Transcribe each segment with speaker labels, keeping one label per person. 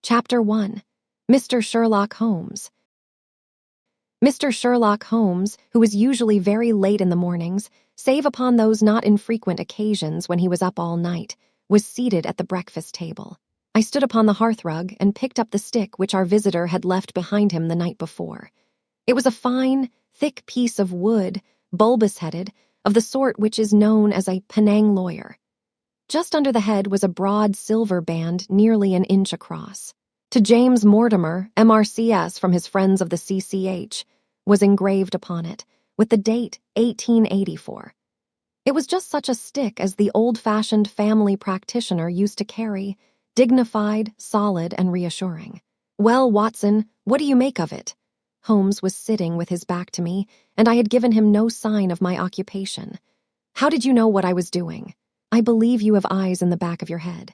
Speaker 1: Chapter 1. Mr. Sherlock Holmes. Mr. Sherlock Holmes, who was usually very late in the mornings, save upon those not infrequent occasions when he was up all night, was seated at the breakfast table. I stood upon the hearthrug and picked up the stick which our visitor had left behind him the night before. It was a fine, thick piece of wood, bulbous-headed, of the sort which is known as a Penang lawyer. Just under the head was a broad silver band nearly an inch across. To James Mortimer, MRCS from his friends of the CCH, was engraved upon it, with the date 1884. It was just such a stick as the old-fashioned family practitioner used to carry, dignified, solid, and reassuring. "Well, Watson, what do you make of it?" Holmes was sitting with his back to me, and I had given him no sign of my occupation. "How did you know what I was doing? I believe you have eyes in the back of your head."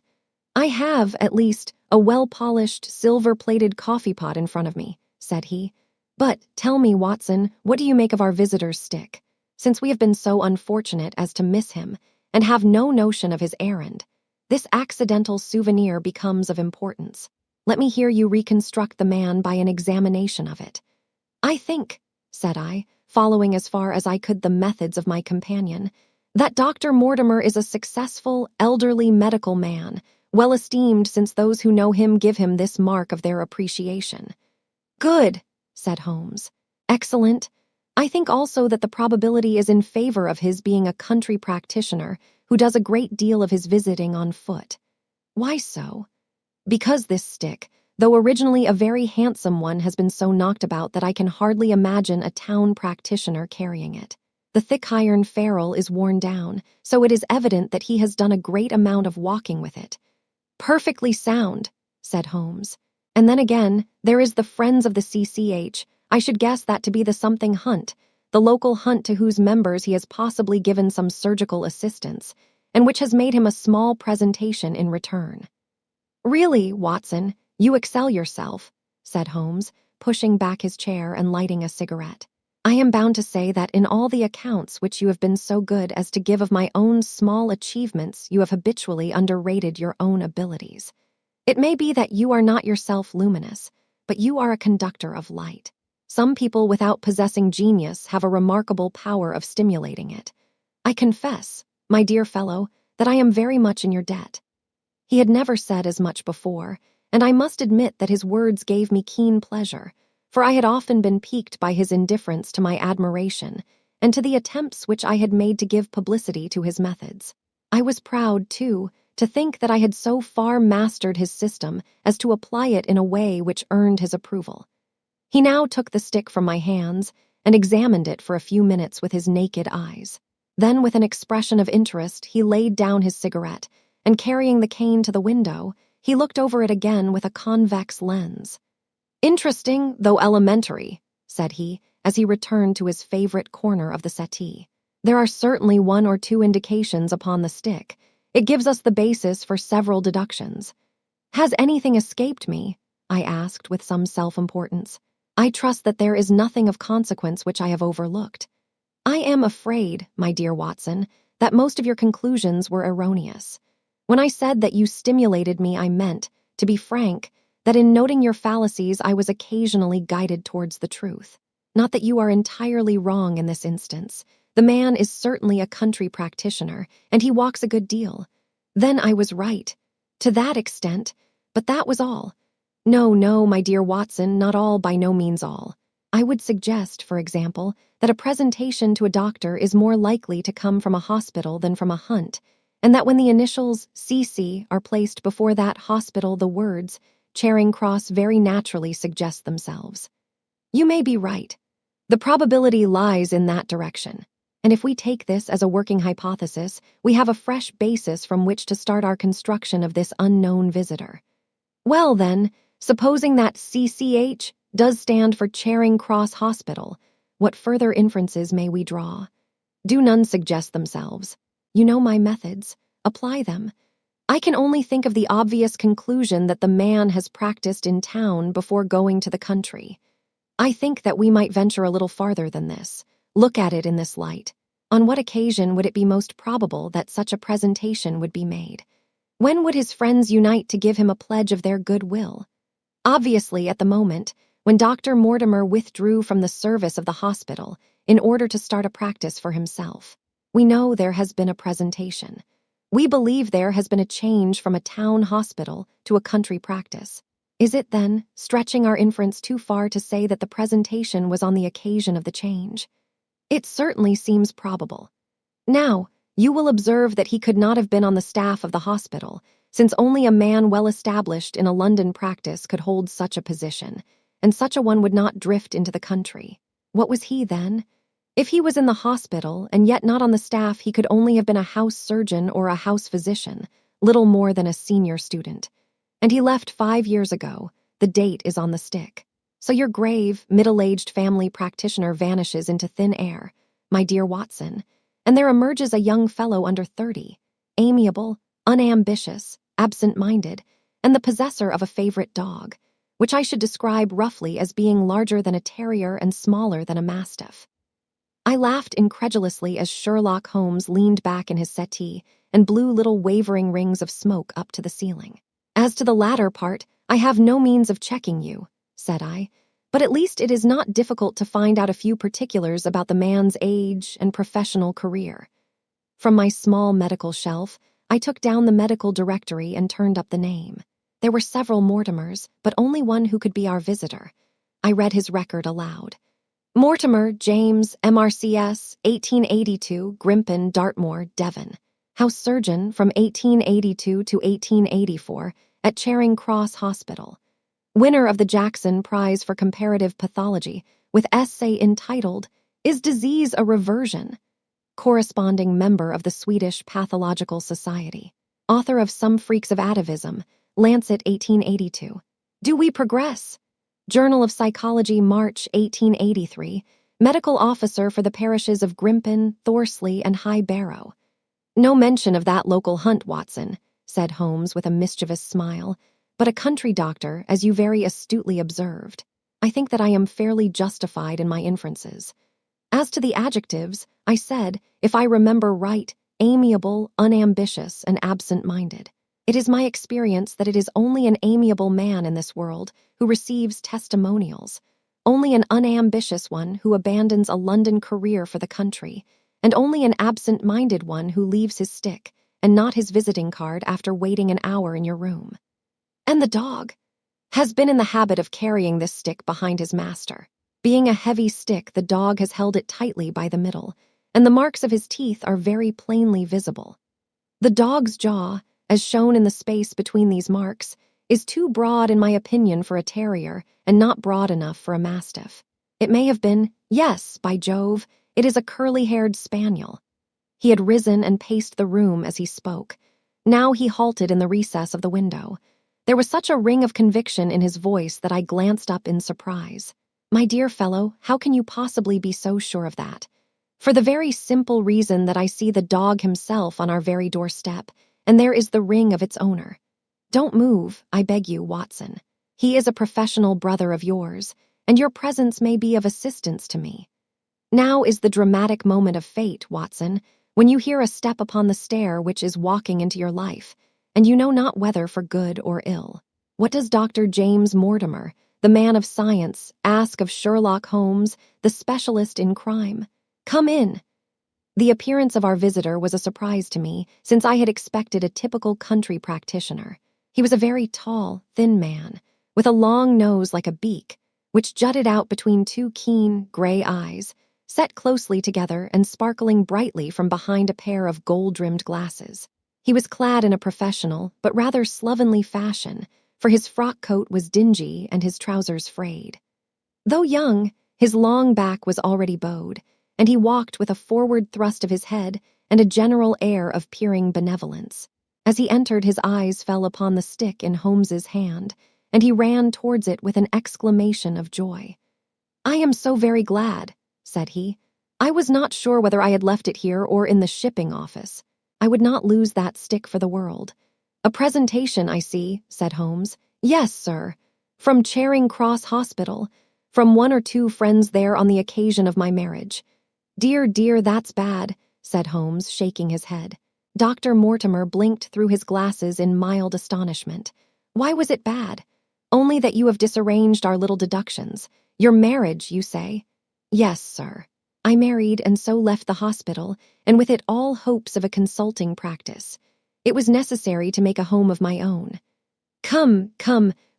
Speaker 1: "I have, at least, a well-polished, silver-plated coffee pot in front of me," said he. "But, tell me, Watson, what do you make of our visitor's stick? Since we have been so unfortunate as to miss him, and have no notion of his errand, this accidental souvenir becomes of importance. Let me hear you reconstruct the man by an examination of it." "I think," said I, following as far as I could the methods of my companion, "that Dr. Mortimer is a successful, elderly medical man, well esteemed since those who know him give him this mark of their appreciation." "Good," said Holmes. "Excellent. I think also that the probability is in favor of his being a country practitioner who does a great deal of his visiting on foot." "Why so?" "Because this stick, though originally a very handsome one, has been so knocked about that I can hardly imagine a town practitioner carrying it. The thick iron ferrule is worn down, so it is evident that he has done a great amount of walking with it." "Perfectly sound," said Holmes. "And then again, there is the Friends of the CCH. I should guess that to be the something hunt, the local hunt to whose members he has possibly given some surgical assistance, and which has made him a small presentation in return." "Really, Watson, you excel yourself," said Holmes, pushing back his chair and lighting a cigarette. "I am bound to say that in all the accounts which you have been so good as to give of my own small achievements, you have habitually underrated your own abilities. It may be that you are not yourself luminous, but you are a conductor of light. Some people without possessing genius have a remarkable power of stimulating it. I confess, my dear fellow, that I am very much in your debt." He had never said as much before, and I must admit that his words gave me keen pleasure, for I had often been piqued by his indifference to my admiration and to the attempts which I had made to give publicity to his methods. I was proud, too, to think that I had so far mastered his system as to apply it in a way which earned his approval. He now took the stick from my hands and examined it for a few minutes with his naked eyes. Then, with an expression of interest, he laid down his cigarette, and carrying the cane to the window, he looked over it again with a convex lens. "Interesting, though elementary," said he, as he returned to his favorite corner of the settee. "There are certainly one or two indications upon the stick. It gives us the basis for several deductions." "Has anything escaped me?" I asked with some self-importance. "I trust that there is nothing of consequence which I have overlooked." "I am afraid, my dear Watson, that most of your conclusions were erroneous. When I said that you stimulated me, I meant, to be frank, that in noting your fallacies I was occasionally guided towards the truth. Not that you are entirely wrong in this instance. The man is certainly a country practitioner, and he walks a good deal. Then I was right, to that extent, but that was all. No, no, my dear Watson, not all, by no means all. I would suggest, for example, that a presentation to a doctor is more likely to come from a hospital than from a hunt, and that when the initials CC are placed before that hospital, the words Charing Cross very naturally suggest themselves. You may be right. The probability lies in that direction, and if we take this as a working hypothesis, we have a fresh basis from which to start our construction of this unknown visitor. Well then, supposing that CCH does stand for Charing Cross Hospital, what further inferences may we draw? Do none suggest themselves? You know my methods. Apply them. I can only think of the obvious conclusion that the man has practiced in town before going to the country. I think that we might venture a little farther than this. Look at it in this light. On what occasion would it be most probable that such a presentation would be made? When would his friends unite to give him a pledge of their goodwill? Obviously, at the moment, when Dr. Mortimer withdrew from the service of the hospital in order to start a practice for himself, we know there has been a presentation. We believe there has been a change from a town hospital to a country practice. Is it, then, stretching our inference too far to say that the presentation was on the occasion of the change? It certainly seems probable. Now, you will observe that he could not have been on the staff of the hospital, since only a man well established in a London practice could hold such a position, and such a one would not drift into the country. What was he, then? If he was in the hospital and yet not on the staff, he could only have been a house surgeon or a house physician, little more than a senior student. And he left 5 years ago. The date is on the stick. So your grave, middle-aged family practitioner vanishes into thin air, my dear Watson, and there emerges a young fellow under 30, amiable, unambitious, absent-minded, and the possessor of a favorite dog, which I should describe roughly as being larger than a terrier and smaller than a mastiff. I laughed incredulously as Sherlock Holmes leaned back in his settee and blew little wavering rings of smoke up to the ceiling. As to the latter part, I have no means of checking you, said I, but at least it is not difficult to find out a few particulars about the man's age and professional career. From my small medical shelf, I took down the medical directory and turned up the name. There were several Mortimers, but only one who could be our visitor. I read his record aloud. Mortimer, James, MRCS, 1882, Grimpen, Dartmoor, Devon. House surgeon from 1882 to 1884 at Charing Cross Hospital. Winner of the Jackson Prize for Comparative Pathology with essay entitled, Is Disease a Reversion? Corresponding member of the Swedish Pathological Society. Author of Some Freaks of Atavism, Lancet 1882. Do We Progress? Journal of Psychology, March 1883. Medical officer for the parishes of Grimpen, Thorsley, and High Barrow. No mention of that local hunt, Watson, said Holmes with a mischievous smile, but a country doctor, as you very astutely observed. I think that I am fairly justified in my inferences. As to the adjectives, I said, if I remember right, amiable, unambitious, and absent-minded. It is my experience that it is only an amiable man in this world who receives testimonials, only an unambitious one who abandons a London career for the country, and only an absent-minded one who leaves his stick and not his visiting card after waiting an hour in your room. And the dog has been in the habit of carrying this stick behind his master. Being a heavy stick, the dog has held it tightly by the middle, and the marks of his teeth are very plainly visible. The dog's jaw, as shown in the space between these marks, is too broad in my opinion for a terrier and not broad enough for a mastiff. It may have been, yes, by Jove, it is a curly-haired spaniel. He had risen and paced the room as he spoke. Now he halted in the recess of the window. There was such a ring of conviction in his voice that I glanced up in surprise. My dear fellow, how can you possibly be so sure of that? For the very simple reason that I see the dog himself on our very doorstep, and there is the ring of its owner. Don't move, I beg you, Watson. He is a professional brother of yours, and your presence may be of assistance to me. Now is the dramatic moment of fate, Watson, when you hear a step upon the stair which is walking into your life, and you know not whether for good or ill. What does Dr. James Mortimer, the man of science, ask of Sherlock Holmes, the specialist in crime? Come in. The appearance of our visitor was a surprise to me, since I had expected a typical country practitioner. He was a very tall, thin man, with a long nose like a beak, which jutted out between two keen, gray eyes, set closely together and sparkling brightly from behind a pair of gold-rimmed glasses. He was clad in a professional, but rather slovenly fashion, for his frock coat was dingy and his trousers frayed. Though young, his long back was already bowed, and he walked with a forward thrust of his head and a general air of peering benevolence. As he entered, his eyes fell upon the stick in Holmes's hand, and he ran towards it with an exclamation of joy. "I am so very glad," said he. "I was not sure whether I had left it here or in the shipping office. I would not lose that stick for the world." "A presentation, I see," said Holmes. "Yes, sir. From Charing Cross Hospital, from one or two friends there on the occasion of my marriage." "Dear, dear, that's bad," said Holmes, shaking his head. Dr. Mortimer blinked through his glasses in mild astonishment. "Why was it bad?" Only that you have disarranged our little deductions. Your marriage, you say? Yes, sir. I married and so left the hospital, and with it all hopes of a consulting practice. It was necessary to make a home of my own. Come,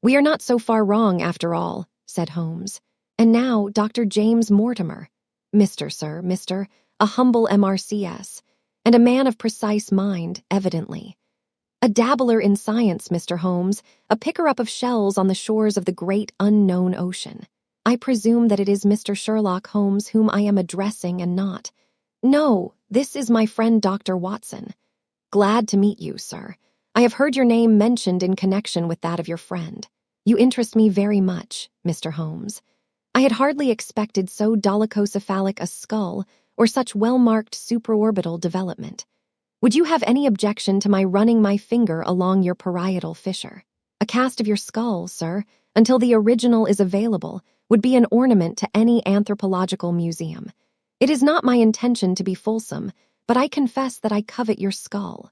Speaker 1: we are not so far wrong after all, said Holmes. And now, Dr. James Mortimer. Mr. Sir, Mr., a humble MRCS, and a man of precise mind, evidently. A dabbler in science, Mr. Holmes, a picker-up of shells on the shores of the great unknown ocean. I presume that it is Mr. Sherlock Holmes whom I am addressing and not. No, this is my friend Dr. Watson. Glad to meet you, sir. I have heard your name mentioned in connection with that of your friend. You interest me very much, Mr. Holmes. I had hardly expected so dolichocephalic a skull or such well-marked supraorbital development. Would you have any objection to my running my finger along your parietal fissure? A cast of your skull, sir, until the original is available, would be an ornament to any anthropological museum. It is not my intention to be fulsome, but I confess that I covet your skull.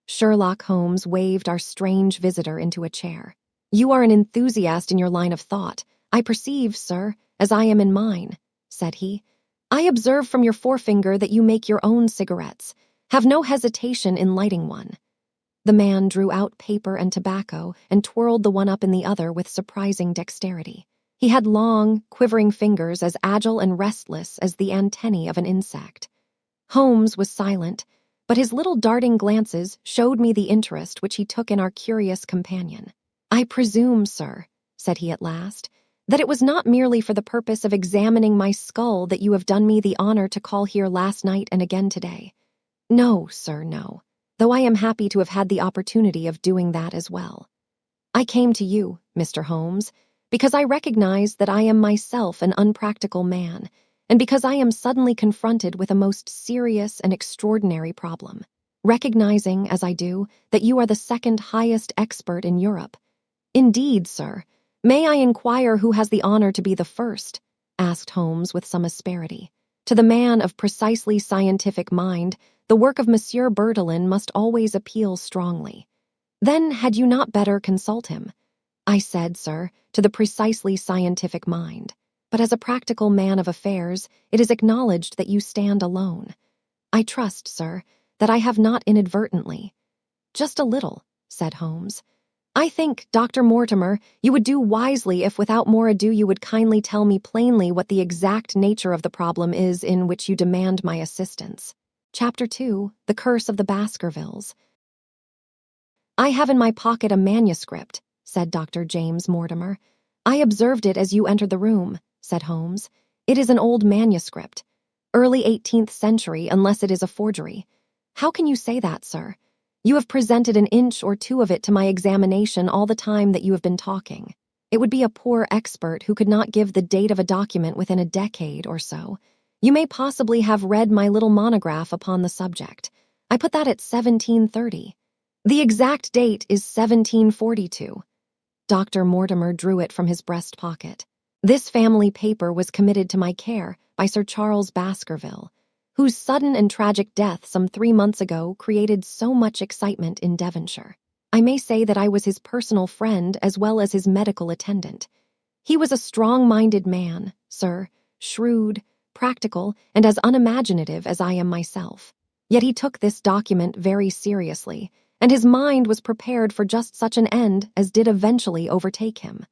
Speaker 1: Sherlock Holmes waved our strange visitor into a chair. You are an enthusiast in your line of thought. I perceive, sir, as I am in mine, said he. I observe from your forefinger that you make your own cigarettes. Have no hesitation in lighting one. The man drew out paper and tobacco and twirled the one up in the other with surprising dexterity. He had long, quivering fingers as agile and restless as the antennae of an insect. Holmes was silent, but his little darting glances showed me the interest which he took in our curious companion. I presume, sir, said he at last, that it was not merely for the purpose of examining my skull that you have done me the honor to call here last night and again today. No, sir, no, though I am happy to have had the opportunity of doing that as well. I came to you, Mr. Holmes, because I recognize that I am myself an unpractical man, and because I am suddenly confronted with a most serious and extraordinary problem, recognizing, as I do, that you are the second highest expert in Europe. Indeed, sir. May I inquire who has the honor to be the first? Asked Holmes with some asperity. To the man of precisely scientific mind, the work of Monsieur Berthelin must always appeal strongly. Then had you not better consult him? I said, sir, to the precisely scientific mind. But as a practical man of affairs, it is acknowledged that you stand alone. I trust, sir, that I have not inadvertently. Just a little, said Holmes. I think, Dr. Mortimer, you would do wisely if without more ado you would kindly tell me plainly what the exact nature of the problem is in which you demand my assistance. Chapter 2, The Curse of the Baskervilles. I have in my pocket a manuscript, said Dr. James Mortimer. I observed it as you entered the room, said Holmes. It is an old manuscript. Early 18th century, unless it is a forgery. How can you say that, sir? You have presented an inch or two of it to my examination all the time that you have been talking. It would be a poor expert who could not give the date of a document within a decade or so. You may possibly have read my little monograph upon the subject. I put that at 1730. The exact date is 1742. Dr. Mortimer drew it from his breast pocket. This family paper was committed to my care by Sir Charles Baskerville, whose sudden and tragic death some 3 months ago created so much excitement in Devonshire. I may say that I was his personal friend as well as his medical attendant. He was a strong-minded man, sir, shrewd, practical, and as unimaginative as I am myself. Yet he took this document very seriously, and his mind was prepared for just such an end as did eventually overtake him.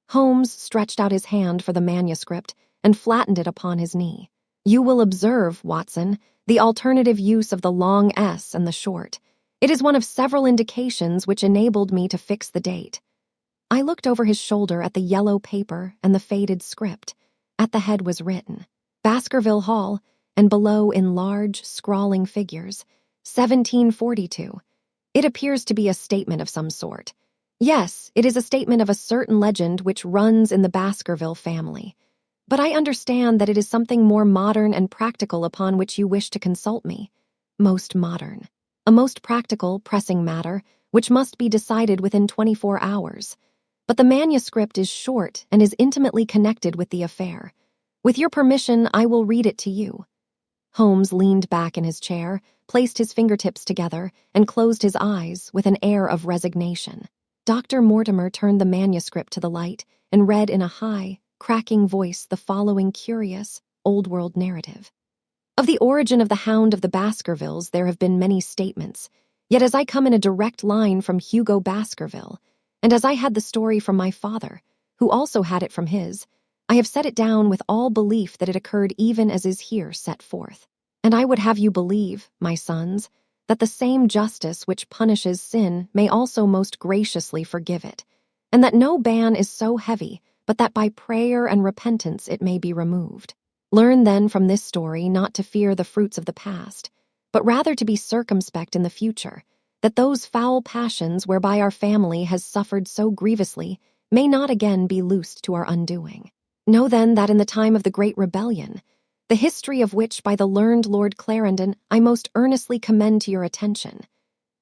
Speaker 1: Holmes stretched out his hand for the manuscript and flattened it upon his knee. You will observe, Watson, the alternative use of the long S and the short. It is one of several indications which enabled me to fix the date. I looked over his shoulder at the yellow paper and the faded script. At the head was written, Baskerville Hall, and below in large, scrawling figures, 1742. It appears to be a statement of some sort. Yes, it is a statement of a certain legend which runs in the Baskerville family. But I understand that it is something more modern and practical upon which you wish to consult me. Most modern. A most practical, pressing matter, which must be decided within 24 hours. But the manuscript is short and is intimately connected with the affair. With your permission, I will read it to you. Holmes leaned back in his chair, placed his fingertips together, and closed his eyes with an air of resignation. Dr. Mortimer turned the manuscript to the light and read in a high, cracking voice the following curious, old-world narrative. Of the origin of the Hound of the Baskervilles there have been many statements, yet as I come in a direct line from Hugo Baskerville, and as I had the story from my father, who also had it from his, I have set it down with all belief that it occurred even as is here set forth. And I would have you believe, my sons, that the same justice which punishes sin may also most graciously forgive it, and that no ban is so heavy but that by prayer and repentance it may be removed. Learn then from this story not to fear the fruits of the past, but rather to be circumspect in the future, that those foul passions whereby our family has suffered so grievously may not again be loosed to our undoing. Know then that in the time of the Great Rebellion, the history of which by the learned Lord Clarendon I most earnestly commend to your attention,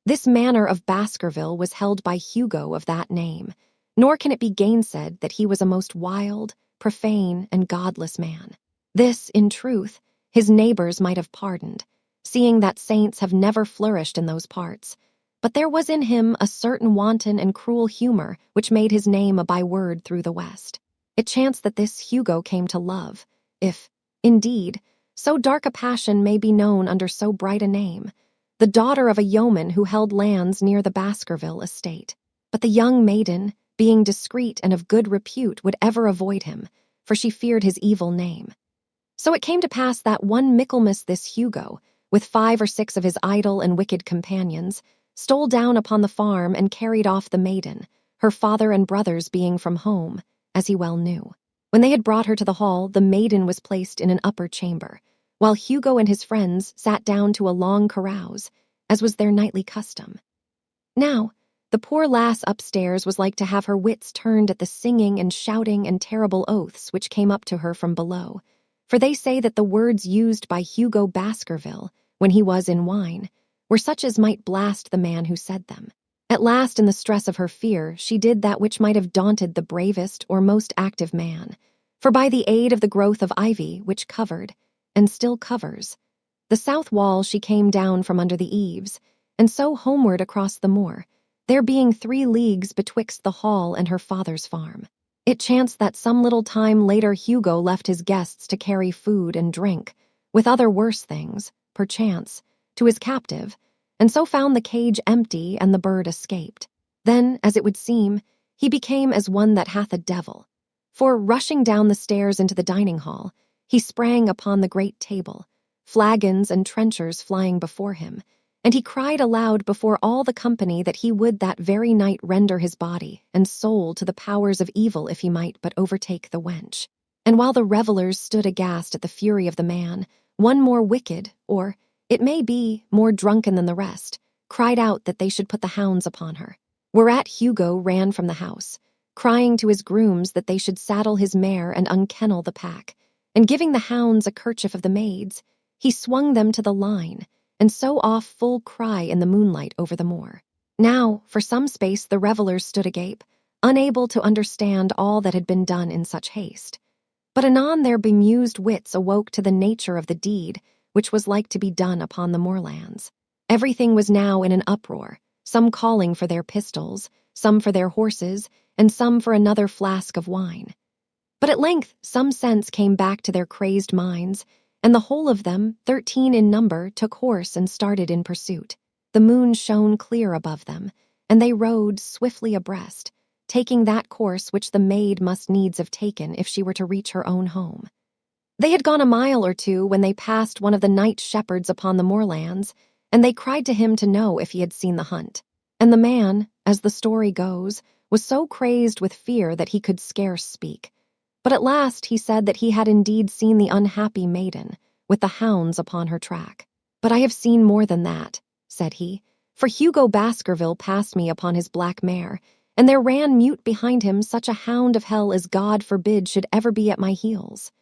Speaker 1: this manor of Baskerville was held by Hugo of that name, nor can it be gainsaid that he was a most wild, profane, and godless man. This, in truth, his neighbors might have pardoned, seeing that saints have never flourished in those parts, but there was in him a certain wanton and cruel humor which made his name a byword through the West. It chanced that this Hugo came to love, if, indeed, so dark a passion may be known under so bright a name, the daughter of a yeoman who held lands near the Baskerville estate. But the young maiden, being discreet and of good repute, would ever avoid him, for she feared his evil name. So it came to pass that one Michaelmas this Hugo, with 5 or 6 of his idle and wicked companions, stole down upon the farm and carried off the maiden, her father and brothers being from home, as he well knew. When they had brought her to the hall, the maiden was placed in an upper chamber, while Hugo and his friends sat down to a long carouse, as was their nightly custom. Now, the poor lass upstairs was like to have her wits turned at the singing and shouting and terrible oaths which came up to her from below, for they say that the words used by Hugo Baskerville, when he was in wine, were such as might blast the man who said them. At last, in the stress of her fear, she did that which might have daunted the bravest or most active man, for by the aid of the growth of ivy which covered, and still covers, the south wall, she came down from under the eaves, and so homeward across the moor, there being 3 leagues betwixt the hall and her father's farm. It chanced that some little time later Hugo left his guests to carry food and drink, with other worse things, perchance, to his captive, and so found the cage empty and the bird escaped. Then, as it would seem, he became as one that hath a devil, for, rushing down the stairs into the dining hall, he sprang upon the great table, flagons and trenchers flying before him, and he cried aloud before all the company that he would that very night render his body and soul to the powers of evil if he might but overtake the wench. And while the revellers stood aghast at the fury of the man, one more wicked, or, it may be, more drunken than the rest, cried out that they should put the hounds upon her. Whereat Hugo ran from the house, crying to his grooms that they should saddle his mare and unkennel the pack, and giving the hounds a kerchief of the maid's, he swung them to the line, and so off full cry in the moonlight over the moor. Now, for some space the revellers stood agape, unable to understand all that had been done in such haste. But anon their bemused wits awoke to the nature of the deed which was like to be done upon the moorlands. Everything was now in an uproar, some calling for their pistols, some for their horses, and some for another flask of wine. But at length some sense came back to their crazed minds, and the whole of them, 13 in number, took horse and started in pursuit. The moon shone clear above them, and they rode swiftly abreast, taking that course which the maid must needs have taken if she were to reach her own home. They had gone a mile or 2 when they passed one of the night shepherds upon the moorlands, and they cried to him to know if he had seen the hunt. And the man, as the story goes, was so crazed with fear that he could scarce speak. But at last he said that he had indeed seen the unhappy maiden, with the hounds upon her track. But I have seen more than that, said he, for Hugo Baskerville passed me upon his black mare, and there ran mute behind him such a hound of hell as God forbid should ever be at my heels.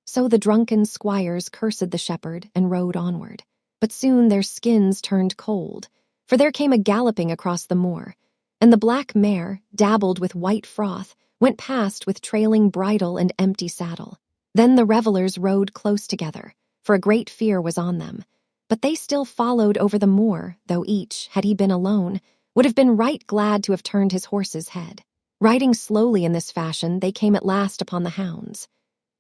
Speaker 1: So the drunken squires cursed the shepherd and rode onward. But soon their skins turned cold, for there came a galloping across the moor, and the black mare, dabbled with white froth, went past with trailing bridle and empty saddle. Then the revellers rode close together, for a great fear was on them, but they still followed over the moor, though each, had he been alone, would have been right glad to have turned his horse's head. Riding slowly in this fashion, they came at last upon the hounds.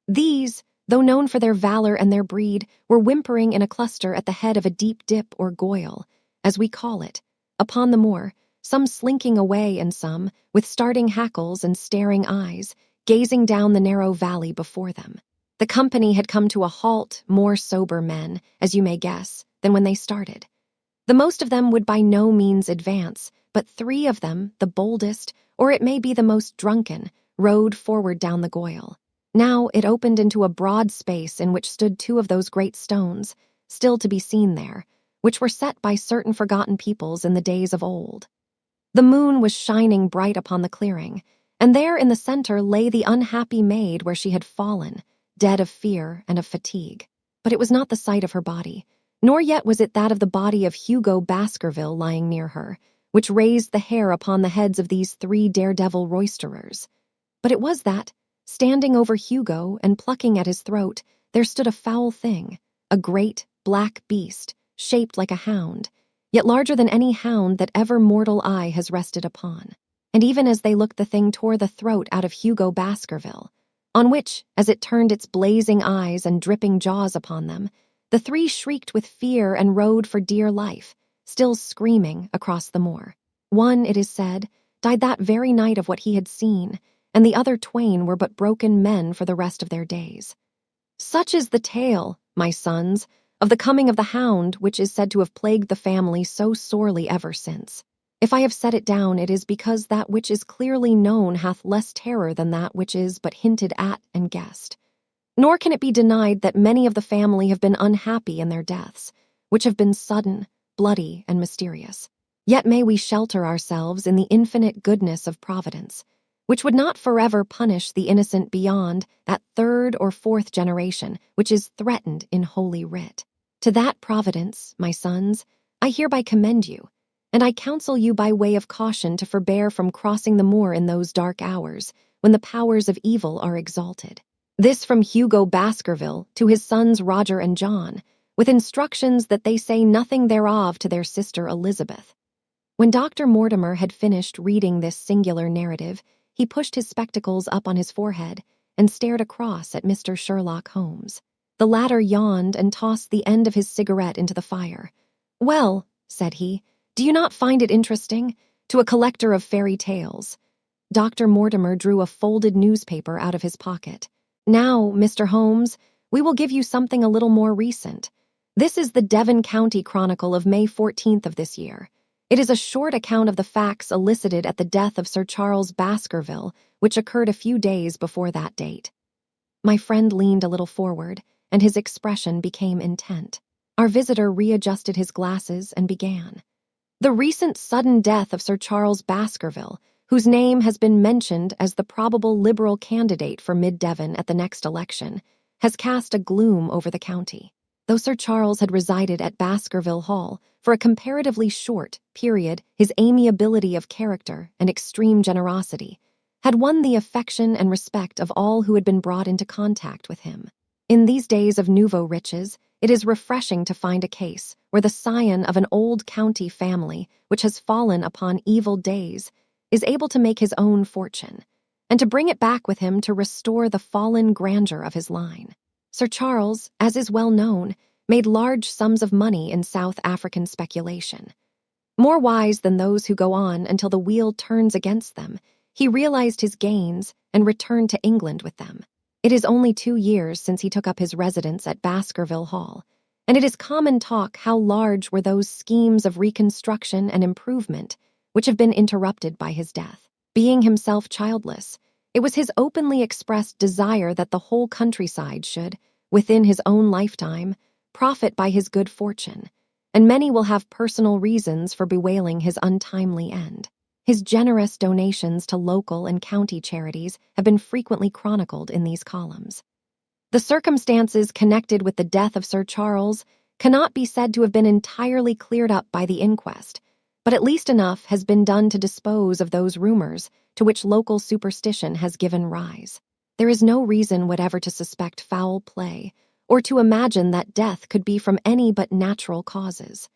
Speaker 1: These, though known for their valor and their breed, were whimpering in a cluster at the head of a deep dip or goyle, as we call it, upon the moor, some slinking away and some, with starting hackles and staring eyes, gazing down the narrow valley before them. The company had come to a halt, more sober men, as you may guess, than when they started. The most of them would by no means advance, but 3 of them, the boldest, or it may be the most drunken, rode forward down the goyle. Now it opened into a broad space in which stood 2 of those great stones, still to be seen there, which were set by certain forgotten peoples in the days of old. The moon was shining bright upon the clearing, and there in the center lay the unhappy maid where she had fallen, dead of fear and of fatigue. But it was not the sight of her body, nor yet was it that of the body of Hugo Baskerville lying near her, which raised the hair upon the heads of these 3 daredevil roisterers. But it was that, standing over Hugo and plucking at his throat, there stood a foul thing, a great, black beast, shaped like a hound, yet larger than any hound that ever mortal eye has rested upon. And even as they looked, the thing tore the throat out of Hugo Baskerville, on which, as it turned its blazing eyes and dripping jaws upon them, the 3 shrieked with fear and rode for dear life, still screaming across the moor. One, it is said, died that very night of what he had seen, and the other 2 were but broken men for the rest of their days. Such is the tale, my sons, of the coming of the hound, which is said to have plagued the family so sorely ever since. If I have set it down, it is because that which is clearly known hath less terror than that which is but hinted at and guessed. Nor can it be denied that many of the family have been unhappy in their deaths, which have been sudden, bloody, and mysterious. Yet may we shelter ourselves in the infinite goodness of Providence, which would not forever punish the innocent beyond that 3rd or 4th generation which is threatened in Holy Writ. To that Providence, my sons, I hereby commend you, and I counsel you by way of caution to forbear from crossing the moor in those dark hours, when the powers of evil are exalted. This from Hugo Baskerville to his sons Roger and John, with instructions that they say nothing thereof to their sister Elizabeth. When Dr. Mortimer had finished reading this singular narrative, he pushed his spectacles up on his forehead and stared across at Mr. Sherlock Holmes. The latter yawned and tossed the end of his cigarette into the fire. "Well," said he, "do you not find it interesting? To a collector of fairy tales." Dr. Mortimer drew a folded newspaper out of his pocket. "Now, Mr. Holmes, we will give you something a little more recent. This is the Devon County Chronicle of May 14th of this year. It is a short account of the facts elicited at the death of Sir Charles Baskerville, which occurred a few days before that date." My friend leaned a little forward, and his expression became intent. Our visitor readjusted his glasses and began. "The recent sudden death of Sir Charles Baskerville, whose name has been mentioned as the probable Liberal candidate for Mid-Devon at the next election, has cast a gloom over the county. Though Sir Charles had resided at Baskerville Hall for a comparatively short period, his amiability of character and extreme generosity had won the affection and respect of all who had been brought into contact with him. In these days of nouveau riches, it is refreshing to find a case where the scion of an old county family which has fallen upon evil days is able to make his own fortune, and to bring it back with him to restore the fallen grandeur of his line. Sir Charles, as is well known, made large sums of money in South African speculation. More wise than those who go on until the wheel turns against them, he realized his gains and returned to England with them. It is only 2 years since he took up his residence at Baskerville Hall, and it is common talk how large were those schemes of reconstruction and improvement which have been interrupted by his death. Being himself childless, it was his openly expressed desire that the whole countryside should, within his own lifetime, profit by his good fortune, and many will have personal reasons for bewailing his untimely end. His generous donations to local and county charities have been frequently chronicled in these columns. The circumstances connected with the death of Sir Charles cannot be said to have been entirely cleared up by the inquest, but at least enough has been done to dispose of those rumors to which local superstition has given rise. There is no reason whatever to suspect foul play, or to imagine that death could be from any but natural causes.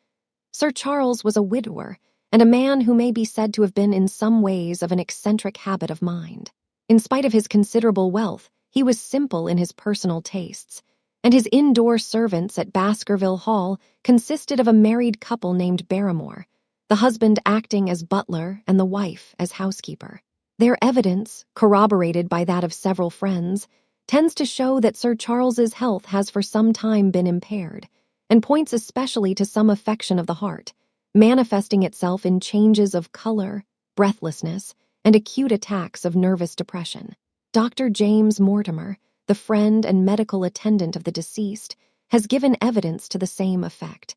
Speaker 1: Sir Charles was a widower, and a man who may be said to have been in some ways of an eccentric habit of mind. In spite of his considerable wealth, he was simple in his personal tastes, and his indoor servants at Baskerville Hall consisted of a married couple named Barrymore, the husband acting as butler and the wife as housekeeper. Their evidence, corroborated by that of several friends, tends to show that Sir Charles's health has for some time been impaired, and points especially to some affection of the heart, manifesting itself in changes of color, breathlessness, and acute attacks of nervous depression. Dr. James Mortimer, the friend and medical attendant of the deceased, has given evidence to the same effect.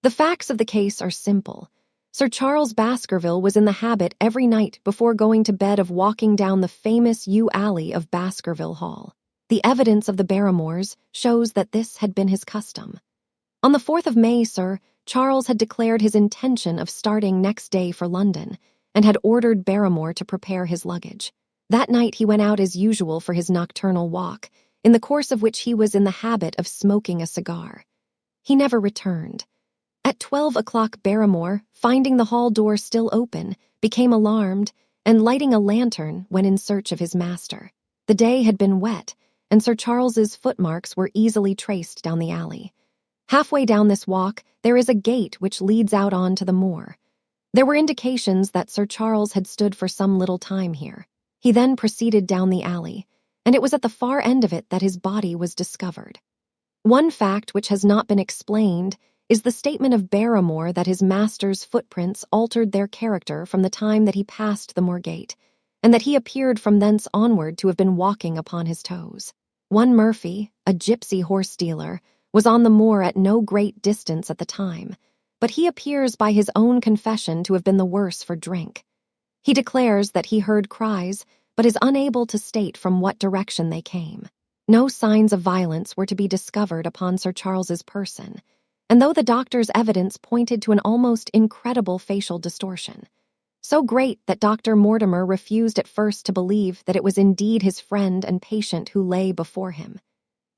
Speaker 1: The facts of the case are simple. Sir Charles Baskerville was in the habit every night before going to bed of walking down the famous yew alley of Baskerville Hall. The evidence of the Barrymores shows that this had been his custom. On the 4th of May, Sir Charles had declared his intention of starting next day for London, and had ordered Barrymore to prepare his luggage. That night he went out as usual for his nocturnal walk, in the course of which he was in the habit of smoking a cigar. He never returned. At 12 o'clock Barrymore, finding the hall door still open, became alarmed, and lighting a lantern went in search of his master. The day had been wet, and Sir Charles's footmarks were easily traced down the alley. Halfway down this walk, there is a gate which leads out on to the moor. There were indications that Sir Charles had stood for some little time here. He then proceeded down the alley, and it was at the far end of it that his body was discovered. One fact which has not been explained is the statement of Barrymore that his master's footprints altered their character from the time that he passed the moor gate, and that he appeared from thence onward to have been walking upon his toes. One Murphy, a gypsy horse dealer, was on the moor at no great distance at the time, but he appears by his own confession to have been the worse for drink. He declares that he heard cries, but is unable to state from what direction they came. No signs of violence were to be discovered upon Sir Charles's person, and though the doctor's evidence pointed to an almost incredible facial distortion, so great that Dr. Mortimer refused at first to believe that it was indeed his friend and patient who lay before him,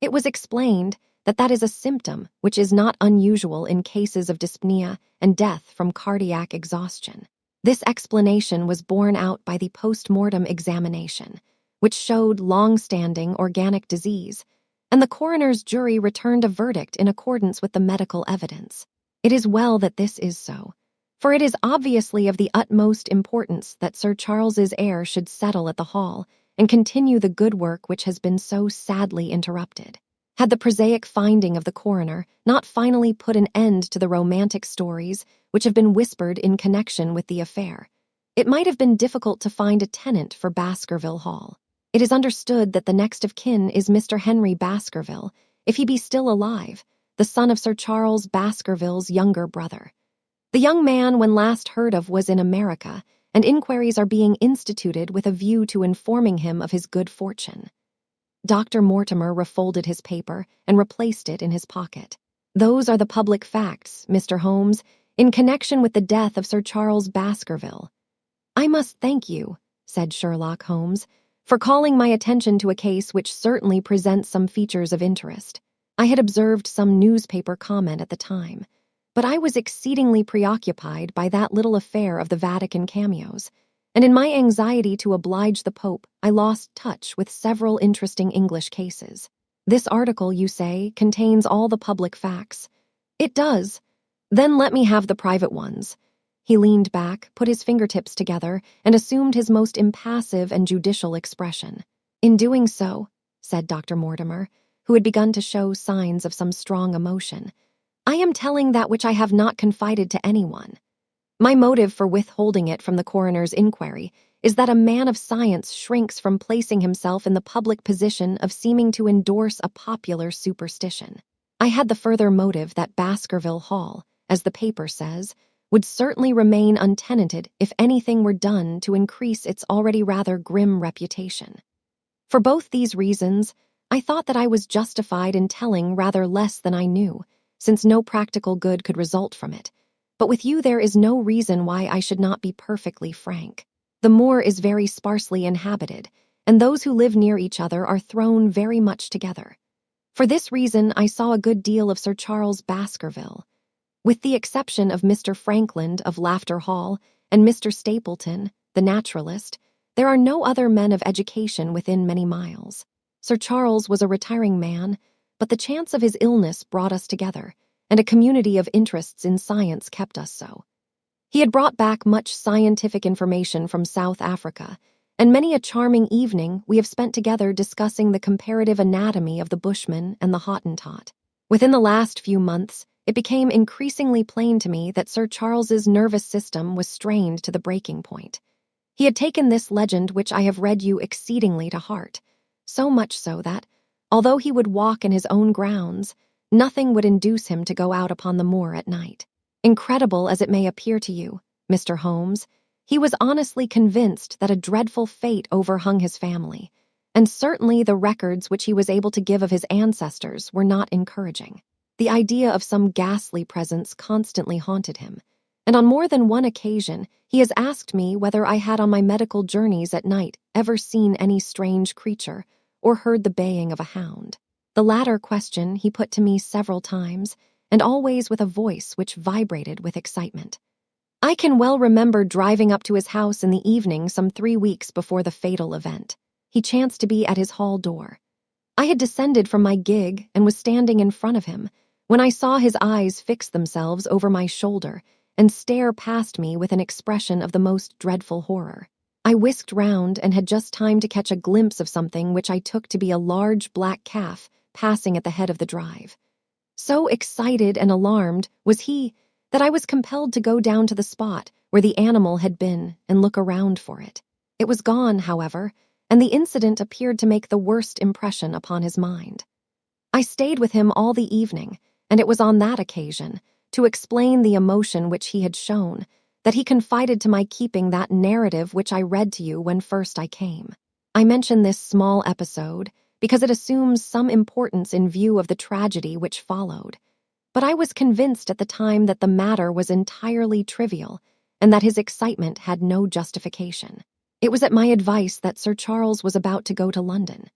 Speaker 1: it was explained that that is a symptom which is not unusual in cases of dyspnea and death from cardiac exhaustion. This explanation was borne out by the post-mortem examination, which showed long-standing organic disease, and the coroner's jury returned a verdict in accordance with the medical evidence. It is well that this is so, for it is obviously of the utmost importance that Sir Charles's heir should settle at the Hall and continue the good work which has been so sadly interrupted. Had the prosaic finding of the coroner not finally put an end to the romantic stories which have been whispered in connection with the affair, it might have been difficult to find a tenant for Baskerville Hall. It is understood that the next of kin is Mr. Henry Baskerville, if he be still alive, the son of Sir Charles Baskerville's younger brother. The young man, when last heard of, was in America, and inquiries are being instituted with a view to informing him of his good fortune. Dr. Mortimer refolded his paper and replaced it in his pocket. Those are the public facts, Mr. Holmes, in connection with the death of Sir Charles Baskerville. I must thank you, said Sherlock Holmes, for calling my attention to a case which certainly presents some features of interest. I had observed some newspaper comment at the time, but I was exceedingly preoccupied by that little affair of the Vatican cameos, and in my anxiety to oblige the Pope, I lost touch with several interesting English cases. This article, you say, contains all the public facts. It does. Then let me have the private ones. He leaned back, put his fingertips together, and assumed his most impassive and judicial expression. In doing so, said Dr. Mortimer, who had begun to show signs of some strong emotion, I am telling that which I have not confided to anyone. My motive for withholding it from the coroner's inquiry is that a man of science shrinks from placing himself in the public position of seeming to endorse a popular superstition. I had the further motive that Baskerville Hall, as the paper says, would certainly remain untenanted if anything were done to increase its already rather grim reputation. For both these reasons, I thought that I was justified in telling rather less than I knew, since no practical good could result from it. But with you there is no reason why I should not be perfectly frank. The moor is very sparsely inhabited, and those who live near each other are thrown very much together. For this reason I saw a good deal of Sir Charles Baskerville. With the exception of Mr. Frankland of Laughter Hall and Mr. Stapleton, the naturalist, there are no other men of education within many miles. Sir Charles was a retiring man, but the chance of his illness brought us together, and a community of interests in science kept us so. He had brought back much scientific information from South Africa, and many a charming evening we have spent together discussing the comparative anatomy of the Bushman and the Hottentot. Within the last few months, it became increasingly plain to me that Sir Charles's nervous system was strained to the breaking point. He had taken this legend which I have read you exceedingly to heart, so much so that, although he would walk in his own grounds, nothing would induce him to go out upon the moor at night. Incredible as it may appear to you, Mr. Holmes, he was honestly convinced that a dreadful fate overhung his family, and certainly the records which he was able to give of his ancestors were not encouraging. The idea of some ghastly presence constantly haunted him, and on more than one occasion he has asked me whether I had on my medical journeys at night ever seen any strange creature or heard the baying of a hound. The latter question he put to me several times, and always with a voice which vibrated with excitement. I can well remember driving up to his house in the evening some 3 weeks before the fatal event. He chanced to be at his hall door. I had descended from my gig and was standing in front of him, when I saw his eyes fix themselves over my shoulder and stare past me with an expression of the most dreadful horror. I whisked round and had just time to catch a glimpse of something which I took to be a large black calf passing at the head of the drive. So excited and alarmed was he that I was compelled to go down to the spot where the animal had been and look around for it. It was gone, however, and the incident appeared to make the worst impression upon his mind. I stayed with him all the evening, and it was on that occasion, to explain the emotion which he had shown, that he confided to my keeping that narrative which I read to you when first I came. I mention this small episode because it assumes some importance in view of the tragedy which followed, but I was convinced at the time that the matter was entirely trivial and that his excitement had no justification. It was at my advice that Sir Charles was about to go to London.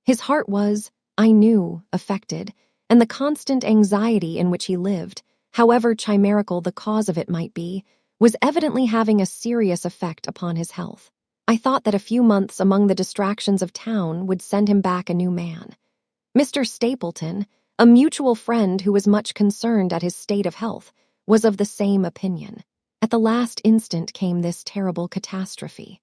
Speaker 1: His heart was, I knew, affected, and the constant anxiety in which he lived, however chimerical the cause of it might be, was evidently having a serious effect upon his health. I thought that a few months among the distractions of town would send him back a new man. Mr. Stapleton, a mutual friend who was much concerned at his state of health, was of the same opinion. At the last instant came this terrible catastrophe.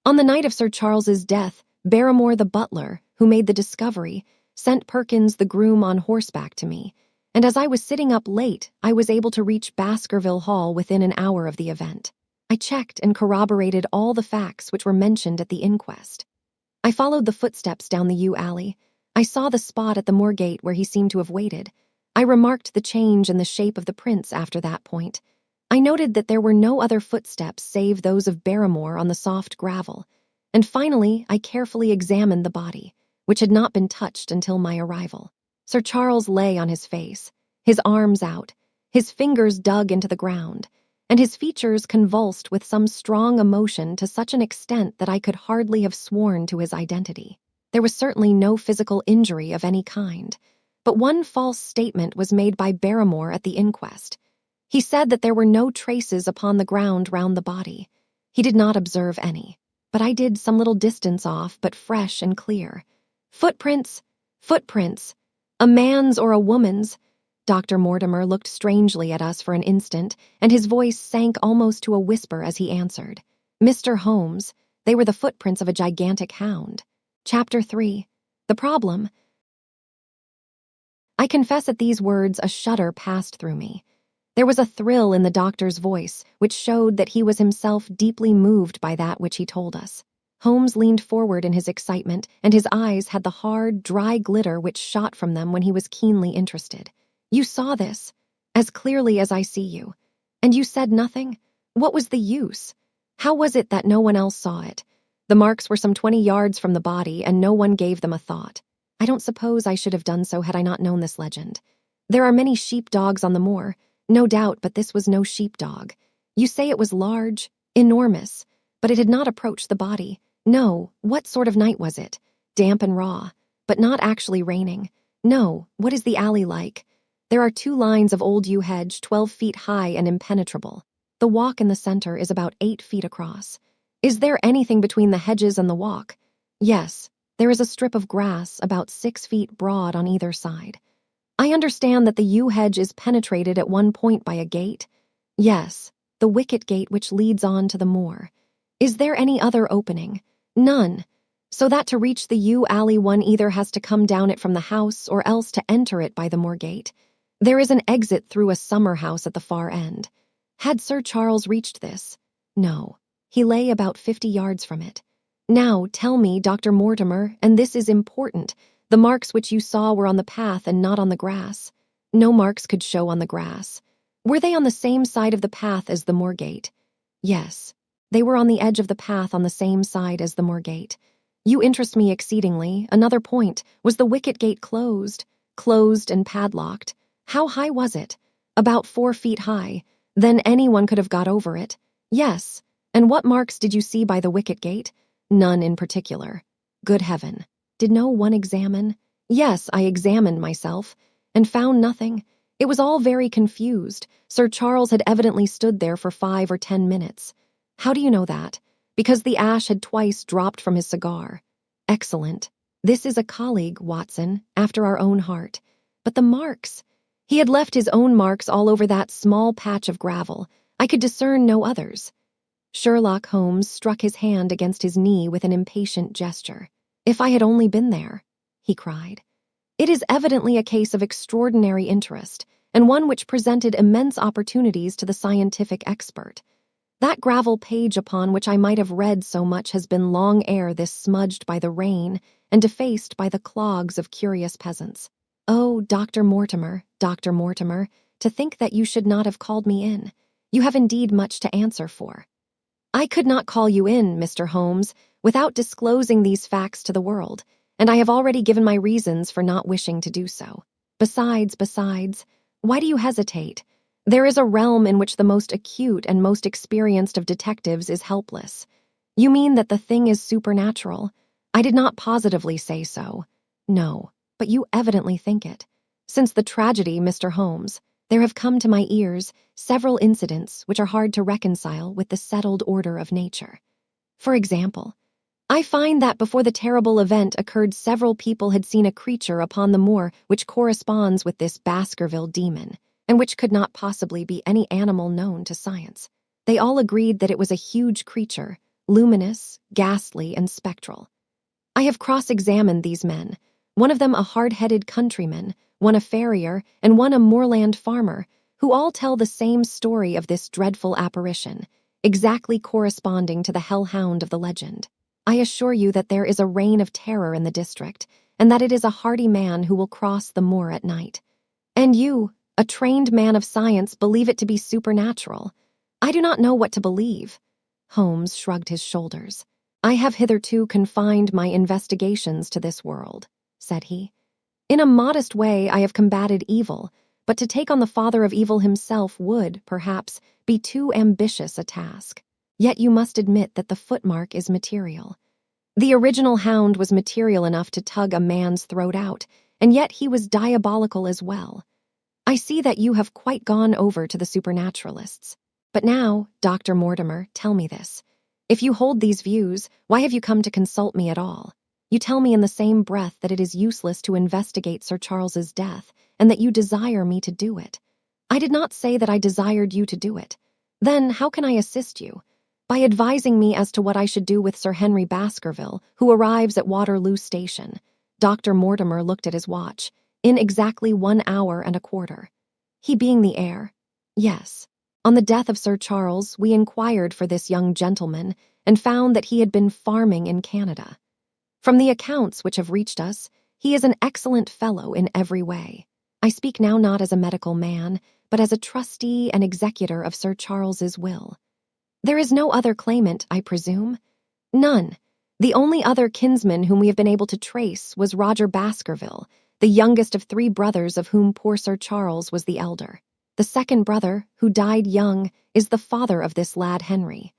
Speaker 1: On the night of Sir Charles's death, Barrymore the butler, who made the discovery, sent Perkins the groom on horseback to me, and as I was sitting up late, I was able to reach Baskerville Hall within an hour of the event. I checked and corroborated all the facts which were mentioned at the inquest. I followed the footsteps down the yew alley. I saw the spot at the moor gate where he seemed to have waited. I remarked the change in the shape of the prints after that point. I noted that there were no other footsteps save those of Barrymore on the soft gravel, and finally I carefully examined the body, which had not been touched until my arrival. Sir Charles lay on his face, his arms out, his fingers dug into the ground, and his features convulsed with some strong emotion to such an extent that I could hardly have sworn to his identity. There was certainly no physical injury of any kind, but one false statement was made by Barrymore at the inquest. He said that there were no traces upon the ground round the body. He did not observe any, but I did some little distance off, but fresh and clear. Footprints! Footprints! A man's or a woman's. Dr. Mortimer looked strangely at us for an instant, and his voice sank almost to a whisper as he answered. Mr. Holmes, they were the footprints of a gigantic hound. Chapter 3. The Problem. I confess at these words a shudder passed through me. There was a thrill in the doctor's voice which showed that he was himself deeply moved by that which he told us. Holmes leaned forward in his excitement, and his eyes had the hard, dry glitter which shot from them when he was keenly interested. You saw this, as clearly as I see you, and you said nothing? What was the use? How was it that no one else saw it? The marks were some 20 yards from the body, and no one gave them a thought. I don't suppose I should have done so had I not known this legend. There are many sheep-dogs on the moor, no doubt, but this was no sheep-dog. You say it was large, enormous, but it had not approached the body. No, what sort of night was it? Damp and raw, but not actually raining. No, what is the alley like? There are 2 lines of old yew hedge 12 feet high and impenetrable. The walk in the center is about 8 feet across. Is there anything between the hedges and the walk? Yes, there is a strip of grass about 6 feet broad on either side. I understand that the yew hedge is penetrated at one point by a gate. Yes, the wicket gate which leads on to the moor. Is there any other opening? None. So that to reach the yew alley one either has to come down it from the house or else to enter it by the moor gate. There is an exit through a summer house at the far end. Had Sir Charles reached this? No. He lay about 50 yards from it. Now, tell me, Dr. Mortimer, and this is important, the marks which you saw were on the path and not on the grass. No marks could show on the grass. Were they on the same side of the path as the moor gate? Yes. They were on the edge of the path on the same side as the moor gate. You interest me exceedingly. Another point, was the wicket gate closed? Closed and padlocked. How high was it? About 4 feet high. Then anyone could have got over it. Yes. And what marks did you see by the wicket gate? None in particular. Good heaven. Did no one examine? Yes, I examined myself, and found nothing. It was all very confused. Sir Charles had evidently stood there for 5 or 10 minutes. How do you know that? Because the ash had twice dropped from his cigar. Excellent. This is a colleague, Watson, after our own heart. But the marks. He had left his own marks all over that small patch of gravel. I could discern no others. Sherlock Holmes struck his hand against his knee with an impatient gesture. If I had only been there, he cried. It is evidently a case of extraordinary interest, and one which presented immense opportunities to the scientific expert. That gravel page upon which I might have read so much has been long ere this smudged by the rain and defaced by the clogs of curious peasants. Oh, Dr. Mortimer, to think that you should not have called me in. You have indeed much to answer for. I could not call you in, Mr. Holmes, without disclosing these facts to the world, and I have already given my reasons for not wishing to do so. Besides, why do you hesitate? There is a realm in which the most acute and most experienced of detectives is helpless. You mean that the thing is supernatural? I did not positively say so. No, but you evidently think it. Since the tragedy, Mr. Holmes, there have come to my ears several incidents which are hard to reconcile with the settled order of nature. For example, I find that before the terrible event occurred several people had seen a creature upon the moor which corresponds with this Baskerville demon, and which could not possibly be any animal known to science. They all agreed that it was a huge creature, luminous, ghastly, and spectral. I have cross-examined these men, one of them a hard-headed countryman, one a farrier, and one a moorland farmer, who all tell the same story of this dreadful apparition, exactly corresponding to the hell-hound of the legend. I assure you that there is a reign of terror in the district, and that it is a hardy man who will cross the moor at night. And you, a trained man of science, believe it to be supernatural. I do not know what to believe. Holmes shrugged his shoulders. I have hitherto confined my investigations to this world, said he. In a modest way I have combated evil, but to take on the father of evil himself would, perhaps, be too ambitious a task. Yet you must admit that the footmark is material. The original hound was material enough to tug a man's throat out, and yet he was diabolical as well. I see that you have quite gone over to the supernaturalists. But now, Dr. Mortimer, tell me this. If you hold these views, why have you come to consult me at all? You tell me in the same breath that it is useless to investigate Sir Charles's death, and that you desire me to do it. I did not say that I desired you to do it. Then how can I assist you? By advising me as to what I should do with Sir Henry Baskerville, who arrives at Waterloo Station. Dr. Mortimer looked at his watch. In exactly 1 hour and a quarter. He being the heir? Yes. On the death of Sir Charles, we inquired for this young gentleman and found that he had been farming in Canada. From the accounts which have reached us, he is an excellent fellow in every way. I speak now not as a medical man, but as a trustee and executor of Sir Charles's will. There is no other claimant, I presume? None. The only other kinsman whom we have been able to trace was Roger Baskerville, the youngest of 3 brothers of whom poor Sir Charles was the elder. The second brother, who died young, is the father of this lad Henry.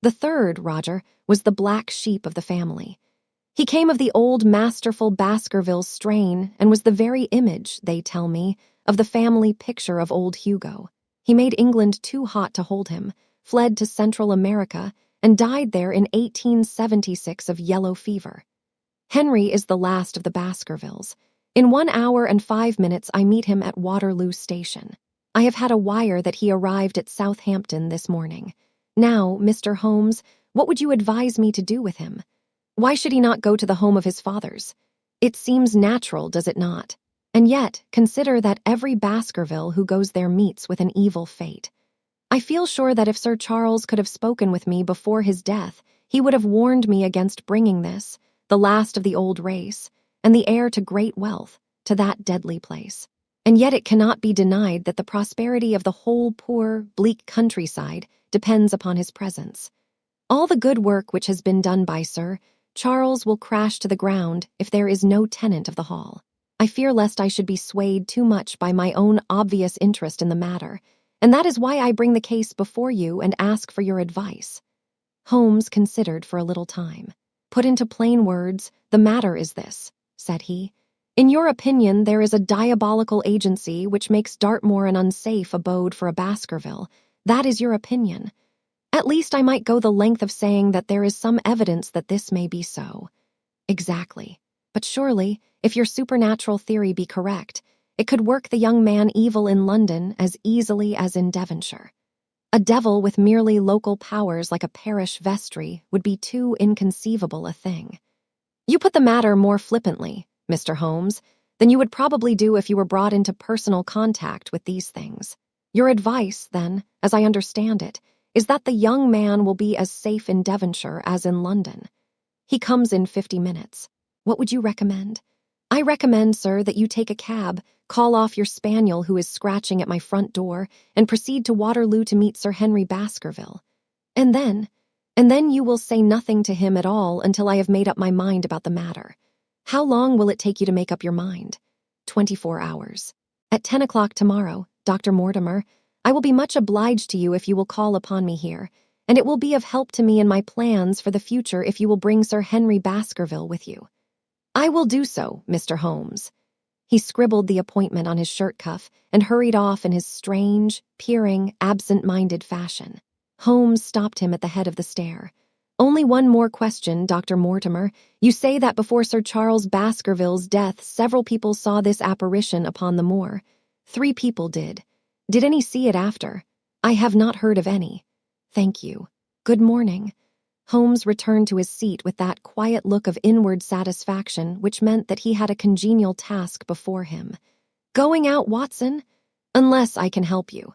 Speaker 1: The third, Roger, was the black sheep of the family. He came of the old masterful Baskerville strain and was the very image, they tell me, of the family picture of old Hugo. He made England too hot to hold him, fled to Central America, and died there in 1876 of yellow fever. Henry is the last of the Baskervilles. In 1 hour and 5 minutes I meet him at Waterloo Station. I have had a wire that he arrived at Southampton this morning. Now, Mr. Holmes, what would you advise me to do with him? Why should he not go to the home of his fathers? It seems natural, does it not? And yet, consider that every Baskerville who goes there meets with an evil fate. I feel sure that if Sir Charles could have spoken with me before his death, he would have warned me against bringing this, the last of the old race, and the heir to great wealth, to that deadly place. And yet it cannot be denied that the prosperity of the whole poor, bleak countryside depends upon his presence. All the good work which has been done by Sir Charles will crash to the ground if there is no tenant of the hall. I fear lest I should be swayed too much by my own obvious interest in the matter, and that is why I bring the case before you and ask for your advice." Holmes considered for a little time. "Put into plain words, the matter is this," said he. "In your opinion, there is a diabolical agency which makes Dartmoor an unsafe abode for a Baskerville. That is your opinion. At least I might go the length of saying that there is some evidence that this may be so." "Exactly. But surely, if your supernatural theory be correct, it could work the young man evil in London as easily as in Devonshire. A devil with merely local powers like a parish vestry would be too inconceivable a thing." "You put the matter more flippantly, Mr. Holmes, than you would probably do if you were brought into personal contact with these things. Your advice, then, as I understand it, is that the young man will be as safe in Devonshire as in London. He comes in 50 minutes. What would you recommend?" "I recommend, sir, that you take a cab, call off your spaniel who is scratching at my front door, and proceed to Waterloo to meet Sir Henry Baskerville. And then you will say nothing to him at all until I have made up my mind about the matter. How long will it take you to make up your mind?" 24 hours. "At 10 o'clock tomorrow, Dr. Mortimer. I will be much obliged to you if you will call upon me here, and it will be of help to me in my plans for the future if you will bring Sir Henry Baskerville with you." "I will do so, Mr. Holmes." He scribbled the appointment on his shirt cuff and hurried off in his strange, peering, absent-minded fashion. Holmes stopped him at the head of the stair. "Only one more question, Dr. Mortimer. You say that before Sir Charles Baskerville's death several people saw this apparition upon the moor. 3 people did. Did any see it after?" "I have not heard of any." "Thank you. Good morning." Holmes returned to his seat with that quiet look of inward satisfaction which meant that he had a congenial task before him. "Going out, Watson?" "Unless I can help you."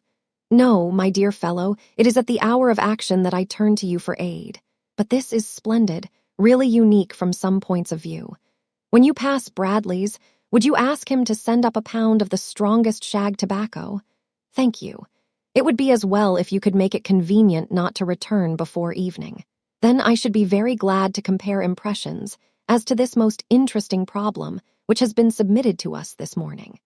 Speaker 1: "No, my dear fellow, it is at the hour of action that I turn to you for aid. But this is splendid, really unique from some points of view. When you pass Bradley's, would you ask him to send up a pound of the strongest shag tobacco? Thank you. It would be as well if you could make it convenient not to return before evening. Then I should be very glad to compare impressions as to this most interesting problem which has been submitted to us this morning."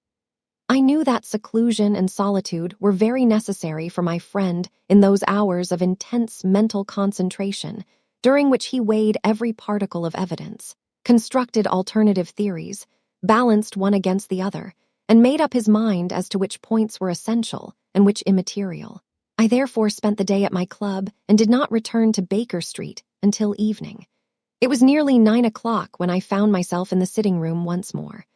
Speaker 1: I knew that seclusion and solitude were very necessary for my friend in those hours of intense mental concentration, during which he weighed every particle of evidence, constructed alternative theories, balanced one against the other, and made up his mind as to which points were essential and which immaterial. I therefore spent the day at my club and did not return to Baker Street until evening. It was nearly 9 o'clock when I found myself in the sitting room once more.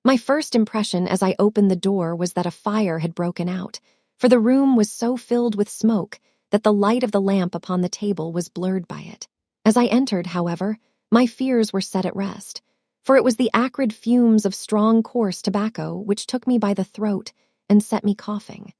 Speaker 1: My first impression as I opened the door was that a fire had broken out, for the room was so filled with smoke that the light of the lamp upon the table was blurred by it. As I entered, however, my fears were set at rest, for it was the acrid fumes of strong coarse tobacco which took me by the throat and set me coughing.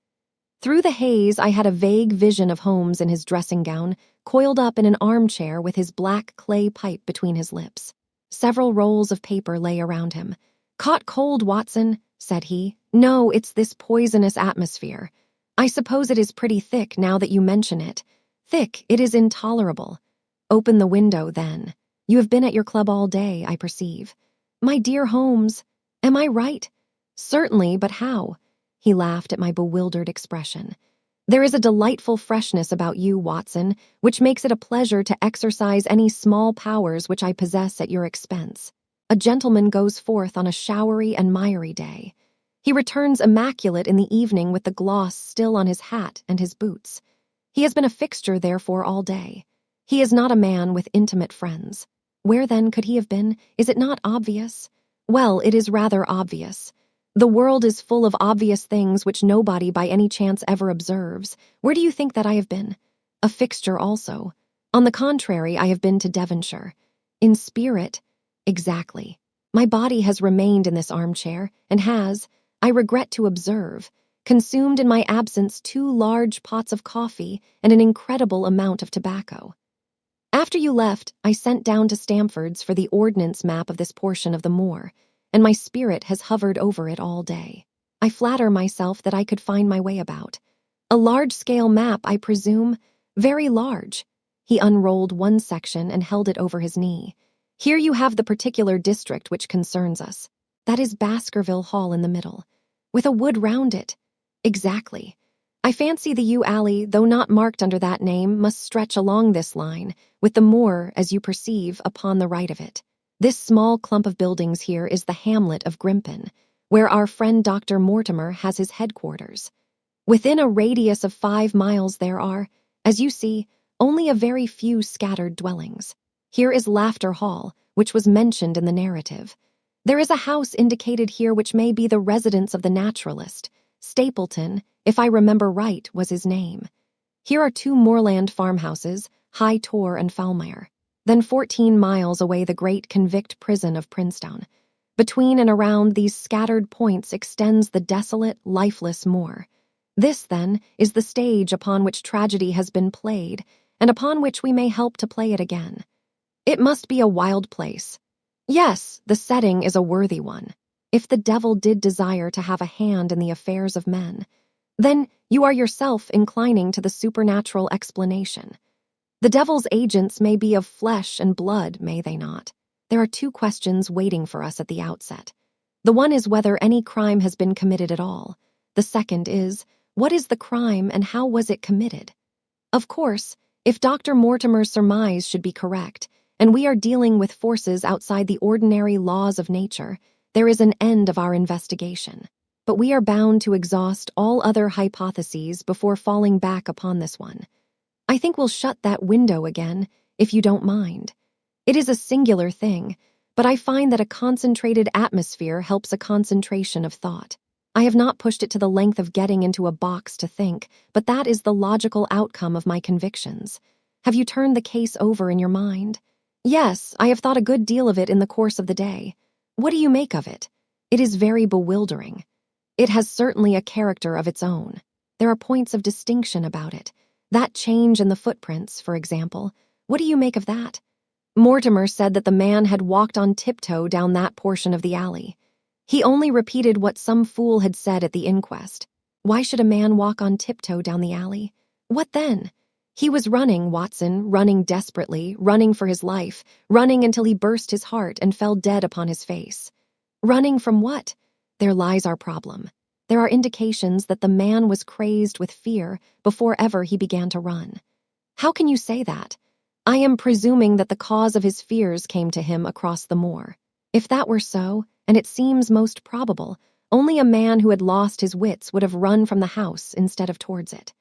Speaker 1: Through the haze I had a vague vision of Holmes in his dressing gown, coiled up in an armchair with his black clay pipe between his lips. Several rolls of paper lay around him. "Caught cold, Watson," said he. "No, it's this poisonous atmosphere. I suppose it is pretty thick now that you mention it. Thick, it is intolerable. Open the window, then. You have been at your club all day, I perceive." "My dear Holmes, am I right?" "Certainly, but how?" He laughed at my bewildered expression. "There is a delightful freshness about you, Watson, which makes it a pleasure to exercise any small powers which I possess at your expense. A gentleman goes forth on a showery and miry day. He returns immaculate in the evening with the gloss still on his hat and his boots. He has been a fixture, therefore, all day. He is not a man with intimate friends. Where, then, could he have been? Is it not obvious? Well, it is rather obvious. The world is full of obvious things which nobody by any chance ever observes. Where do you think that I have been? A fixture also. On the contrary, I have been to Devonshire. In spirit, exactly. My body has remained in this armchair, and has, I regret to observe, consumed in my absence 2 large pots of coffee and an incredible amount of tobacco. After you left, I sent down to Stamford's for the ordnance map of this portion of the moor, and my spirit has hovered over it all day. I flatter myself that I could find my way about. A large-scale map, I presume, very large. He unrolled one section and held it over his knee. Here you have the particular district which concerns us. That is Baskerville Hall in the middle, with a wood round it. Exactly. I fancy the yew alley, though not marked under that name, must stretch along this line, with the moor, as you perceive, upon the right of it. This small clump of buildings here is the hamlet of Grimpen, where our friend Dr. Mortimer has his headquarters. Within a radius of 5 miles there are, as you see, only a very few scattered dwellings. Here is Laughter Hall, which was mentioned in the narrative. There is a house indicated here which may be the residence of the naturalist. Stapleton, if I remember right, was his name. Here are 2 moorland farmhouses, High Tor and Falmire. Then 14 miles away the great convict prison of Princetown. Between and around these scattered points extends the desolate, lifeless moor. This, then, is the stage upon which tragedy has been played, and upon which we may help to play it again. It must be a wild place. Yes, the setting is a worthy one. If the devil did desire to have a hand in the affairs of men, then you are yourself inclining to the supernatural explanation. The devil's agents may be of flesh and blood, may they not? There are 2 questions waiting for us at the outset. The one is whether any crime has been committed at all. The second is, what is the crime and how was it committed? Of course, if Dr. Mortimer's surmise should be correct, and we are dealing with forces outside the ordinary laws of nature, there is an end of our investigation. But we are bound to exhaust all other hypotheses before falling back upon this one. I think we'll shut that window again, if you don't mind. It is a singular thing, but I find that a concentrated atmosphere helps a concentration of thought. I have not pushed it to the length of getting into a box to think, but that is the logical outcome of my convictions. Have you turned the case over in your mind? Yes, I have thought a good deal of it in the course of the day. What do you make of it? It is very bewildering. It has certainly a character of its own. There are points of distinction about it. That change in the footprints, for example. What do you make of that? Mortimer said that the man had walked on tiptoe down that portion of the alley. He only repeated what some fool had said at the inquest. Why should a man walk on tiptoe down the alley? What then? He was running, Watson, running desperately, running for his life, running until he burst his heart and fell dead upon his face. Running from what? There lies our problem. There are indications that the man was crazed with fear before ever he began to run. How can you say that? I am presuming that the cause of his fears came to him across the moor. If that were so, and it seems most probable, only a man who had lost his wits would have run from the house instead of towards it.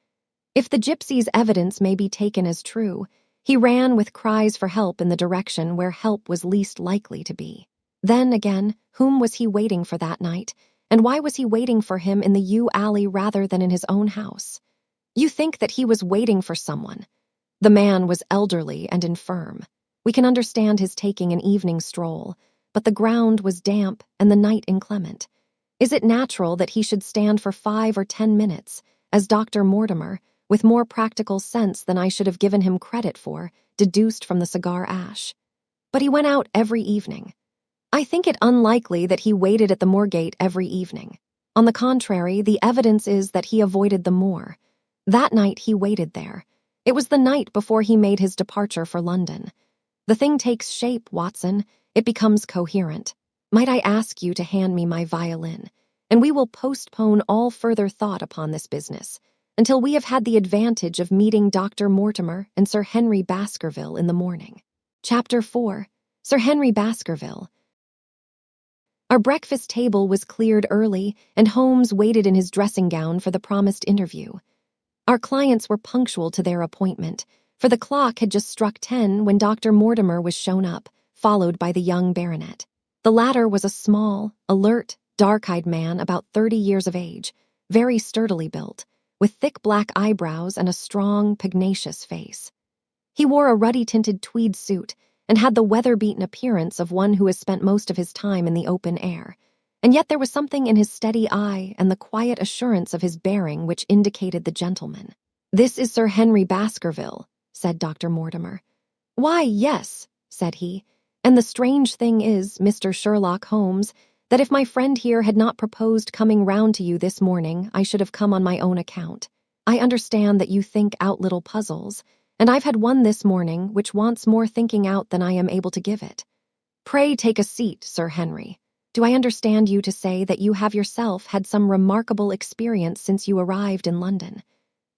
Speaker 1: If the gypsy's evidence may be taken as true, he ran with cries for help in the direction where help was least likely to be. Then, again, whom was he waiting for that night, and why was he waiting for him in the yew alley rather than in his own house? You think that he was waiting for someone. The man was elderly and infirm. We can understand his taking an evening stroll, but the ground was damp and the night inclement. Is it natural that he should stand for 5 or 10 minutes, as Dr. Mortimer, with more practical sense than I should have given him credit for, deduced from the cigar ash? But he went out every evening. I think it unlikely that he waited at the Moorgate every evening. On the contrary, the evidence is that he avoided the moor. That night he waited there. It was the night before he made his departure for London. The thing takes shape, Watson. It becomes coherent. Might I ask you to hand me my violin, and we will postpone all further thought upon this business until we have had the advantage of meeting Dr. Mortimer and Sir Henry Baskerville in the morning. Chapter 4. Sir Henry Baskerville. Our breakfast table was cleared early, and Holmes waited in his dressing gown for the promised interview. Our clients were punctual to their appointment, for the clock had just struck 10 when Dr. Mortimer was shown up, followed by the young baronet. The latter was a small, alert, dark-eyed man about 30 years of age, very sturdily built, with thick black eyebrows and a strong, pugnacious face. He wore a ruddy-tinted tweed suit and had the weather-beaten appearance of one who has spent most of his time in the open air, and yet there was something in his steady eye and the quiet assurance of his bearing which indicated the gentleman. "This is Sir Henry Baskerville," said Dr. Mortimer. "Why, yes," said he, "and the strange thing is, Mr. Sherlock Holmes, that if my friend here had not proposed coming round to you this morning, I should have come on my own account. I understand that you think out little puzzles, and I've had one this morning which wants more thinking out than I am able to give it. Pray take a seat, Sir Henry. Do I understand you to say that you have yourself had some remarkable experience since you arrived in London?"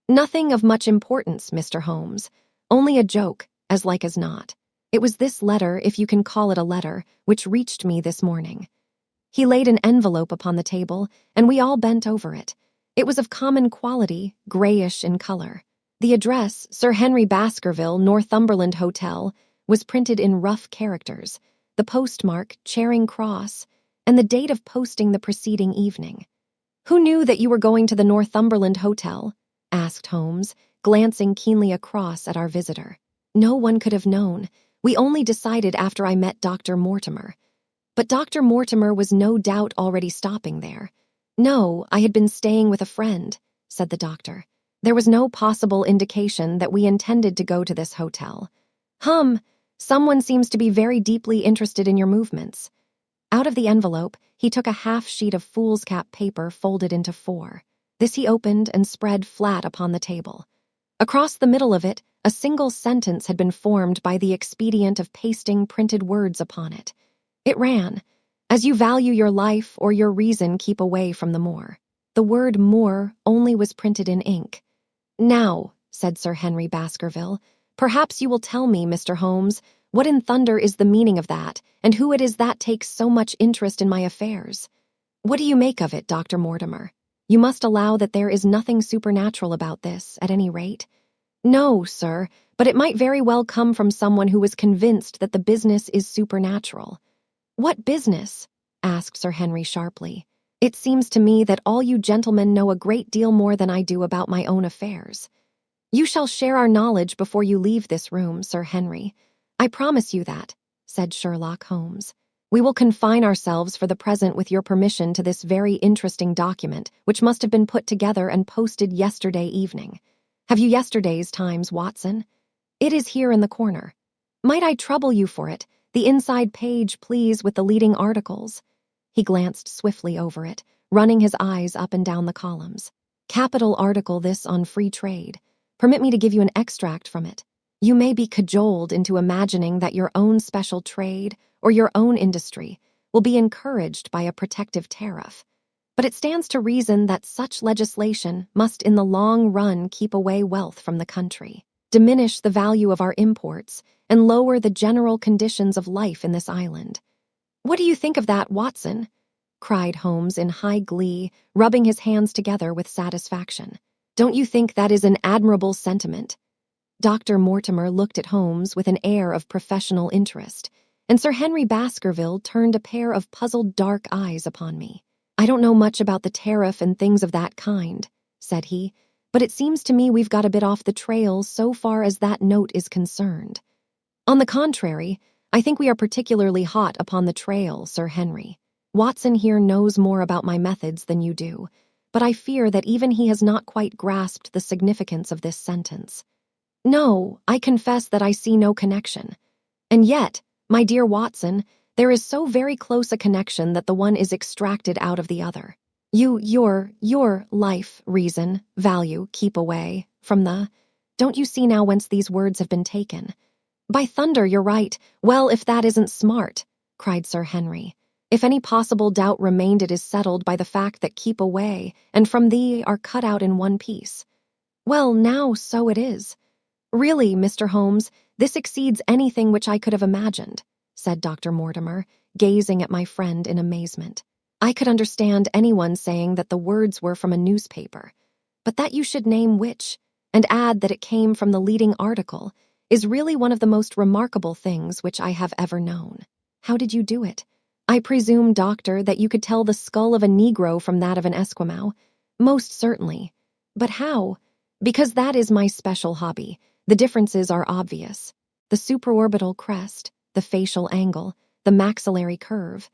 Speaker 1: "Nothing of much importance, Mr. Holmes. Only a joke, as like as not. It was this letter, if you can call it a letter, which reached me this morning." He laid an envelope upon the table, and we all bent over it. It was of common quality, grayish in color. The address, Sir Henry Baskerville, Northumberland Hotel, was printed in rough characters, the postmark, Charing Cross, and the date of posting the preceding evening. "Who knew that you were going to the Northumberland Hotel?" asked Holmes, glancing keenly across at our visitor. "No one could have known. We only decided after I met Dr. Mortimer. But Dr. Mortimer was no doubt already stopping there." "No, I had been staying with a friend," said the doctor. "There was no possible indication that we intended to go to this hotel." Someone seems to be very deeply interested in your movements." Out of the envelope, he took a half sheet of foolscap paper folded into 4. This he opened and spread flat upon the table. Across the middle of it, a single sentence had been formed by the expedient of pasting printed words upon it. It ran, "As you value your life or your reason, keep away from the moor." The word moor only was printed in ink. "Now," said Sir Henry Baskerville, "perhaps you will tell me, Mr. Holmes, what in thunder is the meaning of that, and who it is that takes so much interest in my affairs. What do you make of it, Dr. Mortimer? You must allow that there is nothing supernatural about this, at any rate." "No, sir, but it might very well come from someone who was convinced that the business is supernatural." "What business?" asked Sir Henry sharply. "It seems to me that all you gentlemen know a great deal more than I do about my own affairs." "You shall share our knowledge before you leave this room, Sir Henry. I promise you that," said Sherlock Holmes. "We will confine ourselves for the present with your permission to this very interesting document, which must have been put together and posted yesterday evening. Have you yesterday's Times, Watson? It is here in the corner. Might I trouble you for it? The inside page, please, with the leading articles." He glanced swiftly over it, running his eyes up and down the columns. "Capital article this on free trade. Permit me to give you an extract from it. You may be cajoled into imagining that your own special trade or your own industry will be encouraged by a protective tariff. But it stands to reason that such legislation must in the long run keep away wealth from the country, diminish the value of our imports, and lower the general conditions of life in this island." "What do you think of that, Watson?" cried Holmes in high glee, rubbing his hands together with satisfaction. "Don't you think that is an admirable sentiment?" Dr. Mortimer looked at Holmes with an air of professional interest, and Sir Henry Baskerville turned a pair of puzzled dark eyes upon me. "I don't know much about the tariff and things of that kind," said he, "but it seems to me we've got a bit off the trail so far as that note is concerned." "On the contrary, I think we are particularly hot upon the trail, Sir Henry. Watson here knows more about my methods than you do, but I fear that even he has not quite grasped the significance of this sentence. No, I confess that I see no connection. And yet, my dear Watson, there is so very close a connection that the one is extracted out of the other. Your life, reason, value, keep away from the... Don't you see now whence these words have been taken? By thunder, you're right. Well, if that isn't smart," cried Sir Henry. "If any possible doubt remained, it is settled by the fact that keep away and from thee are cut out in one piece." "Well, now, so it is. Really, Mr. Holmes, this exceeds anything which I could have imagined," said Dr. Mortimer, gazing at my friend in amazement. I could understand anyone saying that the words were from a newspaper, but that you should name which, and add that it came from the leading article, is really one of the most remarkable things which I have ever known. How did you do it? I presume, Doctor, that you could tell the skull of a Negro from that of an Esquimau. Most certainly. But how? Because that is my special hobby. The differences are obvious. The supraorbital crest, the facial angle, the maxillary curve,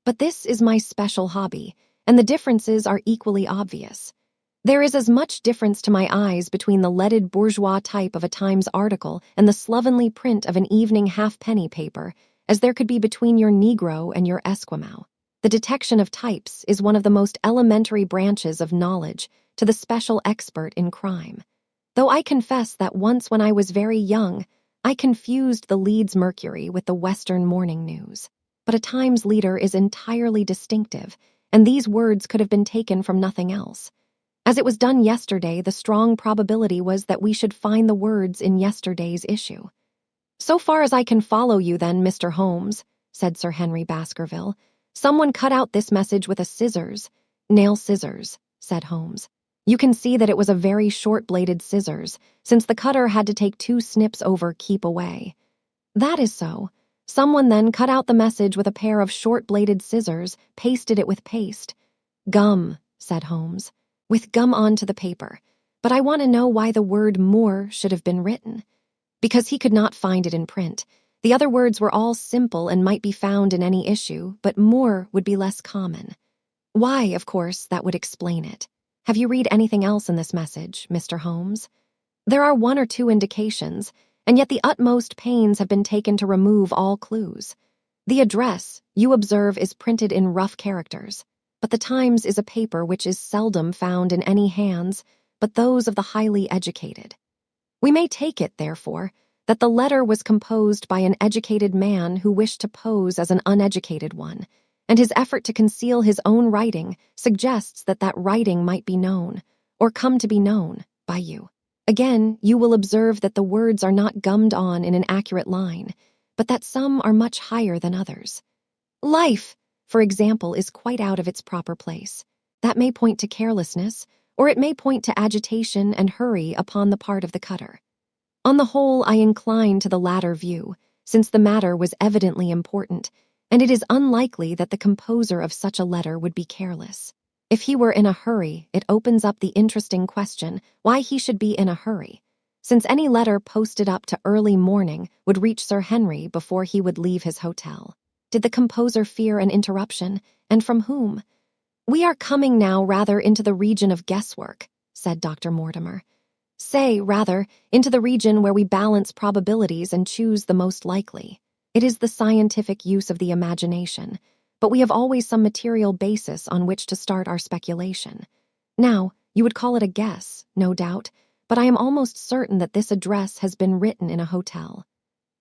Speaker 1: But this is my special hobby, and the differences are equally obvious. There is as much difference to my eyes between the leaded bourgeois type of a Times article and the slovenly print of an evening halfpenny paper as there could be between your Negro and your Esquimau. The detection of types is one of the most elementary branches of knowledge to the special expert in crime. Though I confess that once when I was very young, I confused the Leeds Mercury with the Western Morning News. But a Times leader is entirely distinctive, and these words could have been taken from nothing else. As it was done yesterday, the strong probability was that we should find the words in yesterday's issue. "So far as I can follow you then, Mr. Holmes," said Sir Henry Baskerville, "someone cut out this message with a scissors." "Nail scissors," said Holmes. "You can see that it was a very short-bladed scissors, since the cutter had to take 2 snips over keep away." "That is so. Someone then cut out the message with a pair of short-bladed scissors, pasted it with paste." "Gum," said Holmes. "With gum onto the paper. But I want to know why the word Moor should have been written." "Because he could not find it in print. The other words were all simple and might be found in any issue, but Moor would be less common." "Why, of course, that would explain it. Have you read anything else in this message, Mr. Holmes?" "There are 1 or 2 indications, and yet the utmost pains have been taken to remove all clues. The address, you observe, is printed in rough characters, but the Times is a paper which is seldom found in any hands but those of the highly educated. We may take it, therefore, that the letter was composed by an educated man who wished to pose as an uneducated one, and his effort to conceal his own writing suggests that that writing might be known, or come to be known, by you. Again, you will observe that the words are not gummed on in an accurate line, but that some are much higher than others. Life, for example, is quite out of its proper place. That may point to carelessness, or it may point to agitation and hurry upon the part of the cutter. On the whole, I incline to the latter view, since the matter was evidently important, and it is unlikely that the composer of such a letter would be careless. If he were in a hurry, it opens up the interesting question why he should be in a hurry, since any letter posted up to early morning would reach Sir Henry before he would leave his hotel. Did the composer fear an interruption, and from whom? "We are coming now rather into the region of guesswork," said Dr. Mortimer. "Say, rather, into the region where we balance probabilities and choose the most likely. It is the scientific use of the imagination, but we have always some material basis on which to start our speculation. Now, you would call it a guess, no doubt, but I am almost certain that this address has been written in a hotel."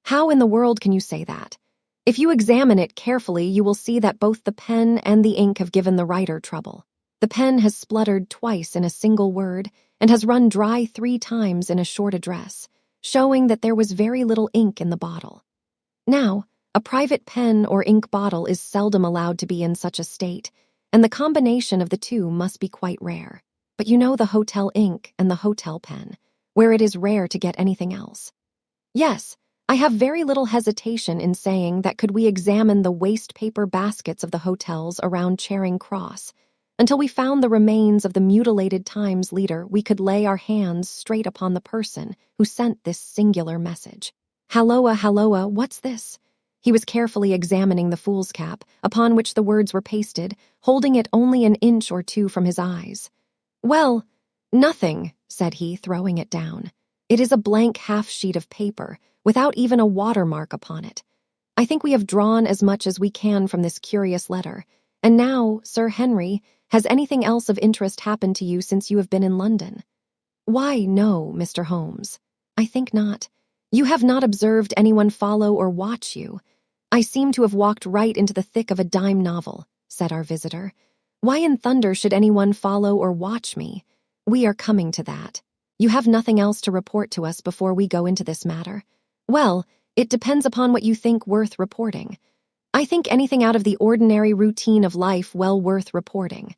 Speaker 1: "How in the world can you say that? If you examine it carefully, you will see that both the pen and the ink have given the writer trouble. The pen has spluttered twice in a single word, and has run dry 3 times in a short address, showing that there was very little ink in the bottle. Now, a private pen or ink bottle is seldom allowed to be in such a state, and the combination of the two must be quite rare. But you know the hotel ink and the hotel pen, where it is rare to get anything else. Yes, I have very little hesitation in saying that could we examine the waste paper baskets of the hotels around Charing Cross, until we found the remains of the mutilated Times leader, we could lay our hands straight upon the person who sent this singular message. Halloa, halloa, what's this? He was carefully examining the foolscap, upon which the words were pasted, holding it only an inch or 2 from his eyes. "Well, nothing," said he, throwing it down. "It is a blank half-sheet of paper, without even a watermark upon it. I think we have drawn as much as we can from this curious letter. And now, Sir Henry, has anything else of interest happened to you since you have been in London?" "Why, no, Mr. Holmes. I think not. You have not observed anyone follow or watch you. I seem to have walked right into the thick of a dime novel," said our visitor. "Why in thunder should anyone follow or watch me? We are coming to that. You have nothing else to report to us before we go into this matter? Well, it depends upon what you think worth reporting. I think anything out of the ordinary routine of life well worth reporting.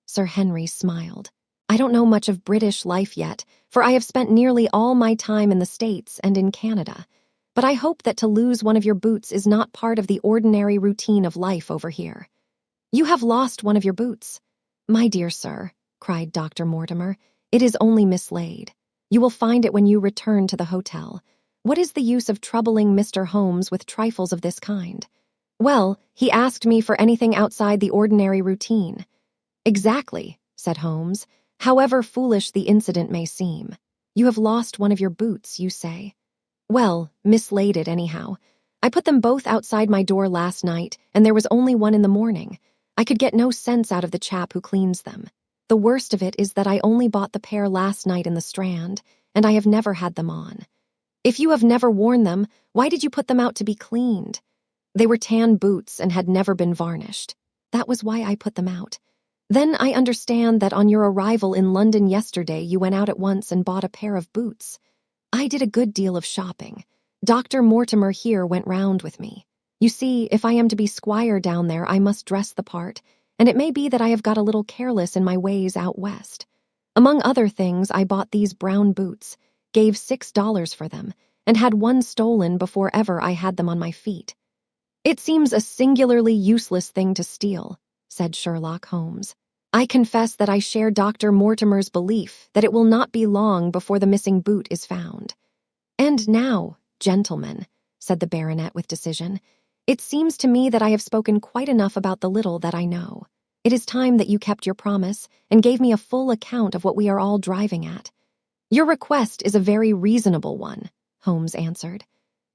Speaker 1: Sir Henry smiled. I don't know much of British life yet, for I have spent nearly all my time in the States and in Canada. But I hope that to lose one of your boots is not part of the ordinary routine of life over here. You have lost one of your boots. My dear sir, cried Dr. Mortimer, it is only mislaid. You will find it when you return to the hotel. What is the use of troubling Mr. Holmes with trifles of this kind? Well, he asked me for anything outside the ordinary routine. Exactly, said Holmes, however foolish the incident may seem. You have lost one of your boots, you say. Well, mislaid it anyhow. I put them both outside my door last night, and there was only one in the morning. I could get no sense out of the chap who cleans them. The worst of it is that I only bought the pair last night in the Strand, and I have never had them on. If you have never worn them, why did you put them out to be cleaned? They were tan boots and had never been varnished. That was why I put them out. Then I understand that on your arrival in London yesterday you went out at once and bought a pair of boots. I did a good deal of shopping. Dr. Mortimer here went round with me. You see, if I am to be squire down there, I must dress the part, and it may be that I have got a little careless in my ways out west. Among other things, I bought these brown boots, gave $6 for them, and had one stolen before ever I had them on my feet. It seems a singularly useless thing to steal, said Sherlock Holmes. I confess that I share Dr. Mortimer's belief that it will not be long before the missing boot is found. And now, gentlemen, said the baronet with decision, it seems to me that I have spoken quite enough about the little that I know. It is time that you kept your promise and gave me a full account of what we are all driving at. Your request is a very reasonable one, Holmes answered.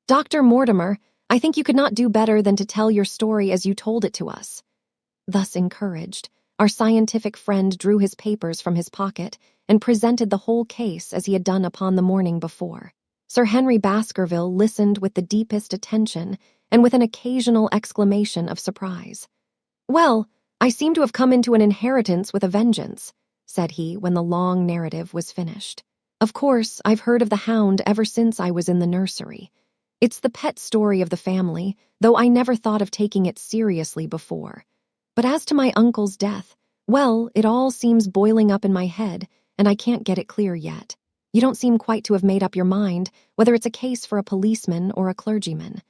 Speaker 1: Dr. Mortimer, I think you could not do better than to tell your story as you told it to us. Thus encouraged, our scientific friend drew his papers from his pocket and presented the whole case as he had done upon the morning before. Sir Henry Baskerville listened with the deepest attention and with an occasional exclamation of surprise. Well, I seem to have come into an inheritance with a vengeance, said he when the long narrative was finished. Of course, I've heard of the Hound ever since I was in the nursery. It's the pet story of the family, though I never thought of taking it seriously before. But as to my uncle's death, well, it all seems boiling up in my head, and I can't get it clear yet. You don't seem quite to have made up your mind whether it's a case for a policeman or a clergyman.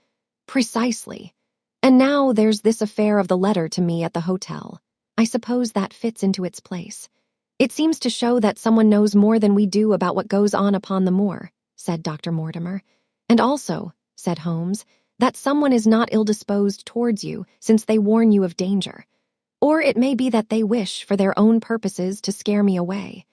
Speaker 1: Precisely. And now there's this affair of the letter to me at the hotel. I suppose that fits into its place. It seems to show that someone knows more than we do about what goes on upon the moor, said Dr. Mortimer. And also, said Holmes, that someone is not ill-disposed towards you since they warn you of danger. Or it may be that they wish, for their own purposes, to scare me away.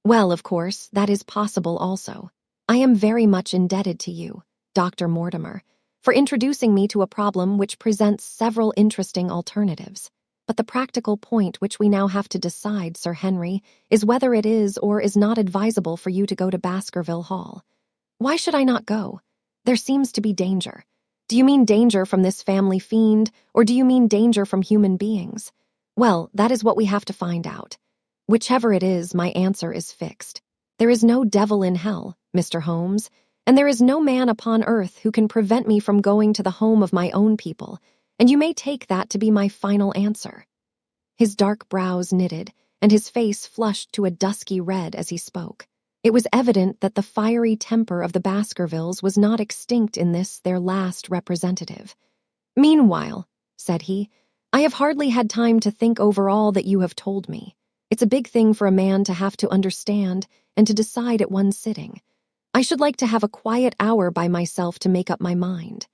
Speaker 1: Well, of course, that is possible also. I am very much indebted to you, Dr. Mortimer, for introducing me to a problem which presents several interesting alternatives. But the practical point which we now have to decide, Sir Henry, is whether it is or is not advisable for you to go to Baskerville Hall. Why should I not go? There seems to be danger. Do you mean danger from this family fiend, or do you mean danger from human beings? Well, that is what we have to find out. Whichever it is, my answer is fixed. There is no devil in hell, Mr. Holmes, and there is no man upon earth who can prevent me from going to the home of my own people, and you may take that to be my final answer. His dark brows knitted, and his face flushed to a dusky red as he spoke. It was evident that the fiery temper of the Baskervilles was not extinct in this, their last representative. Meanwhile, said he, I have hardly had time to think over all that you have told me. It's a big thing for a man to have to understand and to decide at one sitting. I should like to have a quiet hour by myself to make up my mind.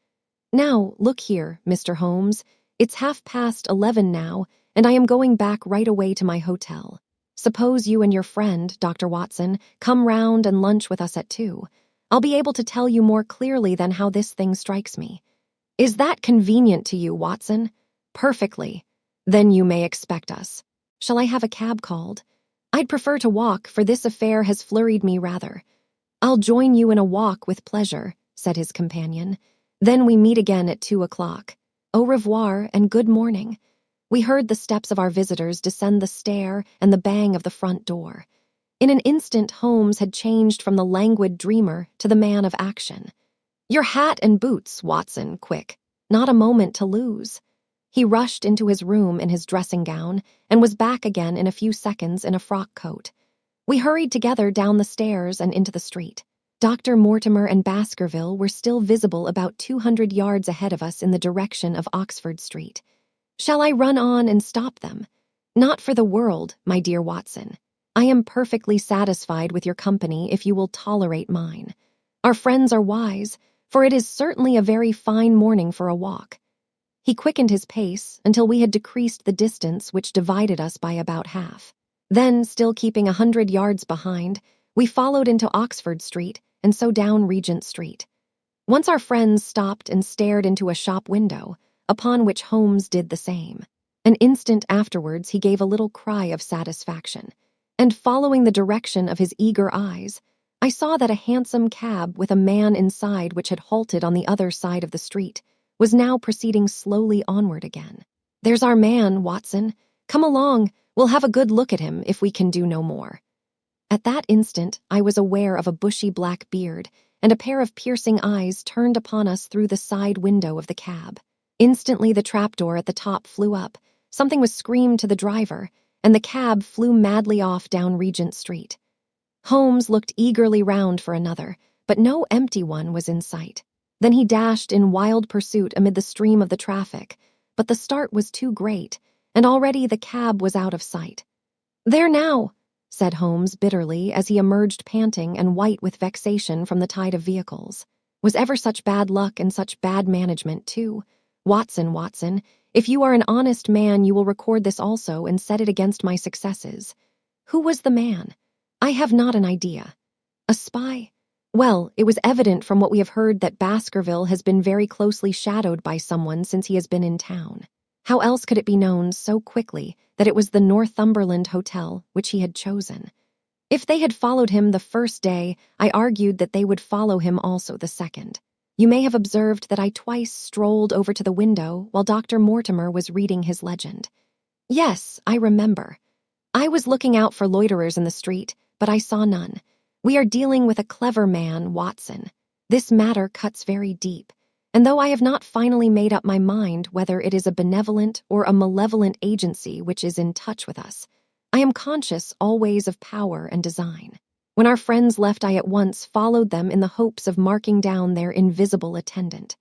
Speaker 1: Now, look here, Mr. Holmes, it's 11:30 now, and I am going back right away to my hotel. Suppose you and your friend, Dr. Watson, come round and lunch with us at 2. I'll be able to tell you more clearly than how this thing strikes me. Is that convenient to you, Watson? Perfectly. Then you may expect us. Shall I have a cab called? I'd prefer to walk, for this affair has flurried me rather. I'll join you in a walk with pleasure, said his companion. Then we meet again at 2 o'clock. Au revoir and good morning. We heard the steps of our visitors descend the stair and the bang of the front door. In an instant, Holmes had changed from the languid dreamer to the man of action. Your hat and boots, Watson, quick. Not a moment to lose. He rushed into his room in his dressing gown and was back again in a few seconds in a frock coat. We hurried together down the stairs and into the street. Dr. Mortimer and Baskerville were still visible about 200 yards ahead of us in the direction of Oxford Street. Shall I run on and stop them? Not for the world, my dear Watson. I am perfectly satisfied with your company if you will tolerate mine. Our friends are wise, for it is certainly a very fine morning for a walk. He quickened his pace until we had decreased the distance which divided us by about half. Then, still keeping 100 yards behind, we followed into Oxford Street and so down Regent Street. Once our friends stopped and stared into a shop window, upon which Holmes did the same. An instant afterwards he gave a little cry of satisfaction, and following the direction of his eager eyes, I saw that a hansom cab with a man inside which had halted on the other side of the street was now proceeding slowly onward again. There's our man, Watson. Come along, we'll have a good look at him if we can do no more. At that instant I was aware of a bushy black beard and a pair of piercing eyes turned upon us through the side window of the cab. Instantly the trapdoor at the top flew up, something was screamed to the driver, and the cab flew madly off down Regent Street. Holmes looked eagerly round for another, but no empty one was in sight. Then he dashed in wild pursuit amid the stream of the traffic, but the start was too great, and already the cab was out of sight. "There now," said Holmes bitterly as he emerged panting and white with vexation from the tide of vehicles. Was ever such bad luck and such bad management, too? Watson, if you are an honest man, you will record this also and set it against my successes. Who was the man? I have not an idea. A spy? Well, it was evident from what we have heard that Baskerville has been very closely shadowed by someone since he has been in town. How else could it be known so quickly that it was the Northumberland Hotel which he had chosen? If they had followed him the first day, I argued that they would follow him also the second. You may have observed that I twice strolled over to the window while Dr. Mortimer was reading his legend. Yes, I remember. I was looking out for loiterers in the street, but I saw none. We are dealing with a clever man, Watson. This matter cuts very deep, and though I have not finally made up my mind whether it is a benevolent or a malevolent agency which is in touch with us, I am conscious always of power and design. When our friends left, I at once followed them in the hopes of marking down their invisible attendant.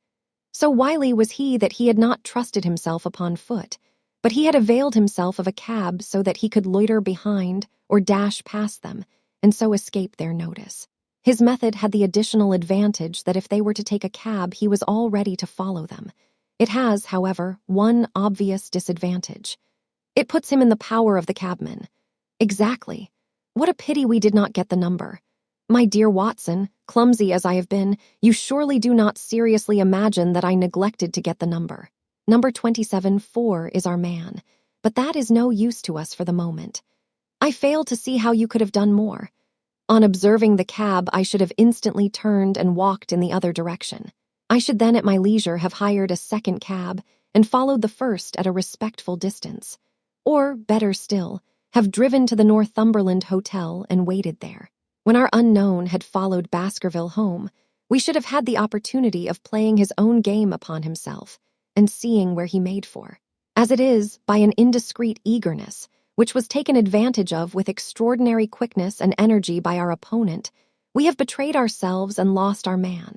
Speaker 1: So wily was he that he had not trusted himself upon foot, but he had availed himself of a cab so that he could loiter behind or dash past them, and so escape their notice. His method had the additional advantage that if they were to take a cab, he was all ready to follow them. It has, however, one obvious disadvantage. It puts him in the power of the cabman. Exactly. What a pity we did not get the number. My dear Watson, clumsy as I have been, you surely do not seriously imagine that I neglected to get the number. Number 27-4 is our man, but that is no use to us for the moment. I fail to see how you could have done more. On observing the cab, I should have instantly turned and walked in the other direction. I should then at my leisure have hired a second cab and followed the first at a respectful distance. Or, better still, have driven to the Northumberland Hotel and waited there. When our unknown had followed Baskerville home, we should have had the opportunity of playing his own game upon himself and seeing where he made for. As it is, by an indiscreet eagerness, which was taken advantage of with extraordinary quickness and energy by our opponent, we have betrayed ourselves and lost our man.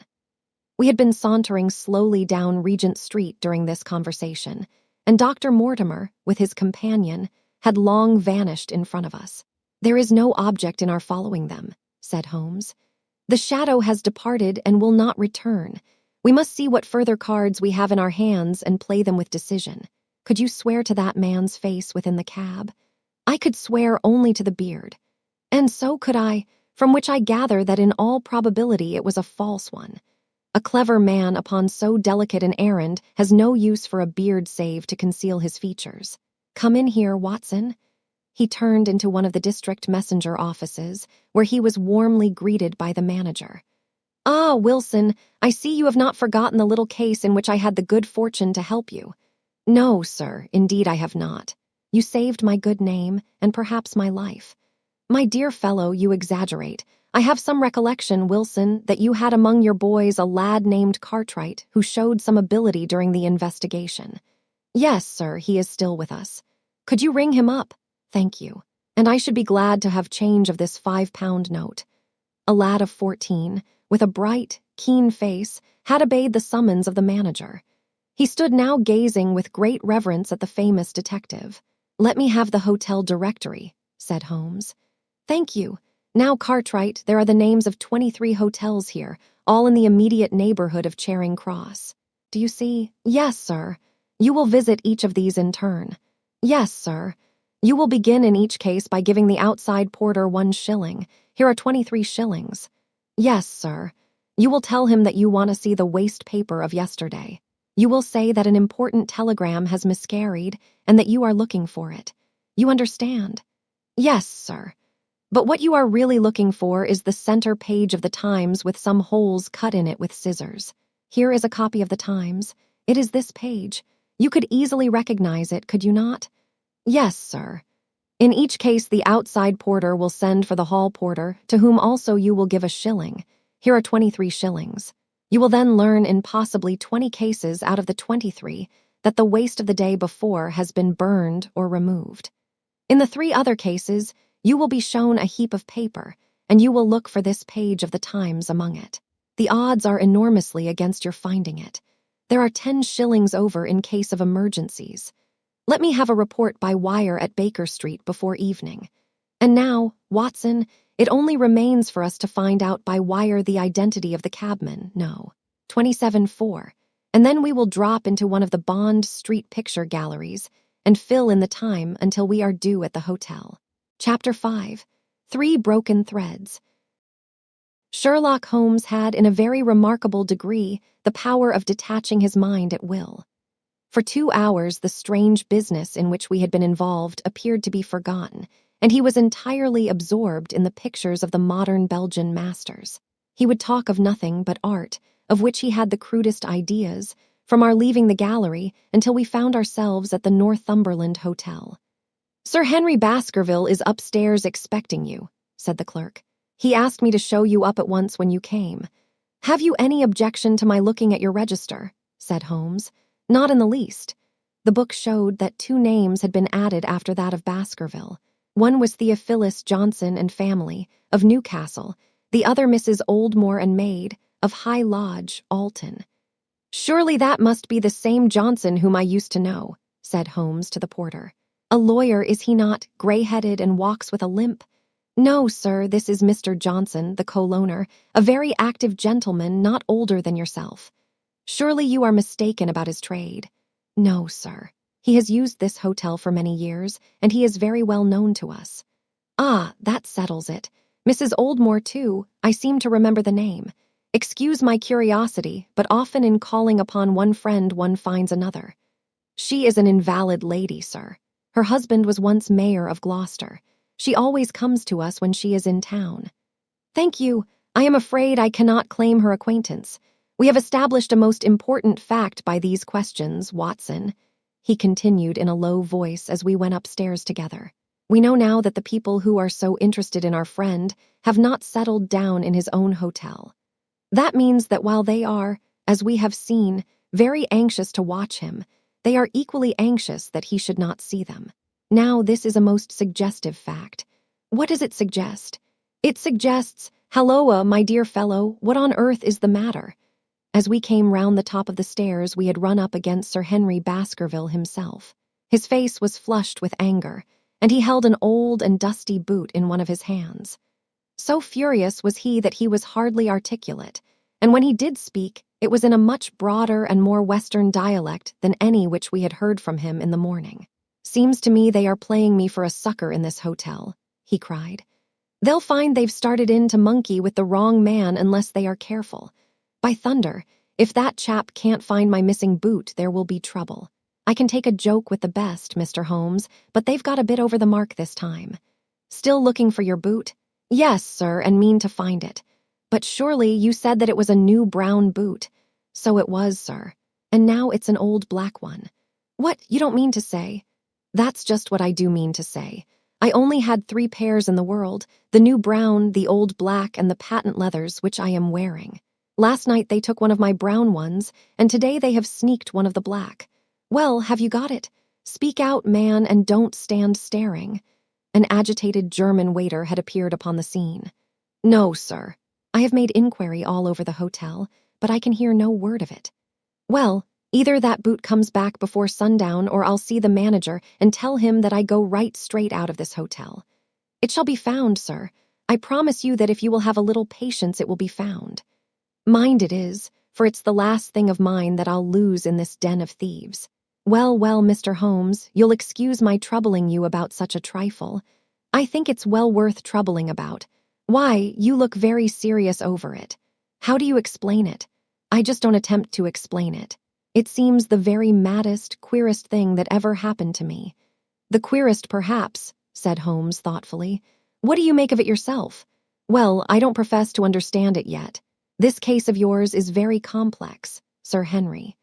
Speaker 1: We had been sauntering slowly down Regent Street during this conversation, and Dr. Mortimer, with his companion, had long vanished in front of us. "There is no object in our following them," said Holmes. "The shadow has departed and will not return. We must see what further cards we have in our hands and play them with decision. Could you swear to that man's face within the cab?" I could swear only to the beard. And so could I, from which I gather that in all probability it was a false one. A clever man upon so delicate an errand has no use for a beard save to conceal his features. "Come in here, Watson." He turned into one of the district messenger offices, where he was warmly greeted by the manager. "Ah, Wilson, I see you have not forgotten the little case in which I had the good fortune to help you." "No, sir, indeed I have not. You saved my good name, and perhaps my life." "My dear fellow, you exaggerate. I have some recollection, Wilson, that you had among your boys a lad named Cartwright who showed some ability during the investigation." Yes, sir, he is still with us. Could you ring him up? Thank you. And I should be glad to have change of this £5 note. A lad of 14, with a bright, keen face, had obeyed the summons of the manager. He stood now gazing with great reverence at the famous detective. Let me have the hotel directory, said Holmes. Thank you. Now, Cartwright, there are the names of 23 hotels here, all in the immediate neighborhood of Charing Cross. Do you see? Yes, sir. You will visit each of these in turn. Yes, sir. You will begin in each case by giving the outside porter 1 shilling. Here are 23 shillings. Yes, sir. You will tell him that you want to see the waste paper of yesterday. You will say that an important telegram has miscarried and that you are looking for it. You understand? Yes, sir. But what you are really looking for is the center page of the Times with some holes cut in it with scissors. Here is a copy of the Times. It is this page. You could easily recognize it, could you not? Yes, sir. In each case, the outside porter will send for the hall porter, to whom also you will give a shilling. Here are 23 shillings. You will then learn in possibly 20 cases out of the 23 that the waste of the day before has been burned or removed. In the 3 other cases, you will be shown a heap of paper, and you will look for this page of the Times among it. The odds are enormously against your finding it. There are 10 shillings over in case of emergencies. Let me have a report by wire at Baker Street before evening. And now, Watson, it only remains for us to find out by wire the identity of the cabman, no, 27-4, and then we will drop into one of the Bond Street picture galleries and fill in the time until we are due at the hotel. Chapter 5. 3 Broken Threads. Sherlock Holmes had, in a very remarkable degree, the power of detaching his mind at will. For 2 hours, the strange business in which we had been involved appeared to be forgotten, and he was entirely absorbed in the pictures of the modern Belgian masters. He would talk of nothing but art, of which he had the crudest ideas, from our leaving the gallery until we found ourselves at the Northumberland Hotel. Sir Henry Baskerville is upstairs expecting you, said the clerk. He asked me to show you up at once when you came. Have you any objection to my looking at your register? Said Holmes. Not in the least. The book showed that 2 names had been added after that of Baskerville. One was Theophilus Johnson and family, of Newcastle, the other Mrs. Oldmore and maid, of High Lodge, Alton. Surely that must be the same Johnson whom I used to know, said Holmes to the porter. A lawyer, is he not, grey-headed and walks with a limp? No, sir, this is Mr. Johnson, the co-loaner, a very active gentleman not older than yourself. Surely you are mistaken about his trade. No, sir. He has used this hotel for many years, and he is very well known to us. Ah, that settles it. Mrs. Oldmore, too. I seem to remember the name. Excuse my curiosity, but often in calling upon one friend one finds another. She is an invalid lady, sir. Her husband was once mayor of Gloucester. She always comes to us when she is in town. Thank you. I am afraid I cannot claim her acquaintance. We have established a most important fact by these questions, Watson, he continued in a low voice as we went upstairs together. We know now that the people who are so interested in our friend have not settled down in his own hotel. That means that while they are, as we have seen, very anxious to watch him, they are equally anxious that he should not see them. Now, this is a most suggestive fact. What does it suggest? It suggests, "Halloa, my dear fellow, what on earth is the matter?" As we came round the top of the stairs, we had run up against Sir Henry Baskerville himself. His face was flushed with anger, and he held an old and dusty boot in one of his hands. So furious was he that he was hardly articulate, and when he did speak, it was in a much broader and more Western dialect than any which we had heard from him in the morning. "Seems to me they are playing me for a sucker in this hotel," he cried. "They'll find they've started in to monkey with the wrong man unless they are careful. By thunder, if that chap can't find my missing boot, there will be trouble. I can take a joke with the best, Mr. Holmes, but they've got a bit over the mark this time. Still looking for your boot? Yes, sir, and mean to find it. But surely you said that it was a new brown boot. So it was, sir. And now it's an old black one. What, you don't mean to say? That's just what I do mean to say. I only had 3 pairs in the world, the new brown, the old black, and the patent leathers which I am wearing. Last night they took one of my brown ones, and today they have sneaked one of the black. Well, have you got it? Speak out, man, and don't stand staring. An agitated German waiter had appeared upon the scene. No, sir. I have made inquiry all over the hotel, but I can hear no word of it. Well, either that boot comes back before sundown or I'll see the manager and tell him that I go right straight out of this hotel. It shall be found, sir. I promise you that if you will have a little patience it will be found. Mind it is, for it's the last thing of mine that I'll lose in this den of thieves. Well, Mr. Holmes, you'll excuse my troubling you about such a trifle. I think it's well worth troubling about. Why, you look very serious over it. How do you explain it? I just don't attempt to explain it. It seems the very maddest, queerest thing that ever happened to me. The queerest, perhaps, said Holmes thoughtfully. What do you make of it yourself? Well, I don't profess to understand it yet. This case of yours is very complex, Sir Henry.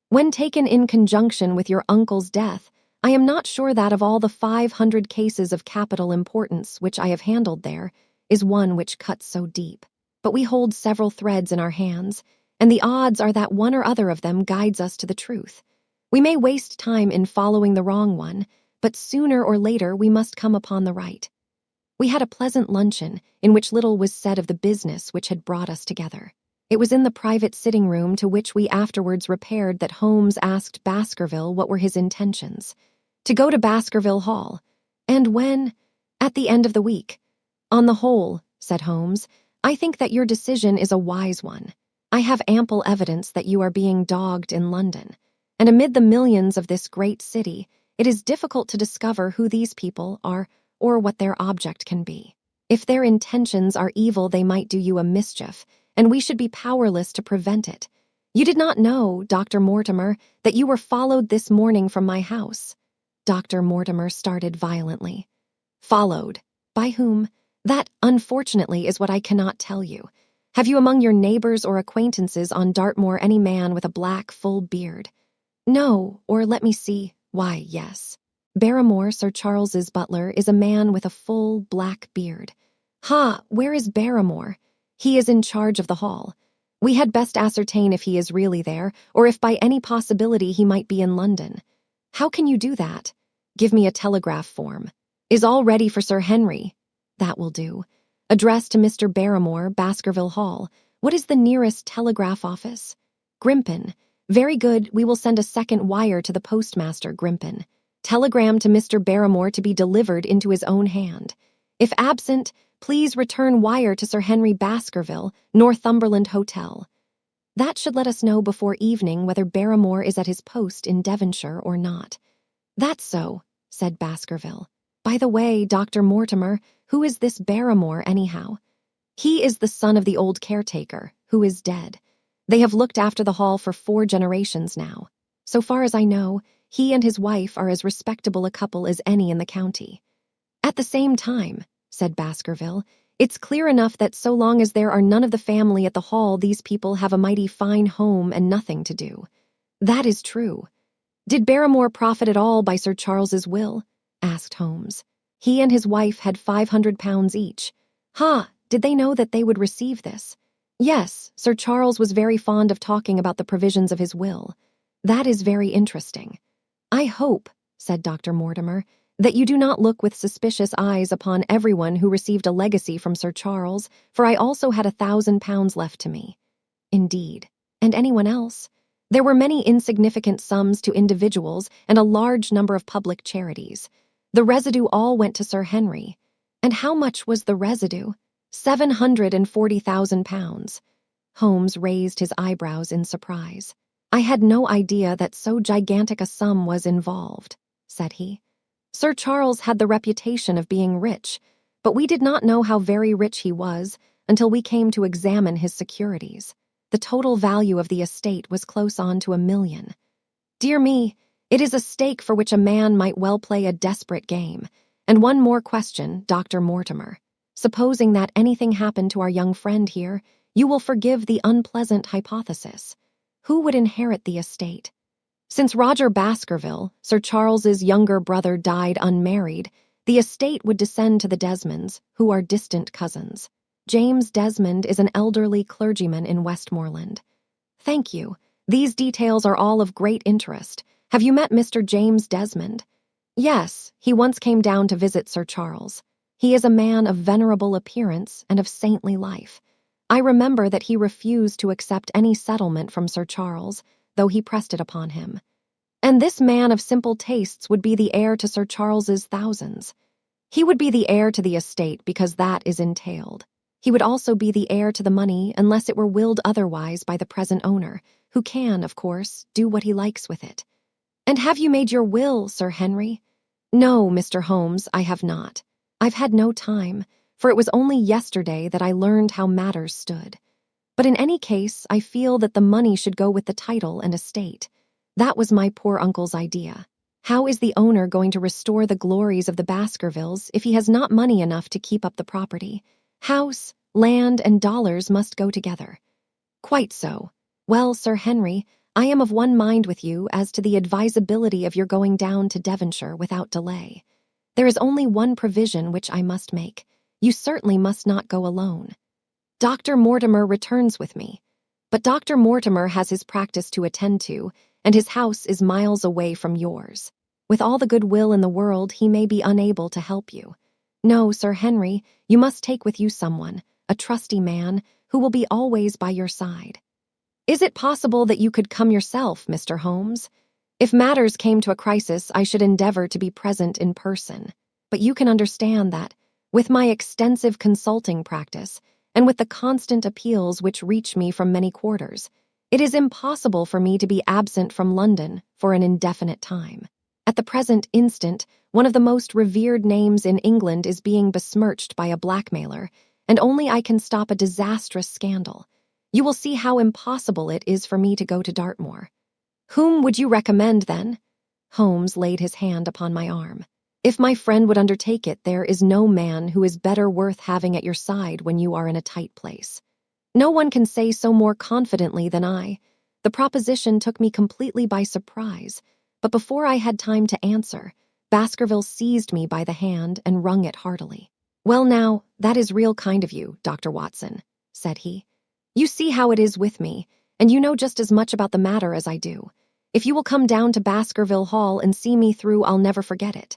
Speaker 1: When taken in conjunction with your uncle's death, I am not sure that of all the 500 cases of capital importance which I have handled there, is one which cuts so deep. But we hold several threads in our hands, and the odds are that one or other of them guides us to the truth. We may waste time in following the wrong one, but sooner or later we must come upon the right. We had a pleasant luncheon, in which little was said of the business which had brought us together. It was in the private sitting room to which we afterwards repaired that Holmes asked Baskerville what were his intentions. To go to Baskerville Hall. And when? At the end of the week. On the whole, said Holmes, I think that your decision is a wise one. I have ample evidence that you are being dogged in London, and amid the millions of this great city, it is difficult to discover who these people are or what their object can be. If their intentions are evil, they might do you a mischief, and we should be powerless to prevent it. You did not know, Dr. Mortimer, that you were followed this morning from my house. Dr. Mortimer started violently. Followed? By whom? That, unfortunately, is what I cannot tell you. Have you among your neighbors or acquaintances on Dartmoor any man with a black, full beard? No, or let me see. Why, yes. Barrymore, Sir Charles's butler, is a man with a full, black beard. Ha, where is Barrymore? He is in charge of the hall. We had best ascertain if he is really there, or if by any possibility he might be in London. How can you do that? Give me a telegraph form. Is all ready for Sir Henry? That will do. Address to Mr. Barrymore, Baskerville Hall. What is the nearest telegraph office? Grimpen. Very good, we will send a second wire to the postmaster, Grimpen. Telegram to Mr. Barrymore to be delivered into his own hand. If absent, please return wire to Sir Henry Baskerville, Northumberland Hotel. That should let us know before evening whether Barrymore is at his post in Devonshire or not. That's so, said Baskerville. By the way, Dr. Mortimer, who is this Barrymore anyhow? He is the son of the old caretaker, who is dead. They have looked after the hall for 4 generations now. So far as I know, he and his wife are as respectable a couple as any in the county. At the same time, said Baskerville, it's clear enough that so long as there are none of the family at the hall, these people have a mighty fine home and nothing to do. That is true. Did Barrymore profit at all by Sir Charles's will? Asked Holmes. He and his wife had £500 each. Ha! Did they know that they would receive this? Yes, Sir Charles was very fond of talking about the provisions of his will. That is very interesting. I hope, said Dr. Mortimer, that you do not look with suspicious eyes upon everyone who received a legacy from Sir Charles, for I also had £1,000 left to me. Indeed. And anyone else? There were many insignificant sums to individuals and a large number of public charities. The residue all went to Sir Henry. And how much was the residue? £740,000. Holmes raised his eyebrows in surprise. I had no idea that so gigantic a sum was involved, said he. Sir Charles had the reputation of being rich, but we did not know how very rich he was until we came to examine his securities. The total value of the estate was close on to £1 million. Dear me, it is a stake for which a man might well play a desperate game. And one more question, Dr. Mortimer. Supposing that anything happened to our young friend here, you will forgive the unpleasant hypothesis. Who would inherit the estate? Since Roger Baskerville, Sir Charles's younger brother, died unmarried, the estate would descend to the Desmonds, who are distant cousins. James Desmond is an elderly clergyman in Westmoreland. Thank you. These details are all of great interest. Have you met Mr. James Desmond? Yes, he once came down to visit Sir Charles. He is a man of venerable appearance and of saintly life. I remember that he refused to accept any settlement from Sir Charles, though he pressed it upon him. And this man of simple tastes would be the heir to Sir Charles's thousands. He would be the heir to the estate because that is entailed. He would also be the heir to the money unless it were willed otherwise by the present owner, who can, of course, do what he likes with it. And have you made your will, Sir Henry? No, Mr. Holmes, I have not. I've had no time, for it was only yesterday that I learned how matters stood. But in any case, I feel that the money should go with the title and estate. That was my poor uncle's idea. How is the owner going to restore the glories of the Baskervilles if he has not money enough to keep up the property? House, land, and dollars must go together. Quite so. Well, Sir Henry, I am of one mind with you as to the advisability of your going down to Devonshire without delay. There is only one provision which I must make. You certainly must not go alone. Dr. Mortimer returns with me. But Dr. Mortimer has his practice to attend to, and his house is miles away from yours. With all the good will in the world, he may be unable to help you. No, Sir Henry, you must take with you someone, a trusty man, who will be always by your side. Is it possible that you could come yourself, Mr. Holmes? If matters came to a crisis, I should endeavor to be present in person. But you can understand that, with my extensive consulting practice, and with the constant appeals which reach me from many quarters, it is impossible for me to be absent from London for an indefinite time. At the present instant, one of the most revered names in England is being besmirched by a blackmailer, and only I can stop a disastrous scandal. You will see how impossible it is for me to go to Dartmoor. Whom would you recommend, then? Holmes laid his hand upon my arm. If my friend would undertake it, there is no man who is better worth having at your side when you are in a tight place. No one can say so more confidently than I. The proposition took me completely by surprise, but before I had time to answer, Baskerville seized me by the hand and wrung it heartily. Well now, that is real kind of you, Dr. Watson, said he. You see how it is with me, and you know just as much about the matter as I do. If you will come down to Baskerville Hall and see me through, I'll never forget it.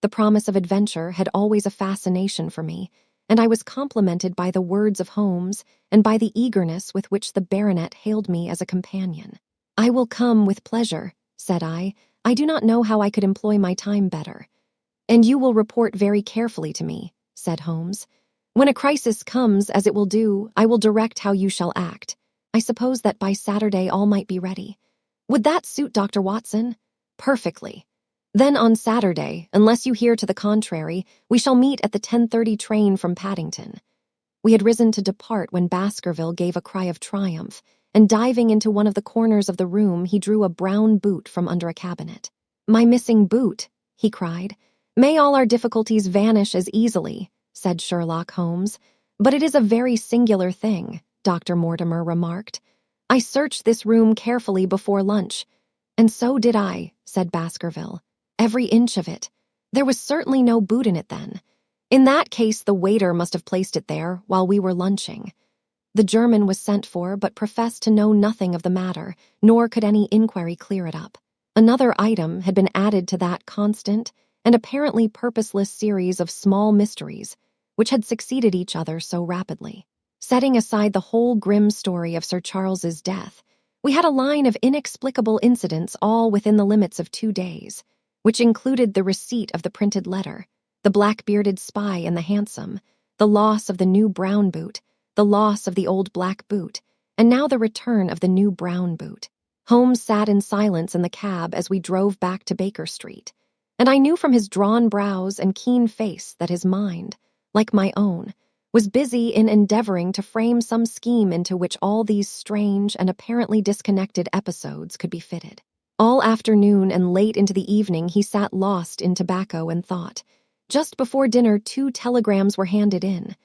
Speaker 1: The promise of adventure had always a fascination for me, and I was complimented by the words of Holmes and by the eagerness with which the baronet hailed me as a companion. I will come with pleasure, said I. I do not know how I could employ my time better. And you will report very carefully to me, said Holmes. When a crisis comes, as it will do, I will direct how you shall act. I suppose that by Saturday all might be ready. Would that suit Dr. Watson? Perfectly. Then on Saturday, unless you hear to the contrary, we shall meet at the 10:30 train from Paddington. We had risen to depart when Baskerville gave a cry of triumph, and diving into one of the corners of the room, he drew a brown boot from under a cabinet. My missing boot, he cried. May all our difficulties vanish as easily, said Sherlock Holmes. But it is a very singular thing, Dr. Mortimer remarked. I searched this room carefully before lunch. And so did I, said Baskerville. Every inch of it. There was certainly no boot in it then. In that case, the waiter must have placed it there while we were lunching. The German was sent for, but professed to know nothing of the matter, nor could any inquiry clear it up. Another item had been added to that constant and apparently purposeless series of small mysteries, which had succeeded each other so rapidly. Setting aside the whole grim story of Sir Charles's death, we had a line of inexplicable incidents all within the limits of 2 days, which included the receipt of the printed letter, the black-bearded spy in the hansom, the loss of the new brown boot, the loss of the old black boot, and now the return of the new brown boot. Holmes sat in silence in the cab as we drove back to Baker Street, and I knew from his drawn brows and keen face that his mind, like my own, was busy in endeavoring to frame some scheme into which all these strange and apparently disconnected episodes could be fitted. All afternoon and late into the evening he sat lost in tobacco and thought. Just before dinner 2 telegrams were handed in.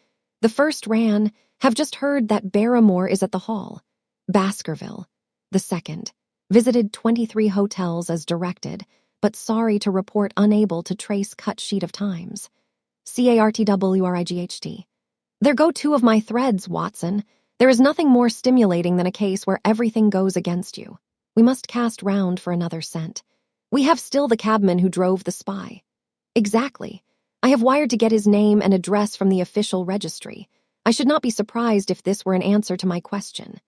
Speaker 1: The first ran, "Have just heard that Barrymore is at the Hall." Baskerville. The second, "Visited 23 hotels as directed, but sorry to report unable to trace cut sheet of times." CARTWRIGHT. There go 2 of my threads, Watson. There is nothing more stimulating than a case where everything goes against you. We must cast round for another scent. We have still the cabman who drove the spy. Exactly. I have wired to get his name and address from the official registry. I should not be surprised if this were an answer to my question.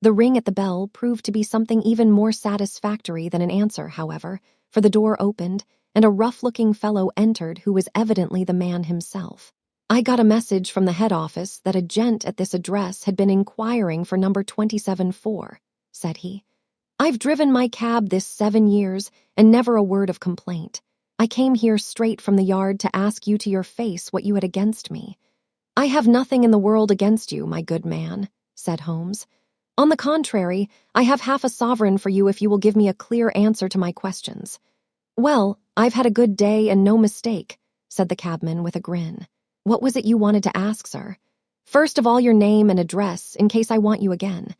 Speaker 1: The ring at the bell proved to be something even more satisfactory than an answer, however, for the door opened, and a rough-looking fellow entered who was evidently the man himself. I got a message from the head office that a gent at this address had been inquiring for number 274, said he. I've driven my cab this 7 years, and never a word of complaint. I came here straight from the yard to ask you to your face what you had against me. I have nothing in the world against you, my good man, said Holmes. On the contrary, I have half a sovereign for you if you will give me a clear answer to my questions. Well, I've had a good day and no mistake, said the cabman with a grin. What was it you wanted to ask, sir? First of all, your name and address, in case I want you again.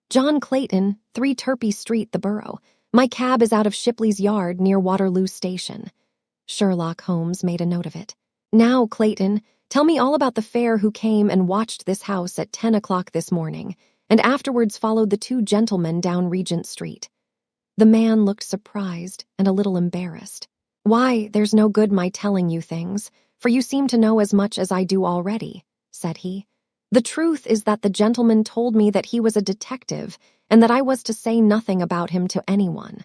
Speaker 1: John Clayton, 3 Turpey Street, the Borough. My cab is out of Shipley's Yard near Waterloo Station. Sherlock Holmes made a note of it. Now, Clayton, tell me all about the fare who came and watched this house at 10 o'clock this morning, and afterwards followed the 2 gentlemen down Regent Street. The man looked surprised and a little embarrassed. Why, there's no good my telling you things, for you seem to know as much as I do already, said he. The truth is that the gentleman told me that he was a detective and that I was to say nothing about him to anyone.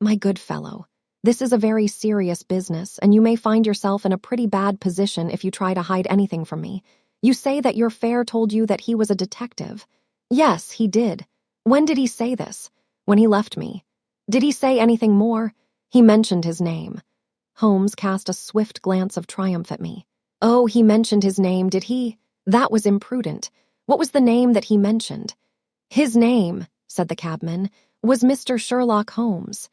Speaker 1: My good fellow, this is a very serious business, and you may find yourself in a pretty bad position if you try to hide anything from me. You say that your fare told you that he was a detective. Yes, he did. When did he say this? When he left me. Did he say anything more? He mentioned his name. Holmes cast a swift glance of triumph at me. Oh, he mentioned his name, did he? That was imprudent. What was the name that he mentioned? His name, said the cabman, was Mr. Sherlock Holmes.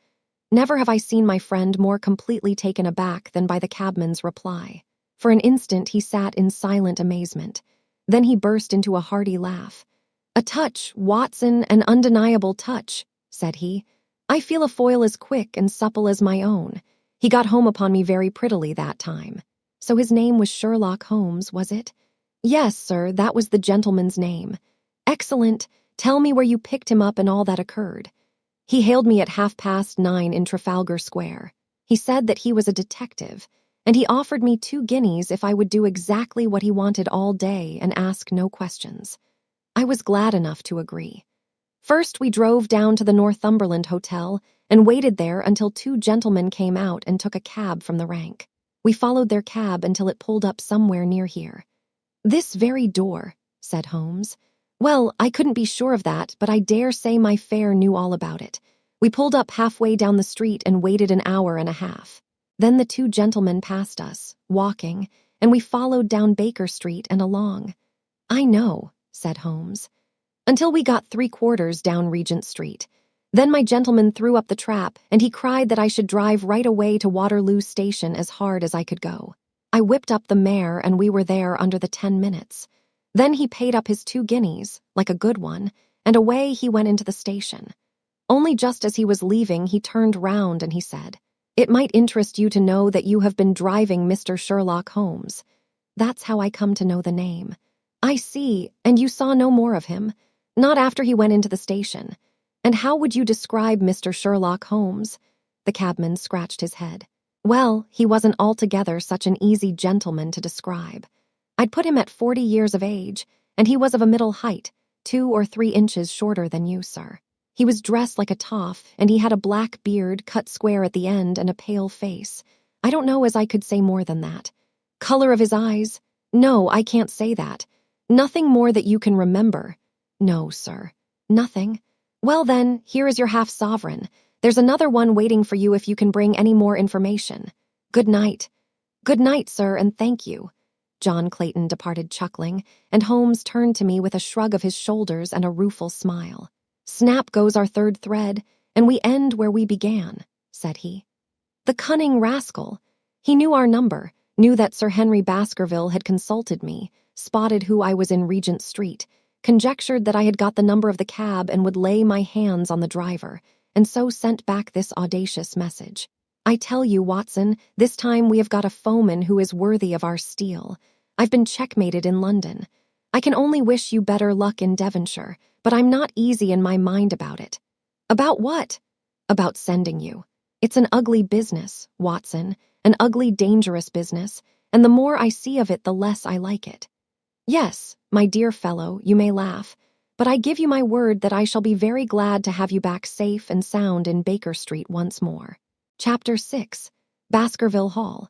Speaker 1: Never have I seen my friend more completely taken aback than by the cabman's reply. For an instant he sat in silent amazement. Then he burst into a hearty laugh. A touch, Watson, an undeniable touch, said he. I feel a foil as quick and supple as my own. He got home upon me very prettily that time. So his name was Sherlock Holmes, was it? Yes, sir, that was the gentleman's name. Excellent. Tell me where you picked him up and all that occurred. He hailed me at 9:30 in Trafalgar Square. He said that he was a detective, and he offered me 2 guineas if I would do exactly what he wanted all day and ask no questions. I was glad enough to agree. First, we drove down to the Northumberland Hotel and waited there until 2 gentlemen came out and took a cab from the rank. We followed their cab until it pulled up somewhere near here. This very door, said Holmes. Well, I couldn't be sure of that, but I dare say my fare knew all about it. We pulled up halfway down the street and waited an hour and a half. Then the 2 gentlemen passed us, walking, and we followed down Baker Street and along. I know, said Holmes. Until we got 3/4 down Regent Street. Then my gentleman threw up the trap, and he cried that I should drive right away to Waterloo Station as hard as I could go. I whipped up the mare, and we were there under the 10 minutes. Then he paid up his 2 guineas, like a good one, and away he went into the station. Only just as he was leaving, he turned round and he said, It might interest you to know that you have been driving Mr. Sherlock Holmes. That's how I come to know the name. I see, and you saw no more of him? Not after he went into the station. And how would you describe Mr. Sherlock Holmes? The cabman scratched his head. Well, he wasn't altogether such an easy gentleman to describe. I'd put him at 40 years of age, and he was of a middle height, 2 or 3 inches shorter than you, sir. He was dressed like a toff, and he had a black beard cut square at the end and a pale face. I don't know as I could say more than that. Color of his eyes? No, I can't say that. Nothing more that you can remember. No, sir. Nothing. Well then, here is your half-sovereign. There's another one waiting for you if you can bring any more information. Good night. Good night, sir, and thank you. John Clayton departed chuckling, and Holmes turned to me with a shrug of his shoulders and a rueful smile. Snap goes our 3rd thread, and we end where we began, said he. The cunning rascal! He knew our number, knew that Sir Henry Baskerville had consulted me, spotted who I was in Regent Street, conjectured that I had got the number of the cab and would lay my hands on the driver, and so sent back this audacious message. I tell you, Watson, this time we have got a foeman who is worthy of our steel. I've been checkmated in London. I can only wish you better luck in Devonshire, but I'm not easy in my mind about it. About what? About sending you. It's an ugly business, Watson, an ugly, dangerous business, and the more I see of it, the less I like it. Yes, my dear fellow, you may laugh, but I give you my word that I shall be very glad to have you back safe and sound in Baker Street once more. Chapter 6. Baskerville Hall.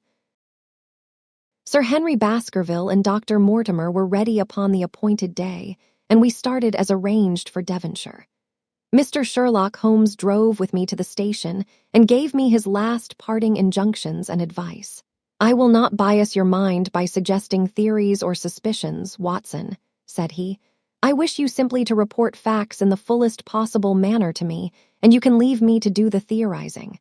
Speaker 1: Sir Henry Baskerville and Dr. Mortimer were ready upon the appointed day, and we started as arranged for Devonshire. Mr. Sherlock Holmes drove with me to the station and gave me his last parting injunctions and advice. "I will not bias your mind by suggesting theories or suspicions, Watson," said he. "I wish you simply to report facts in the fullest possible manner to me, and you can leave me to do the theorizing."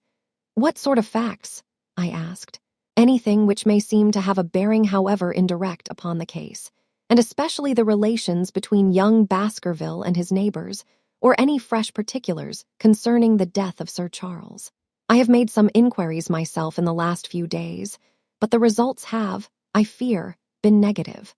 Speaker 1: "What sort of facts?" I asked. "Anything which may seem to have a bearing, however indirect, upon the case, and especially the relations between young Baskerville and his neighbors, or any fresh particulars concerning the death of Sir Charles. I have made some inquiries myself in the last few days, but the results have, I fear, been negative.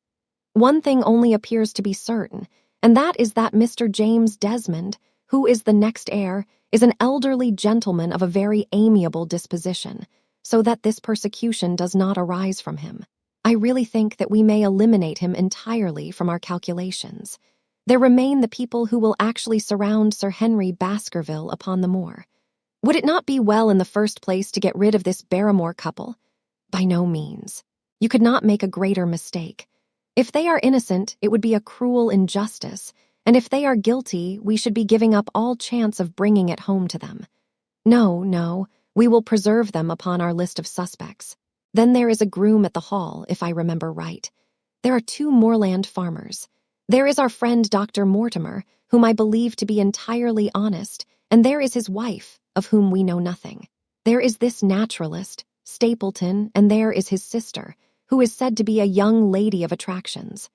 Speaker 1: One thing only appears to be certain, and that is that Mr. James Desmond, who is the next heir, is an elderly gentleman of a very amiable disposition, so that this persecution does not arise from him. I really think that we may eliminate him entirely from our calculations. There remain the people who will actually surround Sir Henry Baskerville upon the moor. Would it not be well in the first place to get rid of this Barrymore couple? By no means. You could not make a greater mistake. If they are innocent, it would be a cruel injustice, and if they are guilty, we should be giving up all chance of bringing it home to them. No, we will preserve them upon our list of suspects. Then there is a groom at the Hall, if I remember right. There are 2 moorland farmers. There is our friend Dr. Mortimer, whom I believe to be entirely honest, and there is his wife, of whom we know nothing. There is this naturalist, Stapleton, and there is his sister, who is said to be a young lady of attractions.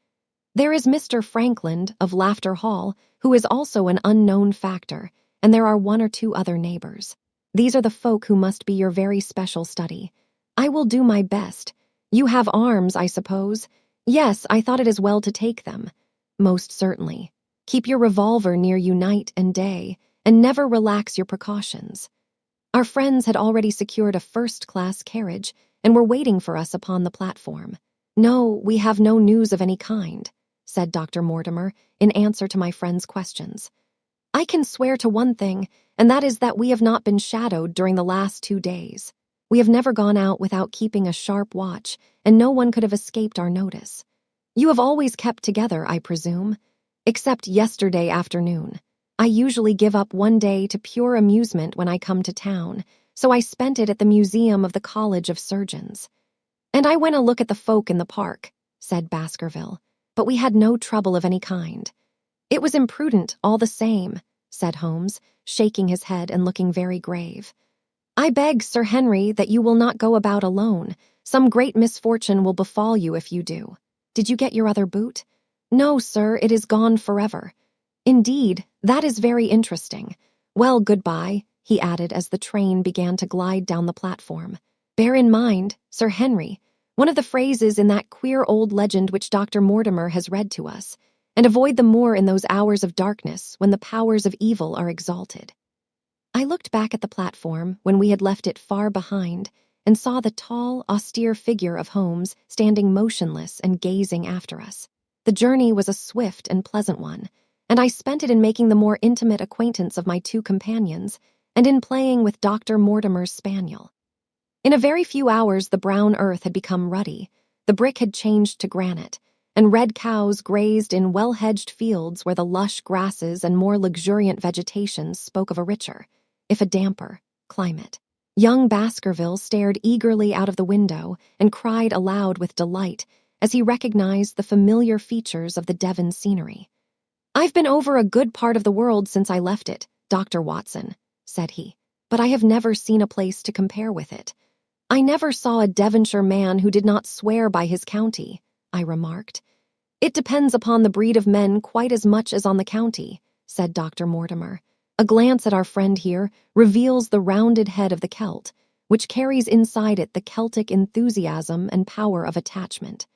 Speaker 1: There is Mr. Frankland of Laughter Hall, who is also an unknown factor, and there are 1 or 2 other neighbors. These are the folk who must be your very special study. I will do my best. You have arms, I suppose? Yes, I thought it as well to take them. Most certainly. Keep your revolver near you night and day, and never relax your precautions. Our friends had already secured a first-class carriage and were waiting for us upon the platform. "No, we have no news of any kind," said Dr. Mortimer in answer to my friend's questions. "I can swear to one thing, and that is that we have not been shadowed during the last 2 days. We have never gone out without keeping a sharp watch, and no one could have escaped our notice. You have always kept together, I presume, except yesterday afternoon. I usually give up one day to pure amusement when I come to town, so I spent it at the Museum of the College of Surgeons. And I went a look at the folk in the park," said Baskerville, "but we had no trouble of any kind." "It was imprudent, all the same," said Holmes, shaking his head and looking very grave. "I beg, Sir Henry, that you will not go about alone. Some great misfortune will befall you if you do. Did you get your other boot?" "No, sir, it is gone forever." "Indeed, that is very interesting. Well, goodbye," he added as the train began to glide down the platform. "Bear in mind, Sir Henry, one of the phrases in that queer old legend which Dr. Mortimer has read to us, and avoid the moor in those hours of darkness when the powers of evil are exalted." I looked back at the platform when we had left it far behind and saw the tall, austere figure of Holmes standing motionless and gazing after us. The journey was a swift and pleasant one, and I spent it in making the more intimate acquaintance of my 2 companions and in playing with Dr. Mortimer's spaniel. In a very few hours the brown earth had become ruddy, the brick had changed to granite, and red cows grazed in well-hedged fields where the lush grasses and more luxuriant vegetation spoke of a richer, if a damper, climate. Young Baskerville stared eagerly out of the window and cried aloud with delight as he recognized the familiar features of the Devon scenery. "I've been over a good part of the world since I left it, Dr. Watson," said he, "but I have never seen a place to compare with it." "I never saw a Devonshire man who did not swear by his county," I remarked. "It depends upon the breed of men quite as much as on the county," said Dr. Mortimer. "A glance at our friend here reveals the rounded head of the Celt, which carries inside it the Celtic enthusiasm and power of attachment.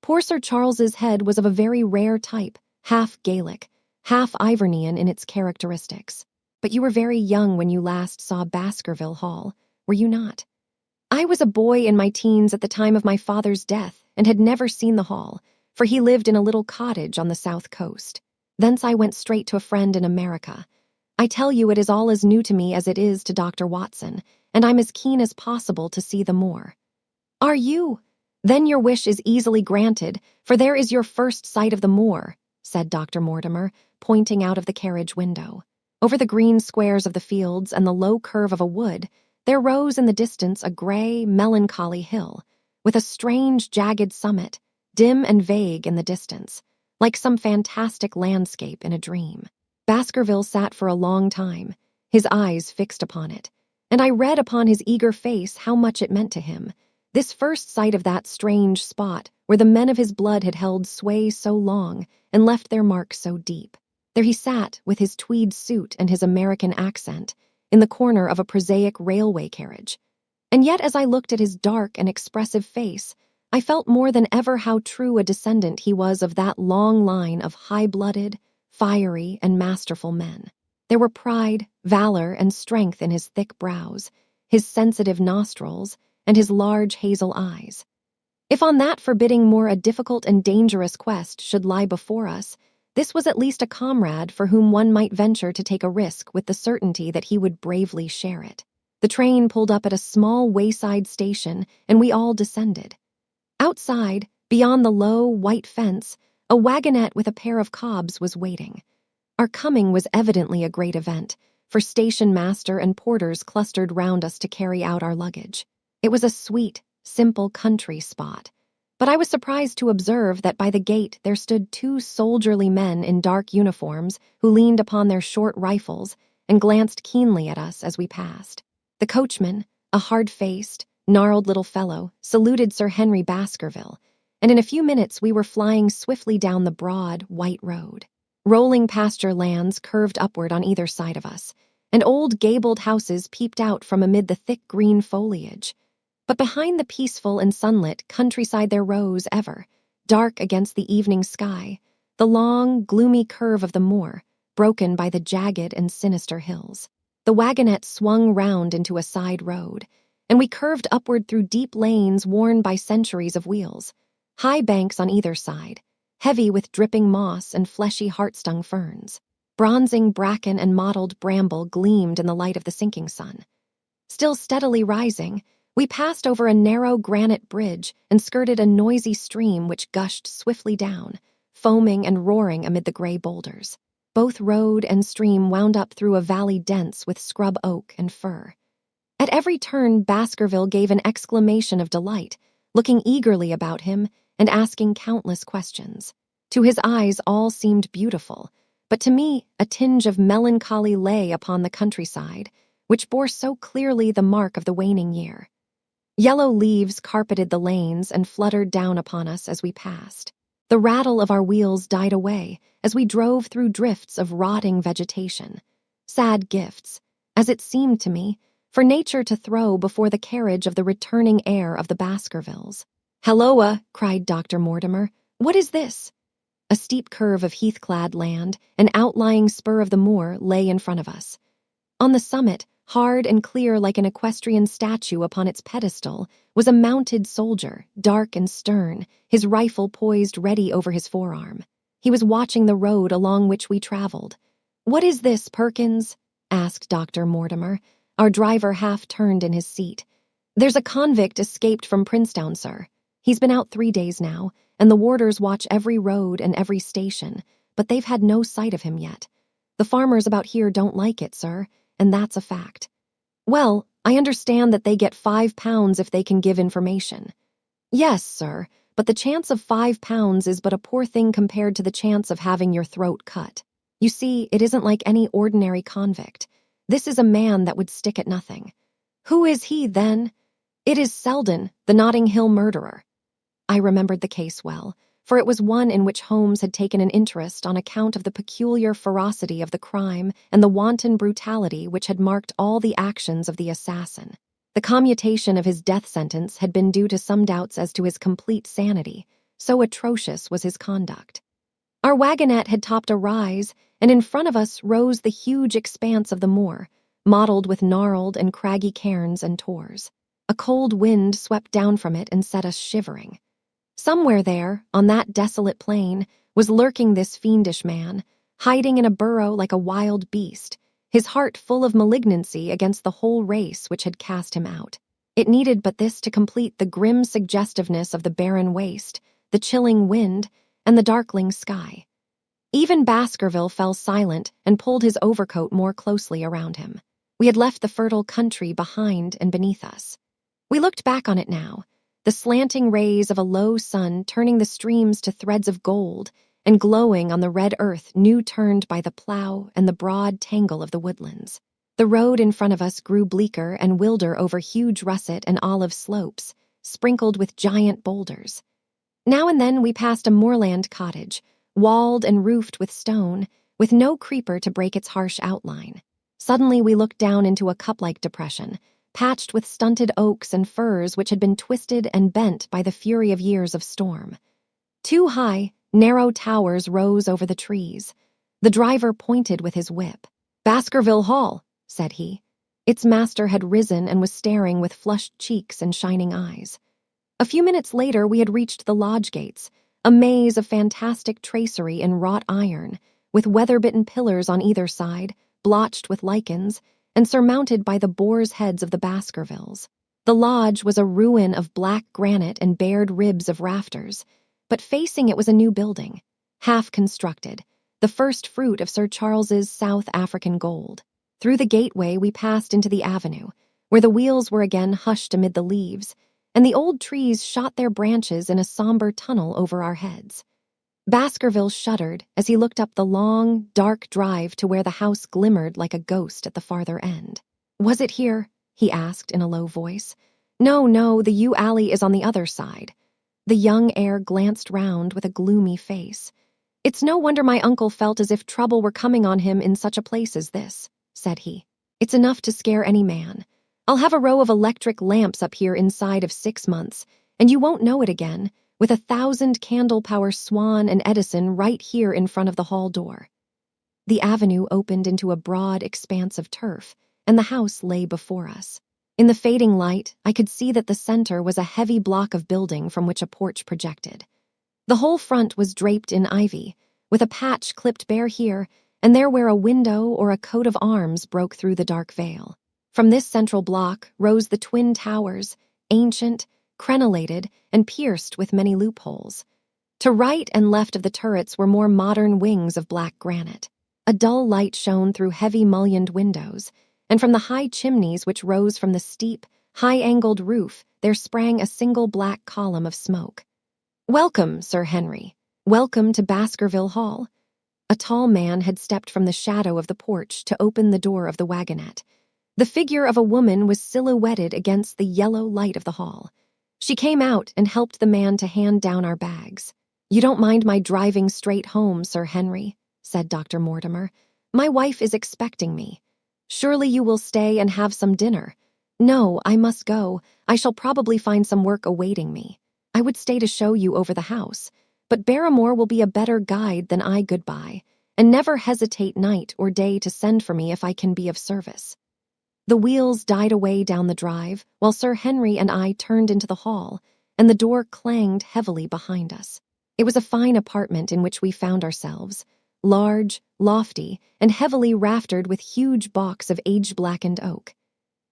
Speaker 1: Poor Sir Charles's head was of a very rare type, half Gaelic, half Ivernian in its characteristics. but you were very young when you last saw Baskerville Hall, were you not? I was a boy in my teens at the time of my father's death and had never seen the hall, for he lived in a little cottage on the south coast. Thence I went straight to a friend in America. I tell you it is all as new to me as it is to Dr. Watson, and I'm as keen as possible to see the Moor. Are you? Then your wish is easily granted, for there is your first sight of the Moor, said Dr. Mortimer, pointing out of the carriage window. Over the green squares of the fields and the low curve of a wood, there rose in the distance a gray, melancholy hill, with a strange, jagged summit, dim and vague in the distance, like some fantastic landscape in a dream. Baskerville sat for a long time, his eyes fixed upon it, and I read upon his eager face how much it meant to him, this first sight of that strange spot where the men of his blood had held sway so long and left their mark so deep. There he sat, with his tweed suit and his American accent, in the corner of a prosaic railway carriage. And yet as I looked at his dark and expressive face, I felt more than ever how true a descendant he was of that long line of high-blooded, fiery, and masterful men. There were pride, valor, and strength in his thick brows, his sensitive nostrils, and his large hazel eyes. If on that forbidding moor a difficult and dangerous quest should lie before us, this was at least a comrade for whom one might venture to take a risk with the certainty that he would bravely share it. The train pulled up at a small wayside station, and we all descended. Outside, beyond the low, white fence, a wagonette with a pair of cobs was waiting. Our coming was evidently a great event, for station master and porters clustered round us to carry out our luggage. It was a sweet, simple country spot, but I was surprised to observe that by the gate there stood two soldierly men in dark uniforms who leaned upon their short rifles and glanced keenly at us as we passed. The coachman, a hard-faced, gnarled little fellow, saluted Sir Henry Baskerville, and in a few minutes we were flying swiftly down the broad, white road. Rolling pasture lands curved upward on either side of us, and old gabled houses peeped out from amid the thick green foliage. But behind the peaceful and sunlit countryside there rose ever, dark against the evening sky, the long, gloomy curve of the moor, broken by the jagged and sinister hills. The wagonette swung round into a side road, and we curved upward through deep lanes worn by centuries of wheels, high banks on either side, heavy with dripping moss and fleshy heart-stung ferns. Bronzing bracken and mottled bramble gleamed in the light of the sinking sun. Still steadily rising, we passed over a narrow granite bridge and skirted a noisy stream which gushed swiftly down, foaming and roaring amid the gray boulders. Both road and stream wound up through a valley dense with scrub oak and fir. At every turn, Baskerville gave an exclamation of delight, looking eagerly about him and asking countless questions. To his eyes all seemed beautiful, but to me a tinge of melancholy lay upon the countryside, which bore so clearly the mark of the waning year. Yellow leaves carpeted the lanes and fluttered down upon us as we passed. The rattle of our wheels died away as we drove through drifts of rotting vegetation. Sad gifts, as it seemed to me, for nature to throw before the carriage of the returning heir of the Baskervilles. "Halloa!" cried Dr. Mortimer. "What is this?" A steep curve of heath-clad land, an outlying spur of the moor, lay in front of us. On the summit, hard and clear like an equestrian statue upon its pedestal, was a mounted soldier, dark and stern, his rifle poised ready over his forearm. He was watching the road along which we traveled. "What is this, Perkins?" asked Dr. Mortimer. Our driver half turned in his seat. "There's a convict escaped from Princetown, sir. He's been out 3 days now, and the warders watch every road and every station, but they've had no sight of him yet. The farmers about here don't like it, sir, and that's a fact." "Well, I understand that they get £5 if they can give information." "Yes, sir, but the chance of £5 is but a poor thing compared to the chance of having your throat cut. You see, it isn't like any ordinary convict. This is a man that would stick at nothing." "Who is he, then?" "It is Selden, the Notting Hill murderer." I remembered the case well, for it was one in which Holmes had taken an interest on account of the peculiar ferocity of the crime and the wanton brutality which had marked all the actions of the assassin. The commutation of his death sentence had been due to some doubts as to his complete sanity, so atrocious was his conduct. Our wagonette had topped a rise, and in front of us rose the huge expanse of the moor, mottled with gnarled and craggy cairns and tors. A cold wind swept down from it and set us shivering. Somewhere there, on that desolate plain, was lurking this fiendish man, hiding in a burrow like a wild beast, his heart full of malignancy against the whole race which had cast him out. It needed but this to complete the grim suggestiveness of the barren waste, the chilling wind, and the darkling sky. Even Baskerville fell silent and pulled his overcoat more closely around him. We had left the fertile country behind and beneath us. We looked back on it now, the slanting rays of a low sun turning the streams to threads of gold and glowing on the red earth new turned by the plow and the broad tangle of the woodlands. The road in front of us grew bleaker and wilder over huge russet and olive slopes, sprinkled with giant boulders. Now and then we passed a moorland cottage, walled and roofed with stone, with no creeper to break its harsh outline. Suddenly we looked down into a cup-like depression, patched with stunted oaks and firs which had been twisted and bent by the fury of years of storm. Two high, narrow towers rose over the trees. The driver pointed with his whip. "Baskerville Hall," said he. Its master had risen and was staring with flushed cheeks and shining eyes. A few minutes later we had reached the lodge gates, a maze of fantastic tracery in wrought iron, with weather-bitten pillars on either side, blotched with lichens, and surmounted by the boar's heads of the Baskervilles. The lodge was a ruin of black granite and bared ribs of rafters, but facing it was a new building, half-constructed, the first fruit of Sir Charles's South African gold. Through the gateway we passed into the avenue, where the wheels were again hushed amid the leaves, and the old trees shot their branches in a somber tunnel over our heads. Baskerville shuddered as he looked up the long, dark drive to where the house glimmered like a ghost at the farther end. "Was it here?" he asked in a low voice. No, the yew alley is on the other side." The young heir glanced round with a gloomy face. "It's no wonder my uncle felt as if trouble were coming on him in such a place as this," said he. "It's enough to scare any man. I'll have a row of electric lamps up here inside of 6 months, and you won't know it again, with 1,000 candle-power Swan and Edison right here in front of the hall door." The avenue opened into a broad expanse of turf, and the house lay before us. In the fading light, I could see that the center was a heavy block of building from which a porch projected. The whole front was draped in ivy, with a patch clipped bare here and there where a window or a coat of arms broke through the dark veil. From this central block rose the twin towers, ancient, crenellated, and pierced with many loopholes. To right and left of the turrets were more modern wings of black granite. A dull light shone through heavy mullioned windows, and from the high chimneys which rose from the steep, high-angled roof there sprang a single black column of smoke. "Welcome, Sir Henry. Welcome to Baskerville Hall." A tall man had stepped from the shadow of the porch to open the door of the wagonette. The figure of a woman was silhouetted against the yellow light of the hall. She came out and helped the man to hand down our bags. "You don't mind my driving straight home, Sir Henry," said Dr. Mortimer. "My wife is expecting me. Surely you will stay and have some dinner." "No, I must go. I shall probably find some work awaiting me. I would stay to show you over the house, but Barrymore will be a better guide than I. Goodbye, and never hesitate night or day to send for me if I can be of service." The wheels died away down the drive, while Sir Henry and I turned into the hall, and the door clanged heavily behind us. It was a fine apartment in which we found ourselves, large, lofty, and heavily raftered with huge balks of age-blackened oak.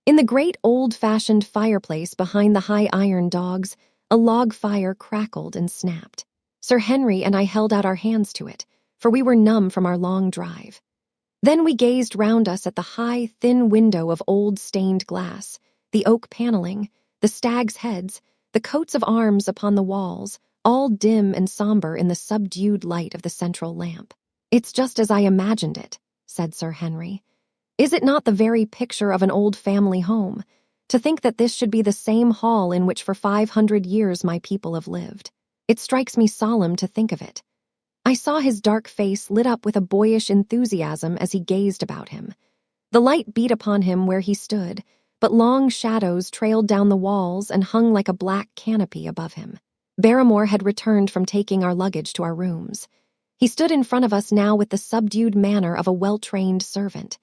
Speaker 1: In the great old-fashioned fireplace behind the high iron dogs, a log fire crackled and snapped. Sir Henry and I held out our hands to it, for we were numb from our long drive. Then we gazed round us at the high, thin window of old stained glass, the oak paneling, the stags' heads, the coats of arms upon the walls, all dim and somber in the subdued light of the central lamp. "It's just as I imagined it," said Sir Henry. "Is it not the very picture of an old family home? To think that this should be the same hall in which for 500 years my people have lived. It strikes me solemn to think of it." I saw his dark face lit up with a boyish enthusiasm as he gazed about him. The light beat upon him where he stood, but long shadows trailed down the walls and hung like a black canopy above him. Barrymore had returned from taking our luggage to our rooms. He stood in front of us now with the subdued manner of a well-trained servant.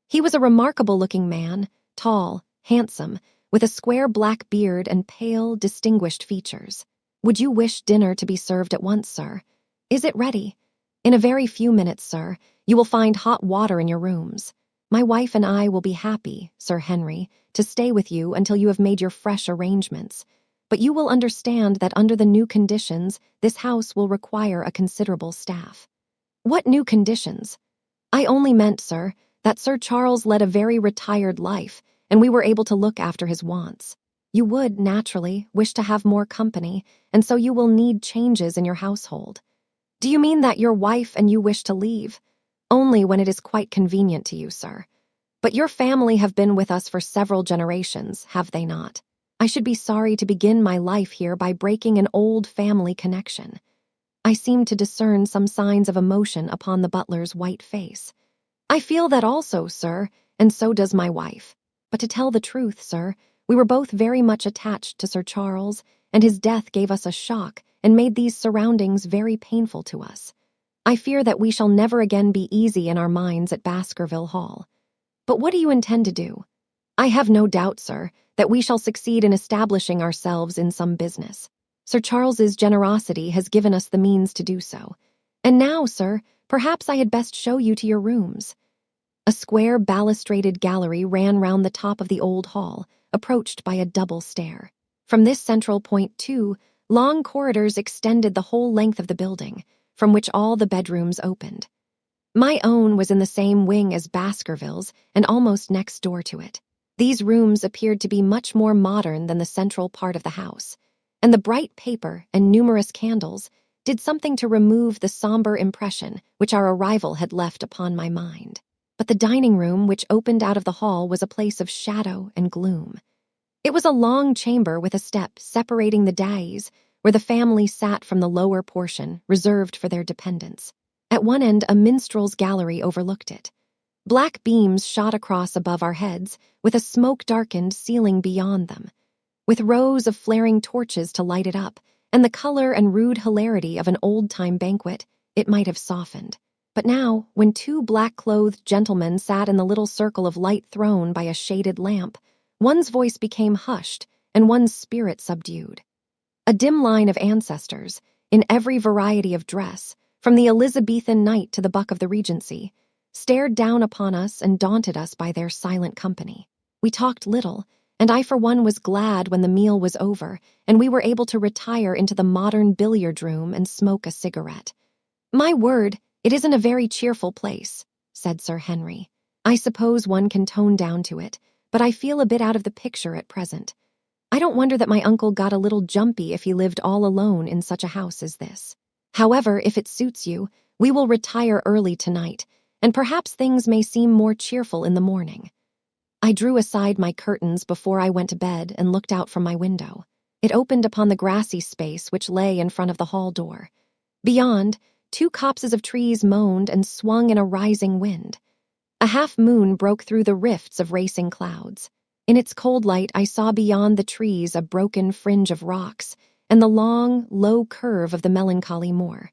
Speaker 1: He was a remarkable-looking man, tall, handsome, with a square black beard and pale, distinguished features. "Would you wish dinner to be served at once, sir? Is it ready?" "In a very few minutes, sir. You will find hot water in your rooms. My wife and I will be happy, Sir Henry, to stay with you until you have made your fresh arrangements. But you will understand that under the new conditions, this house will require a considerable staff." "What new conditions?" "I only meant, sir, that Sir Charles led a very retired life, and we were able to look after his wants. You would, naturally, wish to have more company, and so you will need changes in your household." "Do you mean that your wife and you wish to leave?" "Only when it is quite convenient to you, sir. But your family have been with us for several generations, have they not? I should be sorry to begin my life here by breaking an old family connection." I seemed to discern some signs of emotion upon the butler's white face. "I feel that also, sir, and so does my wife. But to tell the truth, sir, we were both very much attached to Sir Charles, and his death gave us a shock and made these surroundings very painful to us. I fear that we shall never again be easy in our minds at Baskerville Hall. But what do you intend to do?" "I have no doubt, sir, that we shall succeed in establishing ourselves in some business. Sir Charles's generosity has given us the means to do so. And now, sir, perhaps I had best show you to your rooms." A square balustraded gallery ran round the top of the old hall, approached by a double stair. From this central point, too, long corridors extended the whole length of the building, from which all the bedrooms opened. My own was in the same wing as Baskerville's and almost next door to it. These rooms appeared to be much more modern than the central part of the house, and the bright paper and numerous candles did something to remove the somber impression which our arrival had left upon my mind. But the dining room, which opened out of the hall, was a place of shadow and gloom. It was a long chamber with a step separating the dais, where the family sat from the lower portion, reserved for their dependents. At one end, a minstrel's gallery overlooked it. Black beams shot across above our heads, with a smoke-darkened ceiling beyond them. With rows of flaring torches to light it up, and the color and rude hilarity of an old-time banquet, it might have softened. But now, when two black-clothed gentlemen sat in the little circle of light thrown by a shaded lamp, one's voice became hushed and one's spirit subdued. A dim line of ancestors, in every variety of dress, from the Elizabethan knight to the buck of the Regency, stared down upon us and daunted us by their silent company. We talked little, and I for one was glad when the meal was over and we were able to retire into the modern billiard room and smoke a cigarette. "My word, it isn't a very cheerful place," said Sir Henry. "I suppose one can tone down to it, but I feel a bit out of the picture at present. I don't wonder that my uncle got a little jumpy if he lived all alone in such a house as this. However, if it suits you, we will retire early tonight, and perhaps things may seem more cheerful in the morning." I drew aside my curtains before I went to bed and looked out from my window. It opened upon the grassy space which lay in front of the hall door. Beyond, two copses of trees moaned and swung in a rising wind. A half-moon broke through the rifts of racing clouds. In its cold light, I saw beyond the trees a broken fringe of rocks and the long, low curve of the melancholy moor.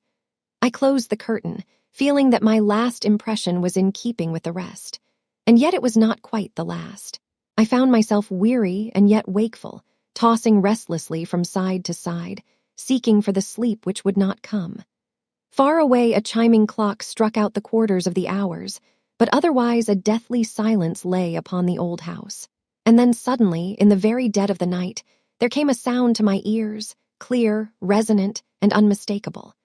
Speaker 1: I closed the curtain, feeling that my last impression was in keeping with the rest. And yet it was not quite the last. I found myself weary and yet wakeful, tossing restlessly from side to side, seeking for the sleep which would not come. Far away, a chiming clock struck out the quarters of the hours, but otherwise a deathly silence lay upon the old house. And then suddenly, in the very dead of the night, there came a sound to my ears, clear, resonant, and unmistakable.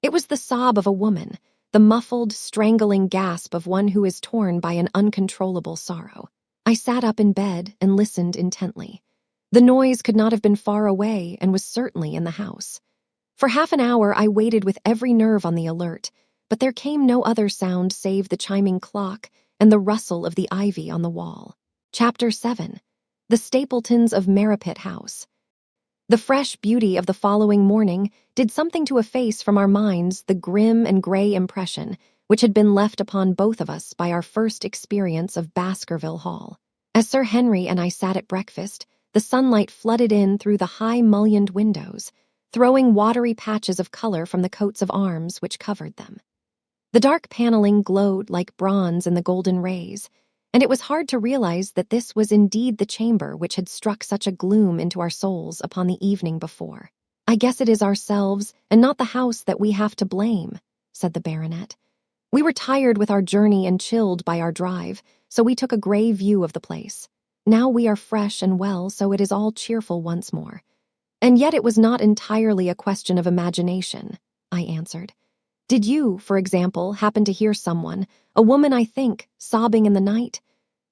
Speaker 1: It was the sob of a woman, the muffled, strangling gasp of one who is torn by an uncontrollable sorrow. I sat up in bed and listened intently. The noise could not have been far away and was certainly in the house. For half an hour I waited with every nerve on the alert, but there came no other sound save the chiming clock and the rustle of the ivy on the wall. Chapter 7. The Stapletons of Merripit House. The fresh beauty of the following morning did something to efface from our minds the grim and gray impression which had been left upon both of us by our first experience of Baskerville Hall. As Sir Henry and I sat at breakfast, the sunlight flooded in through the high mullioned windows, throwing watery patches of color from the coats of arms which covered them. The dark paneling glowed like bronze in the golden rays, and it was hard to realize that this was indeed the chamber which had struck such a gloom into our souls upon the evening before. "I guess it is ourselves and not the house that we have to blame," said the baronet. "We were tired with our journey and chilled by our drive, so we took a grey view of the place. Now we are fresh and well, so it is all cheerful once more." "And yet it was not entirely a question of imagination," I answered. "Did you, for example, happen to hear someone, a woman I think, sobbing in the night?"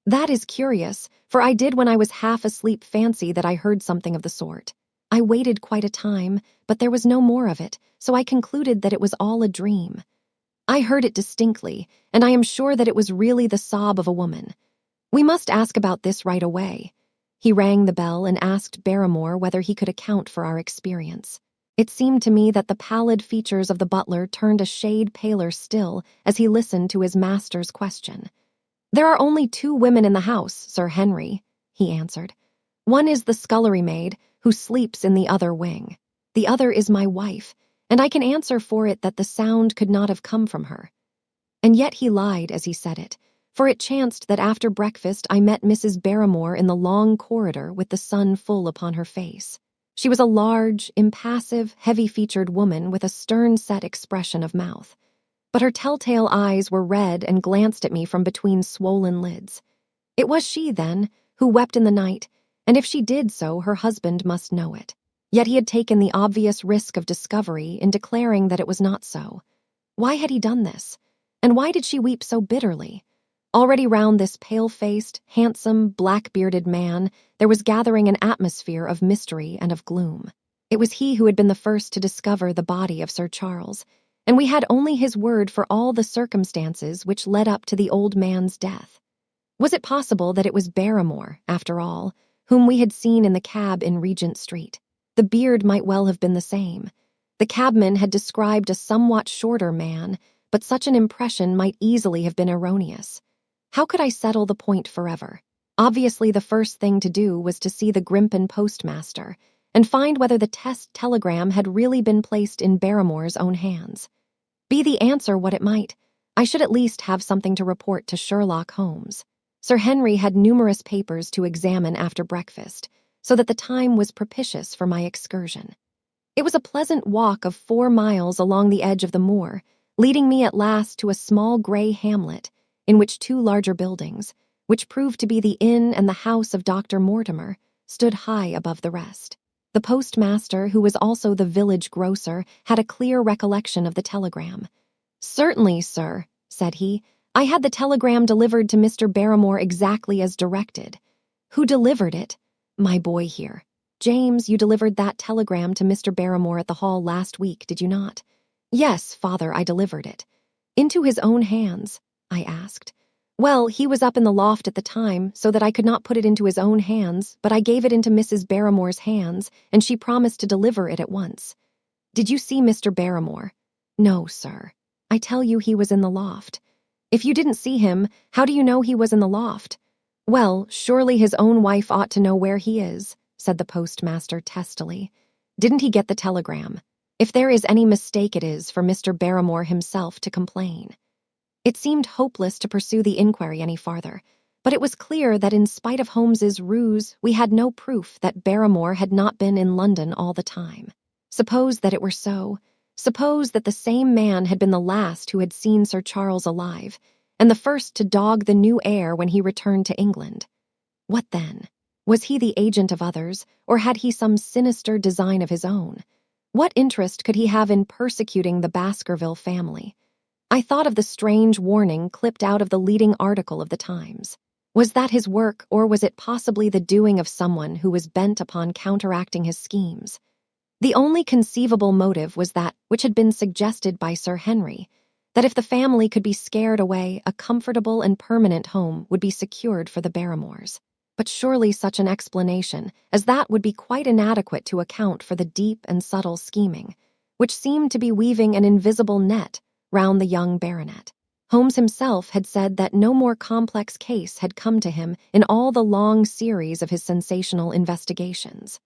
Speaker 1: "That is curious, for I did when I was half asleep fancy that I heard something of the sort. I waited quite a time, but there was no more of it, so I concluded that it was all a dream. I heard it distinctly, and I am sure that it was really the sob of a woman. We must ask about this right away." He rang the bell and asked Barrymore whether he could account for our experience. It seemed to me that the pallid features of the butler turned a shade paler still as he listened to his master's question. "There are only 2 women in the house, Sir Henry," he answered. "One is the scullery maid, who sleeps in the other wing. The other is my wife, and I can answer for it that the sound could not have come from her." And yet he lied as he said it, for it chanced that after breakfast I met Mrs. Barrymore in the long corridor with the sun full upon her face. She was a large, impassive, heavy-featured woman with a stern-set expression of mouth. But her telltale eyes were red and glanced at me from between swollen lids. It was she, then, who wept in the night, and if she did so, her husband must know it. Yet he had taken the obvious risk of discovery in declaring that it was not so. Why had he done this? And why did she weep so bitterly? Already round this pale-faced, handsome, black-bearded man, there was gathering an atmosphere of mystery and of gloom. It was he who had been the first to discover the body of Sir Charles, and we had only his word for all the circumstances which led up to the old man's death. Was it possible that it was Barrymore, after all, whom we had seen in the cab in Regent Street? The beard might well have been the same. The cabman had described a somewhat shorter man, but such an impression might easily have been erroneous. How could I settle the point forever? Obviously, the first thing to do was to see the Grimpen postmaster and find whether the test telegram had really been placed in Barrymore's own hands. Be the answer what it might, I should at least have something to report to Sherlock Holmes. Sir Henry had numerous papers to examine after breakfast, so that the time was propitious for my excursion. It was a pleasant walk of 4 miles along the edge of the moor, leading me at last to a small grey hamlet, in which 2 larger buildings, which proved to be the inn and the house of Dr. Mortimer, stood high above the rest. The postmaster, who was also the village grocer, had a clear recollection of the telegram. "Certainly, sir," said he, "I had the telegram delivered to Mr. Barrymore exactly as directed." "Who delivered it?" "My boy here. James, you delivered that telegram to Mr. Barrymore at the Hall last week, did you not?" "Yes, father, I delivered it." "Into his own hands?" I asked. "Well, he was up in the loft at the time, so that I could not put it into his own hands, but I gave it into Mrs. Barrymore's hands, and she promised to deliver it at once." "Did you see Mr. Barrymore?" "No, sir. I tell you he was in the loft." "If you didn't see him, how do you know he was in the loft?" "Well, surely his own wife ought to know where he is," said the postmaster testily. "Didn't he get the telegram? If there is any mistake, it is for Mr. Barrymore himself to complain." It seemed hopeless to pursue the inquiry any farther, but it was clear that in spite of Holmes's ruse, we had no proof that Barrymore had not been in London all the time. Suppose that it were so. Suppose that the same man had been the last who had seen Sir Charles alive, and the first to dog the new heir when he returned to England. What then? Was he the agent of others, or had he some sinister design of his own? What interest could he have in persecuting the Baskerville family? I thought of the strange warning clipped out of the leading article of the Times. Was that his work, or was it possibly the doing of someone who was bent upon counteracting his schemes? The only conceivable motive was that which had been suggested by Sir Henry, that if the family could be scared away, a comfortable and permanent home would be secured for the Barrymores. But surely such an explanation as that would be quite inadequate to account for the deep and subtle scheming, which seemed to be weaving an invisible net round the young baronet. Holmes himself had said that no more complex case had come to him in all the long series of his sensational investigations.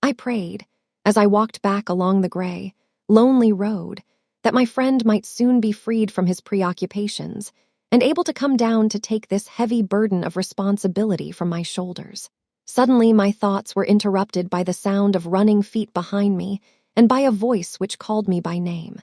Speaker 1: I prayed, as I walked back along the gray, lonely road, that my friend might soon be freed from his preoccupations and able to come down to take this heavy burden of responsibility from my shoulders. Suddenly, my thoughts were interrupted by the sound of running feet behind me and by a voice which called me by name.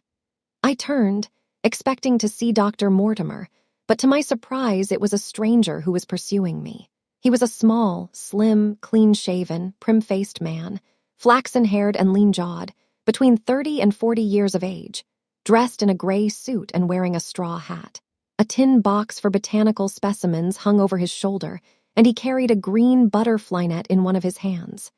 Speaker 1: I turned, expecting to see Dr. Mortimer, but to my surprise, it was a stranger who was pursuing me. He was a small, slim, clean-shaven, prim-faced man, flaxen-haired and lean-jawed, between 30 and 40 years of age, dressed in a gray suit and wearing a straw hat. A tin box for botanical specimens hung over his shoulder, and he carried a green butterfly net in one of his hands.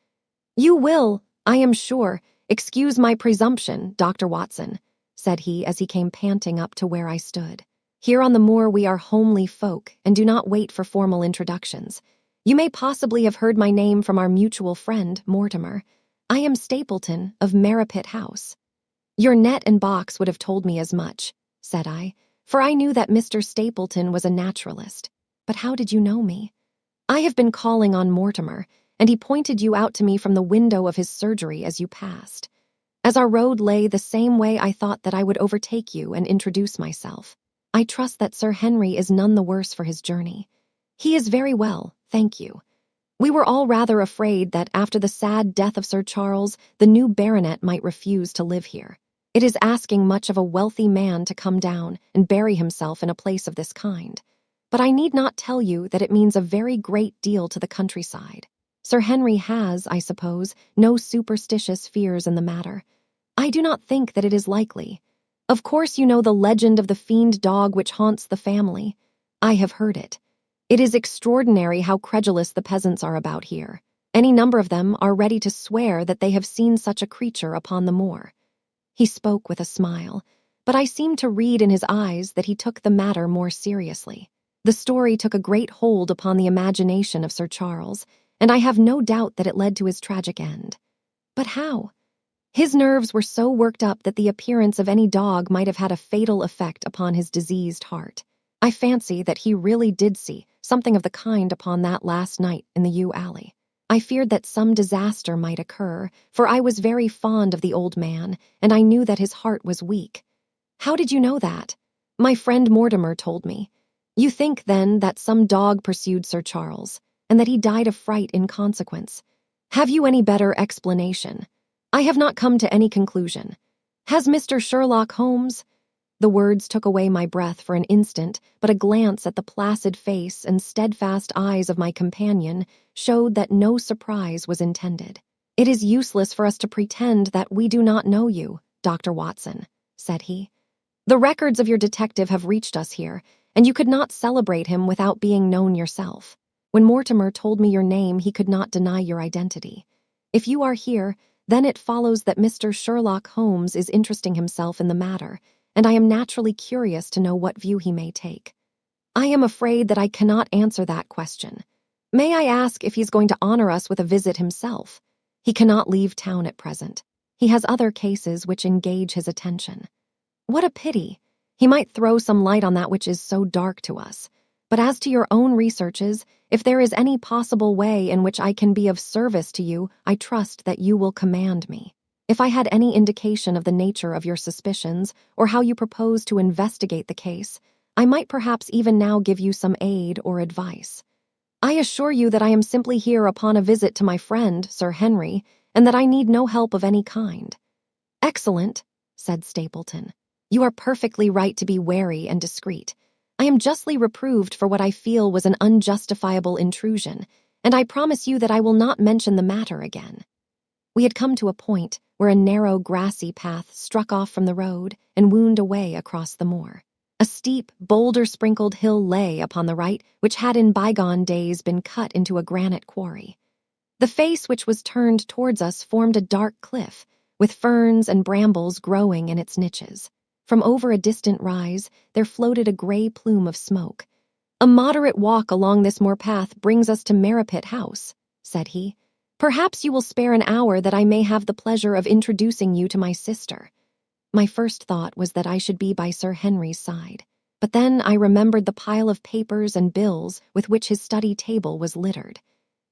Speaker 1: "You will, I am sure, excuse my presumption, Dr. Watson," said he as he came panting up to where I stood. "Here on the moor we are homely folk and do not wait for formal introductions. You may possibly have heard my name from our mutual friend, Mortimer. I am Stapleton of Merripit House." "Your net and box would have told me as much," said I, for I knew that Mr. Stapleton was a naturalist. "But how did you know me?" "I have been calling on Mortimer, and he pointed you out to me from the window of his surgery as you passed. As our road lay the same way, I thought that I would overtake you and introduce myself. I trust that Sir Henry is none the worse for his journey." "He is very well, thank you. We were all rather afraid that after the sad death of Sir Charles, the new baronet might refuse to live here. It is asking much of a wealthy man to come down and bury himself in a place of this kind. But I need not tell you that it means a very great deal to the countryside. Sir Henry has, I suppose, no superstitious fears in the matter. I do not think that it is likely. Of course you know the legend of the fiend dog which haunts the family. I have heard it. It is extraordinary how credulous the peasants are about here. Any number of them are ready to swear that they have seen such a creature upon the moor." He spoke with a smile, but I seemed to read in his eyes that he took the matter more seriously. The story took a great hold upon the imagination of Sir Charles, and I have no doubt that it led to his tragic end. But how? His nerves were so worked up that the appearance of any dog might have had a fatal effect upon his diseased heart. I fancy that he really did see something of the kind upon that last night in the yew alley. I feared that some disaster might occur, for I was very fond of the old man, and I knew that his heart was weak. "How did you know that?" "My friend Mortimer told me." "You think, then, that some dog pursued Sir Charles, and that he died of fright in consequence. Have you any better explanation?" "I have not come to any conclusion." "Has Mr. Sherlock Holmes—" The words took away my breath for an instant, but a glance at the placid face and steadfast eyes of my companion showed that no surprise was intended. "It is useless for us to pretend that we do not know you, Dr. Watson," said he. "The records of your detective have reached us here, and you could not celebrate him without being known yourself. When Mortimer told me your name, he could not deny your identity. If you are here, then it follows that Mr. Sherlock Holmes is interesting himself in the matter, and I am naturally curious to know what view he may take. I am afraid that I cannot answer that question. May I ask if he's going to honor us with a visit himself? He cannot leave town at present. He has other cases which engage his attention." "What a pity! He might throw some light on that which is so dark to us. But as to your own researches, if there is any possible way in which I can be of service to you, I trust that you will command me. If I had any indication of the nature of your suspicions, or how you propose to investigate the case, I might perhaps even now give you some aid or advice. I assure you that I am simply here upon a visit to my friend, Sir Henry, and that I need no help of any kind." "Excellent," said Stapleton. "You are perfectly right to be wary and discreet. I am justly reproved for what I feel was an unjustifiable intrusion, and I promise you that I will not mention the matter again." We had come to a point where a narrow, grassy path struck off from the road and wound away across the moor. A steep, boulder-sprinkled hill lay upon the right, which had in bygone days been cut into a granite quarry. The face which was turned towards us formed a dark cliff, with ferns and brambles growing in its niches. From over a distant rise, there floated a gray plume of smoke. "A moderate walk along this moor path brings us to Merripit House," said he. "Perhaps you will spare an hour that I may have the pleasure of introducing you to my sister." My first thought was that I should be by Sir Henry's side, but then I remembered the pile of papers and bills with which his study table was littered.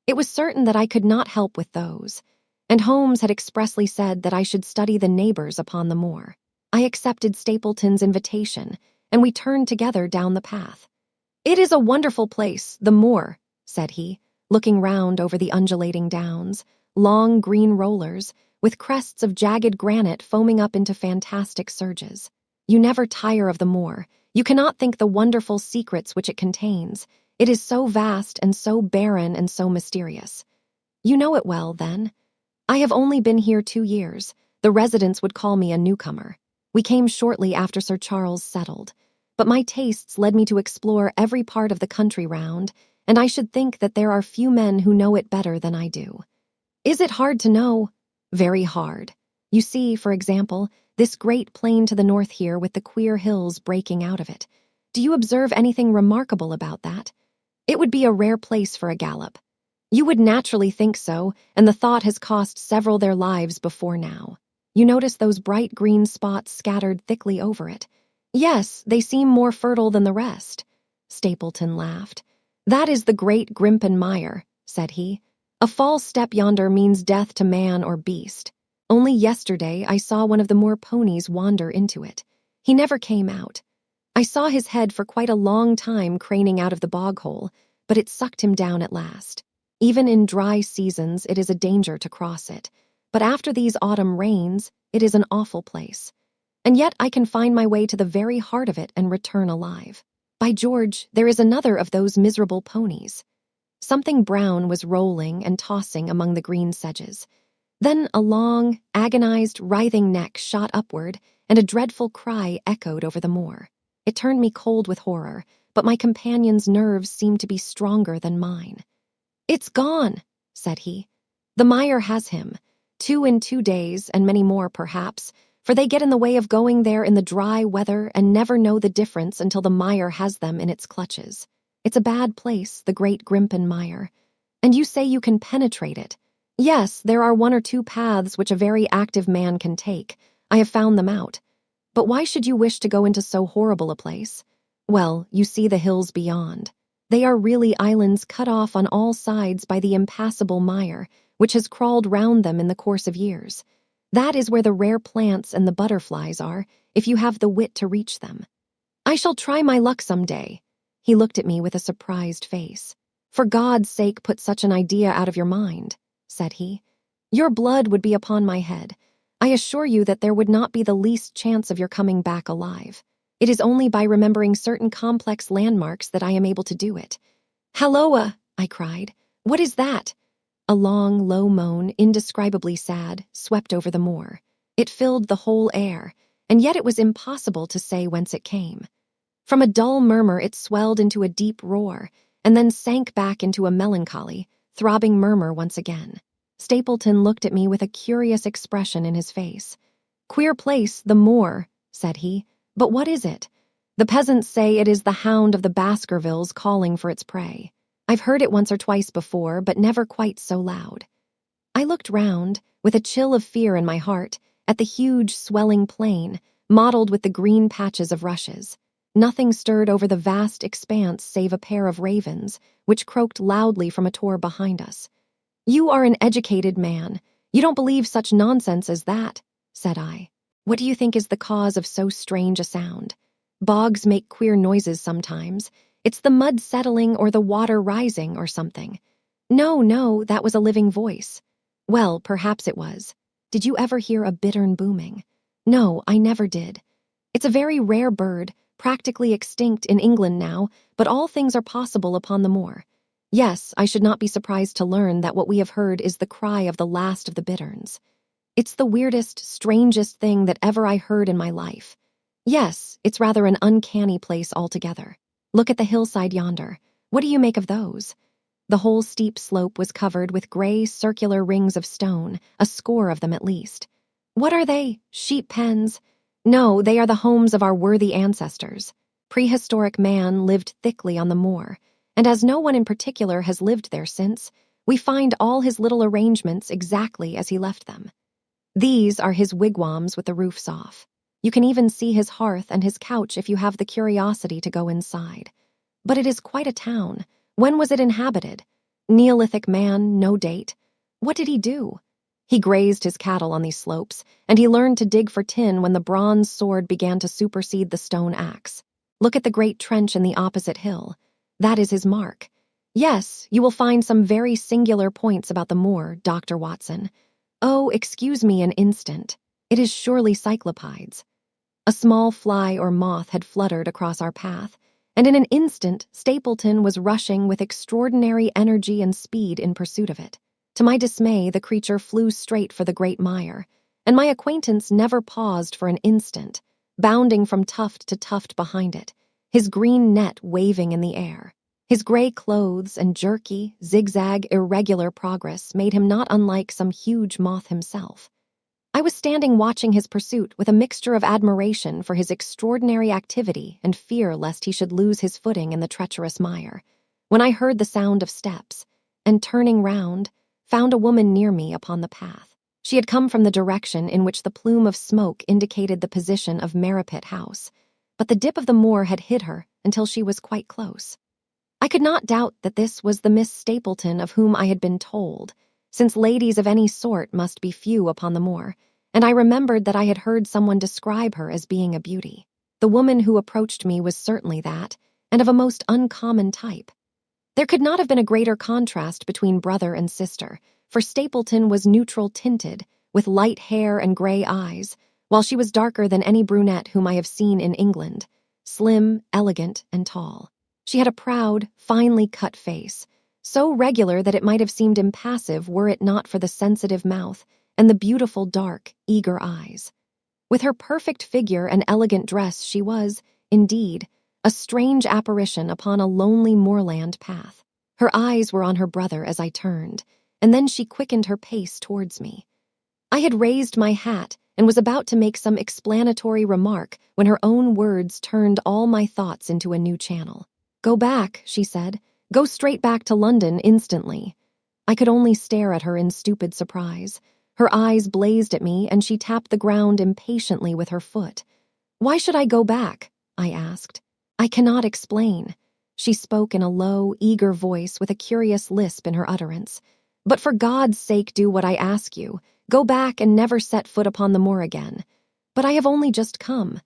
Speaker 1: It was certain that I could not help with those. and Holmes had expressly said that I should study the neighbors upon the moor. I accepted Stapleton's invitation, and we turned together down the path. "It is a wonderful place, the moor," said he, looking round over the undulating downs, long green rollers, with crests of jagged granite foaming up into fantastic surges. "You never tire of the moor. You cannot think the wonderful secrets which it contains. It is so vast and so barren and so mysterious." "You know it well, then?" "I have only been here 2 years. The residents would call me a newcomer. We came shortly after Sir Charles settled, but my tastes led me to explore every part of the country round, and I should think that there are few men who know it better than I do." "Is it hard to know?" "Very hard. You see, for example, this great plain to the north here with the queer hills breaking out of it. Do you observe anything remarkable about that? It would be a rare place for a gallop. You would naturally think so, and the thought has cost several their lives before now. You notice those bright green spots scattered thickly over it. Yes, they seem more fertile than the rest." Stapleton laughed. "That is the great Grimpen Mire," said he. "A false step yonder means death to man or beast. Only yesterday I saw one of the Moor ponies wander into it. He never came out. I saw his head for quite a long time craning out of the bog hole, but it sucked him down at last. Even in dry seasons it is a danger to cross it, but after these autumn rains it is an awful place. And yet I can find my way to the very heart of it and return alive. By George, there is another of those miserable ponies." Something brown was rolling and tossing among the green sedges. Then a long, agonized, writhing neck shot upward, and a dreadful cry echoed over the moor. It turned me cold with horror, but my companion's nerves seemed to be stronger than mine. "It's gone," said he. "The mire has him. 2 in 2 days, and many more perhaps, for they get in the way of going there in the dry weather and never know the difference until the mire has them in its clutches. It's a bad place, the great Grimpen Mire. And you say you can penetrate it. Yes, there are 1 or 2 paths which a very active man can take. I have found them out. But why should you wish to go into so horrible a place? Well, you see the hills beyond. They are really islands cut off on all sides by the impassable mire, which has crawled round them in the course of years. That is where the rare plants and the butterflies are, if you have the wit to reach them. I shall try my luck some day." He looked at me with a surprised face. "For God's sake, put such an idea out of your mind," said he. "Your blood would be upon my head. I assure you that there would not be the least chance of your coming back alive. It is only by remembering certain complex landmarks that I am able to do it." "Halloa!" I cried. "What is that?" A long, low moan, indescribably sad, swept over the moor. It filled the whole air, and yet it was impossible to say whence it came. From a dull murmur it swelled into a deep roar, and then sank back into a melancholy, throbbing murmur once again. Stapleton looked at me with a curious expression in his face. "Queer place, the moor," said he. "But what is it?" "The peasants say it is the hound of the Baskervilles calling for its prey. I've heard it once or twice before, but never quite so loud." I looked round, with a chill of fear in my heart, at the huge, swelling plain, mottled with the green patches of rushes. Nothing stirred over the vast expanse save a pair of ravens, which croaked loudly from a tor behind us. "You are an educated man. You don't believe such nonsense as that," said I. "What do you think is the cause of so strange a sound? Bogs make queer noises sometimes. It's the mud settling or the water rising or something." No, that was a living voice." "Well, perhaps it was. Did you ever hear a bittern booming?" "No, I never did. It's a very rare bird, practically extinct in England now, but all things are possible upon the moor. Yes, I should not be surprised to learn that what we have heard is the cry of the last of the bitterns. It's the weirdest, strangest thing that ever I heard in my life. Yes, it's rather an uncanny place altogether. Look at the hillside yonder. What do you make of those?" The whole steep slope was covered with gray, circular rings of stone, a score of them at least. "What are they? Sheep pens?" "No, they are the homes of our worthy ancestors. Prehistoric man lived thickly on the moor, and as no one in particular has lived there since, we find all his little arrangements exactly as he left them. These are his wigwams with the roofs off. You can even see his hearth and his couch if you have the curiosity to go inside. But it is quite a town. When was it inhabited? Neolithic man, no date. What did he do? He grazed his cattle on these slopes, and he learned to dig for tin when the bronze sword began to supersede the stone axe. Look at the great trench in the opposite hill. That is his mark. Yes, you will find some very singular points about the moor, Dr. Watson. Oh, excuse me an instant. It is surely cyclopides. A small fly or moth had fluttered across our path, and in an instant Stapleton was rushing with extraordinary energy and speed in pursuit of it. To my dismay, the creature flew straight for the great mire, and my acquaintance never paused for an instant, bounding from tuft to tuft behind it, his green net waving in the air. His gray clothes and jerky, zigzag, irregular progress made him not unlike some huge moth himself. I was standing watching his pursuit with a mixture of admiration for his extraordinary activity and fear lest he should lose his footing in the treacherous mire, when I heard the sound of steps, and turning round, found a woman near me upon the path. She had come from the direction in which the plume of smoke indicated the position of Merripit House, but the dip of the moor had hid her until she was quite close. I could not doubt that this was the Miss Stapleton of whom I had been told, since ladies of any sort must be few upon the moor, and I remembered that I had heard someone describe her as being a beauty. The woman who approached me was certainly that, and of a most uncommon type. There could not have been a greater contrast between brother and sister, for Stapleton was neutral-tinted, with light hair and gray eyes, while she was darker than any brunette whom I have seen in England, slim, elegant, and tall. She had a proud, finely cut face, so regular that it might have seemed impassive were it not for the sensitive mouth and the beautiful, dark, eager eyes. With her perfect figure and elegant dress she was, indeed, a strange apparition upon a lonely moorland path. Her eyes were on her brother as I turned, and then she quickened her pace towards me. I had raised my hat and was about to make some explanatory remark when her own words turned all my thoughts into a new channel. "Go back," she said. "Go straight back to London instantly." I could only stare at her in stupid surprise. Her eyes blazed at me, and she tapped the ground impatiently with her foot. "Why should I go back?" I asked. "I cannot explain." She spoke in a low, eager voice with a curious lisp in her utterance. "But for God's sake do what I ask you. Go back and never set foot upon the moor again." "But I have only just come."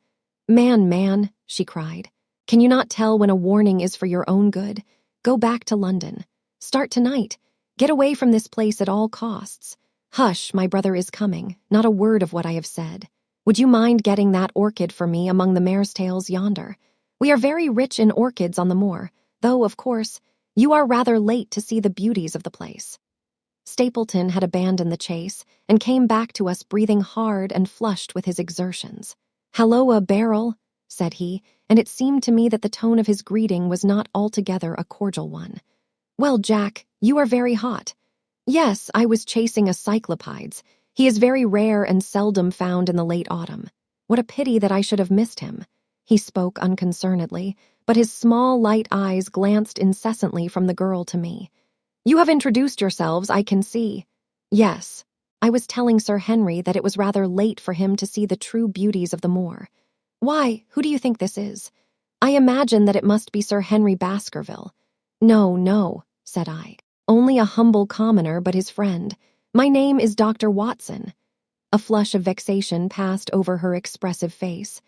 Speaker 1: Man," she cried. "Can you not tell when a warning is for your own good? Go back to London. Start tonight. Get away from this place at all costs. Hush, my brother is coming. Not a word of what I have said. Would you mind getting that orchid for me among the mare's tails yonder? We are very rich in orchids on the moor, though, of course, you are rather late to see the beauties of the place." Stapleton had abandoned the chase and came back to us breathing hard and flushed with his exertions. "Halloa, Beryl," said he, and it seemed to me that the tone of his greeting was not altogether a cordial one. "Well, Jack, you are very hot." "Yes, I was chasing a cyclopides. He is very rare and seldom found in the late autumn. What a pity that I should have missed him." He spoke unconcernedly, but his small, light eyes glanced incessantly from the girl to me. "You have introduced yourselves, I can see." "Yes. I was telling Sir Henry that it was rather late for him to see the true beauties of the moor." "Why, who do you think this is?" "I imagine that it must be Sir Henry Baskerville." No, said I. "Only a humble commoner, but his friend. My name is Dr. Watson." A flush of vexation passed over her expressive face.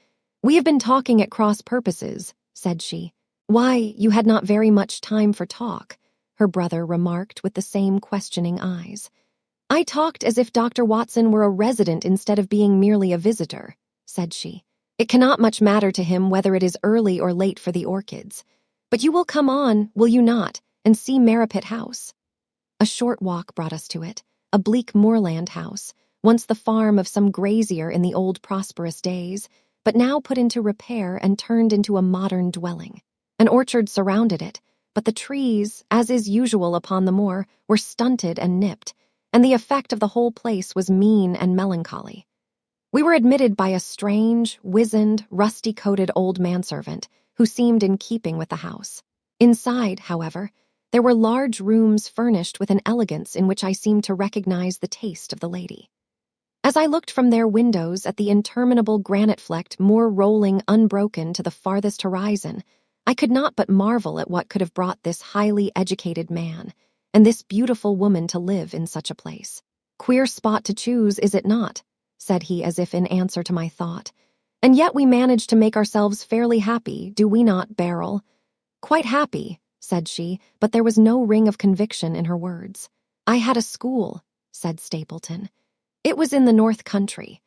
Speaker 1: "We have been talking at cross purposes," said she. "Why, you had not very much time for talk," her brother remarked with the same questioning eyes. "I talked as if Dr. Watson were a resident instead of being merely a visitor," said she. "It cannot much matter to him whether it is early or late for the orchids. But you will come on, will you not, and see Merripit House?" A short walk brought us to it, a bleak moorland house, once the farm of some grazier in the old prosperous days, but now put into repair and turned into a modern dwelling. An orchard surrounded it, but the trees, as is usual upon the moor, were stunted and nipped, and the effect of the whole place was mean and melancholy. We were admitted by a strange, wizened, rusty-coated old manservant who seemed in keeping with the house. Inside, however, there were large rooms furnished with an elegance in which I seemed to recognize the taste of the lady. As I looked from their windows at the interminable granite-flecked moor rolling unbroken to the farthest horizon, I could not but marvel at what could have brought this highly educated man and this beautiful woman to live in such a place. Queer spot to choose, is it not? Said he as if in answer to my thought. And yet we manage to make ourselves fairly happy, do we not, Beryl? Quite happy, said she, but there was no ring of conviction in her words. I had a school, said Stapleton. It was in the North Country.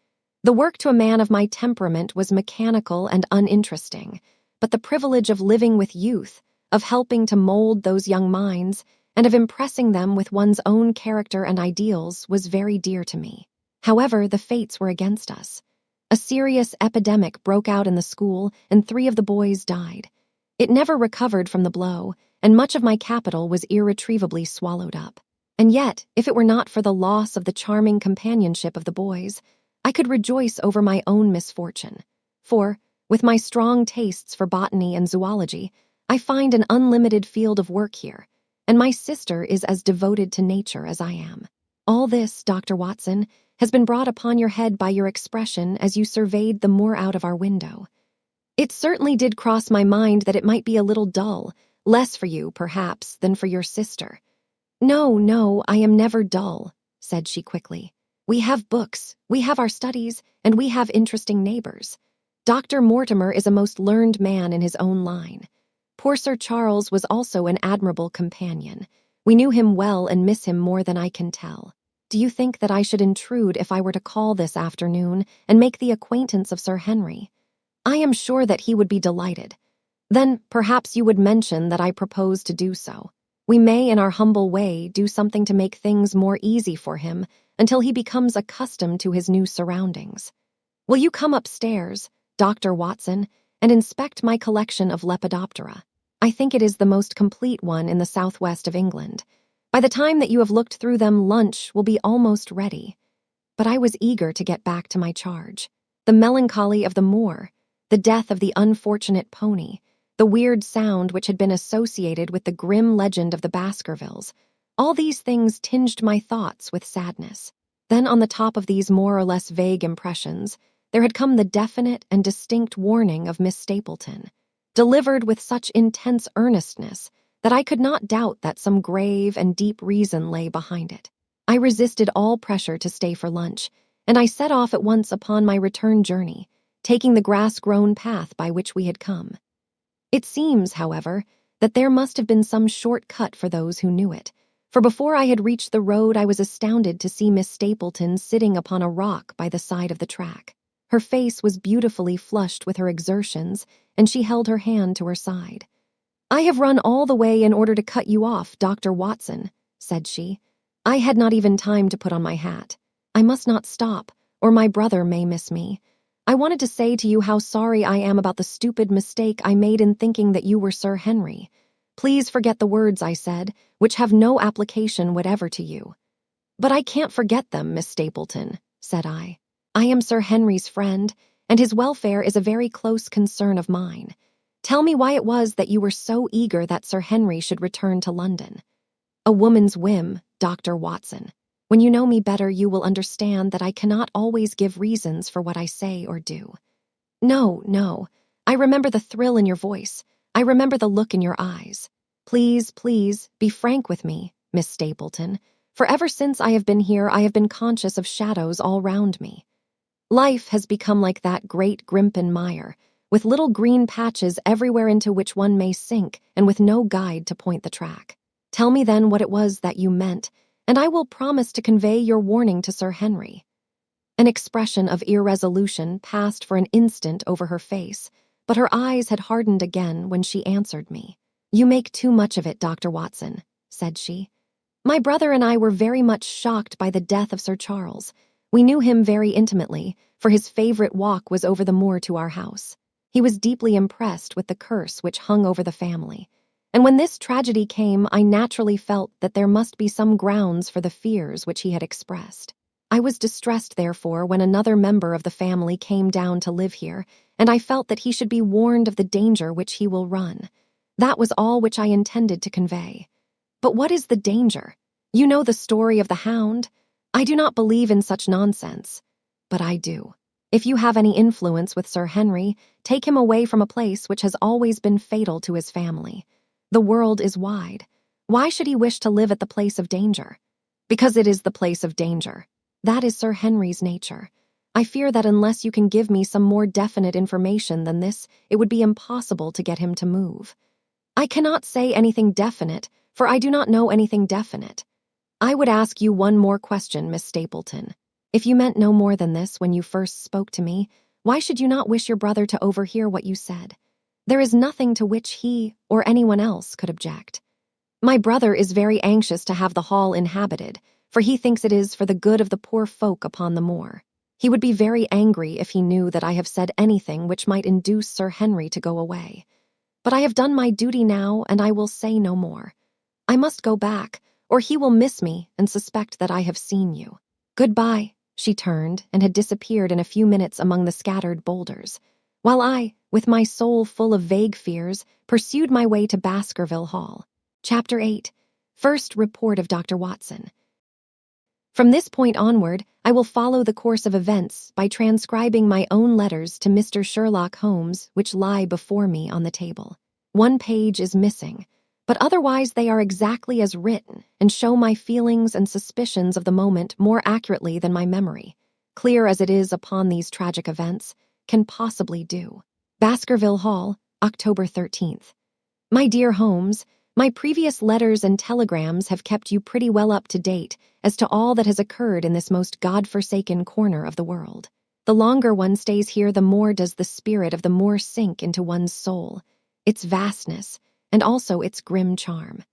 Speaker 1: The work to a man of my temperament was mechanical and uninteresting, but the privilege of living with youth, of helping to mold those young minds, and of impressing them with one's own character and ideals was very dear to me. However, the fates were against us. A serious epidemic broke out in the school, and 3 of the boys died. It never recovered from the blow, and much of my capital was irretrievably swallowed up. And yet, if it were not for the loss of the charming companionship of the boys, I could rejoice over my own misfortune. For, with my strong tastes for botany and zoology, I find an unlimited field of work here, and my sister is as devoted to nature as I am. All this, Dr. Watson, has been brought upon your head by your expression as you surveyed the moor out of our window. It certainly did cross my mind that it might be a little dull, less for you, perhaps, than for your sister. No, no, I am never dull, said she quickly. We have books, we have our studies, and we have interesting neighbors. Dr. Mortimer is a most learned man in his own line. Poor Sir Charles was also an admirable companion. We knew him well and miss him more than I can tell. Do you think that I should intrude if I were to call this afternoon and make the acquaintance of Sir Henry? I am sure that he would be delighted. Then perhaps you would mention that I propose to do so. We may, in our humble way, do something to make things more easy for him until he becomes accustomed to his new surroundings. Will you come upstairs, Dr. Watson, and inspect my collection of Lepidoptera? I think it is the most complete one in the southwest of England. By the time that you have looked through them, lunch will be almost ready. But I was eager to get back to my charge. The melancholy of the Moor, the death of the unfortunate pony, the weird sound which had been associated with the grim legend of the Baskervilles, all these things tinged my thoughts with sadness. Then on the top of these more or less vague impressions, there had come the definite and distinct warning of Miss Stapleton, delivered with such intense earnestness that I could not doubt that some grave and deep reason lay behind it. I resisted all pressure to stay for lunch, and I set off at once upon my return journey, taking the grass-grown path by which we had come. It seems, however, that there must have been some short cut for those who knew it, for before I had reached the road I was astounded to see Miss Stapleton sitting upon a rock by the side of the track. Her face was beautifully flushed with her exertions, and she held her hand to her side. I have run all the way in order to cut you off, Dr. Watson, said she. I had not even time to put on my hat. I must not stop, or my brother may miss me. I wanted to say to you how sorry I am about the stupid mistake I made in thinking that you were Sir Henry. Please forget the words I said, which have no application whatever to you. But I can't forget them, Miss Stapleton, said I. I am Sir Henry's friend, and his welfare is a very close concern of mine. Tell me why it was that you were so eager that Sir Henry should return to London. A woman's whim, Dr. Watson. When you know me better, you will understand that I cannot always give reasons for what I say or do. No, no. I remember the thrill in your voice. I remember the look in your eyes. Please, please, be frank with me, Miss Stapleton, for ever since I have been here I have been conscious of shadows all round me. Life has become like that great Grimpen mire, with little green patches everywhere into which one may sink and with no guide to point the track. Tell me then what it was that you meant, and I will promise to convey your warning to Sir Henry. An expression of irresolution passed for an instant over her face, but her eyes had hardened again when she answered me. You make too much of it, Dr. Watson, said she. My brother and I were very much shocked by the death of Sir Charles. We knew him very intimately, for his favorite walk was over the moor to our house. He was deeply impressed with the curse which hung over the family. And when this tragedy came, I naturally felt that there must be some grounds for the fears which he had expressed. I was distressed, therefore, when another member of the family came down to live here, and I felt that he should be warned of the danger which he will run. That was all which I intended to convey. But what is the danger? You know the story of the Hound? I do not believe in such nonsense. But I do. If you have any influence with Sir Henry, take him away from a place which has always been fatal to his family. The world is wide. Why should he wish to live at the place of danger? Because it is the place of danger. That is Sir Henry's nature. I fear that unless you can give me some more definite information than this, it would be impossible to get him to move. I cannot say anything definite, for I do not know anything definite. I would ask you one more question, Miss Stapleton. If you meant no more than this when you first spoke to me, why should you not wish your brother to overhear what you said? There is nothing to which he or anyone else could object. My brother is very anxious to have the hall inhabited, for he thinks it is for the good of the poor folk upon the moor. He would be very angry if he knew that I have said anything which might induce Sir Henry to go away. But I have done my duty now, and I will say no more. I must go back, or he will miss me and suspect that I have seen you. Goodbye. She turned and had disappeared in a few minutes among the scattered boulders, while I, with my soul full of vague fears, pursued my way to Baskerville Hall. Chapter 8. First Report of Dr. Watson. From this point onward, I will follow the course of events by transcribing my own letters to Mr. Sherlock Holmes, which lie before me on the table. One page is missing, but otherwise they are exactly as written and show my feelings and suspicions of the moment more accurately than my memory, clear as it is upon these tragic events, can possibly do. Baskerville Hall, October 13th. My dear Holmes, my previous letters and telegrams have kept you pretty well up to date as to all that has occurred in this most God-forsaken corner of the world. The longer one stays here, the more does the spirit of the moor sink into one's soul, its vastness, and also its grim charm.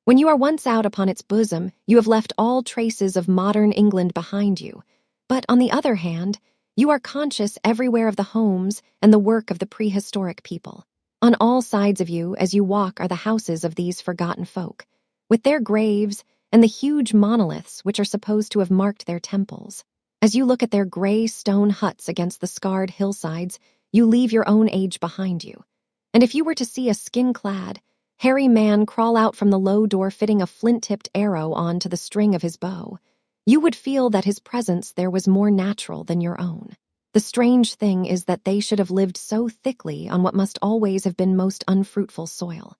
Speaker 1: When you are once out upon its bosom, you have left all traces of modern England behind you, but on the other hand, you are conscious everywhere of the homes and the work of the prehistoric people. On all sides of you, as you walk, are the houses of these forgotten folk, with their graves and the huge monoliths which are supposed to have marked their temples. As you look at their gray stone huts against the scarred hillsides, you leave your own age behind you. And if you were to see a skin-clad, hairy man crawl out from the low door fitting a flint-tipped arrow onto the string of his bow, you would feel that his presence there was more natural than your own. The strange thing is that they should have lived so thickly on what must always have been most unfruitful soil.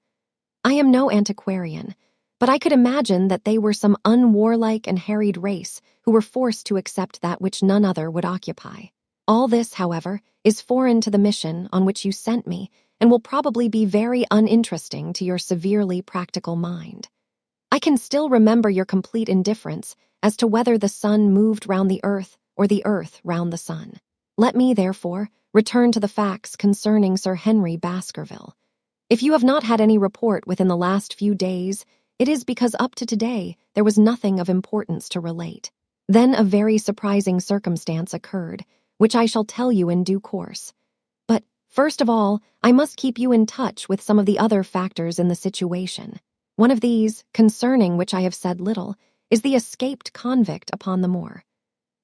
Speaker 1: I am no antiquarian, but I could imagine that they were some unwarlike and harried race who were forced to accept that which none other would occupy. All this, however, is foreign to the mission on which you sent me and will probably be very uninteresting to your severely practical mind. I can still remember your complete indifference as to whether the sun moved round the earth or the earth round the sun. Let me, therefore, return to the facts concerning Sir Henry Baskerville. If you have not had any report within the last few days, it is because up to today there was nothing of importance to relate. Then a very surprising circumstance occurred, which I shall tell you in due course. But, first of all, I must keep you in touch with some of the other factors in the situation. One of these, concerning which I have said little, is the escaped convict upon the moor.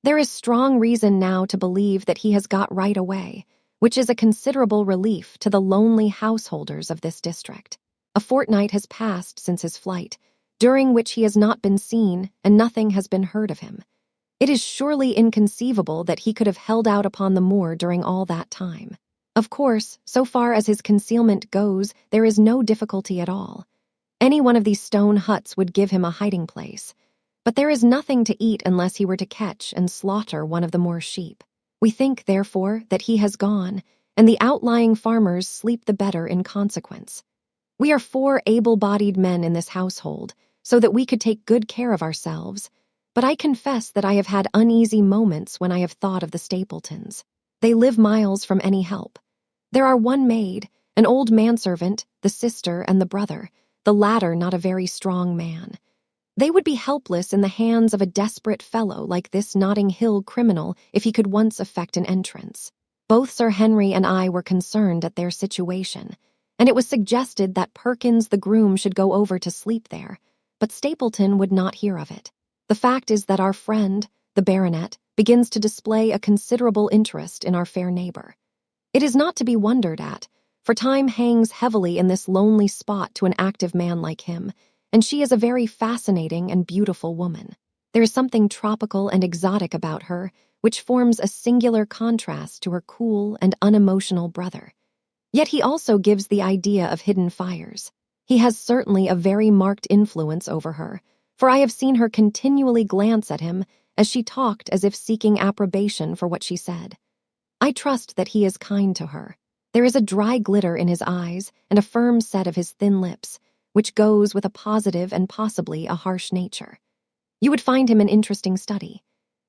Speaker 1: There is strong reason now to believe that he has got right away, which is a considerable relief to the lonely householders of this district. A fortnight has passed since his flight, during which he has not been seen and nothing has been heard of him. It is surely inconceivable that he could have held out upon the moor during all that time. Of course, so far as his concealment goes, there is no difficulty at all. Any one of these stone huts would give him a hiding place. But there is nothing to eat unless he were to catch and slaughter one of the moor sheep. We think, therefore, that he has gone, and the outlying farmers sleep the better in consequence. We are 4 able-bodied men in this household, so that we could take good care of ourselves, but I confess that I have had uneasy moments when I have thought of the Stapletons. They live miles from any help. There are one maid, an old manservant, the sister, and the brother, the latter not a very strong man. They would be helpless in the hands of a desperate fellow like this Notting Hill criminal if he could once effect an entrance. Both Sir Henry and I were concerned at their situation, and it was suggested that Perkins the groom should go over to sleep there, but Stapleton would not hear of it. The fact is that our friend, the baronet, begins to display a considerable interest in our fair neighbor. It is not to be wondered at, for time hangs heavily in this lonely spot to an active man like him, and she is a very fascinating and beautiful woman. There is something tropical and exotic about her, which forms a singular contrast to her cool and unemotional brother. Yet he also gives the idea of hidden fires. He has certainly a very marked influence over her, for I have seen her continually glance at him as she talked as if seeking approbation for what she said. I trust that he is kind to her. There is a dry glitter in his eyes and a firm set of his thin lips, which goes with a positive and possibly a harsh nature. You would find him an interesting study.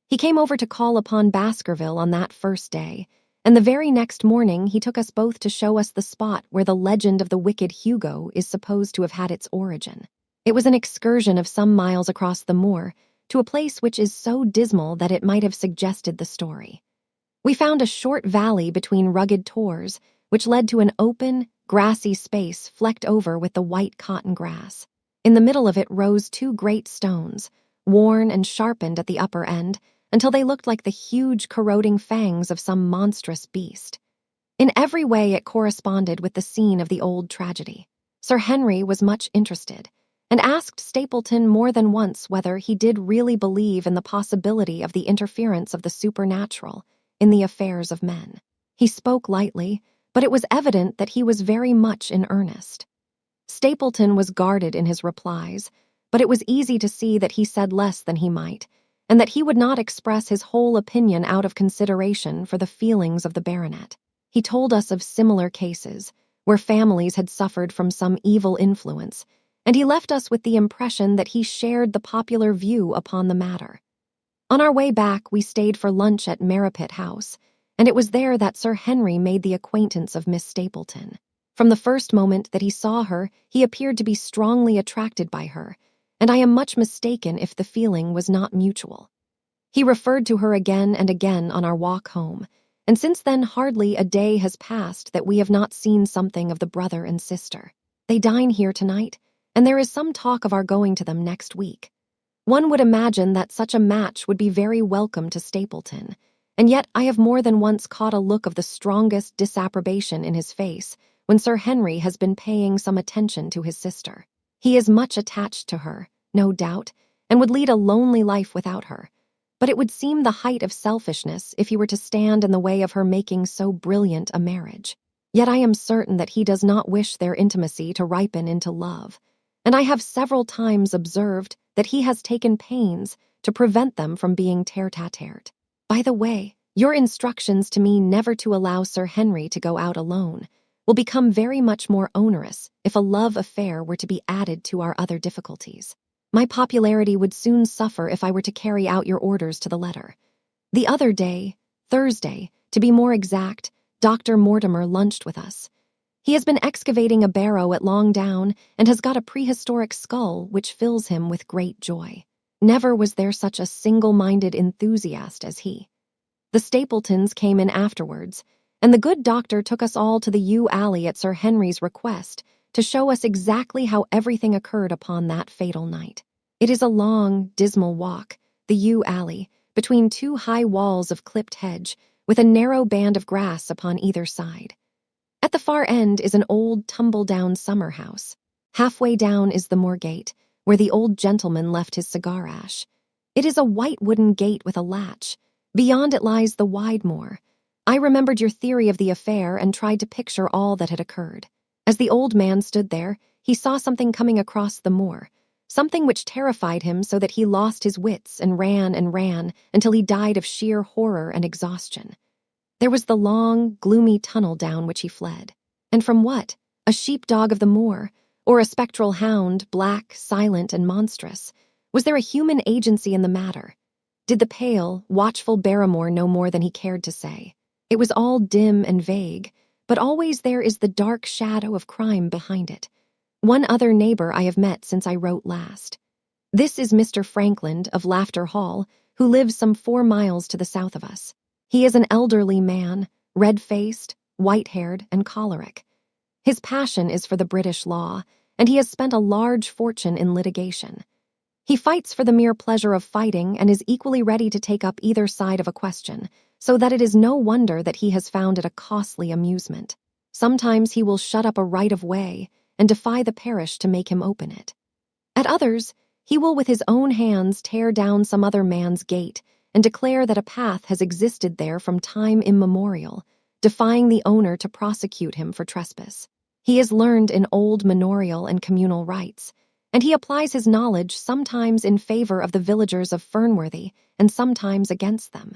Speaker 1: He came over to call upon Baskerville on that first day, and the very next morning he took us both to show us the spot where the legend of the wicked Hugo is supposed to have had its origin. It was an excursion of some miles across the moor to a place which is so dismal that it might have suggested the story. We found a short valley between rugged tors, which led to an open, grassy space flecked over with the white cotton grass. In the middle of it rose two great stones, worn and sharpened at the upper end, until they looked like the huge corroding fangs of some monstrous beast. In every way it corresponded with the scene of the old tragedy. Sir Henry was much interested, and asked Stapleton more than once whether he did really believe in the possibility of the interference of the supernatural in the affairs of men. He spoke lightly, but it was evident that he was very much in earnest. Stapleton was guarded in his replies, but it was easy to see that he said less than he might, and that he would not express his whole opinion out of consideration for the feelings of the baronet. He told us of similar cases, where families had suffered from some evil influence, and he left us with the impression that he shared the popular view upon the matter. On our way back, we stayed for lunch at Merripit House, and it was there that Sir Henry made the acquaintance of Miss Stapleton. From the first moment that he saw her, he appeared to be strongly attracted by her, and I am much mistaken if the feeling was not mutual. He referred to her again and again on our walk home, and since then hardly a day has passed that we have not seen something of the brother and sister. They dine here tonight, and there is some talk of our going to them next week. One would imagine that such a match would be very welcome to Stapleton, and yet I have more than once caught a look of the strongest disapprobation in his face when Sir Henry has been paying some attention to his sister. He is much attached to her, no doubt, and would lead a lonely life without her, but it would seem the height of selfishness if he were to stand in the way of her making so brilliant a marriage. Yet I am certain that he does not wish their intimacy to ripen into love, and I have several times observed that he has taken pains to prevent them from being tete-a-tete. By the way, your instructions to me never to allow Sir Henry to go out alone will become very much more onerous if a love affair were to be added to our other difficulties. My popularity would soon suffer if I were to carry out your orders to the letter. The other day, Thursday, to be more exact, Dr. Mortimer lunched with us. He has been excavating a barrow at Long Down and has got a prehistoric skull which fills him with great joy. Never was there such a single-minded enthusiast as he. The Stapletons came in afterwards, and the good doctor took us all to the yew alley at Sir Henry's request to show us exactly how everything occurred upon that fatal night. It is a long, dismal walk, the yew alley, between two high walls of clipped hedge, with a narrow band of grass upon either side. At the far end is an old, tumble-down summer house. Halfway down is the moor gate, where the old gentleman left his cigar ash. It is a white wooden gate with a latch. Beyond it lies the wide moor. I remembered your theory of the affair and tried to picture all that had occurred. As the old man stood there, he saw something coming across the moor, something which terrified him so that he lost his wits and ran until he died of sheer horror and exhaustion. There was the long, gloomy tunnel down which he fled. And from what? A sheepdog of the moor, or a spectral hound, black, silent, and monstrous? Was there a human agency in the matter? Did the pale, watchful Barrymore know more than he cared to say? It was all dim and vague, but always there is the dark shadow of crime behind it. One other neighbor I have met since I wrote last. This is Mr. Frankland of Laughter Hall, who lives some 4 miles to the south of us. He is an elderly man, red-faced, white-haired, and choleric. His passion is for the British law, and he has spent a large fortune in litigation. He fights for the mere pleasure of fighting and is equally ready to take up either side of a question, so that it is no wonder that he has found it a costly amusement. Sometimes he will shut up a right-of-way and defy the parish to make him open it. At others, he will with his own hands tear down some other man's gate and declare that a path has existed there from time immemorial, defying the owner to prosecute him for trespass. He is learned in old manorial and communal rights, and he applies his knowledge sometimes in favor of the villagers of Fernworthy and sometimes against them,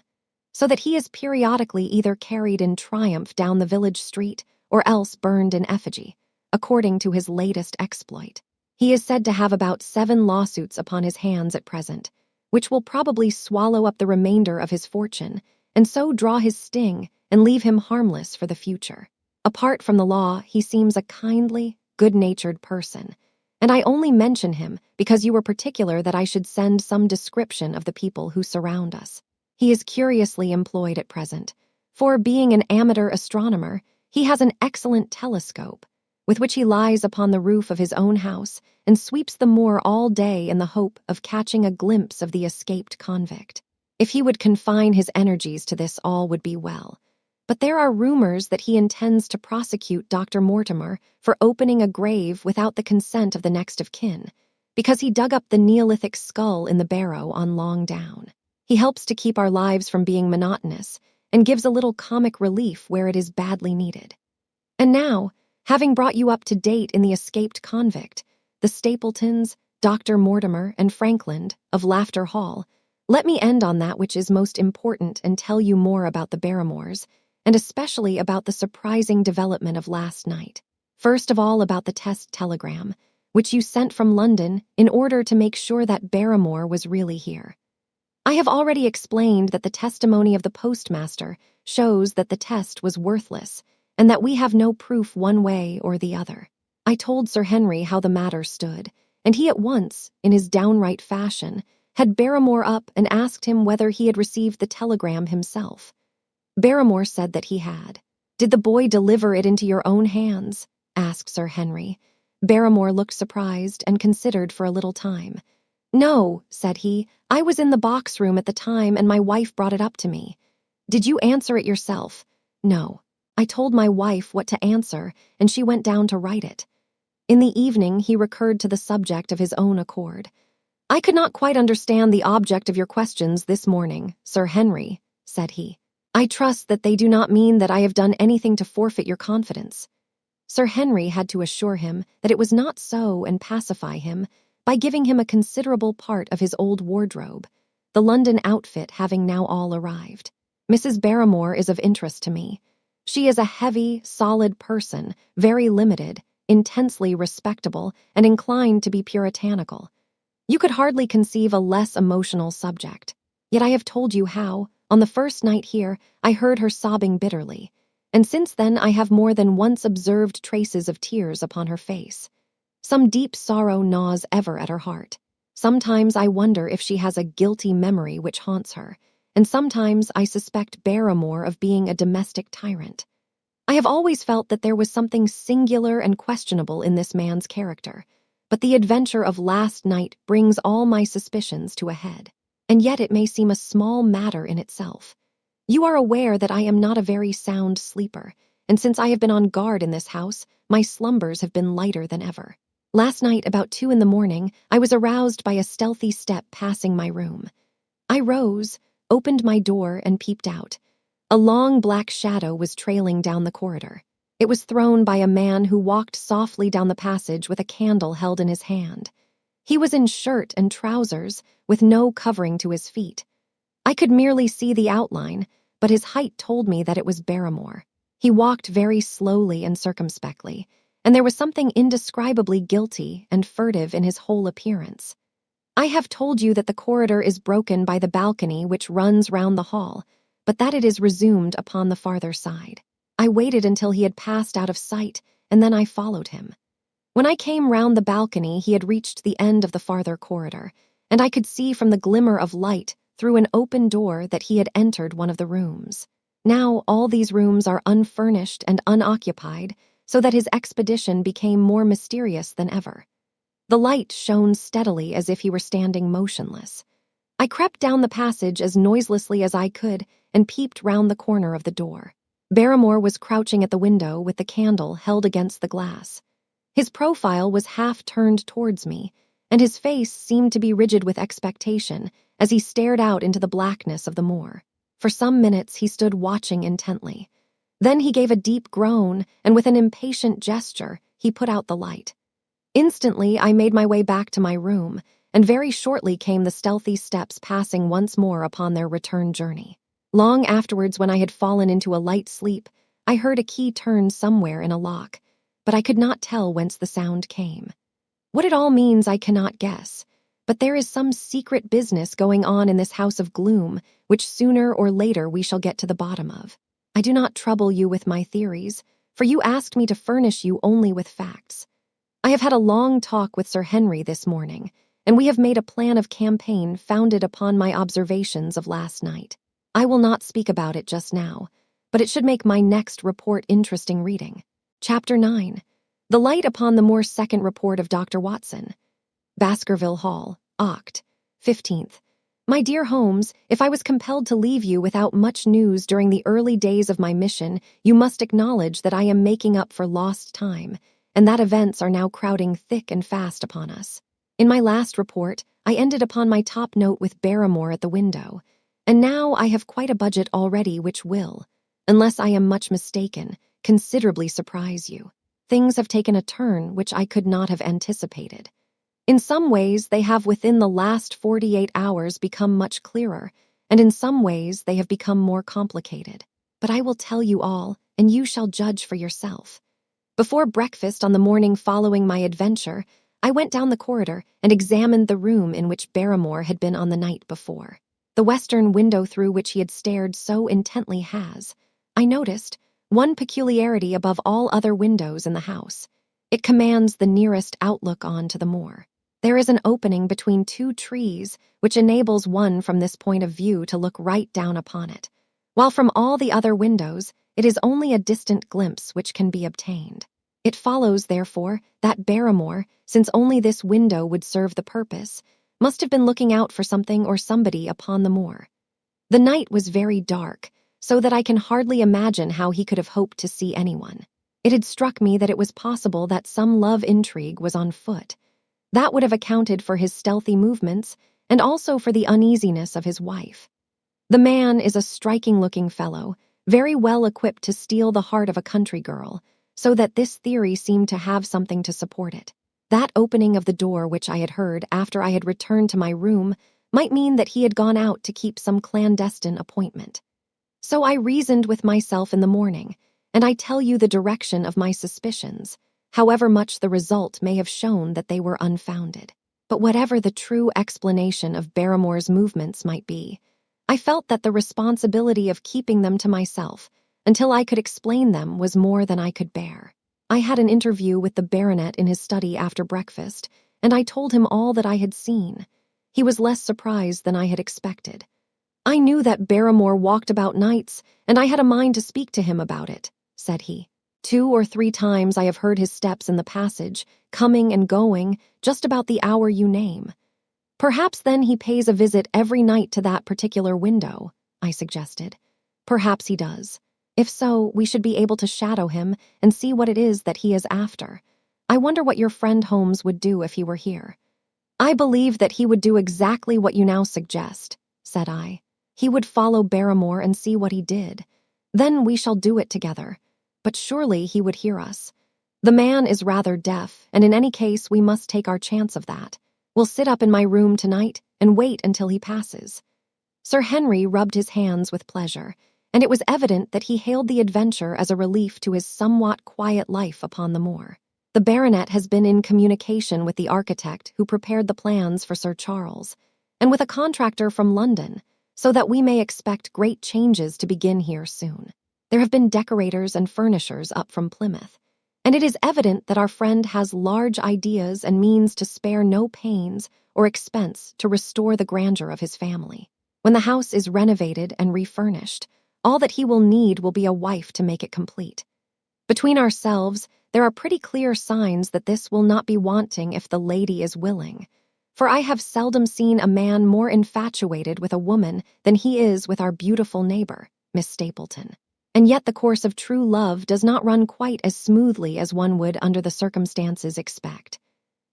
Speaker 1: so that he is periodically either carried in triumph down the village street or else burned in effigy, according to his latest exploit. He is said to have about 7 lawsuits upon his hands at present, which will probably swallow up the remainder of his fortune and so draw his sting and leave him harmless for the future. Apart from the law, he seems a kindly, good-natured person, and I only mention him because you were particular that I should send some description of the people who surround us. He is curiously employed at present, for being an amateur astronomer, he has an excellent telescope, with which he lies upon the roof of his own house and sweeps the moor all day in the hope of catching a glimpse of the escaped convict. If he would confine his energies to this, all would be well. But there are rumors that he intends to prosecute Dr. Mortimer for opening a grave without the consent of the next of kin, because he dug up the Neolithic skull in the barrow on Long Down. He helps to keep our lives from being monotonous and gives a little comic relief where it is badly needed. And now, having brought you up to date in the escaped convict, the Stapletons, Dr. Mortimer, and Frankland of Laughter Hall, let me end on that which is most important and tell you more about the Barrymores, and especially about the surprising development of last night. First of all, about the test telegram, which you sent from London in order to make sure that Barrymore was really here. I have already explained that the testimony of the postmaster shows that the test was worthless and that we have no proof one way or the other. I told Sir Henry how the matter stood, and he at once, in his downright fashion, had Barrymore up and asked him whether he had received the telegram himself. Barrymore said that he had. "Did the boy deliver it into your own hands?" asked Sir Henry. Barrymore looked surprised and considered for a little time. "No," said he, "I was in the box room at the time and my wife brought it up to me." "Did you answer it yourself?" "No. I told my wife what to answer and she went down to write it." In the evening he recurred to the subject of his own accord. "I could not quite understand the object of your questions this morning, Sir Henry," said he. "I trust that they do not mean that I have done anything to forfeit your confidence." Sir Henry had to assure him that it was not so and pacify him by giving him a considerable part of his old wardrobe, the London outfit having now all arrived. "Mrs. Barrymore is of interest to me. She is a heavy, solid person, very limited, intensely respectable, and inclined to be puritanical. You could hardly conceive a less emotional subject. Yet I have told you how, on the first night here, I heard her sobbing bitterly, and since then I have more than once observed traces of tears upon her face. Some deep sorrow gnaws ever at her heart. Sometimes I wonder if she has a guilty memory which haunts her, and sometimes I suspect Barrymore of being a domestic tyrant. I have always felt that there was something singular and questionable in this man's character, but the adventure of last night brings all my suspicions to a head. And yet it may seem a small matter in itself. You are aware that I am not a very sound sleeper, and since I have been on guard in this house, my slumbers have been lighter than ever. Last night, about 2 in the morning, I was aroused by a stealthy step passing my room. I rose, opened my door, and peeped out. A long black shadow was trailing down the corridor. It was thrown by a man who walked softly down the passage with a candle held in his hand. He was in shirt and trousers, with no covering to his feet. I could merely see the outline, but his height told me that it was Barrymore. He walked very slowly and circumspectly, and there was something indescribably guilty and furtive in his whole appearance. I have told you that the corridor is broken by the balcony which runs round the hall, but that it is resumed upon the farther side. I waited until he had passed out of sight, and then I followed him. When I came round the balcony, he had reached the end of the farther corridor, and I could see from the glimmer of light through an open door that he had entered one of the rooms. Now all these rooms are unfurnished and unoccupied, so that his expedition became more mysterious than ever. The light shone steadily as if he were standing motionless. I crept down the passage as noiselessly as I could and peeped round the corner of the door. Barrymore was crouching at the window with the candle held against the glass. His profile was half turned towards me, and his face seemed to be rigid with expectation as he stared out into the blackness of the moor. For some minutes he stood watching intently. Then he gave a deep groan, and with an impatient gesture, he put out the light. Instantly, I made my way back to my room, and very shortly came the stealthy steps passing once more upon their return journey. Long afterwards, when I had fallen into a light sleep, I heard a key turn somewhere in a lock, but I could not tell whence the sound came. What it all means I cannot guess, but there is some secret business going on in this house of gloom, which sooner or later we shall get to the bottom of. I do not trouble you with my theories, for you asked me to furnish you only with facts. I have had a long talk with Sir Henry this morning, and we have made a plan of campaign founded upon my observations of last night. I will not speak about it just now, but it should make my next report interesting reading. Chapter 9. The Light upon the Moor's Second Report of Dr. Watson. Baskerville Hall, Oct. 15th. My dear Holmes, if I was compelled to leave you without much news during the early days of my mission, you must acknowledge that I am making up for lost time, and that events are now crowding thick and fast upon us. In my last report, I ended upon my top note with Barrymore at the window, and now I have quite a budget already which will, unless I am much mistaken, considerably surprise you. Things have taken a turn which I could not have anticipated. In some ways, they have within the last 48 hours become much clearer, and in some ways they have become more complicated. But I will tell you all, and you shall judge for yourself. Before breakfast on the morning following my adventure, I went down the corridor and examined the room in which Barrymore had been on the night before. The western window through which he had stared so intently has, I noticed, one peculiarity above all other windows in the house. It commands the nearest outlook on to the moor. There is an opening between two trees which enables one from this point of view to look right down upon it, while from all the other windows it is only a distant glimpse which can be obtained. It follows, therefore, that Barrymore, since only this window would serve the purpose, must have been looking out for something or somebody upon the moor. The night was very dark, so that I can hardly imagine how he could have hoped to see anyone. It had struck me that it was possible that some love intrigue was on foot. That would have accounted for his stealthy movements and also for the uneasiness of his wife. The man is a striking-looking fellow, very well equipped to steal the heart of a country girl, so that this theory seemed to have something to support it. That opening of the door which I had heard after I had returned to my room might mean that he had gone out to keep some clandestine appointment. So I reasoned with myself in the morning, and I tell you the direction of my suspicions, however much the result may have shown that they were unfounded. But whatever the true explanation of Barrymore's movements might be, I felt that the responsibility of keeping them to myself until I could explain them was more than I could bear. I had an interview with the baronet in his study after breakfast, and I told him all that I had seen. He was less surprised than I had expected. I knew that Barrymore walked about nights, and I had a mind to speak to him about it, said he. 2 or 3 times I have heard his steps in the passage, coming and going, just about the hour you name. Perhaps then he pays a visit every night to that particular window, I suggested. Perhaps he does. If so, we should be able to shadow him and see what it is that he is after. I wonder what your friend Holmes would do if he were here. I believe that he would do exactly what you now suggest, said I. He would follow Barrymore and see what he did. Then we shall do it together. But surely he would hear us. The man is rather deaf, and in any case we must take our chance of that. We'll sit up in my room tonight and wait until he passes. Sir Henry rubbed his hands with pleasure, and it was evident that he hailed the adventure as a relief to his somewhat quiet life upon the moor. The baronet has been in communication with the architect who prepared the plans for Sir Charles, and with a contractor from London, so that we may expect great changes to begin here soon. There have been decorators and furnishers up from Plymouth, and it is evident that our friend has large ideas and means to spare no pains or expense to restore the grandeur of his family. When the house is renovated and refurnished, all that he will need will be a wife to make it complete. Between ourselves, there are pretty clear signs that this will not be wanting if the lady is willing, for I have seldom seen a man more infatuated with a woman than he is with our beautiful neighbor, Miss Stapleton. And yet the course of true love does not run quite as smoothly as one would under the circumstances expect.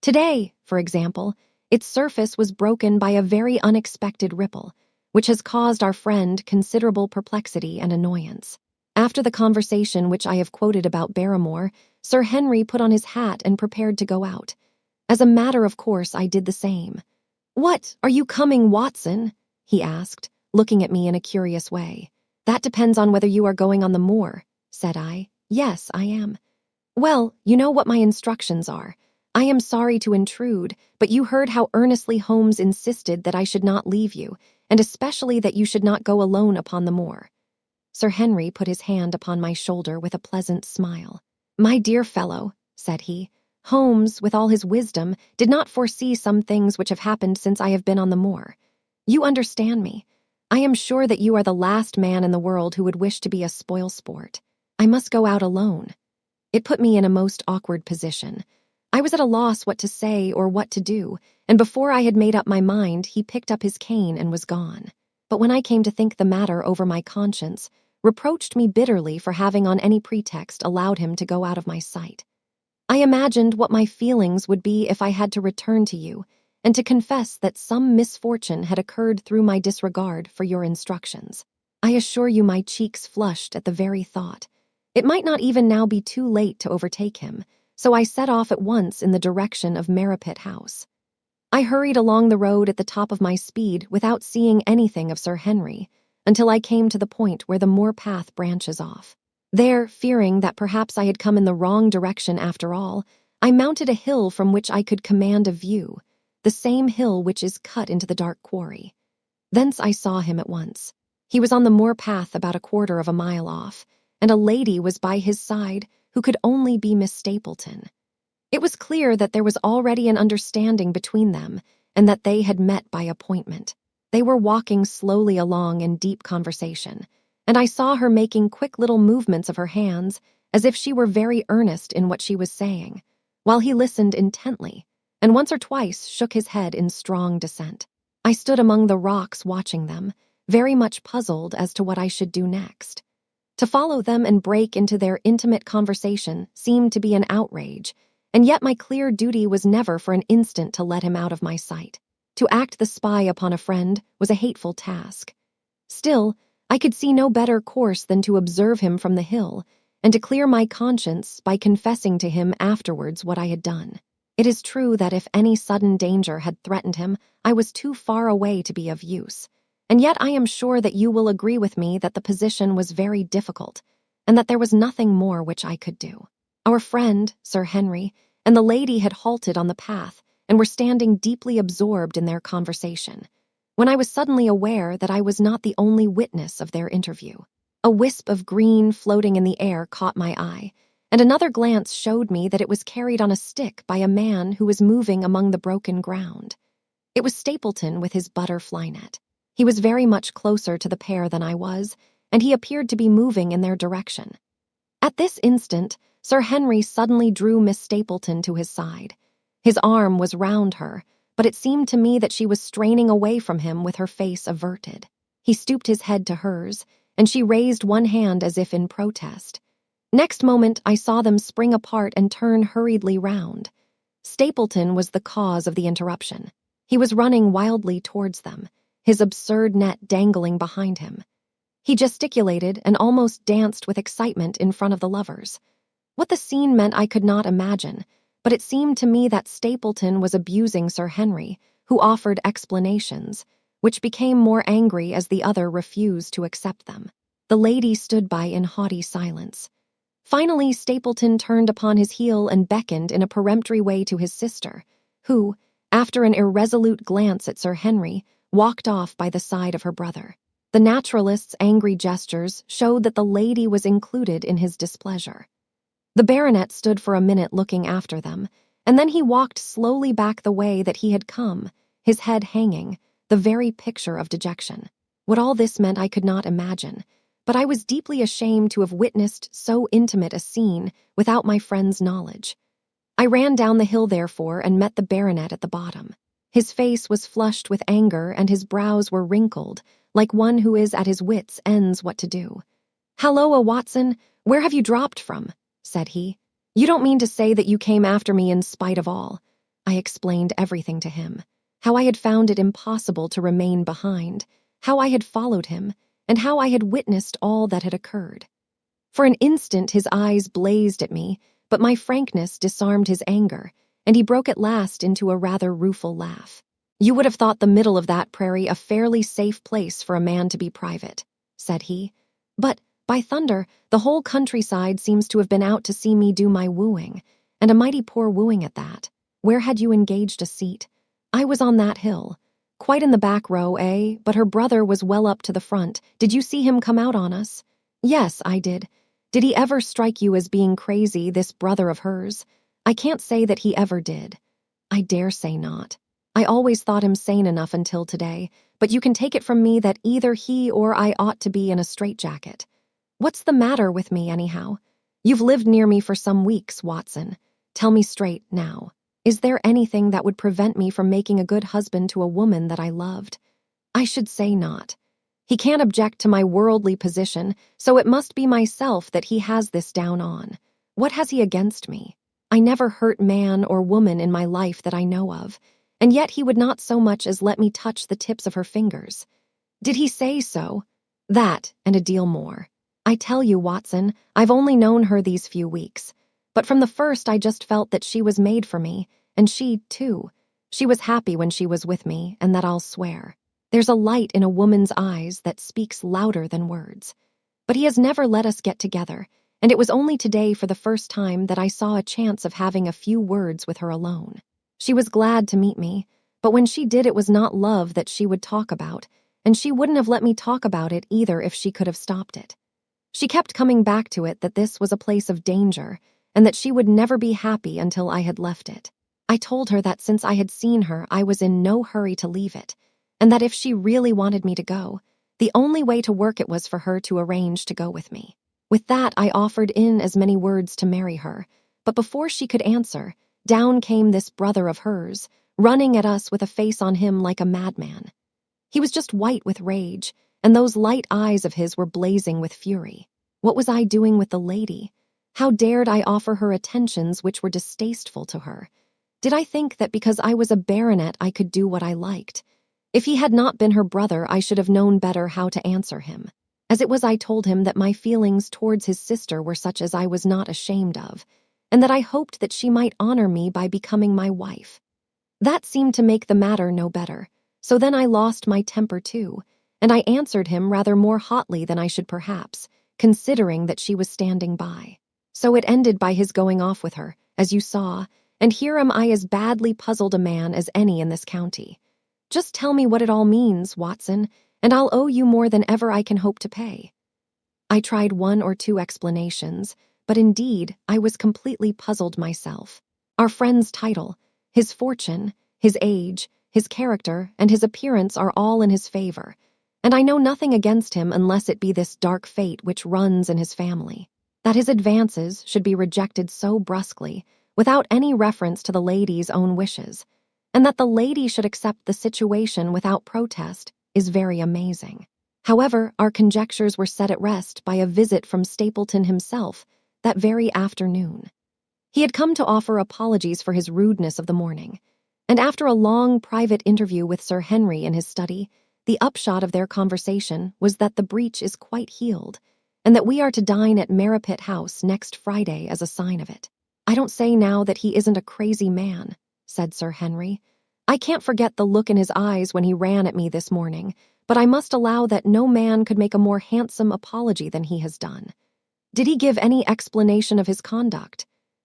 Speaker 1: Today, for example, its surface was broken by a very unexpected ripple, which has caused our friend considerable perplexity and annoyance. After the conversation which I have quoted about Barrymore, Sir Henry put on his hat and prepared to go out, As a matter of course, I did the same. "What, are you coming, Watson?" he asked, looking at me in a curious way. "That depends on whether you are going on the moor," said I. "Yes, I am." "Well, you know what my instructions are. I am sorry to intrude, but you heard how earnestly Holmes insisted that I should not leave you, and especially that you should not go alone upon the moor." Sir Henry put his hand upon my shoulder with a pleasant smile. "My dear fellow," said he, "Holmes, with all his wisdom, did not foresee some things which have happened since I have been on the moor. You understand me. I am sure that you are the last man in the world who would wish to be a spoil-sport. I must go out alone." It put me in a most awkward position. I was at a loss what to say or what to do, and before I had made up my mind, he picked up his cane and was gone. But when I came to think the matter over, my conscience reproached me bitterly for having on any pretext allowed him to go out of my sight. I imagined what my feelings would be if I had to return to you, and to confess that some misfortune had occurred through my disregard for your instructions. I assure you my cheeks flushed at the very thought. It might not even now be too late to overtake him, so I set off at once in the direction of Merripit House. I hurried along the road at the top of my speed without seeing anything of Sir Henry, until I came to the point where the moor path branches off. There, fearing that perhaps I had come in the wrong direction after all, I mounted a hill from which I could command a view, the same hill which is cut into the dark quarry. Thence I saw him at once. He was on the moor path about 1/4 of a mile off, and a lady was by his side who could only be Miss Stapleton. It was clear that there was already an understanding between them, and that they had met by appointment. They were walking slowly along in deep conversation, and I saw her making quick little movements of her hands as if she were very earnest in what she was saying, while he listened intently, and once or twice shook his head in strong dissent. I stood among the rocks watching them, very much puzzled as to what I should do next. To follow them and break into their intimate conversation seemed to be an outrage, and yet my clear duty was never for an instant to let him out of my sight. To act the spy upon a friend was a hateful task. Still, I could see no better course than to observe him from the hill, and to clear my conscience by confessing to him afterwards what I had done. It is true that if any sudden danger had threatened him, I was too far away to be of use, and yet I am sure that you will agree with me that the position was very difficult, and that there was nothing more which I could do. Our friend, Sir Henry, and the lady had halted on the path and were standing deeply absorbed in their conversation, when I was suddenly aware that I was not the only witness of their interview. A wisp of green floating in the air caught my eye, and another glance showed me that it was carried on a stick by a man who was moving among the broken ground. It was Stapleton with his butterfly net. He was very much closer to the pair than I was, and he appeared to be moving in their direction. At this instant, Sir Henry suddenly drew Miss Stapleton to his side. His arm was round her, but it seemed to me that she was straining away from him with her face averted. He stooped his head to hers, and she raised one hand as if in protest. Next moment, I saw them spring apart and turn hurriedly round. Stapleton was the cause of the interruption. He was running wildly towards them, his absurd net dangling behind him. He gesticulated and almost danced with excitement in front of the lovers. What the scene meant I could not imagine, but it seemed to me that Stapleton was abusing Sir Henry, who offered explanations, which became more angry as the other refused to accept them. The lady stood by in haughty silence. Finally, Stapleton turned upon his heel and beckoned in a peremptory way to his sister, who, after an irresolute glance at Sir Henry, walked off by the side of her brother. The naturalist's angry gestures showed that the lady was included in his displeasure. The baronet stood for a minute looking after them, and then he walked slowly back the way that he had come, his head hanging, the very picture of dejection. What all this meant I could not imagine, but I was deeply ashamed to have witnessed so intimate a scene without my friend's knowledge. I ran down the hill, therefore, and met the baronet at the bottom. His face was flushed with anger, and his brows were wrinkled, like one who is at his wits' ends what to do. "Halloa, Watson, where have you dropped from?" said he. "You don't mean to say that you came after me in spite of all." I explained everything to him, how I had found it impossible to remain behind, how I had followed him, and how I had witnessed all that had occurred. For an instant his eyes blazed at me, but my frankness disarmed his anger, and he broke at last into a rather rueful laugh. "You would have thought the middle of that prairie a fairly safe place for a man to be private," said he. "But, by thunder, the whole countryside seems to have been out to see me do my wooing, and a mighty poor wooing at that. Where had you engaged a seat?" "I was on that hill. Quite in the back row, eh? But her brother was well up to the front. Did you see him come out on us?" "Yes, I did. Did he ever strike you as being crazy, this brother of hers?" "I can't say that he ever did." "I dare say not. I always thought him sane enough until today, but you can take it from me that either he or I ought to be in a straitjacket. What's the matter with me, anyhow? You've lived near me for some weeks, Watson. Tell me straight, now. Is there anything that would prevent me from making a good husband to a woman that I loved?" "I should say not. He can't object to my worldly position, so it must be myself that he has this down on. What has he against me? I never hurt man or woman in my life that I know of, and yet he would not so much as let me touch the tips of her fingers." "Did he say so?" "That, and a deal more. I tell you, Watson, I've only known her these few weeks, but from the first I just felt that she was made for me, and she, too. She was happy when she was with me, and that I'll swear. There's a light in a woman's eyes that speaks louder than words. But he has never let us get together, and it was only today for the first time that I saw a chance of having a few words with her alone. She was glad to meet me, but when she did it was not love that she would talk about, and she wouldn't have let me talk about it either if she could have stopped it. She kept coming back to it that this was a place of danger, and that she would never be happy until I had left it. I told her that since I had seen her I was in no hurry to leave it, and that if she really wanted me to go, the only way to work it was for her to arrange to go with me. With that I offered in as many words to marry her, but before she could answer, down came this brother of hers, running at us with a face on him like a madman. He was just white with rage, and those light eyes of his were blazing with fury. What was I doing with the lady? How dared I offer her attentions which were distasteful to her? Did I think that because I was a baronet I could do what I liked? If he had not been her brother, I should have known better how to answer him. As it was, I told him that my feelings towards his sister were such as I was not ashamed of, and that I hoped that she might honor me by becoming my wife. That seemed to make the matter no better, so then I lost my temper too, and I answered him rather more hotly than I should perhaps, considering that she was standing by. So it ended by his going off with her, as you saw, and here am I as badly puzzled a man as any in this county. Just tell me what it all means, Watson, and I'll owe you more than ever I can hope to pay." I tried one or two explanations, but indeed I was completely puzzled myself. Our friend's title, his fortune, his age, his character, and his appearance are all in his favor, and I know nothing against him unless it be this dark fate which runs in his family. That his advances should be rejected so brusquely, without any reference to the lady's own wishes, and that the lady should accept the situation without protest, is very amazing. However, our conjectures were set at rest by a visit from Stapleton himself that very afternoon. He had come to offer apologies for his rudeness of the morning, and after a long private interview with Sir Henry in his study, the upshot of their conversation was that the breach is quite healed, and that we are to dine at Merripit House next Friday as a sign of it. "I don't say now that he isn't a crazy man," said Sir Henry. "I can't forget the look in his eyes when he ran at me this morning, but I must allow that no man could make a more handsome apology than he has done. Did he give any explanation of his conduct?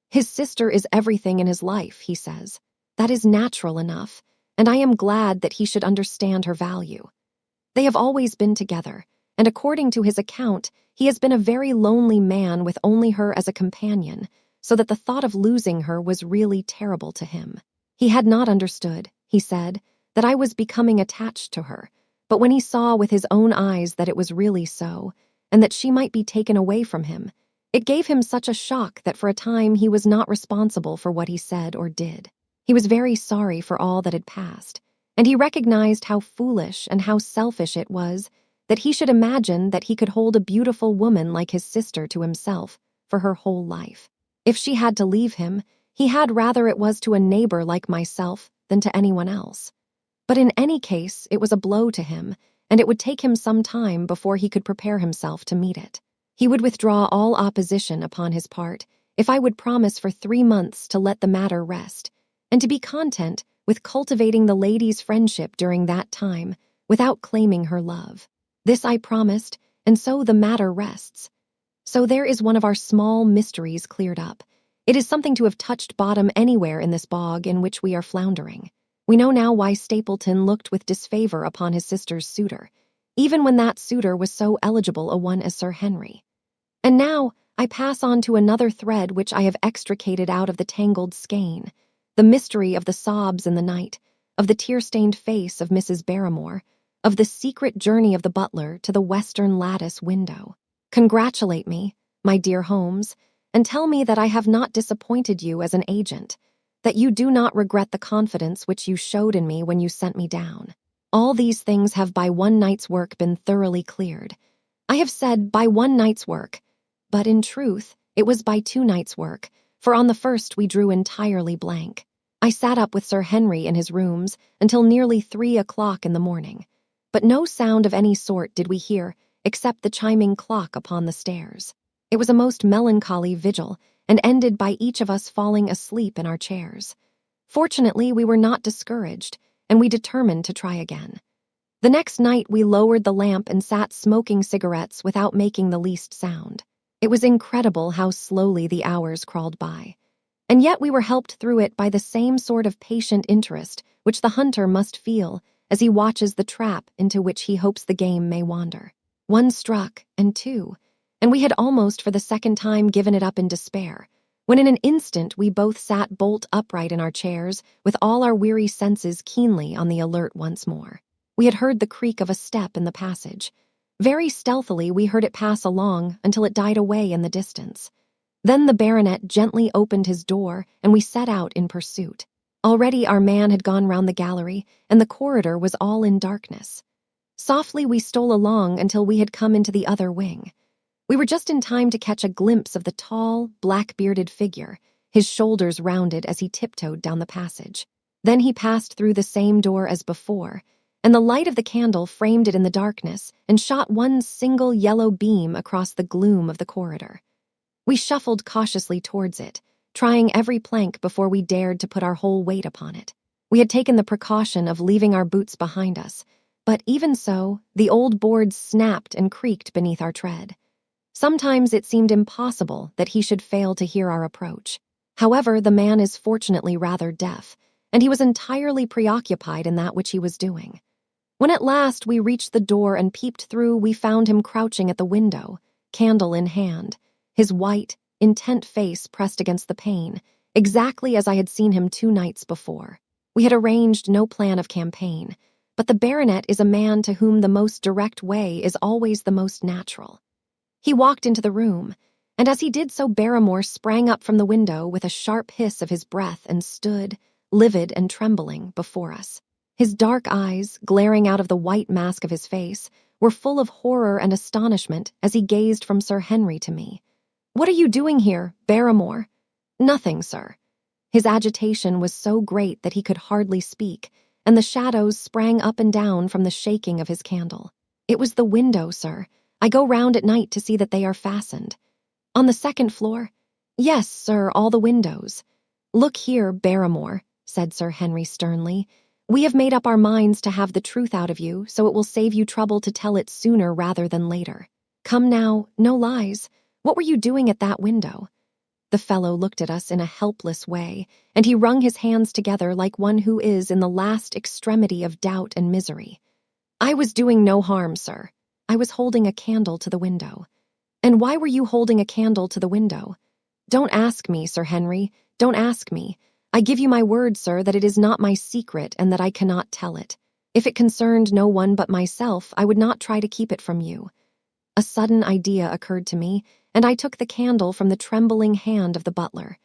Speaker 1: His sister is everything in his life, he says. That is natural enough, and I am glad that he should understand her value. They have always been together, and according to his account, he has been a very lonely man with only her as a companion, so that the thought of losing her was really terrible to him. He had not understood, he said, that I was becoming attached to her, but when he saw with his own eyes that it was really so, and that she might be taken away from him, it gave him such a shock that for a time he was not responsible for what he said or did. He was very sorry for all that had passed, and he recognized how foolish and how selfish it was that he should imagine that he could hold a beautiful woman like his sister to himself for her whole life. If she had to leave him, he had rather it was to a neighbor like myself than to anyone else. But in any case, it was a blow to him, and it would take him some time before he could prepare himself to meet it. He would withdraw all opposition upon his part if I would promise for 3 months to let the matter rest, and to be content with cultivating the lady's friendship during that time without claiming her love. This I promised, and so the matter rests. So there is one of our small mysteries cleared up. It is something to have touched bottom anywhere in this bog in which we are floundering. We know now why Stapleton looked with disfavor upon his sister's suitor, even when that suitor was so eligible a one as Sir Henry. And now I pass on to another thread which I have extricated out of the tangled skein, the mystery of the sobs in the night, of the tear-stained face of Mrs. Barrymore, of the secret journey of the butler to the western lattice window. Congratulate me, my dear Holmes, and tell me that I have not disappointed you as an agent, that you do not regret the confidence which you showed in me when you sent me down. All these things have by one night's work been thoroughly cleared. I have said by one night's work, but in truth it was by 2 nights' work, for on the first we drew entirely blank. I sat up with Sir Henry in his rooms until nearly 3 o'clock in the morning, but no sound of any sort did we hear except the chiming clock upon the stairs. It was a most melancholy vigil, and ended by each of us falling asleep in our chairs. Fortunately, we were not discouraged, and we determined to try again. The next night we lowered the lamp and sat smoking cigarettes without making the least sound. It was incredible how slowly the hours crawled by. And yet we were helped through it by the same sort of patient interest which the hunter must feel as he watches the trap into which he hopes the game may wander. 1 struck, and 2, and we had almost for the second time given it up in despair, when in an instant we both sat bolt upright in our chairs, with all our weary senses keenly on the alert once more. We had heard the creak of a step in the passage. Very stealthily we heard it pass along until it died away in the distance. Then the baronet gently opened his door, and we set out in pursuit. Already our man had gone round the gallery, and the corridor was all in darkness. Softly we stole along until we had come into the other wing. We were just in time to catch a glimpse of the tall, black-bearded figure, his shoulders rounded as he tiptoed down the passage. Then he passed through the same door as before, and the light of the candle framed it in the darkness and shot one single yellow beam across the gloom of the corridor. We shuffled cautiously towards it, trying every plank before we dared to put our whole weight upon it. We had taken the precaution of leaving our boots behind us, but even so, the old boards snapped and creaked beneath our tread. Sometimes it seemed impossible that he should fail to hear our approach. However, the man is fortunately rather deaf, and he was entirely preoccupied in that which he was doing. When at last we reached the door and peeped through, we found him crouching at the window, candle in hand, his white, intent face pressed against the pane, exactly as I had seen him 2 nights before. We had arranged no plan of campaign, but the baronet is a man to whom the most direct way is always the most natural. He walked into the room, and as he did so Barrymore sprang up from the window with a sharp hiss of his breath and stood, livid and trembling, before us. His dark eyes, glaring out of the white mask of his face, were full of horror and astonishment as he gazed from Sir Henry to me. "What are you doing here, Barrymore?" "Nothing, sir." His agitation was so great that he could hardly speak, and the shadows sprang up and down from the shaking of his candle. "It was the window, sir. I go round at night to see that they are fastened." "On the 2nd floor?" "Yes, sir, all the windows." "Look here, Barrymore," said Sir Henry sternly. "We have made up our minds to have the truth out of you, so it will save you trouble to tell it sooner rather than later. Come now, no lies. What were you doing at that window?" The fellow looked at us in a helpless way, and he wrung his hands together like one who is in the last extremity of doubt and misery. "I was doing no harm, sir. I was holding a candle to the window." "And why were you holding a candle to the window?" "Don't ask me, Sir Henry, don't ask me. I give you my word, sir, that it is not my secret and that I cannot tell it. If it concerned no one but myself, I would not try to keep it from you." A sudden idea occurred to me, and I took the candle from the trembling hand of the butler.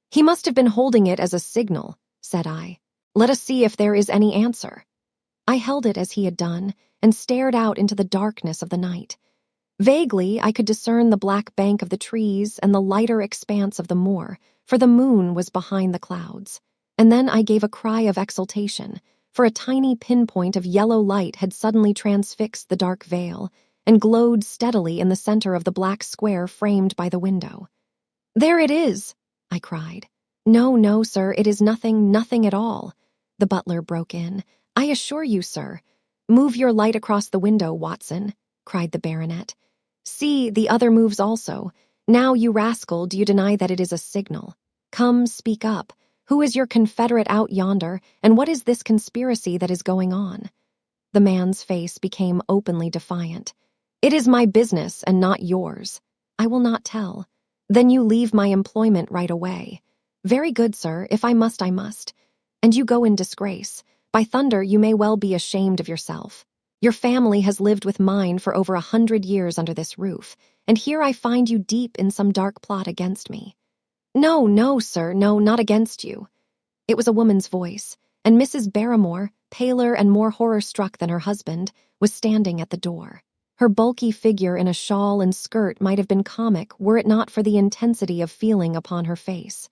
Speaker 1: "He must have been holding it as a signal," said I. "Let us see if there is any answer." I held it as he had done, and stared out into the darkness of the night. Vaguely, I could discern the black bank of the trees and the lighter expanse of the moor, for the moon was behind the clouds. And then I gave a cry of exultation, for a tiny pinpoint of yellow light had suddenly transfixed the dark veil, and glowed steadily in the center of the black square framed by the window. "There it is!" I cried. No, no, sir, it is nothing, nothing at all. The butler broke in. I assure you, sir. Move your light across the window, Watson, cried the baronet. See, the other moves also. Now, you rascal, do you deny that it is a signal? Come, speak up. Who is your confederate out yonder, and what is this conspiracy that is going on? The man's face became openly defiant. It is my business and not yours. I will not tell. Then you leave my employment right away. Very good, sir. If I must, I must. And you go in disgrace. By thunder, you may well be ashamed of yourself. Your family has lived with mine for over 100 years under this roof, and here I find you deep in some dark plot against me. No, no, sir, no, not against you. It was a woman's voice, and Mrs. Barrymore, paler and more horror-struck than her husband, was standing at the door. Her bulky figure in a shawl and skirt might have been comic were it not for the intensity of feeling upon her face.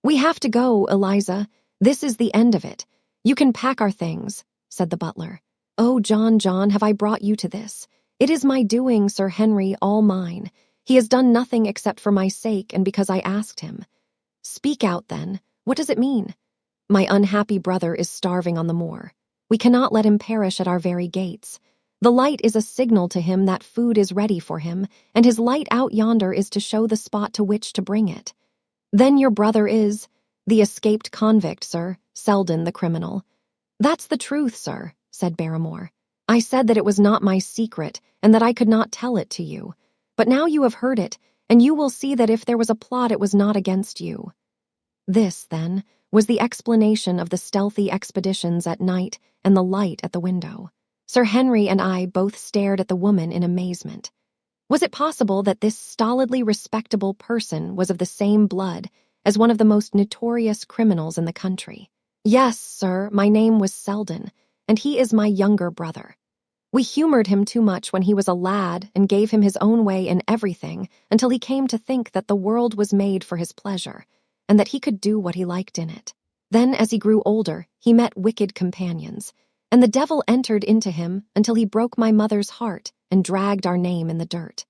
Speaker 1: We have to go, Eliza. This is the end of it. You can pack our things, said the butler. Oh, John, John, have I brought you to this? It is my doing, Sir Henry, all mine. He has done nothing except for my sake and because I asked him. Speak out, then. What does it mean? My unhappy brother is starving on the moor. We cannot let him perish at our very gates. The light is a signal to him that food is ready for him, and his light out yonder is to show the spot to which to bring it. Then your brother is the escaped convict, sir, Selden the criminal. That's the truth, sir, said Barrymore. I said that it was not my secret and that I could not tell it to you. But now you have heard it, and you will see that if there was a plot it was not against you. This, then, was the explanation of the stealthy expeditions at night and the light at the window. Sir Henry and I both stared at the woman in amazement. Was it possible that this stolidly respectable person was of the same blood as one of the most notorious criminals in the country? Yes, sir, my name was Selden, and he is my younger brother. We humored him too much when he was a lad and gave him his own way in everything until he came to think that the world was made for his pleasure and that he could do what he liked in it. Then, as he grew older, he met wicked companions, and the devil entered into him until he broke my mother's heart and dragged our name in the dirt.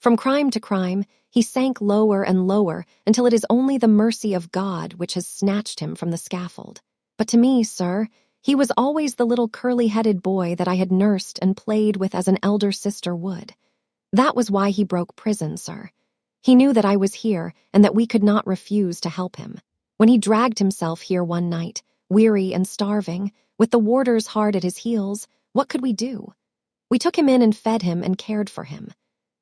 Speaker 1: From crime to crime, he sank lower and lower until it is only the mercy of God which has snatched him from the scaffold. But to me, sir, he was always the little curly-headed boy that I had nursed and played with as an elder sister would. That was why he broke prison, sir. He knew that I was here and that we could not refuse to help him. When he dragged himself here one night, weary and starving, with the warders hard at his heels, what could we do? We took him in and fed him and cared for him.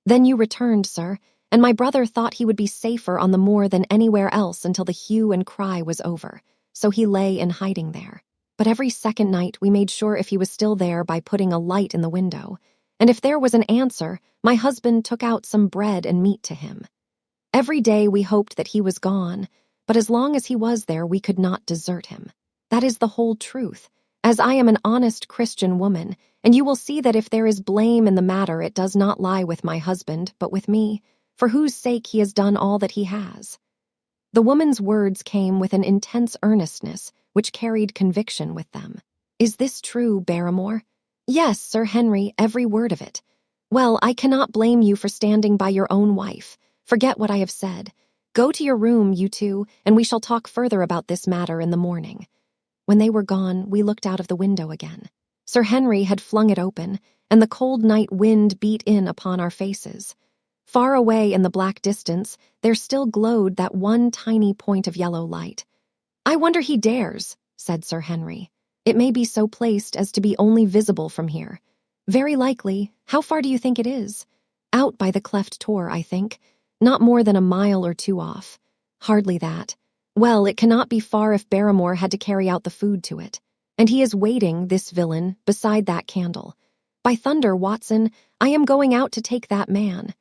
Speaker 1: Then you returned, sir, and my brother thought he would be safer on the moor than anywhere else until the hue and cry was over, so he lay in hiding there. But every second night we made sure if he was still there by putting a light in the window, and if there was an answer, my husband took out some bread and meat to him. Every day we hoped that he was gone, but as long as he was there we could not desert him. That is the whole truth, as I am an honest Christian woman, and you will see that if there is blame in the matter it does not lie with my husband, but with me, for whose sake he has done all that he has. The woman's words came with an intense earnestness which carried conviction with them. Is this true, Barrymore? Yes, Sir Henry, every word of it. Well, I cannot blame you for standing by your own wife. Forget what I have said. Go to your room, you two, and we shall talk further about this matter in the morning. When they were gone, we looked out of the window again. Sir Henry had flung it open, and the cold night wind beat in upon our faces. Far away in the black distance, there still glowed that one tiny point of yellow light. I wonder he dares, said Sir Henry. It may be so placed as to be only visible from here. Very likely. How far do you think it is? Out by the cleft tor, I think. Not more than a mile or two off. Hardly that. Well, it cannot be far if Barrymore had to carry out the food to it. And he is waiting, this villain, beside that candle. By thunder, Watson, I am going out to take that man.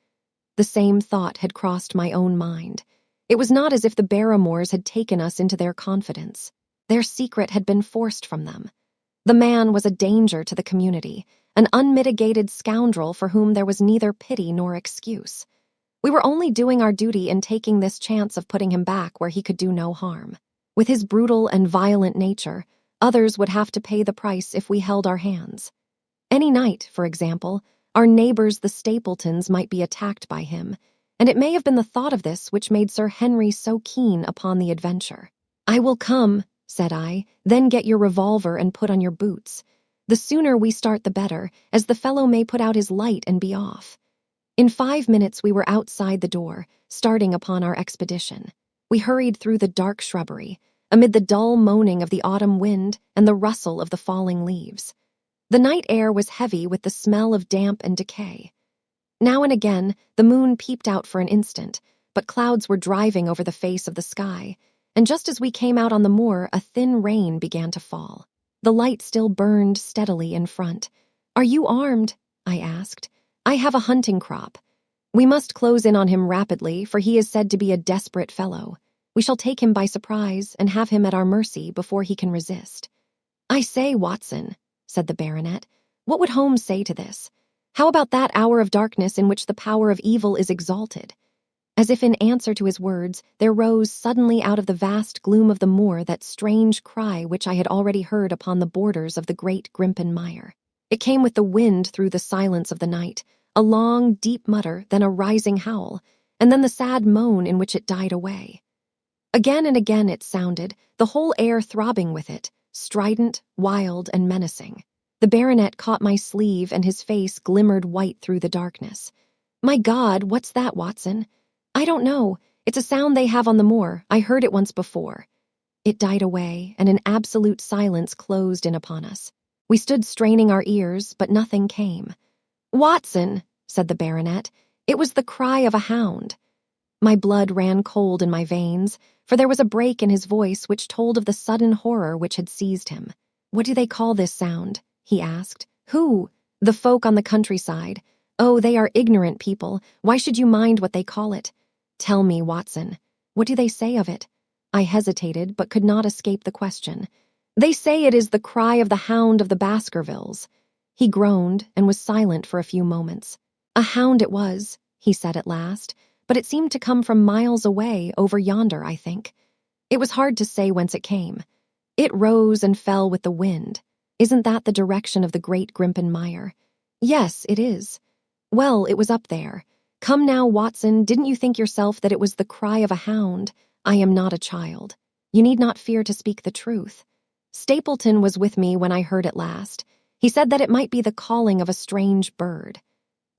Speaker 1: The same thought had crossed my own mind. It was not as if the Barrymores had taken us into their confidence. Their secret had been forced from them. The man was a danger to the community, an unmitigated scoundrel for whom there was neither pity nor excuse. We were only doing our duty in taking this chance of putting him back where he could do no harm. With his brutal and violent nature, others would have to pay the price if we held our hands. Any night, for example, our neighbors the Stapletons might be attacked by him, and it may have been the thought of this which made Sir Henry so keen upon the adventure. "I will come," said I, "then get your revolver and put on your boots. The sooner we start the better, as the fellow may put out his light and be off." In 5 minutes we were outside the door, starting upon our expedition. We hurried through the dark shrubbery, amid the dull moaning of the autumn wind and the rustle of the falling leaves. The night air was heavy with the smell of damp and decay. Now and again, the moon peeped out for an instant, but clouds were driving over the face of the sky, and just as we came out on the moor, a thin rain began to fall. The light still burned steadily in front. "Are you armed?" I asked. "I have a hunting crop. We must close in on him rapidly, for he is said to be a desperate fellow. We shall take him by surprise and have him at our mercy before he can resist." "I say, Watson," said the baronet, "what would Holmes say to this? How about that hour of darkness in which the power of evil is exalted?" As if in answer to his words, there rose suddenly out of the vast gloom of the moor that strange cry which I had already heard upon the borders of the great Grimpen Mire. It came with the wind through the silence of the night, a long, deep mutter, then a rising howl, and then the sad moan in which it died away. Again and again it sounded, the whole air throbbing with it, strident, wild, and menacing. The baronet caught my sleeve and his face glimmered white through the darkness. "My God, what's that, Watson?" "I don't know. It's a sound they have on the moor. I heard it once before." It died away, and an absolute silence closed in upon us. We stood straining our ears, but nothing came. "Watson," said the baronet, "it was the cry of a hound." My blood ran cold in my veins, for there was a break in his voice which told of the sudden horror which had seized him. "What do they call this sound?" he asked. "Who?" "The folk on the countryside. Oh, they are ignorant people. Why should you mind what they call it? Tell me, Watson, what do they say of it?" I hesitated, but could not escape the question. "They say it is the cry of the hound of the Baskervilles." He groaned and was silent for a few moments. "A hound it was," he said at last, "but it seemed to come from miles away, over yonder, I think. It was hard to say whence it came. It rose and fell with the wind. Isn't that the direction of the great Grimpen Mire?" "Yes, it is." "Well, it was up there. Come now, Watson, didn't you think yourself that it was the cry of a hound? I am not a child. You need not fear to speak the truth. Stapleton was with me when I heard it last. He said that it might be the calling of a strange bird."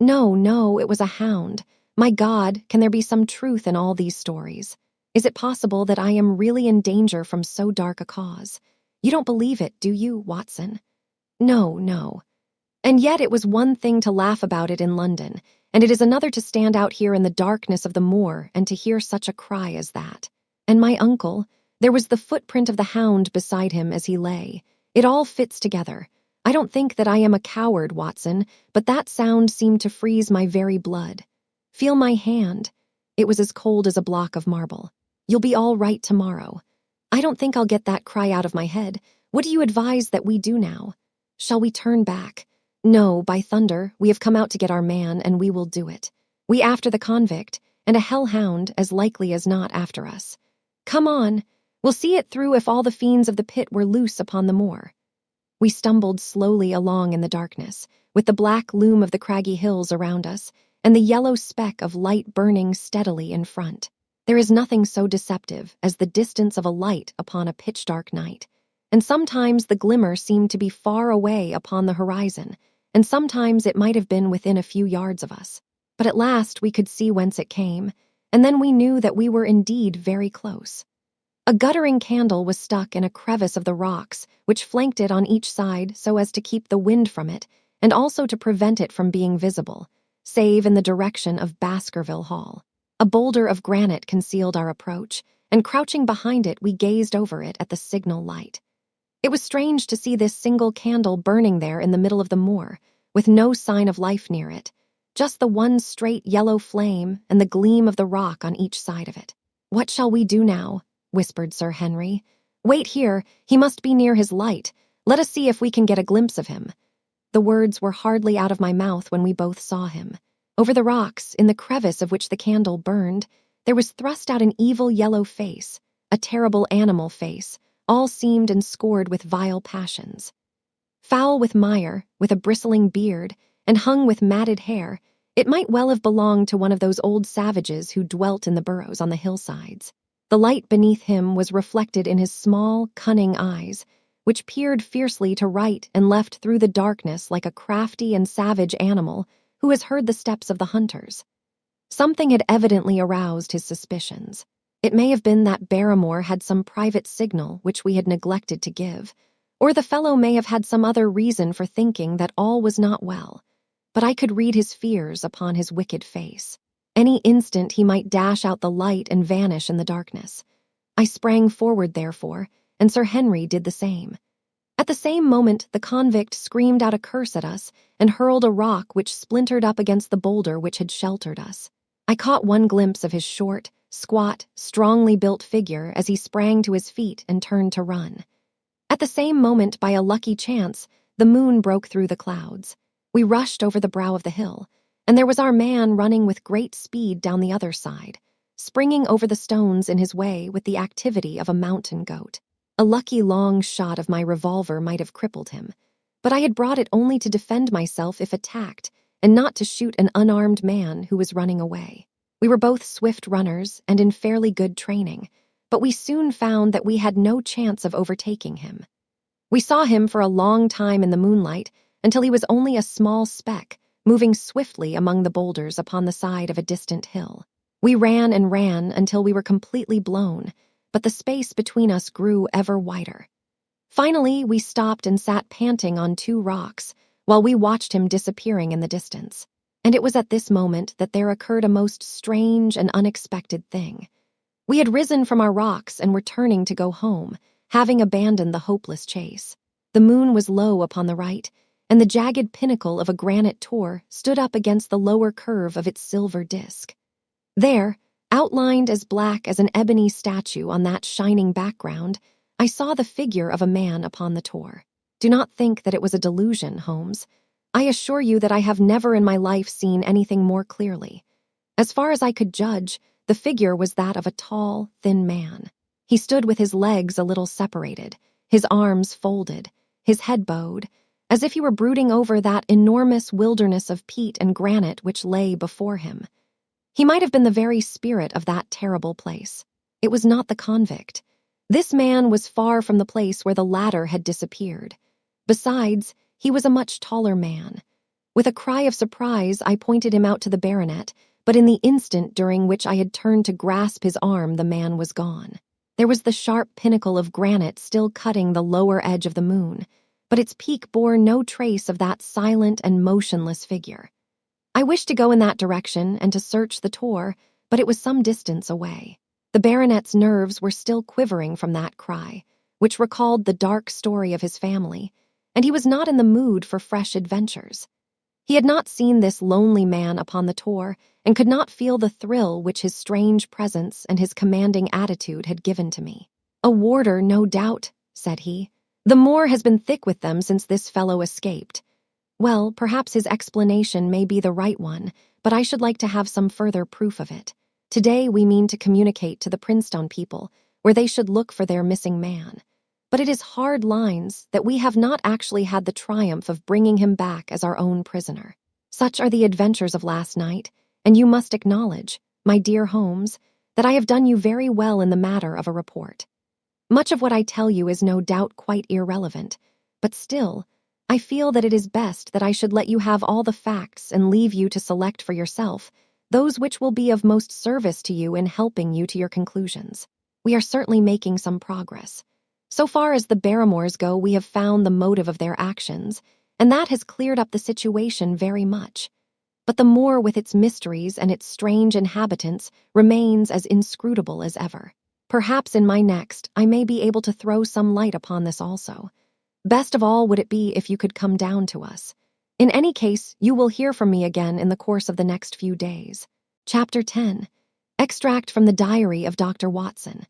Speaker 1: "No, no, it was a hound. My God, can there be some truth in all these stories? Is it possible that I am really in danger from so dark a cause? You don't believe it, do you, Watson?" "No, no. And yet it was one thing to laugh about it in London, and it is another to stand out here in the darkness of the moor and to hear such a cry as that. And my uncle, there was the footprint of the hound beside him as he lay. It all fits together. I don't think that I am a coward, Watson, but that sound seemed to freeze my very blood. Feel my hand. It was as cold as a block of marble. You'll be all right tomorrow. I don't think I'll get that cry out of my head. What do you advise that we do now? Shall we turn back? No, by thunder, we have come out to get our man, and we will do it. We after the convict, and a hellhound, as likely as not, after us. Come on, we'll see it through if all the fiends of the pit were loose upon the moor." We stumbled slowly along in the darkness, with the black loom of the craggy hills around us, and the yellow speck of light burning steadily in front. There is nothing so deceptive as the distance of a light upon a pitch-dark night, and sometimes the glimmer seemed to be far away upon the horizon, and sometimes it might have been within a few yards of us. But at last we could see whence it came, and then we knew that we were indeed very close. A guttering candle was stuck in a crevice of the rocks, which flanked it on each side so as to keep the wind from it, and also to prevent it from being visible, save in the direction of Baskerville Hall. A boulder of granite concealed our approach, and crouching behind it we gazed over it at the signal light. It was strange to see this single candle burning there in the middle of the moor, with no sign of life near it, just the one straight yellow flame and the gleam of the rock on each side of it. "What shall we do now?" whispered Sir Henry. "Wait here, he must be near his light. Let us see if we can get a glimpse of him." The words were hardly out of my mouth when we both saw him. Over the rocks, in the crevice of which the candle burned, there was thrust out an evil yellow face, a terrible animal face, all seamed and scored with vile passions. Foul with mire, with a bristling beard, and hung with matted hair, It might well have belonged to one of those old savages who dwelt in the burrows on the hillsides. The light beneath him was reflected in his small, cunning eyes, which peered fiercely to right and left through the darkness like a crafty and savage animal who has heard the steps of the hunters. Something had evidently aroused his suspicions. It may have been that Barrymore had some private signal which we had neglected to give, or the fellow may have had some other reason for thinking that all was not well, but I could read his fears upon his wicked face. Any instant he might dash out the light and vanish in the darkness. I sprang forward, therefore, and Sir Henry did the same. At the same moment, the convict screamed out a curse at us and hurled a rock which splintered up against the boulder which had sheltered us. I caught one glimpse of his short, squat, strongly built figure as he sprang to his feet and turned to run. At the same moment, by a lucky chance, the moon broke through the clouds. We rushed over the brow of the hill, and there was our man running with great speed down the other side, springing over the stones in his way with the activity of a mountain goat. A lucky long shot of my revolver might have crippled him, but I had brought it only to defend myself if attacked, and not to shoot an unarmed man who was running away. We were both swift runners and in fairly good training, but we soon found that we had no chance of overtaking him. We saw him for a long time in the moonlight until he was only a small speck, moving swiftly among the boulders upon the side of a distant hill. We ran and ran until we were completely blown, but the space between us grew ever wider. Finally, we stopped and sat panting on two rocks while we watched him disappearing in the distance. And it was at this moment that there occurred a most strange and unexpected thing. We had risen from our rocks and were turning to go home, having abandoned the hopeless chase. The moon was low upon the right, and the jagged pinnacle of a granite tor stood up against the lower curve of its silver disk. There, outlined as black as an ebony statue on that shining background, I saw the figure of a man upon the tor. Do not think that it was a delusion, Holmes. I assure you that I have never in my life seen anything more clearly. As far as I could judge, the figure was that of a tall, thin man. He stood with his legs a little separated, his arms folded, his head bowed, as if he were brooding over that enormous wilderness of peat and granite which lay before him. He might have been the very spirit of that terrible place. It was not the convict. This man was far from the place where the latter had disappeared. Besides, he was a much taller man. With a cry of surprise, I pointed him out to the baronet, but in the instant during which I had turned to grasp his arm, the man was gone. There was the sharp pinnacle of granite still cutting the lower edge of the moon, but its peak bore no trace of that silent and motionless figure. I wished to go in that direction and to search the tor, but it was some distance away. The baronet's nerves were still quivering from that cry, which recalled the dark story of his family, and he was not in the mood for fresh adventures. He had not seen this lonely man upon the tor and could not feel the thrill which his strange presence and his commanding attitude had given to me. "A warder, no doubt," said he. "The Moor has been thick with them since this fellow escaped. Well, perhaps his explanation may be the right one, but I should like to have some further proof of it. Today we mean to communicate to the Princetown people, where they should look for their missing man. But it is hard lines that we have not actually had the triumph of bringing him back as our own prisoner. Such are the adventures of last night, and you must acknowledge, my dear Holmes, that I have done you very well in the matter of a report. Much of what I tell you is no doubt quite irrelevant, but still, I feel that it is best that I should let you have all the facts and leave you to select for yourself those which will be of most service to you in helping you to your conclusions. We are certainly making some progress. So far as the Barrymores go, we have found the motive of their actions, and that has cleared up the situation very much. But the Moor with its mysteries and its strange inhabitants remains as inscrutable as ever. Perhaps in my next I may be able to throw some light upon this also. Best of all would it be if you could come down to us. In any case, you will hear from me again in the course of the next few days. Chapter 10. Extract from the Diary of Dr. Watson.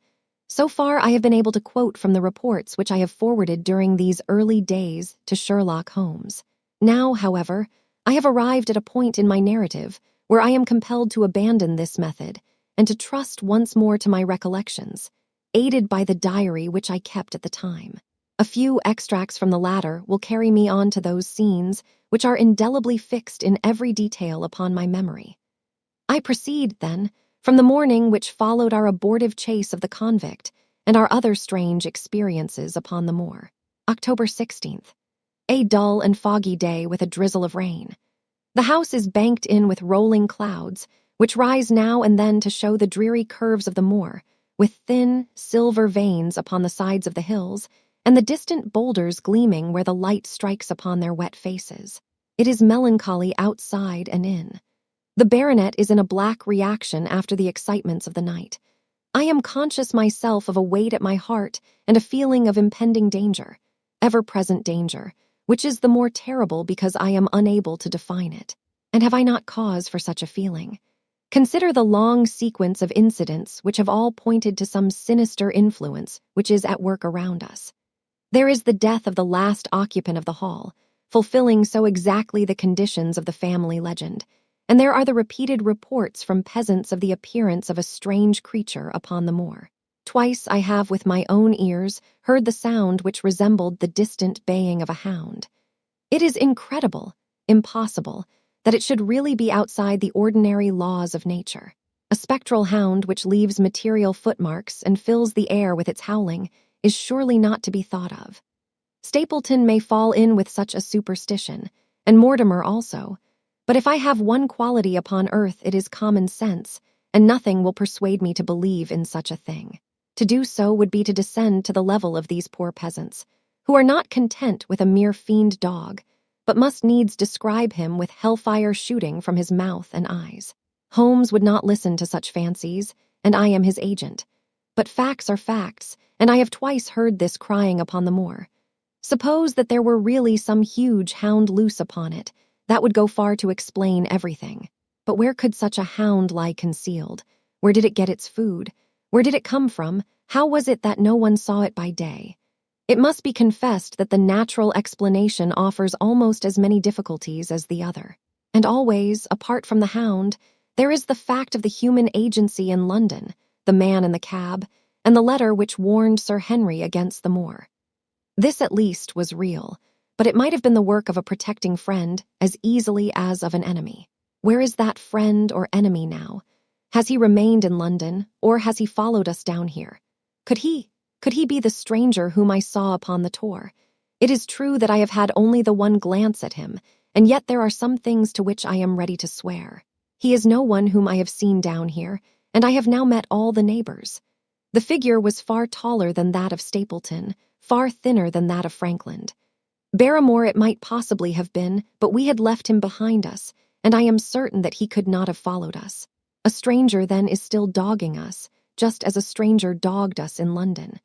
Speaker 1: So far, I have been able to quote from the reports which I have forwarded during these early days to Sherlock Holmes. Now, however, I have arrived at a point in my narrative where I am compelled to abandon this method and to trust once more to my recollections, aided by the diary which I kept at the time. A few extracts from the latter will carry me on to those scenes which are indelibly fixed in every detail upon my memory. I proceed, then, from the morning which followed our abortive chase of the convict and our other strange experiences upon the moor. October 16th. A dull and foggy day with a drizzle of rain. The house is banked in with rolling clouds, which rise now and then to show the dreary curves of the moor, with thin, silver veins upon the sides of the hills, and the distant boulders gleaming where the light strikes upon their wet faces. It is melancholy outside and in. The baronet is in a black reaction after the excitements of the night. I am conscious myself of a weight at my heart and a feeling of impending danger, ever-present danger, which is the more terrible because I am unable to define it. And have I not cause for such a feeling? Consider the long sequence of incidents which have all pointed to some sinister influence which is at work around us. There is the death of the last occupant of the hall, fulfilling so exactly the conditions of the family legend, and there are the repeated reports from peasants of the appearance of a strange creature upon the moor. Twice I have with my own ears heard the sound which resembled the distant baying of a hound. It is incredible, impossible, that it should really be outside the ordinary laws of nature. A spectral hound which leaves material footmarks and fills the air with its howling is surely not to be thought of. Stapleton may fall in with such a superstition, and Mortimer also, but if I have one quality upon earth it is common sense, and nothing will persuade me to believe in such a thing. To do so would be to descend to the level of these poor peasants, who are not content with a mere fiend dog, but must needs describe him with hellfire shooting from his mouth and eyes. Holmes would not listen to such fancies, and I am his agent. But facts are facts, and I have twice heard this crying upon the moor. Suppose that there were really some huge hound loose upon it, that would go far to explain everything. But where could such a hound lie concealed? Where did it get its food? Where did it come from? How was it that no one saw it by day? It must be confessed that the natural explanation offers almost as many difficulties as the other. And always, apart from the hound, there is the fact of the human agency in London, the man in the cab, and the letter which warned Sir Henry against the Moor. This at least was real, but it might have been the work of a protecting friend as easily as of an enemy. Where is that friend or enemy now? Has he remained in London, or has he followed us down here? Could he be the stranger whom I saw upon the tour? It is true that I have had only the one glance at him, and yet there are some things to which I am ready to swear. He is no one whom I have seen down here, and I have now met all the neighbors. The figure was far taller than that of Stapleton, far thinner than that of Frankland. Barrymore it might possibly have been, but we had left him behind us, and I am certain that he could not have followed us. A stranger, then, is still dogging us, just as a stranger dogged us in London.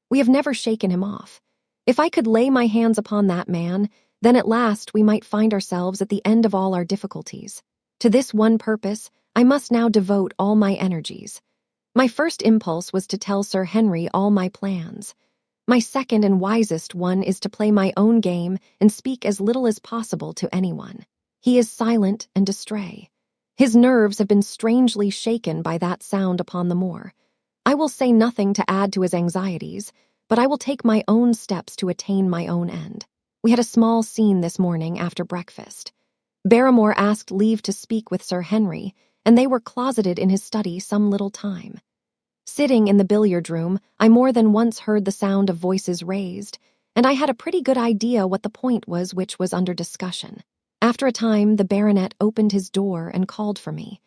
Speaker 1: We have never shaken him off. If I could lay my hands upon that man, then at last we might find ourselves at the end of all our difficulties. To this one purpose, I must now devote all my energies. My first impulse was to tell Sir Henry all my plans. My second and wisest one is to play my own game and speak as little as possible to anyone. He is silent and astray. His nerves have been strangely shaken by that sound upon the moor. I will say nothing to add to his anxieties, but I will take my own steps to attain my own end. We had a small scene this morning after breakfast. Barrymore asked leave to speak with Sir Henry, and they were closeted in his study some little time. Sitting in the billiard room, I more than once heard the sound of voices raised, and I had a pretty good idea what the point was which was under discussion. After a time, the baronet opened his door and called for me.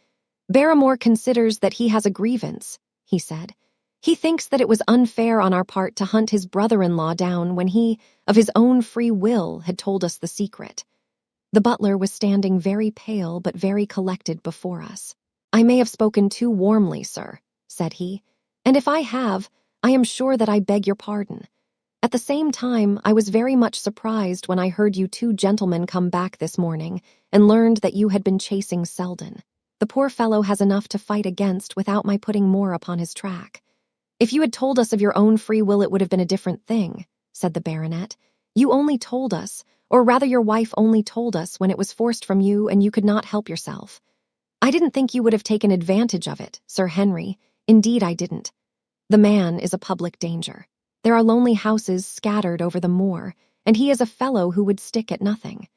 Speaker 1: Barrymore considers that he has a grievance, he said. He thinks that it was unfair on our part to hunt his brother-in-law down when he, of his own free will, had told us the secret. The butler was standing very pale but very collected before us. I may have spoken too warmly, sir, said he, and if I have, I am sure that I beg your pardon. At the same time, I was very much surprised when I heard you two gentlemen come back this morning and learned that you had been chasing Selden. The poor fellow has enough to fight against without my putting more upon his track. If you had told us of your own free will, it would have been a different thing, said the baronet. You only told us, or rather your wife only told us when it was forced from you and you could not help yourself. I didn't think you would have taken advantage of it, Sir Henry. Indeed, I didn't. The man is a public danger. There are lonely houses scattered over the moor, and he is a fellow who would stick at nothing.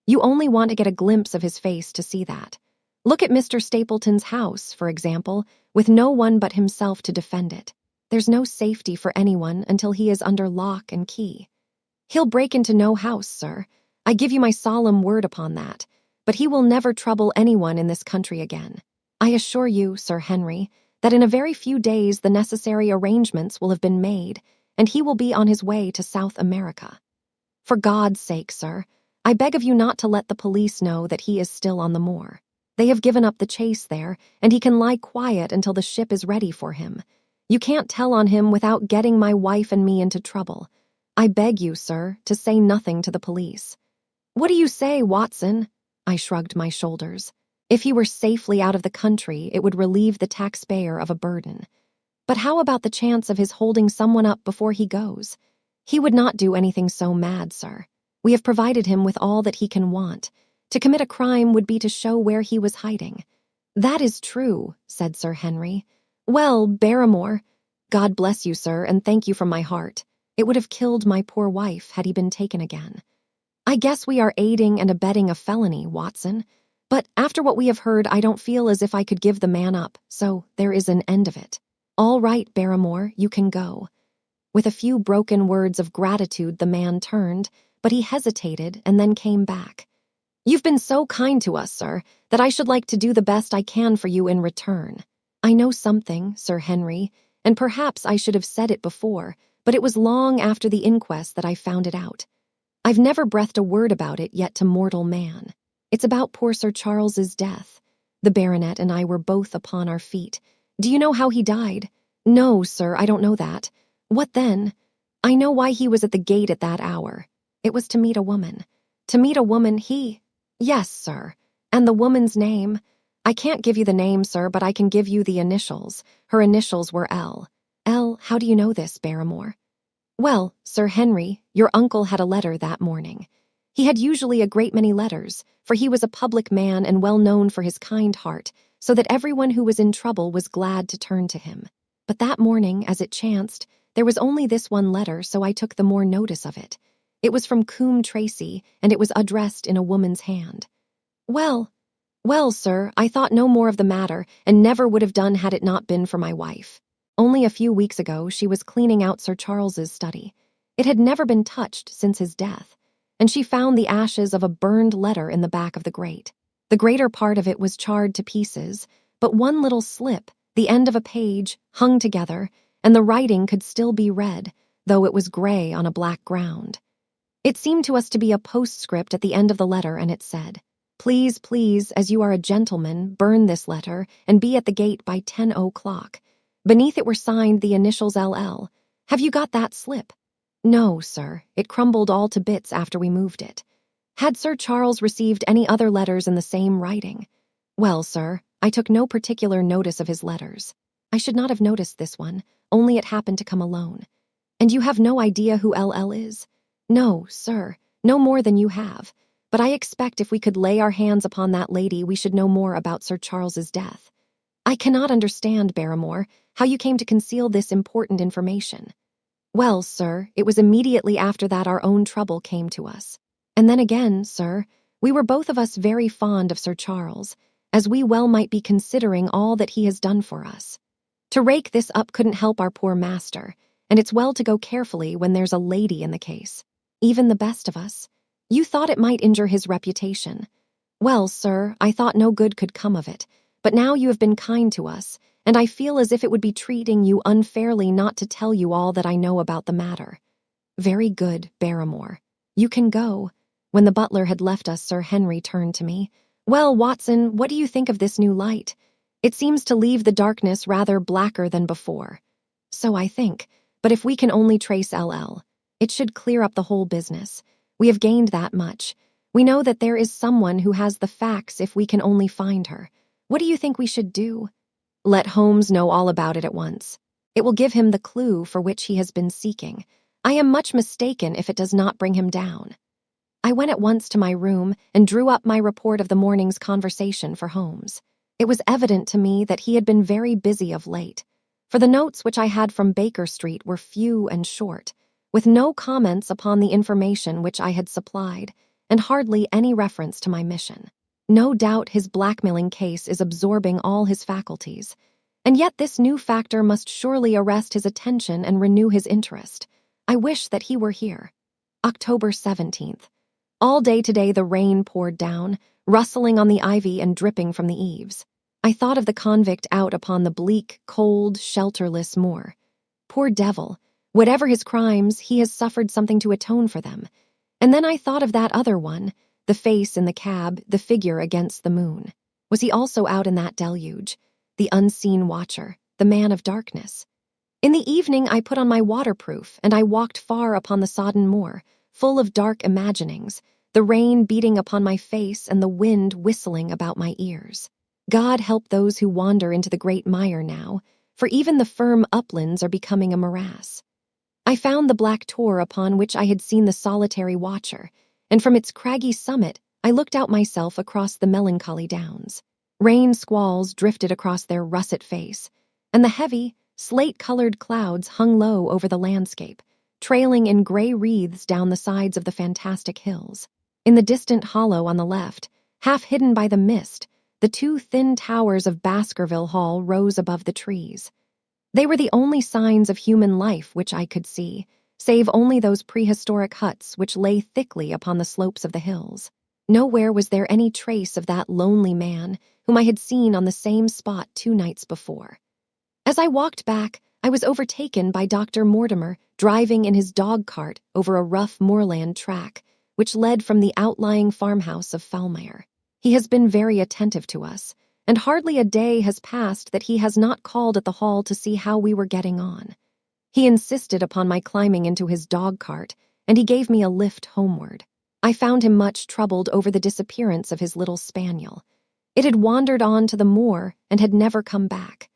Speaker 1: You only want to get a glimpse of his face to see that. Look at Mr. Stapleton's house, for example, with no one but himself to defend it. There's no safety for anyone until he is under lock and key. He'll break into no house, sir. I give you my solemn word upon that. But he will never trouble anyone in this country again. I assure you, Sir Henry, that in a very few days the necessary arrangements will have been made, and he will be on his way to South America. For God's sake, sir, I beg of you not to let the police know that he is still on the moor. They have given up the chase there, and he can lie quiet until the ship is ready for him. You can't tell on him without getting my wife and me into trouble. I beg you, sir, to say nothing to the police. What do you say, Watson? I shrugged my shoulders. If he were safely out of the country, it would relieve the taxpayer of a burden. But how about the chance of his holding someone up before he goes? He would not do anything so mad, sir. We have provided him with all that he can want. To commit a crime would be to show where he was hiding. That is true, said Sir Henry. Well, Barrymore, God bless you, sir, and thank you from my heart. It would have killed my poor wife had he been taken again. I guess we are aiding and abetting a felony, Watson. But after what we have heard, I don't feel as if I could give the man up, so there is an end of it. All right, Barrymore, you can go. With a few broken words of gratitude, the man turned, but he hesitated and then came back. You've been so kind to us, sir, that I should like to do the best I can for you in return. I know something, Sir Henry, and perhaps I should have said it before, but it was long after the inquest that I found it out. I've never breathed a word about it yet to mortal man. It's about poor Sir Charles's death. The baronet and I were both upon our feet. Do you know how he died? No, sir, I don't know that. What then? I know why he was at the gate at that hour. It was to meet a woman. To meet a woman, he... Yes, sir. And the woman's name? I can't give you the name, sir, but I can give you the initials. Her initials were L. L, how do you know this, Barrymore? Well, Sir Henry, your uncle had a letter that morning. He had usually a great many letters, for he was a public man and well known for his kind heart, so that everyone who was in trouble was glad to turn to him. But that morning, as it chanced, there was only this one letter, so I took the more notice of it. It was from Coombe Tracy, and it was addressed in a woman's hand. Well, sir, I thought no more of the matter, and never would have done had it not been for my wife. Only a few weeks ago, she was cleaning out Sir Charles's study. It had never been touched since his death, and she found the ashes of a burned letter in the back of the grate. The greater part of it was charred to pieces, but one little slip, the end of a page, hung together, and the writing could still be read, though it was gray on a black ground. It seemed to us to be a postscript at the end of the letter, and it said, Please, please, as you are a gentleman, burn this letter, and be at the gate by 10 o'clock. Beneath it were signed the initials LL. Have you got that slip? No, sir. It crumbled all to bits after we moved it. Had Sir Charles received any other letters in the same writing? Well, sir, I took no particular notice of his letters. I should not have noticed this one, only it happened to come alone. And you have no idea who LL is? No, sir, no more than you have. But I expect if we could lay our hands upon that lady, we should know more about Sir Charles's death. I cannot understand, Barrymore, how you came to conceal this important information. Well, sir, it was immediately after that our own trouble came to us. And then again, sir, we were both of us very fond of Sir Charles, as we well might be considering all that he has done for us. To rake this up couldn't help our poor master, and it's well to go carefully when there's a lady in the case. Even the best of us. You thought it might injure his reputation. Well, sir, I thought no good could come of it, but now you have been kind to us, and I feel as if it would be treating you unfairly not to tell you all that I know about the matter. Very good, Barrymore. You can go. When the butler had left us, Sir Henry turned to me. Well, Watson, what do you think of this new light? It seems to leave the darkness rather blacker than before. So I think, but if we can only trace LL, it should clear up the whole business. We have gained that much. We know that there is someone who has the facts if we can only find her. What do you think we should do? Let Holmes know all about it at once. It will give him the clue for which he has been seeking. I am much mistaken if it does not bring him down. I went at once to my room and drew up my report of the morning's conversation for Holmes. It was evident to me that he had been very busy of late. for the notes which I had from Baker Street were few and short, with no comments upon the information which I had supplied, and hardly any reference to my mission. No doubt his blackmailing case is absorbing all his faculties, and yet this new factor must surely arrest his attention and renew his interest. I wish that he were here. October 17th. All day today the rain poured down, rustling on the ivy and dripping from the eaves. I thought of the convict out upon the bleak, cold, shelterless moor. Poor devil, whatever his crimes, he has suffered something to atone for them. And then I thought of that other one, the face in the cab, the figure against the moon. Was he also out in that deluge? The unseen watcher, the man of darkness. In the evening I put on my waterproof, and I walked far upon the sodden moor, full of dark imaginings, the rain beating upon my face and the wind whistling about my ears. God help those who wander into the great mire now, for even the firm uplands are becoming a morass. I found the black tor upon which I had seen the solitary watcher, and from its craggy summit I looked out myself across the melancholy downs. Rain squalls drifted across their russet face, and the heavy, slate-colored clouds hung low over the landscape, trailing in gray wreaths down the sides of the fantastic hills. In the distant hollow on the left, half hidden by the mist, the two thin towers of Baskerville Hall rose above the trees. They were the only signs of human life which I could see, save only those prehistoric huts which lay thickly upon the slopes of the hills. Nowhere was there any trace of that lonely man whom I had seen on the same spot 2 nights before. As I walked back, I was overtaken by Dr. Mortimer driving in his dog-cart over a rough moorland track, which led from the outlying farmhouse of Falmire. He has been very attentive to us, and hardly a day has passed that he has not called at the hall to see how we were getting on. He insisted upon my climbing into his dog-cart, and he gave me a lift homeward. I found him much troubled over the disappearance of his little spaniel. It had wandered on to the moor and had never come back.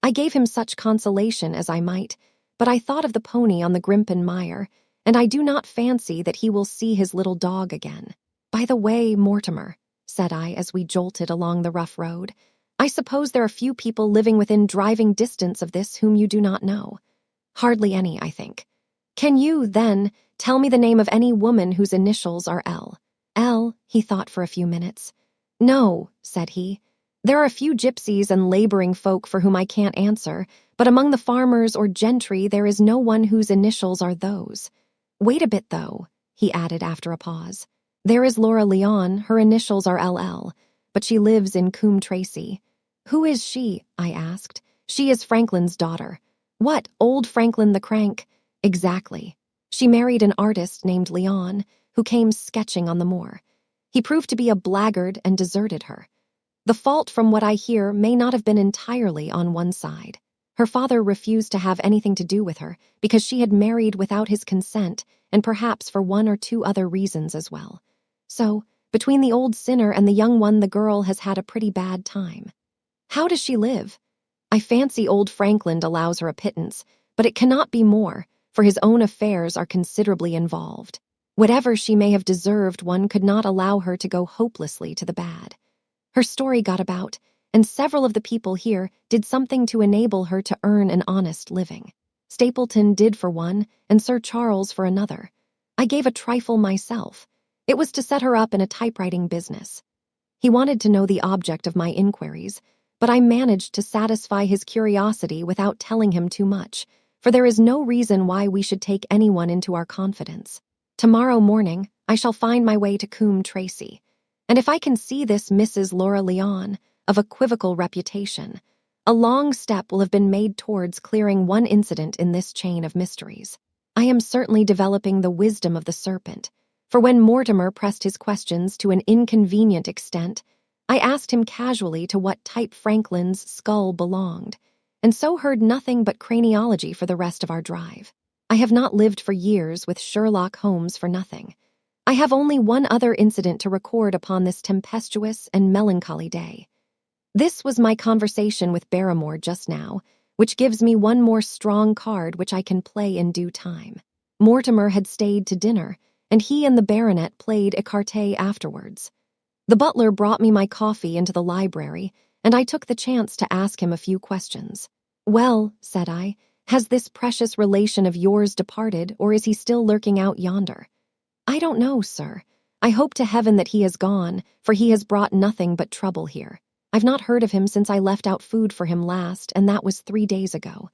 Speaker 1: I gave him such consolation as I might, but I thought of the pony on the Grimpen mire, and I do not fancy that he will see his little dog again. By the way, Mortimer, said I as we jolted along the rough road, I suppose there are few people living within driving distance of this whom you do not know. Hardly any, I think. Can you, then, tell me the name of any woman whose initials are L? L, he thought for a few minutes. No, said he. There are a few gypsies and laboring folk for whom I can't answer, but among the farmers or gentry there is no one whose initials are those. Wait a bit, though, he added after a pause. There is Laura Leon, her initials are LL, but she lives in Coombe Tracy. Who is she? I asked. She is Franklin's daughter. What, old Franklin the Crank? Exactly. She married an artist named Leon, who came sketching on the moor. He proved to be a blackguard and deserted her. The fault, from what I hear, may not have been entirely on one side. Her father refused to have anything to do with her because she had married without his consent and perhaps for 1 or 2 other reasons as well. So, between the old sinner and the young one, the girl has had a pretty bad time. How does she live? I fancy old Franklin allows her a pittance, but it cannot be more, for his own affairs are considerably involved. Whatever she may have deserved, one could not allow her to go hopelessly to the bad. Her story got about, and several of the people here did something to enable her to earn an honest living. Stapleton did for one, and Sir Charles for another. I gave a trifle myself. It was to set her up in a typewriting business. He wanted to know the object of my inquiries, but I managed to satisfy his curiosity without telling him too much, for there is no reason why we should take anyone into our confidence. Tomorrow morning, I shall find my way to Coombe Tracy, and if I can see this Mrs. Laura Leon, of equivocal reputation, a long step will have been made towards clearing one incident in this chain of mysteries. I am certainly developing the wisdom of the serpent, for when Mortimer pressed his questions to an inconvenient extent, I asked him casually to what type Franklin's skull belonged, and so heard nothing but craniology for the rest of our drive. I have not lived for years with Sherlock Holmes for nothing. I have only one other incident to record upon this tempestuous and melancholy day. This was my conversation with Barrymore just now, which gives me one more strong card which I can play in due time. Mortimer had stayed to dinner, and he and the baronet played écarté afterwards. The butler brought me my coffee into the library, and I took the chance to ask him a few questions. "Well," said I, "has this precious relation of yours departed, or is he still lurking out yonder?" "I don't know, sir. I hope to heaven that he has gone, for he has brought nothing but trouble here. I've not heard of him since I left out food for him last, and that was 3 days ago."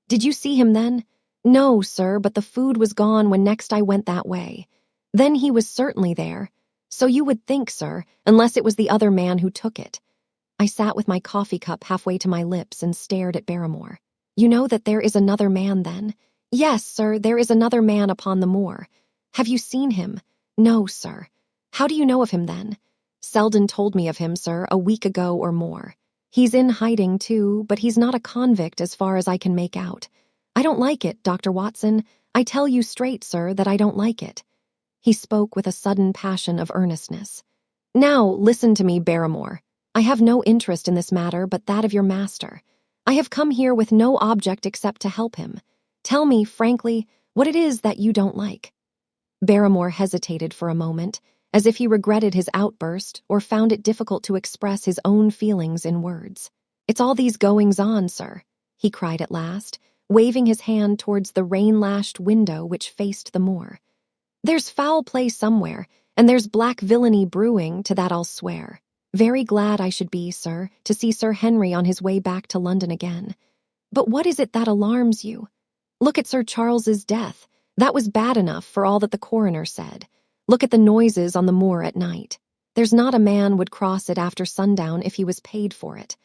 Speaker 1: "Did you see him then?" "No, sir, but the food was gone when next I went that way." "Then he was certainly there. So you would think, sir, unless it was the other man who took it." I sat with my coffee cup halfway to my lips and stared at Barrymore. "You know that there is another man, then?" "Yes, sir, there is another man upon the moor." "Have you seen him?" "No, sir." "How do you know of him, then?" "Selden told me of him, sir, a week ago or more. He's in hiding, too, but he's not a convict as far as I can make out. I don't like it, Dr. Watson. I tell you straight, sir, that I don't like it." He spoke with a sudden passion of earnestness. "Now, listen to me, Barrymore. I have no interest in this matter but that of your master. I have come here with no object except to help him. Tell me, frankly, what it is that you don't like." Barrymore hesitated for a moment, as if he regretted his outburst or found it difficult to express his own feelings in words. "It's all these goings-on, sir," he cried at last, waving his hand towards the rain-lashed window which faced the moor. "There's foul play somewhere, and there's black villainy brewing, to that I'll swear. Very glad I should be, sir, to see Sir Henry on his way back to London again. But what is it that alarms you? Look at Sir Charles's death. That was bad enough for all that the coroner said. Look at the noises on the moor at night. There's not a man would cross it after sundown if he was paid for it.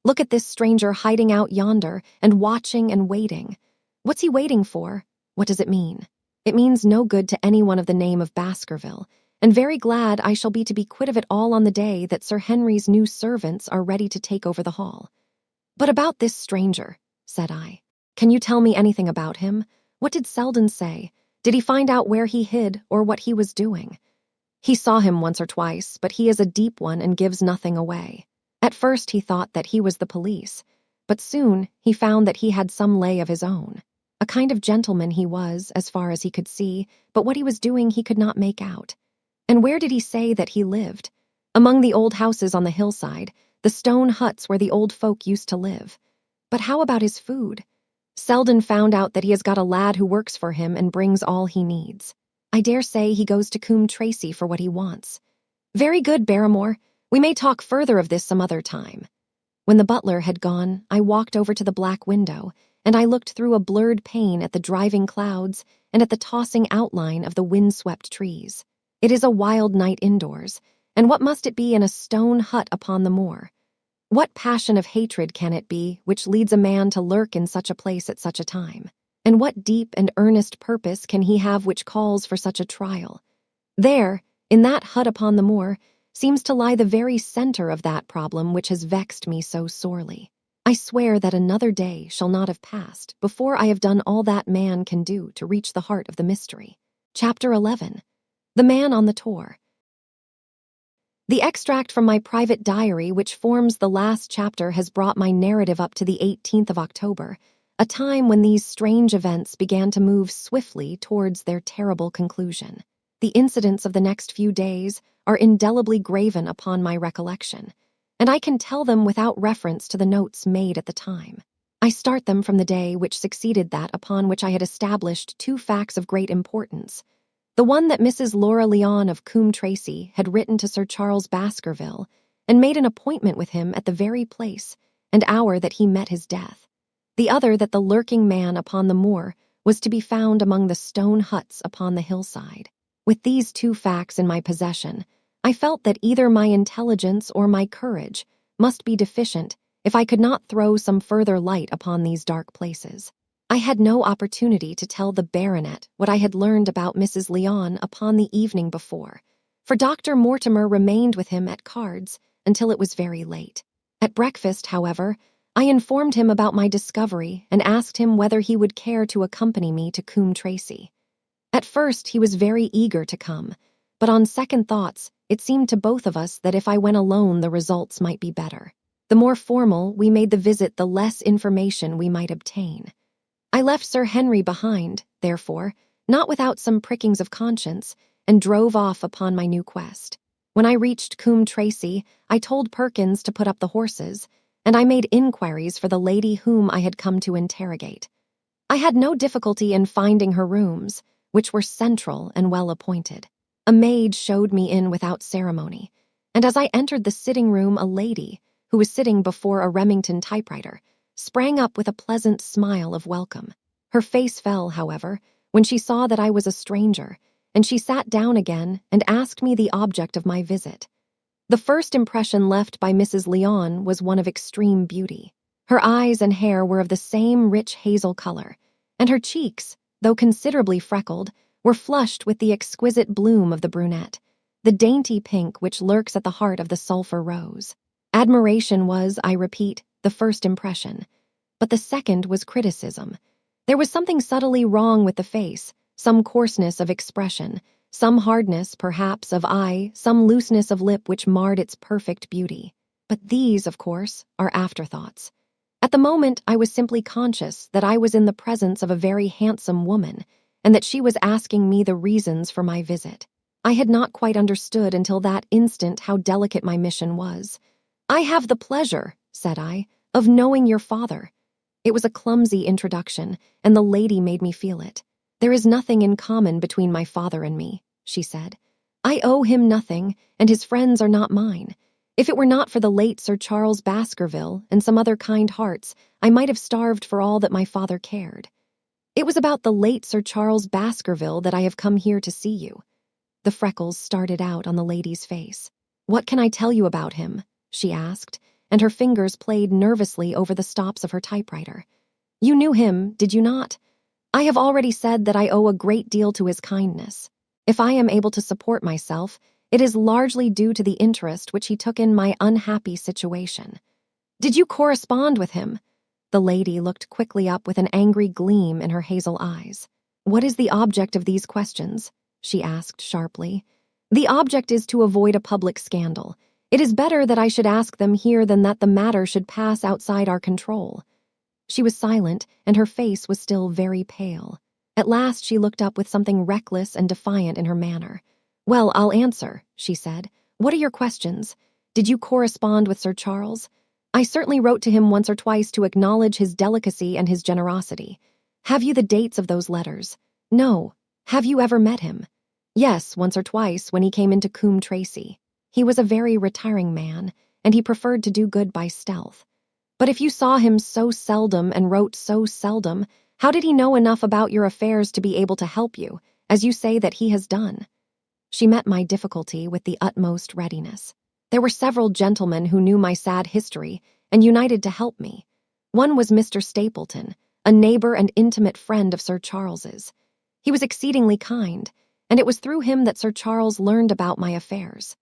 Speaker 1: Look at this stranger hiding out yonder and watching and waiting. What's he waiting for? What does it mean? It means no good to anyone of the name of Baskerville, and very glad I shall be to be quit of it all on the day that Sir Henry's new servants are ready to take over the hall." "But about this stranger," said I. "Can you tell me anything about him? What did Selden say? Did he find out where he hid or what he was doing?" "He saw him once or twice, but he is a deep one and gives nothing away. At first he thought that he was the police, but soon he found that he had some lay of his own. A kind of gentleman he was, as far as he could see, but what he was doing he could not make out." "And where did he say that he lived?" "Among the old houses on the hillside, the stone huts where the old folk used to live." "But how about his food?" "Selden found out that he has got a lad who works for him and brings all he needs. I dare say he goes to Coombe Tracey for what he wants." "Very good, Barrymore. We may talk further of this some other time." When the butler had gone, I walked over to the black window, and I looked through a blurred pane at the driving clouds and at the tossing outline of the wind-swept trees. It is a wild night indoors, and what must it be in a stone hut upon the moor? What passion of hatred can it be which leads a man to lurk in such a place at such a time? And what deep and earnest purpose can he have which calls for such a trial? There, in that hut upon the moor, seems to lie the very center of that problem which has vexed me so sorely. I swear that another day shall not have passed before I have done all that man can do to reach the heart of the mystery. Chapter 11. The Man on the Tor. The extract from my private diary which forms the last chapter has brought my narrative up to the 18th of October, a time when these strange events began to move swiftly towards their terrible conclusion. The incidents of the next few days are indelibly graven upon my recollection, and I can tell them without reference to the notes made at the time. I start them from the day which succeeded that upon which I had established two facts of great importance. The one that Mrs. Laura Leon of Coombe Tracey had written to Sir Charles Baskerville and made an appointment with him at the very place and hour that he met his death. The other that the lurking man upon the moor was to be found among the stone huts upon the hillside. With these two facts in my possession, I felt that either my intelligence or my courage must be deficient if I could not throw some further light upon these dark places. I had no opportunity to tell the baronet what I had learned about Mrs. Leon upon the evening before, for Dr. Mortimer remained with him at cards until it was very late. At breakfast, however, I informed him about my discovery and asked him whether he would care to accompany me to Coombe Tracey. At first, he was very eager to come, but on second thoughts, it seemed to both of us that if I went alone, the results might be better. The more formal we made the visit, the less information we might obtain. I left Sir Henry behind, therefore, not without some prickings of conscience, and drove off upon my new quest. When I reached Coombe Tracey, I told Perkins to put up the horses, and I made inquiries for the lady whom I had come to interrogate. I had no difficulty in finding her rooms, which were central and well appointed. A maid showed me in without ceremony, and as I entered the sitting room, a lady, who was sitting before a Remington typewriter, sprang up with a pleasant smile of welcome. Her face fell, however, when she saw that I was a stranger, and she sat down again and asked me the object of my visit. The first impression left by Mrs. Leon was one of extreme beauty. Her eyes and hair were of the same rich hazel color, and her cheeks, though considerably freckled, were flushed with the exquisite bloom of the brunette, the dainty pink which lurks at the heart of the sulphur rose. Admiration was, I repeat, the first impression, but the second was criticism. There was something subtly wrong with the face, some coarseness of expression, some hardness, perhaps, of eye, some looseness of lip which marred its perfect beauty. But these, of course, are afterthoughts. At the moment, I was simply conscious that I was in the presence of a very handsome woman, and that she was asking me the reasons for my visit. I had not quite understood until that instant how delicate my mission was. "I have the pleasure," said I, "of knowing your father." It was a clumsy introduction, and the lady made me feel it. "There is nothing in common between my father and me," she said. "I owe him nothing, and his friends are not mine. If it were not for the late Sir Charles Baskerville and some other kind hearts, I might have starved for all that my father cared. It was about the late Sir Charles Baskerville that I have come here to see you." The freckles started out on the lady's face. "What can I tell you about him?" she asked, and her fingers played nervously over the stops of her typewriter. "You knew him, did you not? I have already said that I owe a great deal to his kindness. If I am able to support myself, it is largely due to the interest which he took in my unhappy situation." "Did you correspond with him?" The lady looked quickly up with an angry gleam in her hazel eyes. "What is the object of these questions?" she asked sharply. "The object is to avoid a public scandal. It is better that I should ask them here than that the matter should pass outside our control." She was silent, and her face was still very pale. At last she looked up with something reckless and defiant in her manner. "Well, I'll answer," she said. "What are your questions? Did you correspond with Sir Charles?" "I certainly wrote to him once or twice to acknowledge his delicacy and his generosity." "Have you the dates of those letters?" "No." "Have you ever met him?" "Yes, once or twice, when he came into Coombe Tracy. He was a very retiring man, and he preferred to do good by stealth. But if you saw him so seldom and wrote so seldom, how did he know enough about your affairs to be able to help you, as you say that he has done?" She met my difficulty with the utmost readiness. There were several gentlemen who knew my sad history and united to help me. One was Mr. Stapleton, a neighbor and intimate friend of Sir Charles's. He was exceedingly kind, and it was through him that Sir Charles learned about my affairs.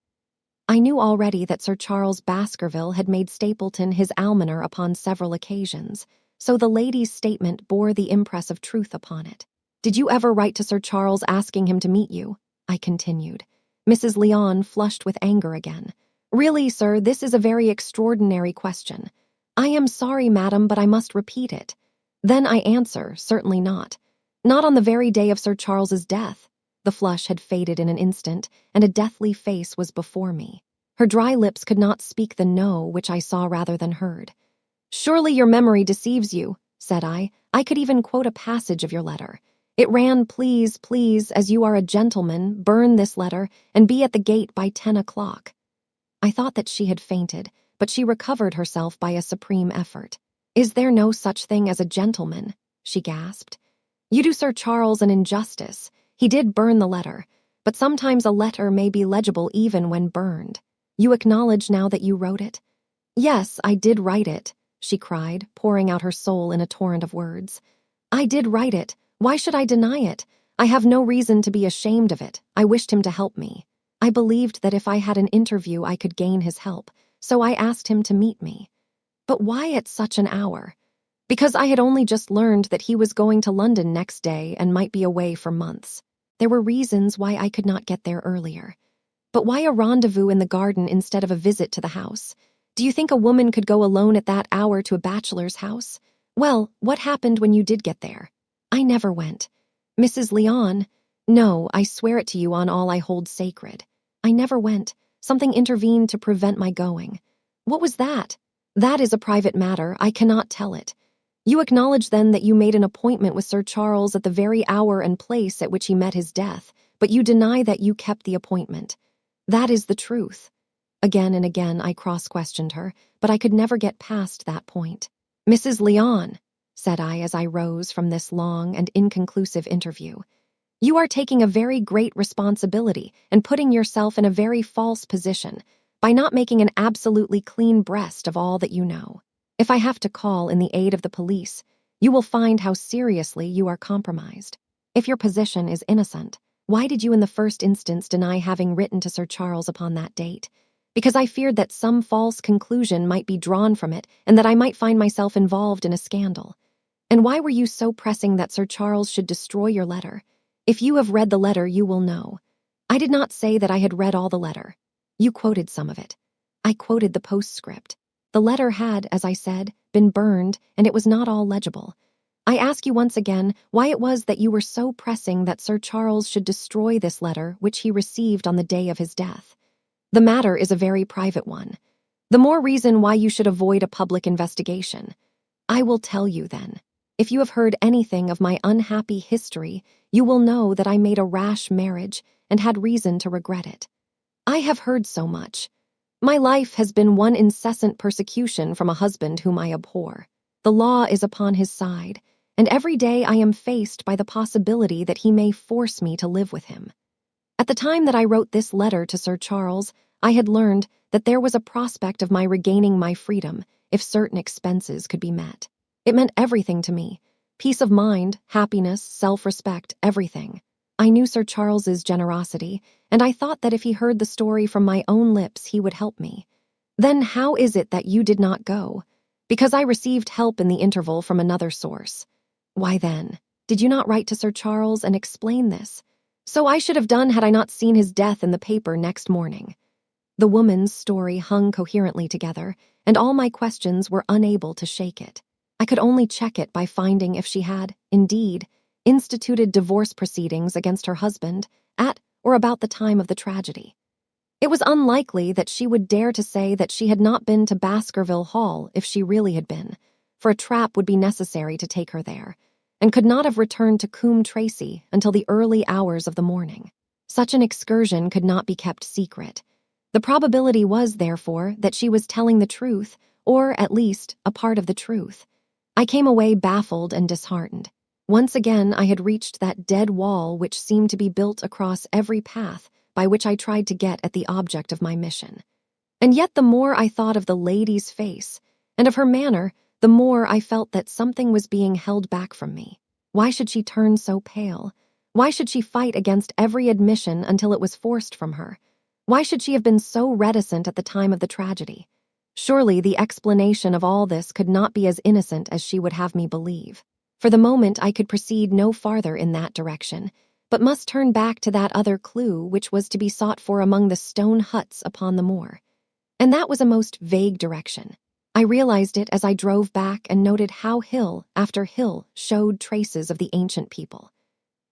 Speaker 1: I knew already that Sir Charles Baskerville had made Stapleton his almoner upon several occasions, so the lady's statement bore the impress of truth upon it. "Did you ever write to Sir Charles asking him to meet you?" I continued. Mrs. Leon flushed with anger again. "Really, sir, this is a very extraordinary question. I am sorry, madam, but I must repeat it." "Then I answer, certainly not. Not on the very day of Sir Charles's death." The flush had faded in an instant, and a deathly face was before me. Her dry lips could not speak the no which I saw rather than heard. "Surely your memory deceives you," said I. "I could even quote a passage of your letter. It ran, 'Please, please, as you are a gentleman, burn this letter and be at the gate by 10 o'clock. I thought that she had fainted, but she recovered herself by a supreme effort. "Is there no such thing as a gentleman?" she gasped. "You do Sir Charles an injustice. He did burn the letter, but sometimes a letter may be legible even when burned. You acknowledge now that you wrote it?" "Yes, I did write it," she cried, pouring out her soul in a torrent of words. "I did write it. Why should I deny it? I have no reason to be ashamed of it. I wished him to help me. I believed that if I had an interview I could gain his help, so I asked him to meet me." "But why at such an hour?" "Because I had only just learned that he was going to London next day and might be away for months. There were reasons why I could not get there earlier. But why a rendezvous in the garden instead of a visit to the house? Do you think a woman could go alone at that hour to a bachelor's house? Well, what happened when you did get there?" "I never went." "Mrs. Leon?" "No, I swear it to you on all I hold sacred. I never went. Something intervened to prevent my going." "What was that?" That is a private matter. I cannot tell it. You acknowledge then that you made an appointment with Sir Charles at the very hour and place at which he met his death, but you deny that you kept the appointment. That is the truth. Again and again I cross-questioned her, but I could never get past that point. Mrs. Leon, said I as I rose from this long and inconclusive interview, you are taking a very great responsibility and putting yourself in a very false position by not making an absolutely clean breast of all that you know. If I have to call in the aid of the police, you will find how seriously you are compromised. If your position is innocent, why did you in the first instance deny having written to Sir Charles upon that date? Because I feared that some false conclusion might be drawn from it and that I might find myself involved in a scandal. And why were you so pressing that Sir Charles should destroy your letter? If you have read the letter, you will know. I did not say that I had read all the letter. You quoted some of it. I quoted the postscript. The letter had, as I said, been burned, and it was not all legible. I ask you once again why it was that you were so pressing that Sir Charles should destroy this letter which he received on the day of his death. The matter is a very private one. The more reason why you should avoid a public investigation. I will tell you then. If you have heard anything of my unhappy history, you will know that I made a rash marriage and had reason to regret it. I have heard so much. My life has been one incessant persecution from a husband whom I abhor. The law is upon his side, and every day I am faced by the possibility that he may force me to live with him. At the time that I wrote this letter to Sir Charles, I had learned that there was a prospect of my regaining my freedom if certain expenses could be met. It meant everything to me. Peace of mind, happiness, self-respect, everything. I knew Sir Charles's generosity, and I thought that if he heard the story from my own lips, he would help me. Then how is it that you did not go? Because I received help in the interval from another source. Why then, did you not write to Sir Charles and explain this? So I should have done had I not seen his death in the paper next morning. The woman's story hung coherently together, and all my questions were unable to shake it. I could only check it by finding if she had, indeed, instituted divorce proceedings against her husband at or about the time of the tragedy. It was unlikely that she would dare to say that she had not been to Baskerville Hall if she really had been, for a trap would be necessary to take her there, and could not have returned to Coombe Tracy until the early hours of the morning. Such an excursion could not be kept secret. The probability was, therefore, that she was telling the truth, or, at least, a part of the truth. I came away baffled and disheartened. Once again I had reached that dead wall which seemed to be built across every path by which I tried to get at the object of my mission. And yet the more I thought of the lady's face and of her manner, the more I felt that something was being held back from me. Why should she turn so pale? Why should she fight against every admission until it was forced from her? Why should she have been so reticent at the time of the tragedy? Surely the explanation of all this could not be as innocent as she would have me believe. For the moment I could proceed no farther in that direction, but must turn back to that other clue which was to be sought for among the stone huts upon the moor. And that was a most vague direction. I realized it as I drove back and noted how hill after hill showed traces of the ancient people.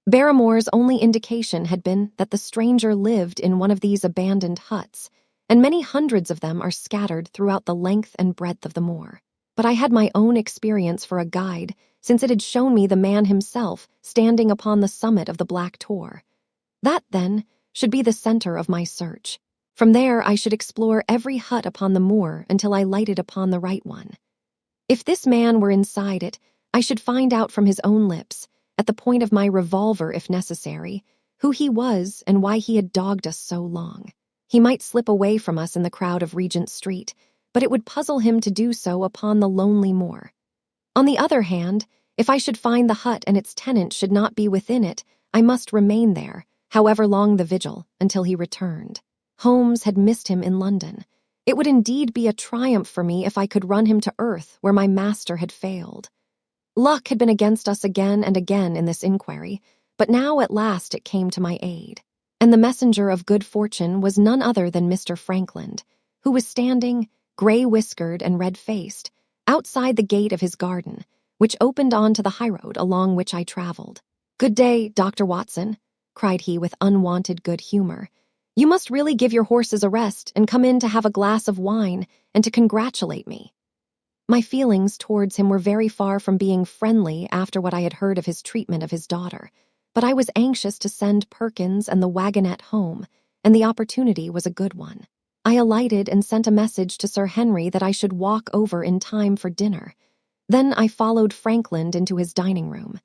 Speaker 1: Barrymore's only indication had been that the stranger lived in one of these abandoned huts, and many hundreds of them are scattered throughout the length and breadth of the moor. But I had my own experience for a guide, since it had shown me the man himself standing upon the summit of the Black Tor. That, then, should be the center of my search. From there I should explore every hut upon the moor until I lighted upon the right one. If this man were inside it, I should find out from his own lips, at the point of my revolver if necessary, who he was and why he had dogged us so long. He might slip away from us in the crowd of Regent Street, but it would puzzle him to do so upon the lonely moor. On the other hand, if I should find the hut and its tenant should not be within it, I must remain there, however long the vigil, until he returned. Holmes had missed him in London. It would indeed be a triumph for me if I could run him to earth where my master had failed. Luck had been against us again and again in this inquiry, but now at last it came to my aid. And the messenger of good fortune was none other than Mr. Frankland, who was standing, gray-whiskered and red-faced, outside the gate of his garden, which opened on to the highroad along which I traveled. "Good day, Dr. Watson," cried he with unwonted good humor. "You must really give your horses a rest and come in to have a glass of wine and to congratulate me." My feelings towards him were very far from being friendly after what I had heard of his treatment of his daughter, but I was anxious to send Perkins and the wagonette home, and the opportunity was a good one. I alighted and sent a message to Sir Henry that I should walk over in time for dinner. Then I followed Franklin into his dining room.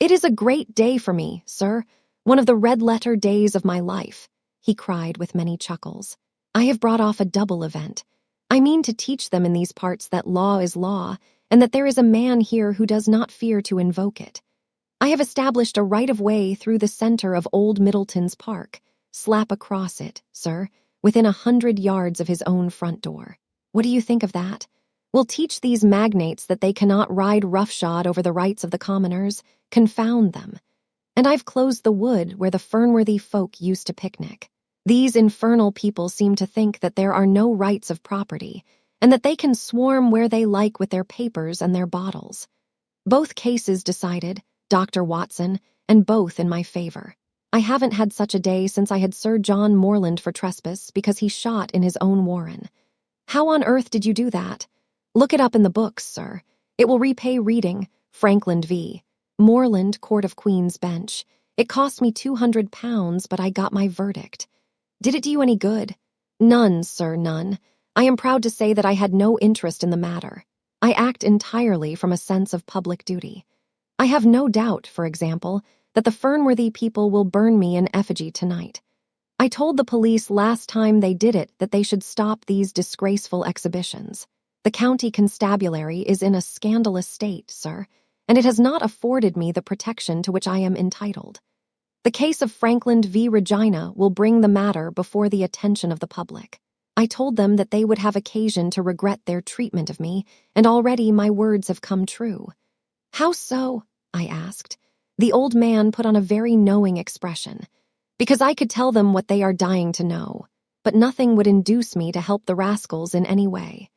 Speaker 1: "It is a great day for me, sir, one of the red-letter days of my life," he cried with many chuckles. "I have brought off a double event. I mean to teach them in these parts that law is law, and that there is a man here who does not fear to invoke it. I have established a right-of-way through the center of Old Middleton's Park, slap across it, sir, within 100 yards of his own front door. What do you think of that? We'll teach these magnates that they cannot ride roughshod over the rights of the commoners, confound them. And I've closed the wood where the Fernworthy folk used to picnic. These infernal people seem to think that there are no rights of property, and that they can swarm where they like with their papers and their bottles. Both cases decided, Dr. Watson, and both in my favor. I haven't had such a day since I had Sir John Morland for trespass because he shot in his own warren. How on earth did you do that? Look it up in the books, sir. It will repay reading, Franklin v. Morland, Court of Queen's Bench. It cost me £200, but I got my verdict. Did it do you any good? None, sir, none. I am proud to say that I had no interest in the matter. I act entirely from a sense of public duty. I have no doubt, for example, that the Fernworthy people will burn me in effigy tonight. I told the police last time they did it that they should stop these disgraceful exhibitions. The county constabulary is in a scandalous state, sir, and it has not afforded me the protection to which I am entitled. The case of Franklin v. Regina will bring the matter before the attention of the public. I told them that they would have occasion to regret their treatment of me, and already my words have come true. How so? I asked. The old man put on a very knowing expression. Because I could tell them what they are dying to know, but nothing would induce me to help the rascals in any way.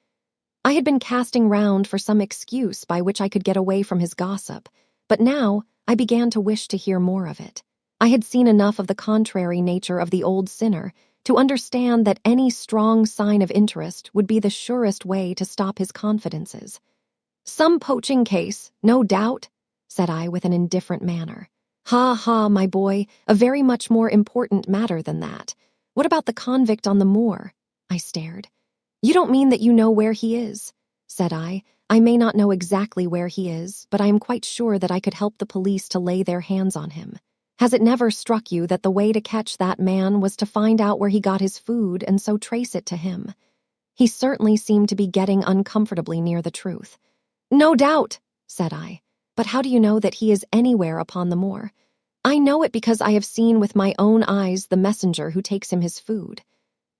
Speaker 1: I had been casting round for some excuse by which I could get away from his gossip, but now I began to wish to hear more of it. I had seen enough of the contrary nature of the old sinner to understand that any strong sign of interest would be the surest way to stop his confidences. "Some poaching case, no doubt," said I with an indifferent manner. "Ha, ha, my boy, a very much more important matter than that. What about the convict on the moor?" I stared. "You don't mean that you know where he is?" said I. "I may not know exactly where he is, but I am quite sure that I could help the police to lay their hands on him. Has it never struck you that the way to catch that man was to find out where he got his food and so trace it to him?" He certainly seemed to be getting uncomfortably near the truth. "No doubt," said I. "But how do you know that he is anywhere upon the moor?" "I know it because I have seen with my own eyes the messenger who takes him his food."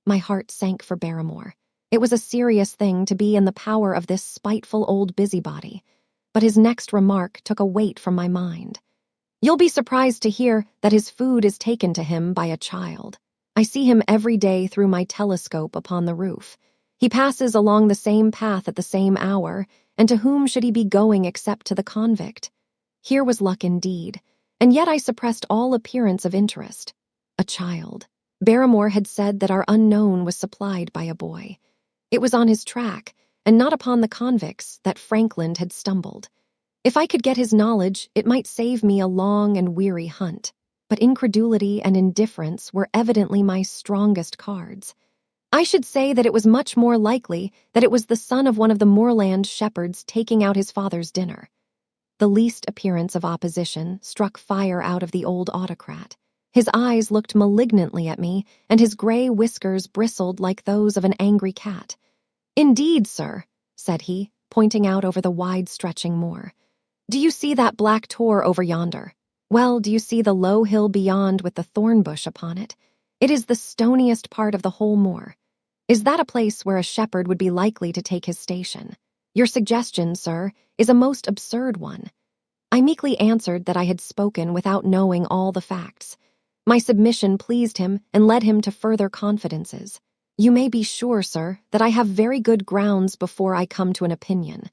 Speaker 1: My heart sank for Barrymore. It was a serious thing to be in the power of this spiteful old busybody, but his next remark took a weight from my mind. "You'll be surprised to hear that his food is taken to him by a child. I see him every day through my telescope upon the roof. He passes along the same path at the same hour, and to whom should he be going except to the convict?" Here was luck indeed, and yet I suppressed all appearance of interest. A child. Barrymore had said that our unknown was supplied by a boy. It was on his track, and not upon the convict's, that Franklin had stumbled. If I could get his knowledge, it might save me a long and weary hunt. But incredulity and indifference were evidently my strongest cards. I should say that it was much more likely that it was the son of one of the moorland shepherds taking out his father's dinner. The least appearance of opposition struck fire out of the old autocrat. His eyes looked malignantly at me, and his gray whiskers bristled like those of an angry cat. "Indeed, sir," said he, pointing out over the wide-stretching moor. "Do you see that black tor over yonder? Well, do you see the low hill beyond with the thorn bush upon it? It is the stoniest part of the whole moor. Is that a place where a shepherd would be likely to take his station? Your suggestion, sir, is a most absurd one." I meekly answered that I had spoken without knowing all the facts. My submission pleased him and led him to further confidences. "You may be sure, sir, that I have very good grounds before I come to an opinion.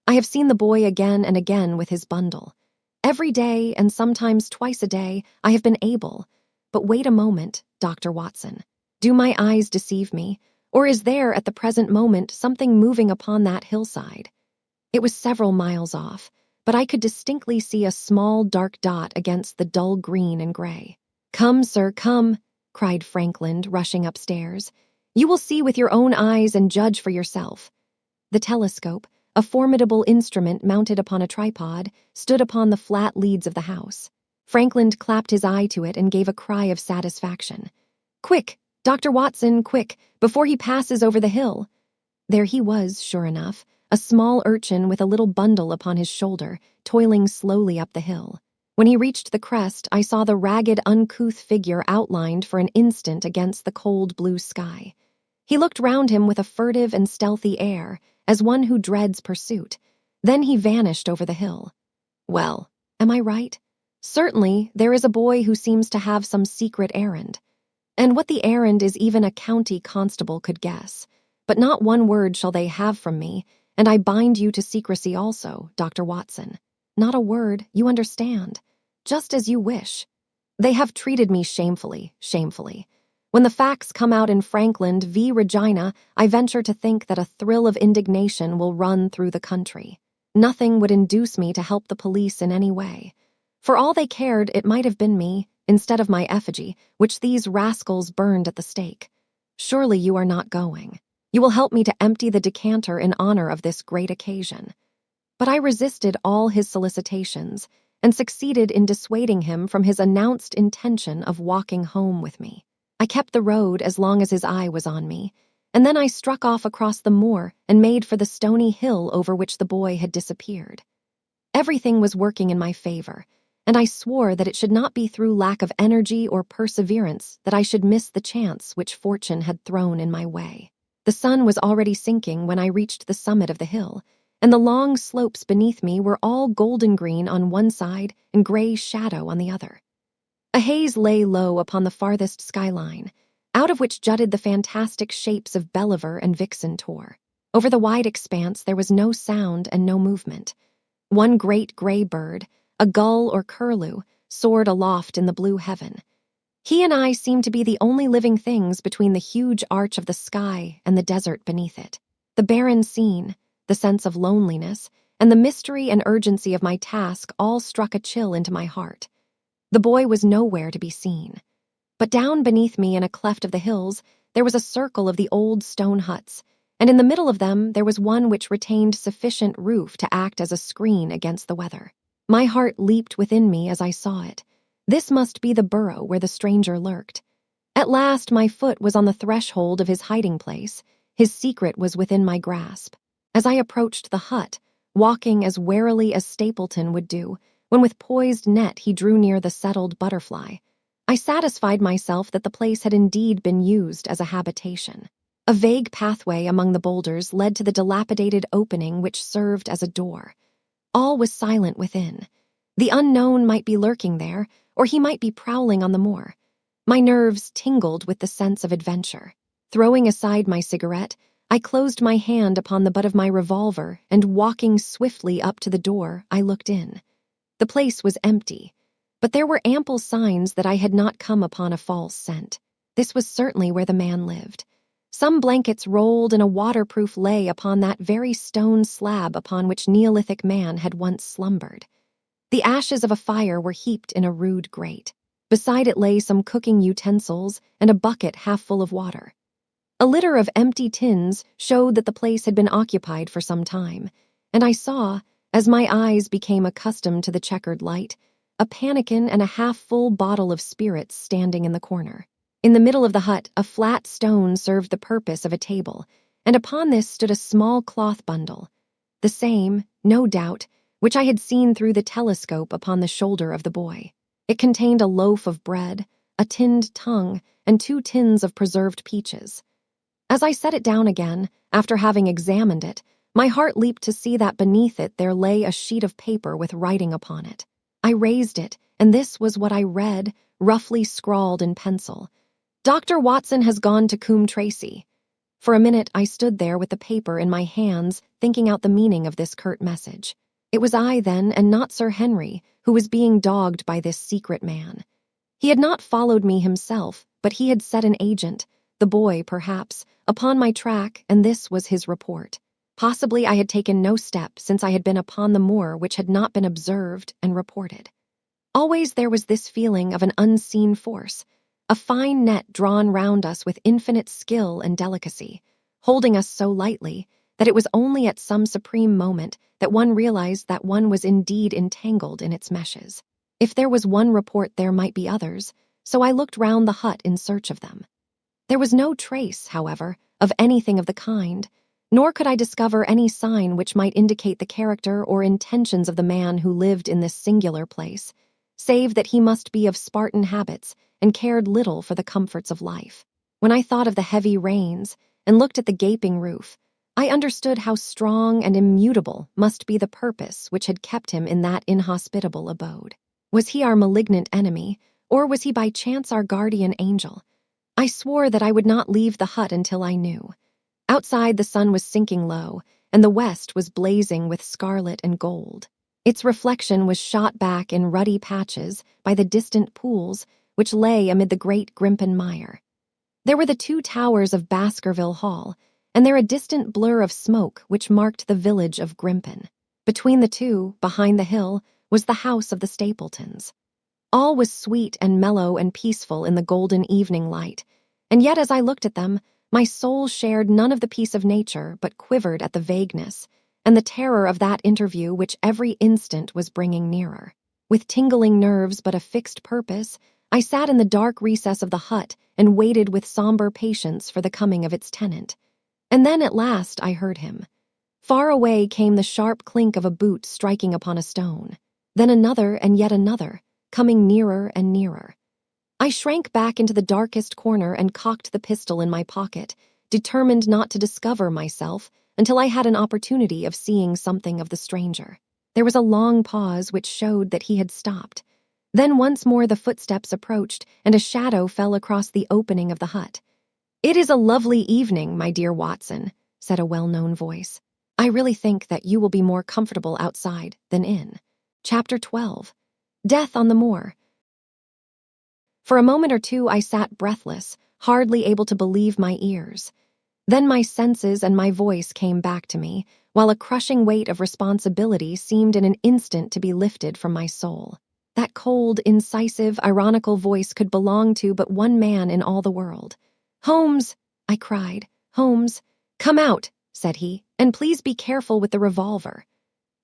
Speaker 1: I have seen the boy again and again with his bundle. Every day, and sometimes twice a day, I have been able. But wait a moment, Dr. Watson. Do my eyes deceive me, or is there at the present moment something moving upon that hillside? It was several miles off, but I could distinctly see a small dark dot against the dull green and gray. "Come, sir, come," cried Frankland, rushing upstairs. "You will see with your own eyes and judge for yourself." The telescope, a formidable instrument mounted upon a tripod, stood upon the flat leads of the house. Frankland clapped his eye to it and gave a cry of satisfaction. "Quick, Dr. Watson, quick, before he passes over the hill." There he was, sure enough, a small urchin with a little bundle upon his shoulder, toiling slowly up the hill. When he reached the crest, I saw the ragged, uncouth figure outlined for an instant against the cold blue sky. He looked round him with a furtive and stealthy air, as one who dreads pursuit. Then he vanished over the hill. Well, am I right? Certainly, there is a boy who seems to have some secret errand. And what the errand is even a county constable could guess. But not one word shall they have from me, and I bind you to secrecy also, Dr. Watson. Not a word, you understand. Just as you wish. They have treated me shamefully, shamefully. When the facts come out in Frankland v. Regina, I venture to think that a thrill of indignation will run through the country. Nothing would induce me to help the police in any way. For all they cared, it might have been me, instead of my effigy, which these rascals burned at the stake. Surely you are not going. You will help me to empty the decanter in honor of this great occasion. But I resisted all his solicitations and succeeded in dissuading him from his announced intention of walking home with me. I kept the road as long as his eye was on me, and then I struck off across the moor and made for the stony hill over which the boy had disappeared. Everything was working in my favor, and I swore that it should not be through lack of energy or perseverance that I should miss the chance which fortune had thrown in my way. The sun was already sinking when I reached the summit of the hill, and the long slopes beneath me were all golden green on one side and gray shadow on the other. A haze lay low upon the farthest skyline, out of which jutted the fantastic shapes of Believer and Vixen Tor. Over the wide expanse there was no sound and no movement. One great gray bird, a gull or curlew, soared aloft in the blue heaven. He and I seemed to be the only living things between the huge arch of the sky and the desert beneath it. The barren scene, the sense of loneliness, and the mystery and urgency of my task all struck a chill into my heart. The boy was nowhere to be seen. But down beneath me in a cleft of the hills, there was a circle of the old stone huts, and in the middle of them there was one which retained sufficient roof to act as a screen against the weather. My heart leaped within me as I saw it. This must be the burrow where the stranger lurked. At last my foot was on the threshold of his hiding place. His secret was within my grasp. As I approached the hut, walking as warily as Stapleton would do, when with poised net he drew near the settled butterfly, I satisfied myself that the place had indeed been used as a habitation. A vague pathway among the boulders led to the dilapidated opening which served as a door. All was silent within. The unknown might be lurking there, or he might be prowling on the moor. My nerves tingled with the sense of adventure. Throwing aside my cigarette, I closed my hand upon the butt of my revolver and, walking swiftly up to the door, I looked in. The place was empty, but there were ample signs that I had not come upon a false scent. This was certainly where the man lived. Some blankets rolled and a waterproof lay upon that very stone slab upon which Neolithic man had once slumbered. The ashes of a fire were heaped in a rude grate. Beside it lay some cooking utensils and a bucket half full of water. A litter of empty tins showed that the place had been occupied for some time, and I saw, as my eyes became accustomed to the checkered light, a pannikin and a half-full bottle of spirits standing in the corner. In the middle of the hut, a flat stone served the purpose of a table, and upon this stood a small cloth bundle, the same, no doubt, which I had seen through the telescope upon the shoulder of the boy. It contained a loaf of bread, a tinned tongue, and 2 tins of preserved peaches. As I set it down again, after having examined it, my heart leaped to see that beneath it there lay a sheet of paper with writing upon it. I raised it, and this was what I read, roughly scrawled in pencil. "Dr. Watson has gone to Coombe Tracy." For a minute I stood there with the paper in my hands, thinking out the meaning of this curt message. It was I, then, and not Sir Henry, who was being dogged by this secret man. He had not followed me himself, but he had set an agent, the boy, perhaps, upon my track, and this was his report. Possibly I had taken no step since I had been upon the moor which had not been observed and reported. Always there was this feeling of an unseen force, a fine net drawn round us with infinite skill and delicacy, holding us so lightly that it was only at some supreme moment that one realized that one was indeed entangled in its meshes. If there was one report, there might be others, so I looked round the hut in search of them. There was no trace, however, of anything of the kind, nor could I discover any sign which might indicate the character or intentions of the man who lived in this singular place, save that he must be of Spartan habits and cared little for the comforts of life. When I thought of the heavy rains and looked at the gaping roof, I understood how strong and immutable must be the purpose which had kept him in that inhospitable abode. Was he our malignant enemy, or was he by chance our guardian angel? I swore that I would not leave the hut until I knew. Outside the sun was sinking low, and the west was blazing with scarlet and gold. Its reflection was shot back in ruddy patches by the distant pools which lay amid the great Grimpen mire. There were the 2 towers of Baskerville Hall, and there a distant blur of smoke which marked the village of Grimpen. Between the two, behind the hill, was the house of the Stapletons. All was sweet and mellow and peaceful in the golden evening light, and yet as I looked at them, my soul shared none of the peace of nature but quivered at the vagueness and the terror of that interview which every instant was bringing nearer. With tingling nerves but a fixed purpose, I sat in the dark recess of the hut and waited with somber patience for the coming of its tenant. And then at last I heard him. Far away came the sharp clink of a boot striking upon a stone, then another and yet another, coming nearer and nearer. I shrank back into the darkest corner and cocked the pistol in my pocket, determined not to discover myself until I had an opportunity of seeing something of the stranger. There was a long pause which showed that he had stopped. Then once more the footsteps approached, and a shadow fell across the opening of the hut. "It is a lovely evening, my dear Watson," said a well-known voice. "I really think that you will be more comfortable outside than in." Chapter 12. Death on the Moor. For a moment or two I sat breathless, hardly able to believe my ears. Then my senses and my voice came back to me, while a crushing weight of responsibility seemed in an instant to be lifted from my soul. That cold, incisive, ironical voice could belong to but one man in all the world. "Holmes!" I cried. "Holmes, come out," said he, "and please be careful with the revolver."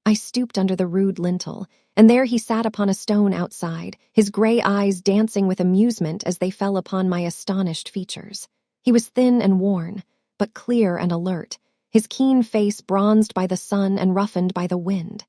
Speaker 1: I stooped under the rude lintel, and there he sat upon a stone outside, his gray eyes dancing with amusement as they fell upon my astonished features. He was thin and worn, but clear and alert, his keen face bronzed by the sun and roughened by the wind.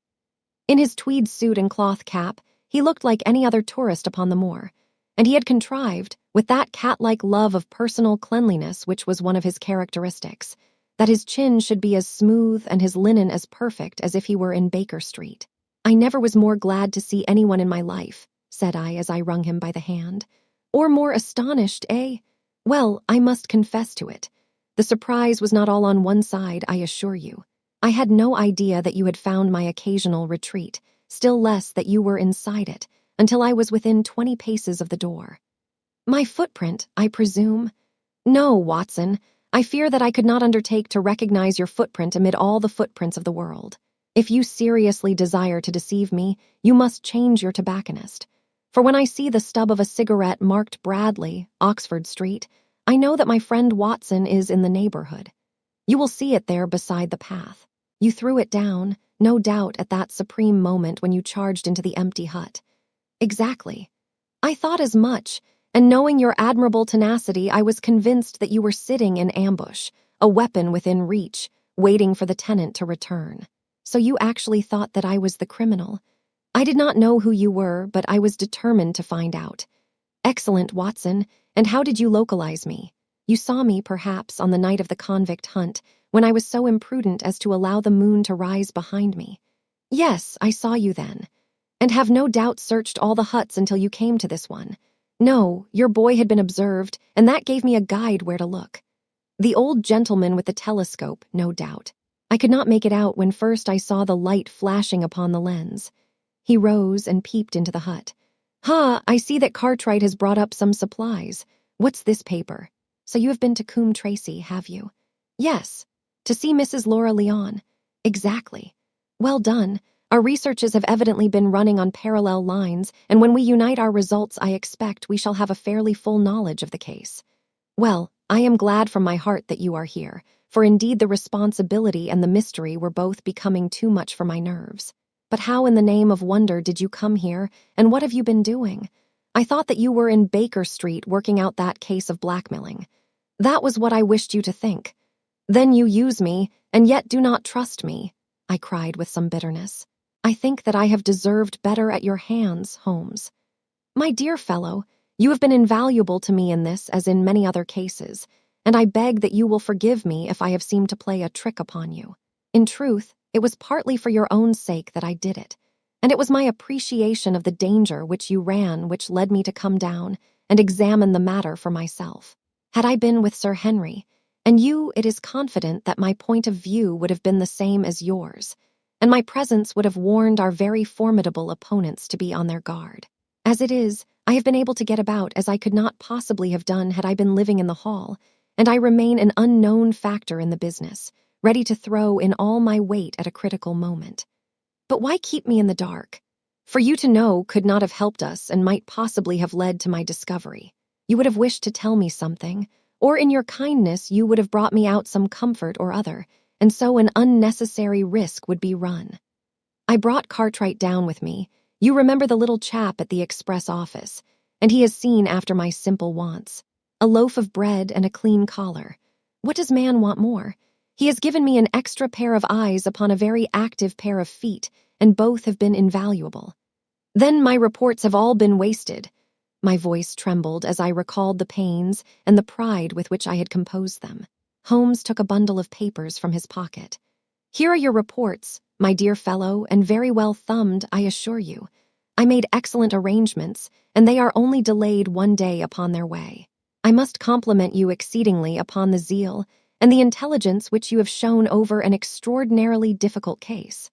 Speaker 1: In his tweed suit and cloth cap, he looked like any other tourist upon the moor, and he had contrived, with that cat-like love of personal cleanliness which was one of his characteristics, that his chin should be as smooth and his linen as perfect as if he were in Baker Street. "I never was more glad to see anyone in my life," said I as I wrung him by the hand. "Or more astonished, eh? Well, I must confess to it. The surprise was not all on one side, I assure you. I had no idea that you had found my occasional retreat, still less that you were inside it, until I was within 20 paces of the door." "My footprint, I presume?" "No, Watson. I fear that I could not undertake to recognize your footprint amid all the footprints of the world. If you seriously desire to deceive me, you must change your tobacconist. For when I see the stub of a cigarette marked Bradley, Oxford Street, I know that my friend Watson is in the neighborhood. You will see it there beside the path. You threw it down, no doubt at that supreme moment when you charged into the empty hut." "Exactly. I thought as much, and knowing your admirable tenacity, I was convinced that you were sitting in ambush, a weapon within reach, waiting for the tenant to return. So you actually thought that I was the criminal. I did not know who you were, but I was determined to find out." "Excellent, Watson. And how did you localize me? You saw me, perhaps, on the night of the convict hunt, when I was so imprudent as to allow the moon to rise behind me." "Yes, I saw you then. And have no doubt searched all the huts until you came to this one." "No, your boy had been observed, and that gave me a guide where to look." "The old gentleman with the telescope, no doubt. I could not make it out when first I saw the light flashing upon the lens." He rose and peeped into the hut. "Ha, I see that Cartwright has brought up some supplies. What's this paper? So you have been to Coombe Tracy, have you?" "Yes. To see Mrs. Laura Leon. Exactly. Well done. Our researches have evidently been running on parallel lines, and when we unite our results, I expect we shall have a fairly full knowledge of the case. Well, I am glad from my heart that you are here, for indeed the responsibility and the mystery were both becoming too much for my nerves. But how in the name of wonder did you come here, and what have you been doing? I thought that you were in Baker Street working out that case of blackmailing. That was what I wished you to think. Then you use me, and yet do not trust me, I cried with some bitterness. I think that I have deserved better at your hands, Holmes. My dear fellow, you have been invaluable to me in this as in many other cases, and I beg that you will forgive me if I have seemed to play a trick upon you. In truth, it was partly for your own sake that I did it, and it was my appreciation of the danger which you ran which led me to come down and examine the matter for myself. Had I been with Sir Henry, and you, it is confident that my point of view would have been the same as yours, and my presence would have warned our very formidable opponents to be on their guard. As it is, I have been able to get about as I could not possibly have done had I been living in the hall, and I remain an unknown factor in the business, ready to throw in all my weight at a critical moment. But why keep me in the dark? For you to know could not have helped us and might possibly have led to my discovery. You would have wished to tell me something, or in your kindness you would have brought me out some comfort or other, and so an unnecessary risk would be run. I brought Cartwright down with me. You remember the little chap at the express office, and he has seen after my simple wants. A loaf of bread and a clean collar. What does man want more? He has given me an extra pair of eyes upon a very active pair of feet, and both have been invaluable. Then my reports have all been wasted. My voice trembled as I recalled the pains and the pride with which I had composed them. Holmes took a bundle of papers from his pocket. Here are your reports, my dear fellow, and very well thumbed, I assure you. I made excellent arrangements, and they are only delayed one day upon their way. I must compliment you exceedingly upon the zeal and the intelligence which you have shown over an extraordinarily difficult case.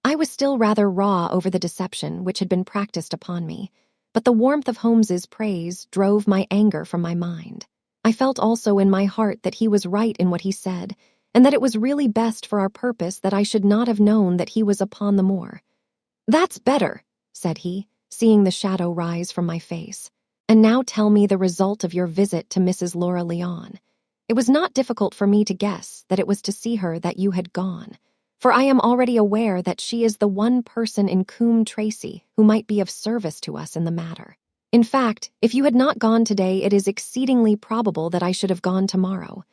Speaker 1: I was still rather raw over the deception which had been practiced upon me, but the warmth of Holmes's praise drove my anger from my mind. I felt also in my heart that he was right in what he said, and that it was really best for our purpose that I should not have known that he was upon the moor. "That's better," said he, seeing the shadow rise from my face. "And now tell me the result of your visit to Mrs. Laura Leon. It was not difficult for me to guess that it was to see her that you had gone, for I am already aware that she is the one person in Coombe Tracy who might be of service to us in the matter. In fact, if you had not gone today, it is exceedingly probable that I should have gone tomorrow."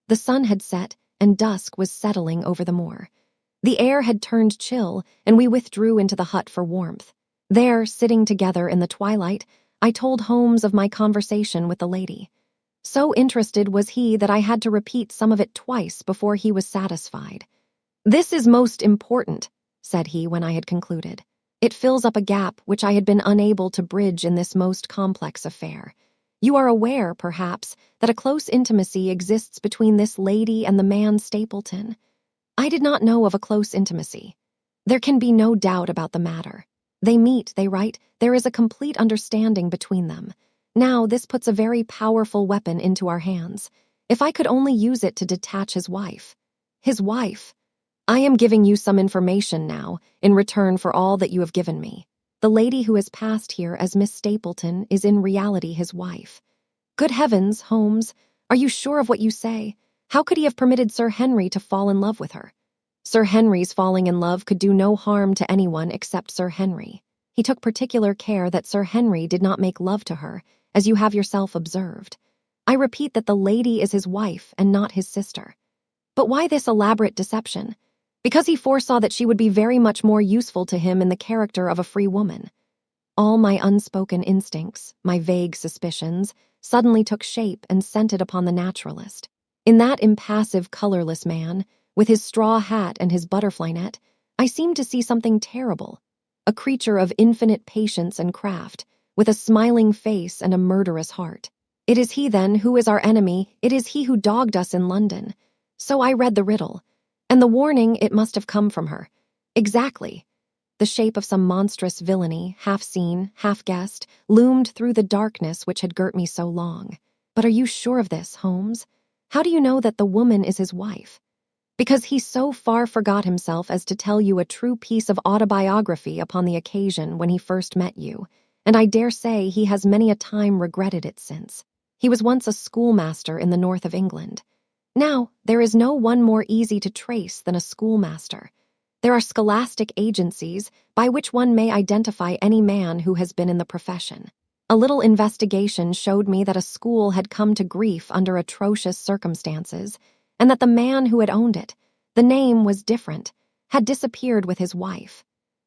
Speaker 1: The sun had set, and dusk was settling over the moor. The air had turned chill, and we withdrew into the hut for warmth. There, sitting together in the twilight, I told Holmes of my conversation with the lady. So interested was he that I had to repeat some of it twice before he was satisfied. "This is most important," said he when I had concluded. "It fills up a gap which I had been unable to bridge in this most complex affair. You are aware, perhaps, that a close intimacy exists between this lady and the man Stapleton. I did not know of a close intimacy. There can be no doubt about the matter. They meet, they write, there is a complete understanding between them. Now, this puts a very powerful weapon into our hands. If I could only use it to detach his wife. His wife! I am giving you some information now, in return for all that you have given me. The lady who has passed here as Miss Stapleton is in reality his wife. Good heavens, Holmes, are you sure of what you say? How could he have permitted Sir Henry to fall in love with her? Sir Henry's falling in love could do no harm to anyone except Sir Henry. He took particular care that Sir Henry did not make love to her, as you have yourself observed. I repeat that the lady is his wife and not his sister. But why this elaborate deception? Because he foresaw that she would be very much more useful to him in the character of a free woman. All my unspoken instincts, my vague suspicions, suddenly took shape and scented upon the naturalist. In that impassive, colorless man, with his straw hat and his butterfly net, I seemed to see something terrible, a creature of infinite patience and craft, with a smiling face and a murderous heart. It is he, then, who is our enemy. It is he who dogged us in London. So I read the riddle, and the warning, it must have come from her. Exactly. The shape of some monstrous villainy, half seen, half guessed, loomed through the darkness which had girt me so long. But are you sure of this, Holmes? How do you know that the woman is his wife? Because he so far forgot himself as to tell you a true piece of autobiography upon the occasion when he first met you, and I dare say he has many a time regretted it since. He was once a schoolmaster in the north of England. Now, there is no one more easy to trace than a schoolmaster. There are scholastic agencies by which one may identify any man who has been in the profession. A little investigation showed me that a school had come to grief under atrocious circumstances, and that the man who had owned it, the name was different, had disappeared with his wife.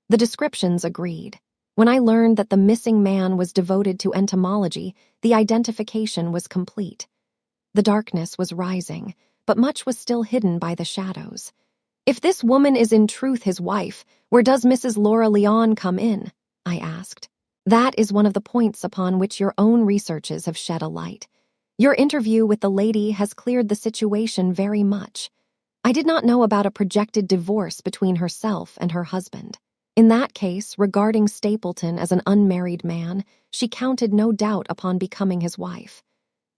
Speaker 1: The descriptions agreed. When I learned that the missing man was devoted to entomology, the identification was complete. The darkness was rising, but much was still hidden by the shadows. "If this woman is in truth his wife, where does Mrs. Laura Leon come in?" I asked. "That is one of the points upon which your own researches have shed a light. Your interview with the lady has cleared the situation very much. I did not know about a projected divorce between herself and her husband. In that case, regarding Stapleton as an unmarried man, she counted no doubt upon becoming his wife.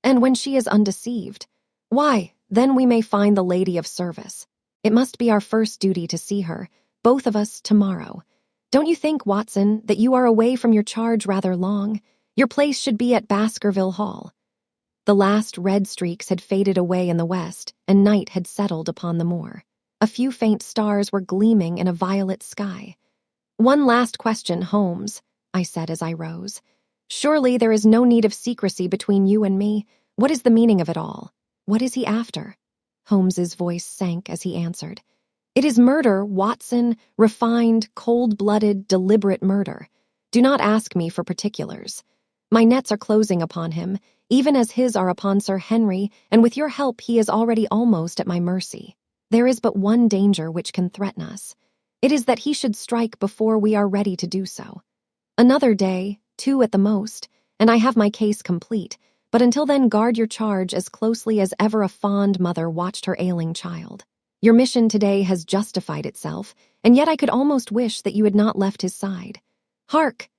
Speaker 1: And when she is undeceived, why, then we may find the lady of service. It must be our first duty to see her, both of us, tomorrow. Don't you think, Watson, that you are away from your charge rather long? Your place should be at Baskerville Hall." The last red streaks had faded away in the west, and night had settled upon the moor. A few faint stars were gleaming in a violet sky. "One last question, Holmes," I said as I rose. "Surely there is no need of secrecy between you and me. What is the meaning of it all? What is he after?" Holmes's voice sank as he answered. "It is murder, Watson, refined, cold-blooded, deliberate murder. Do not ask me for particulars. My nets are closing upon him, even as his are upon Sir Henry, and with your help he is already almost at my mercy. There is but one danger which can threaten us. It is that he should strike before we are ready to do so. Another day, 2 at the most, and I have my case complete, but until then guard your charge as closely as ever a fond mother watched her ailing child. Your mission today has justified itself, and yet I could almost wish that you had not left his side. Hark!"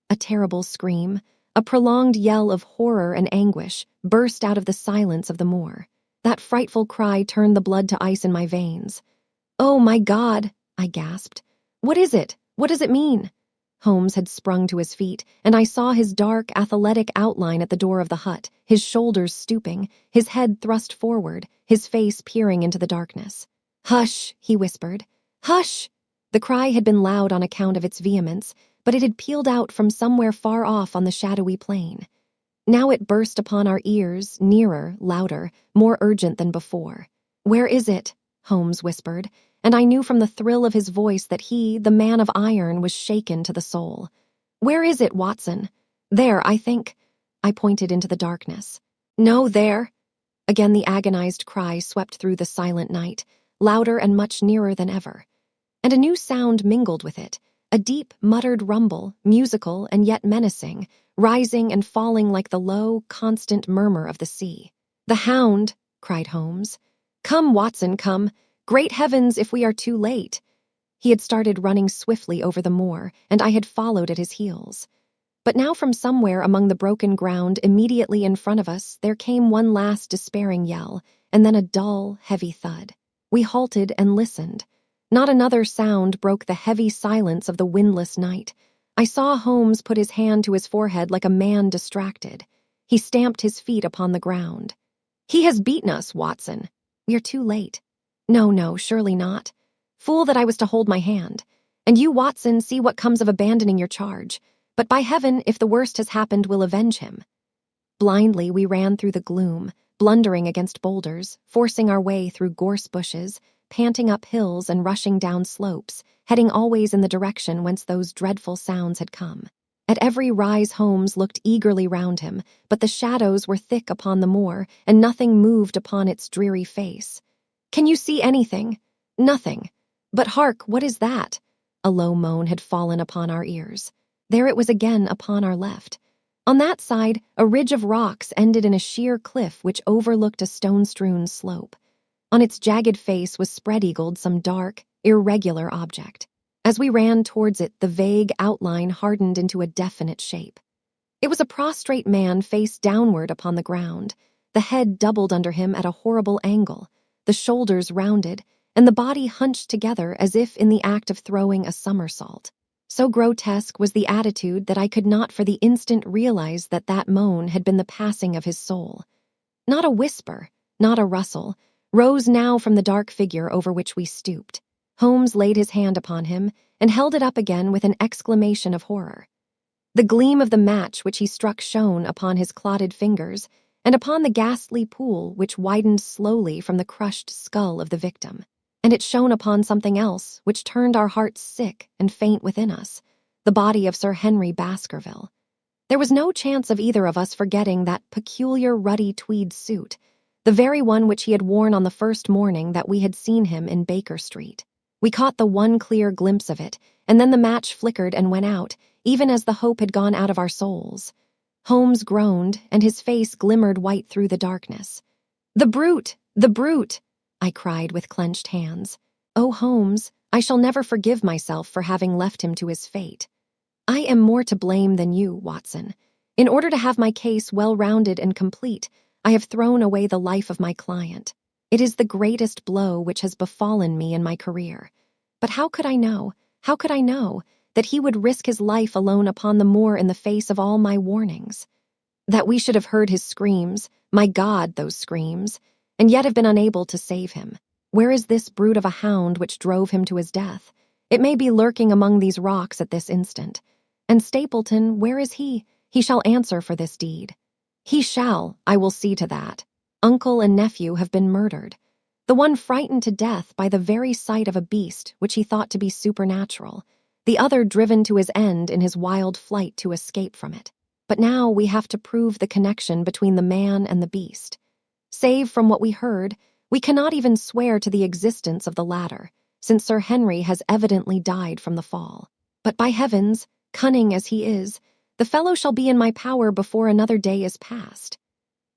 Speaker 1: A terrible scream, a prolonged yell of horror and anguish, burst out of the silence of the moor. That frightful cry turned the blood to ice in my veins. "Oh, my God!" I gasped. "What is it? What does it mean?" Holmes had sprung to his feet, and I saw his dark, athletic outline at the door of the hut, his shoulders stooping, his head thrust forward, his face peering into the darkness. "Hush," he whispered. "Hush!" The cry had been loud on account of its vehemence, but it had pealed out from somewhere far off on the shadowy plain. Now it burst upon our ears, nearer, louder, more urgent than before. "Where is it?" Holmes whispered, and I knew from the thrill of his voice that he, the man of iron, was shaken to the soul. "Where is it, Watson?" "There, I think." I pointed into the darkness. "No, there." Again the agonized cry swept through the silent night, louder and much nearer than ever. And a new sound mingled with it, a deep, muttered rumble, musical and yet menacing, rising and falling like the low, constant murmur of the sea. "The Hound!" cried Holmes. "Come, Watson, come! Great heavens, if we are too late!" He had started running swiftly over the moor, and I had followed at his heels. But now from somewhere among the broken ground immediately in front of us there came one last despairing yell, and then a dull, heavy thud. We halted and listened. Not another sound broke the heavy silence of the windless night. I saw Holmes put his hand to his forehead like a man distracted. He stamped his feet upon the ground. "He has beaten us, Watson. We are too late." No, surely not. Fool that I was to hold my hand. And you, Watson, see what comes of abandoning your charge. But by heaven, if the worst has happened, we'll avenge him. Blindly we ran through the gloom, blundering against boulders, forcing our way through gorse bushes, panting up hills and rushing down slopes, heading always in the direction whence those dreadful sounds had come. At every rise Holmes looked eagerly round him, but the shadows were thick upon the moor, and nothing moved upon its dreary face. "Can you see anything?" "Nothing. But hark, what is that?" A low moan had fallen upon our ears. There it was again upon our left. On that side, a ridge of rocks ended in a sheer cliff which overlooked a stone-strewn slope. On its jagged face was spread-eagled some dark, irregular object. As we ran towards it, the vague outline hardened into a definite shape. It was a prostrate man face downward upon the ground, the head doubled under him at a horrible angle, the shoulders rounded, and the body hunched together as if in the act of throwing a somersault. So grotesque was the attitude that I could not for the instant realize that that moan had been the passing of his soul. Not a whisper, not a rustle, rose now from the dark figure over which we stooped. Holmes laid his hand upon him and held it up again with an exclamation of horror. The gleam of the match which he struck shone upon his clotted fingers and upon the ghastly pool which widened slowly from the crushed skull of the victim. And it shone upon something else which turned our hearts sick and faint within us, the body of Sir Henry Baskerville. There was no chance of either of us forgetting that peculiar ruddy tweed suit, the very one which he had worn on the first morning that we had seen him in Baker Street. We caught the one clear glimpse of it, and then the match flickered and went out, even as the hope had gone out of our souls. Holmes groaned, and his face glimmered white through the darkness. "The brute! The brute!" I cried with clenched hands. "Oh, Holmes, I shall never forgive myself for having left him to his fate. I am more to blame than you, Watson. In order to have my case well-rounded and complete, I have thrown away the life of my client. It is the greatest blow which has befallen me in my career. But how could I know that he would risk his life alone upon the moor in the face of all my warnings? That we should have heard his screams, my God, those screams, and yet have been unable to save him. Where is this brute of a hound which drove him to his death? It may be lurking among these rocks at this instant. And Stapleton, where is he? He shall answer for this deed. He shall, I will see to that. Uncle and nephew have been murdered. The one frightened to death by the very sight of a beast which he thought to be supernatural, the other driven to his end in his wild flight to escape from it. But now we have to prove the connection between the man and the beast. Save from what we heard, we cannot even swear to the existence of the latter, since Sir Henry has evidently died from the fall. But by heavens, cunning as he is, the fellow shall be in my power before another day is past.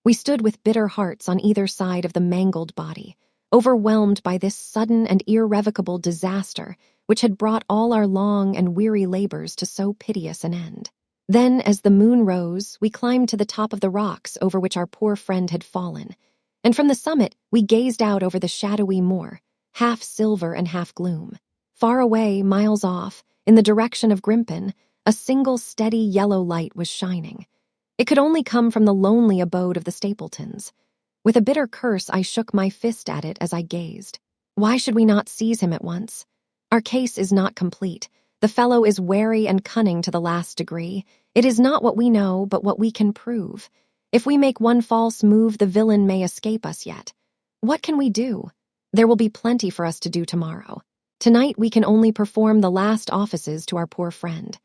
Speaker 1: We stood with bitter hearts on either side of the mangled body, overwhelmed by this sudden and irrevocable disaster which had brought all our long and weary labors to so piteous an end. Then, as the moon rose, we climbed to the top of the rocks over which our poor friend had fallen, and from the summit we gazed out over the shadowy moor, half silver and half gloom. Far away, miles off, in the direction of Grimpen, a single steady yellow light was shining. It could only come from the lonely abode of the Stapletons. With a bitter curse, I shook my fist at it as I gazed. Why should we not seize him at once? Our case is not complete. The fellow is wary and cunning to the last degree. It is not what we know, but what we can prove. If we make one false move, the villain may escape us yet. What can we do? There will be plenty for us to do tomorrow. Tonight we can only perform the last offices to our poor friend.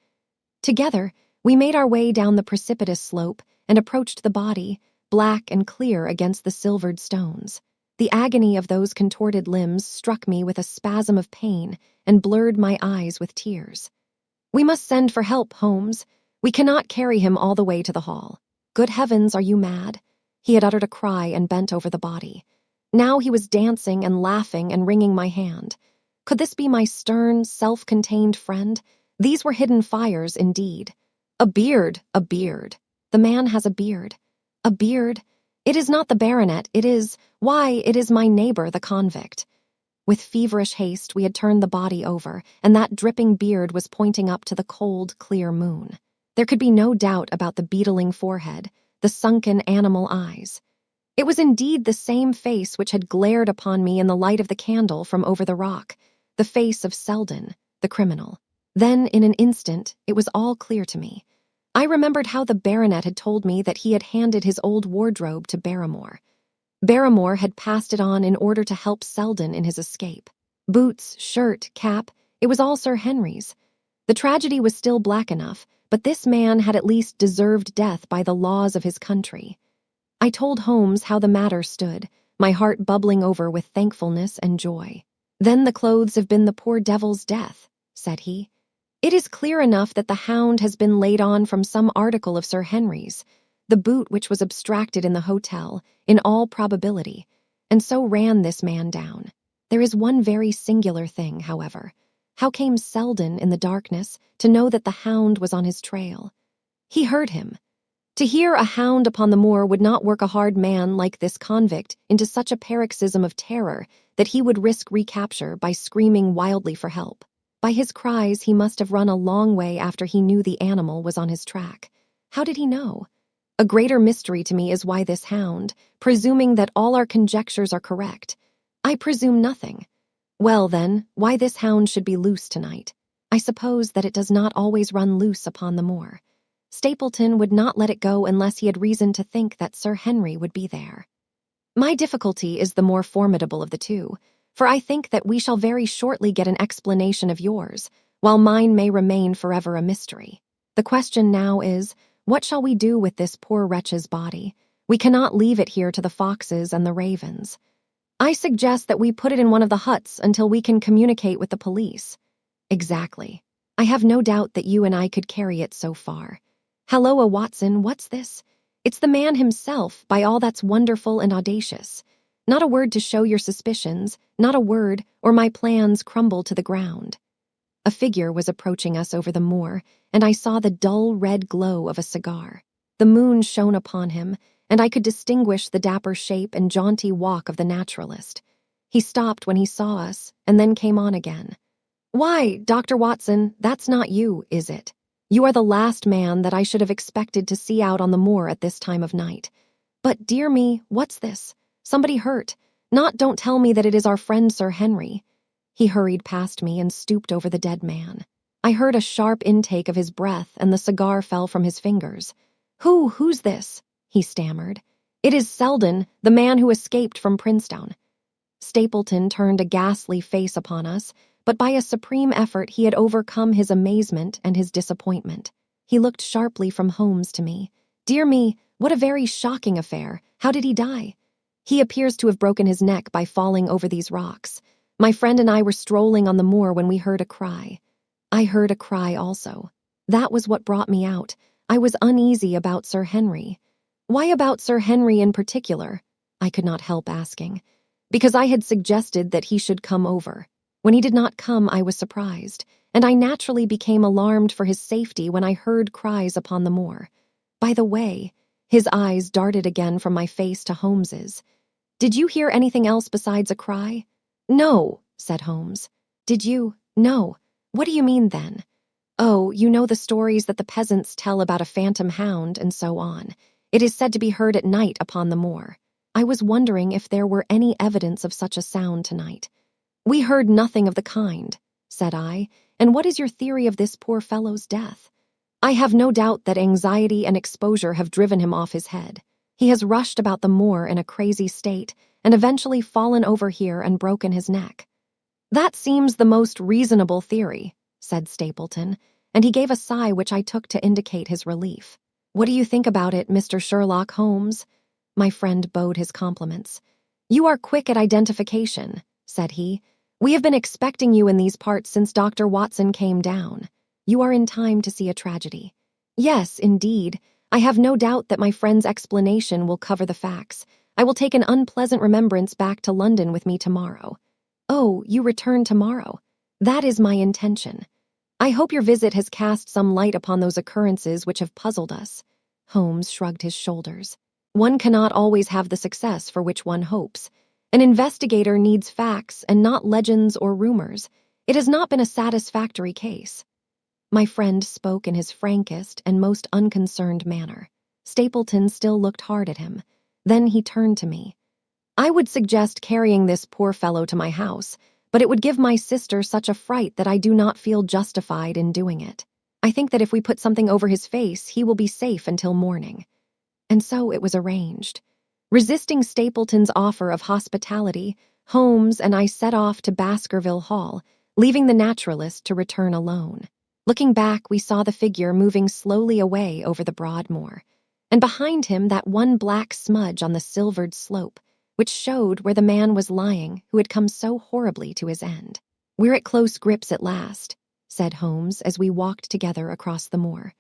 Speaker 1: Together, we made our way down the precipitous slope and approached the body, black and clear against the silvered stones. The agony of those contorted limbs struck me with a spasm of pain and blurred my eyes with tears. "We must send for help, Holmes. We cannot carry him all the way to the hall. Good heavens, are you mad?" He had uttered a cry and bent over the body. Now he was dancing and laughing and wringing my hand. Could this be my stern, self-contained friend? These were hidden fires, indeed. A beard, a beard. The man has a beard. A beard? It is not the baronet, it is my neighbor, the convict. With feverish haste, we had turned the body over, and that dripping beard was pointing up to the cold, clear moon. There could be no doubt about the beetling forehead, the sunken animal eyes. It was indeed the same face which had glared upon me in the light of the candle from over the rock, the face of Selden, the criminal. Then, in an instant, it was all clear to me. I remembered how the baronet had told me that he had handed his old wardrobe to Barrymore. Barrymore had passed it on in order to help Selden in his escape. Boots, shirt, cap, it was all Sir Henry's. The tragedy was still black enough, but this man had at least deserved death by the laws of his country. I told Holmes how the matter stood, my heart bubbling over with thankfulness and joy. "Then the clothes have been the poor devil's death," said he. "It is clear enough that the hound has been laid on from some article of Sir Henry's, the boot which was abstracted in the hotel, in all probability, and so ran this man down. There is one very singular thing, however. How came Selden, in the darkness, to know that the hound was on his trail? He heard him. To hear a hound upon the moor would not work a hard man like this convict into such a paroxysm of terror that he would risk recapture by screaming wildly for help. By his cries, he must have run a long way after he knew the animal was on his track. How did he know? A greater mystery to me is why this hound, presuming that all our conjectures are correct. I presume nothing. Well, then, why this hound should be loose tonight. I suppose that it does not always run loose upon the moor. Stapleton would not let it go unless he had reason to think that Sir Henry would be there. My difficulty is the more formidable of the two, for I think that we shall very shortly get an explanation of yours, while mine may remain forever a mystery. The question now is, what shall we do with this poor wretch's body? We cannot leave it here to the foxes and the ravens. I suggest that we put it in one of the huts until we can communicate with the police. Exactly. I have no doubt that you and I could carry it so far. Halloa, Watson, what's this? It's the man himself, by all that's wonderful and audacious. Not a word to show your suspicions, not a word, or my plans crumble to the ground. A figure was approaching us over the moor, and I saw the dull red glow of a cigar. The moon shone upon him, and I could distinguish the dapper shape and jaunty walk of the naturalist. He stopped when he saw us, and then came on again. Why, Dr. Watson, that's not you, is it? You are the last man that I should have expected to see out on the moor at this time of night. But, dear me, what's this? Somebody hurt. Don't tell me that it is our friend Sir Henry. He hurried past me and stooped over the dead man. I heard a sharp intake of his breath, and the cigar fell from his fingers. Who's this? He stammered. It is Selden, the man who escaped from Princetown. Stapleton turned a ghastly face upon us, but by a supreme effort he had overcome his amazement and his disappointment. He looked sharply from Holmes to me. Dear me, what a very shocking affair. How did he die? He appears to have broken his neck by falling over these rocks. My friend and I were strolling on the moor when we heard a cry. I heard a cry also. That was what brought me out. I was uneasy about Sir Henry. Why about Sir Henry in particular? I could not help asking. Because I had suggested that he should come over. When he did not come, I was surprised, and I naturally became alarmed for his safety when I heard cries upon the moor. By the way, his eyes darted again from my face to Holmes's. Did you hear anything else besides a cry? No, said Holmes. Did you? No. What do you mean then? Oh, you know the stories that the peasants tell about a phantom hound and so on. It is said to be heard at night upon the moor. I was wondering if there were any evidence of such a sound tonight. We heard nothing of the kind, said I, and what is your theory of this poor fellow's death? I have no doubt that anxiety and exposure have driven him off his head. He has rushed about the moor in a crazy state and eventually fallen over here and broken his neck. That seems the most reasonable theory, said Stapleton, and he gave a sigh which I took to indicate his relief. What do you think about it, Mr. Sherlock Holmes? My friend bowed his compliments. You are quick at identification, said he. We have been expecting you in these parts since Dr. Watson came down. You are in time to see a tragedy. Yes, indeed. I have no doubt that my friend's explanation will cover the facts. I will take an unpleasant remembrance back to London with me tomorrow. Oh, you return tomorrow. That is my intention. I hope your visit has cast some light upon those occurrences which have puzzled us. Holmes shrugged his shoulders. One cannot always have the success for which one hopes. An investigator needs facts and not legends or rumors. It has not been a satisfactory case. My friend spoke in his frankest and most unconcerned manner. Stapleton still looked hard at him. Then he turned to me. I would suggest carrying this poor fellow to my house, but it would give my sister such a fright that I do not feel justified in doing it. I think that if we put something over his face, he will be safe until morning. And so it was arranged. Resisting Stapleton's offer of hospitality, Holmes and I set off to Baskerville Hall, leaving the naturalist to return alone. Looking back, we saw the figure moving slowly away over the broad moor, and behind him that one black smudge on the silvered slope, which showed where the man was lying who had come so horribly to his end. We're at close grips at last, said Holmes as we walked together across the moor.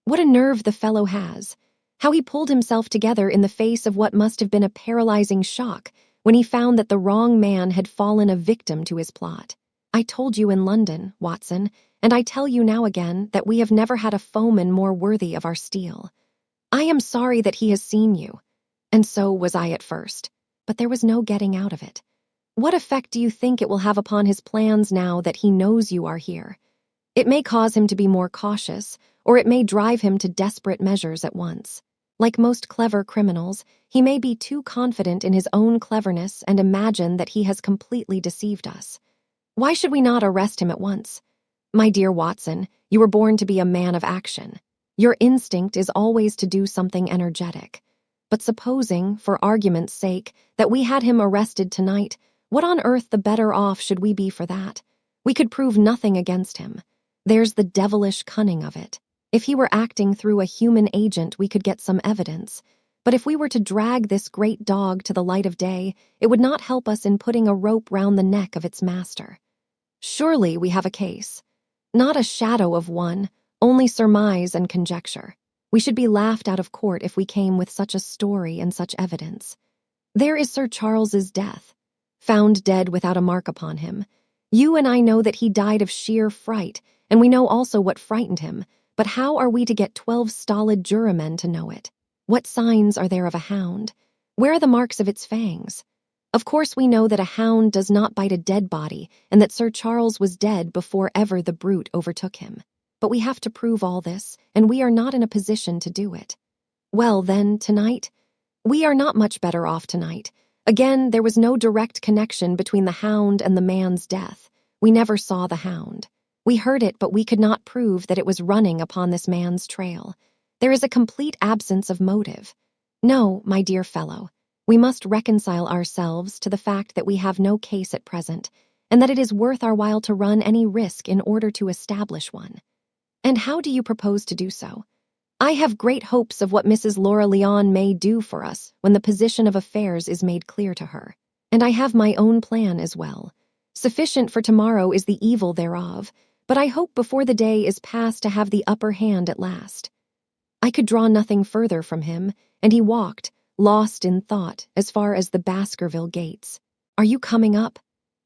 Speaker 1: What a nerve the fellow has! How he pulled himself together in the face of what must have been a paralyzing shock when he found that the wrong man had fallen a victim to his plot. I told you in London, Watson, and I tell you now again that we have never had a foeman more worthy of our steel. I am sorry that he has seen you. And so was I at first. But there was no getting out of it. What effect do you think it will have upon his plans now that he knows you are here? It may cause him to be more cautious, or it may drive him to desperate measures at once. Like most clever criminals, he may be too confident in his own cleverness and imagine that he has completely deceived us. Why should we not arrest him at once? My dear Watson, you were born to be a man of action. Your instinct is always to do something energetic. But supposing, for argument's sake, that we had him arrested tonight, what on earth the better off should we be for that? We could prove nothing against him. There's the devilish cunning of it. If he were acting through a human agent, we could get some evidence. But if we were to drag this great dog to the light of day, it would not help us in putting a rope round the neck of its master. Surely we have a case. Not a shadow of one, only surmise and conjecture. We should be laughed out of court if we came with such a story and such evidence. There is Sir Charles's death, found dead without a mark upon him. You and I know that he died of sheer fright, and we know also what frightened him, but how are we to get 12 stolid jurymen to know it? What signs are there of a hound? Where are the marks of its fangs? Of course we know that a hound does not bite a dead body, and that Sir Charles was dead before ever the brute overtook him. But we have to prove all this, and we are not in a position to do it. Well, then, tonight? We are not much better off tonight. Again, there was no direct connection between the hound and the man's death. We never saw the hound. We heard it, but we could not prove that it was running upon this man's trail. There is a complete absence of motive. No, my dear fellow, we must reconcile ourselves to the fact that we have no case at present, and that it is worth our while to run any risk in order to establish one. And how do you propose to do so? I have great hopes of what Mrs. Laura Leon may do for us when the position of affairs is made clear to her. And I have my own plan as well. Sufficient for tomorrow is the evil thereof, but I hope before the day is past to have the upper hand at last. I could draw nothing further from him, and he walked, lost in thought, as far as the Baskerville gates. Are you coming up?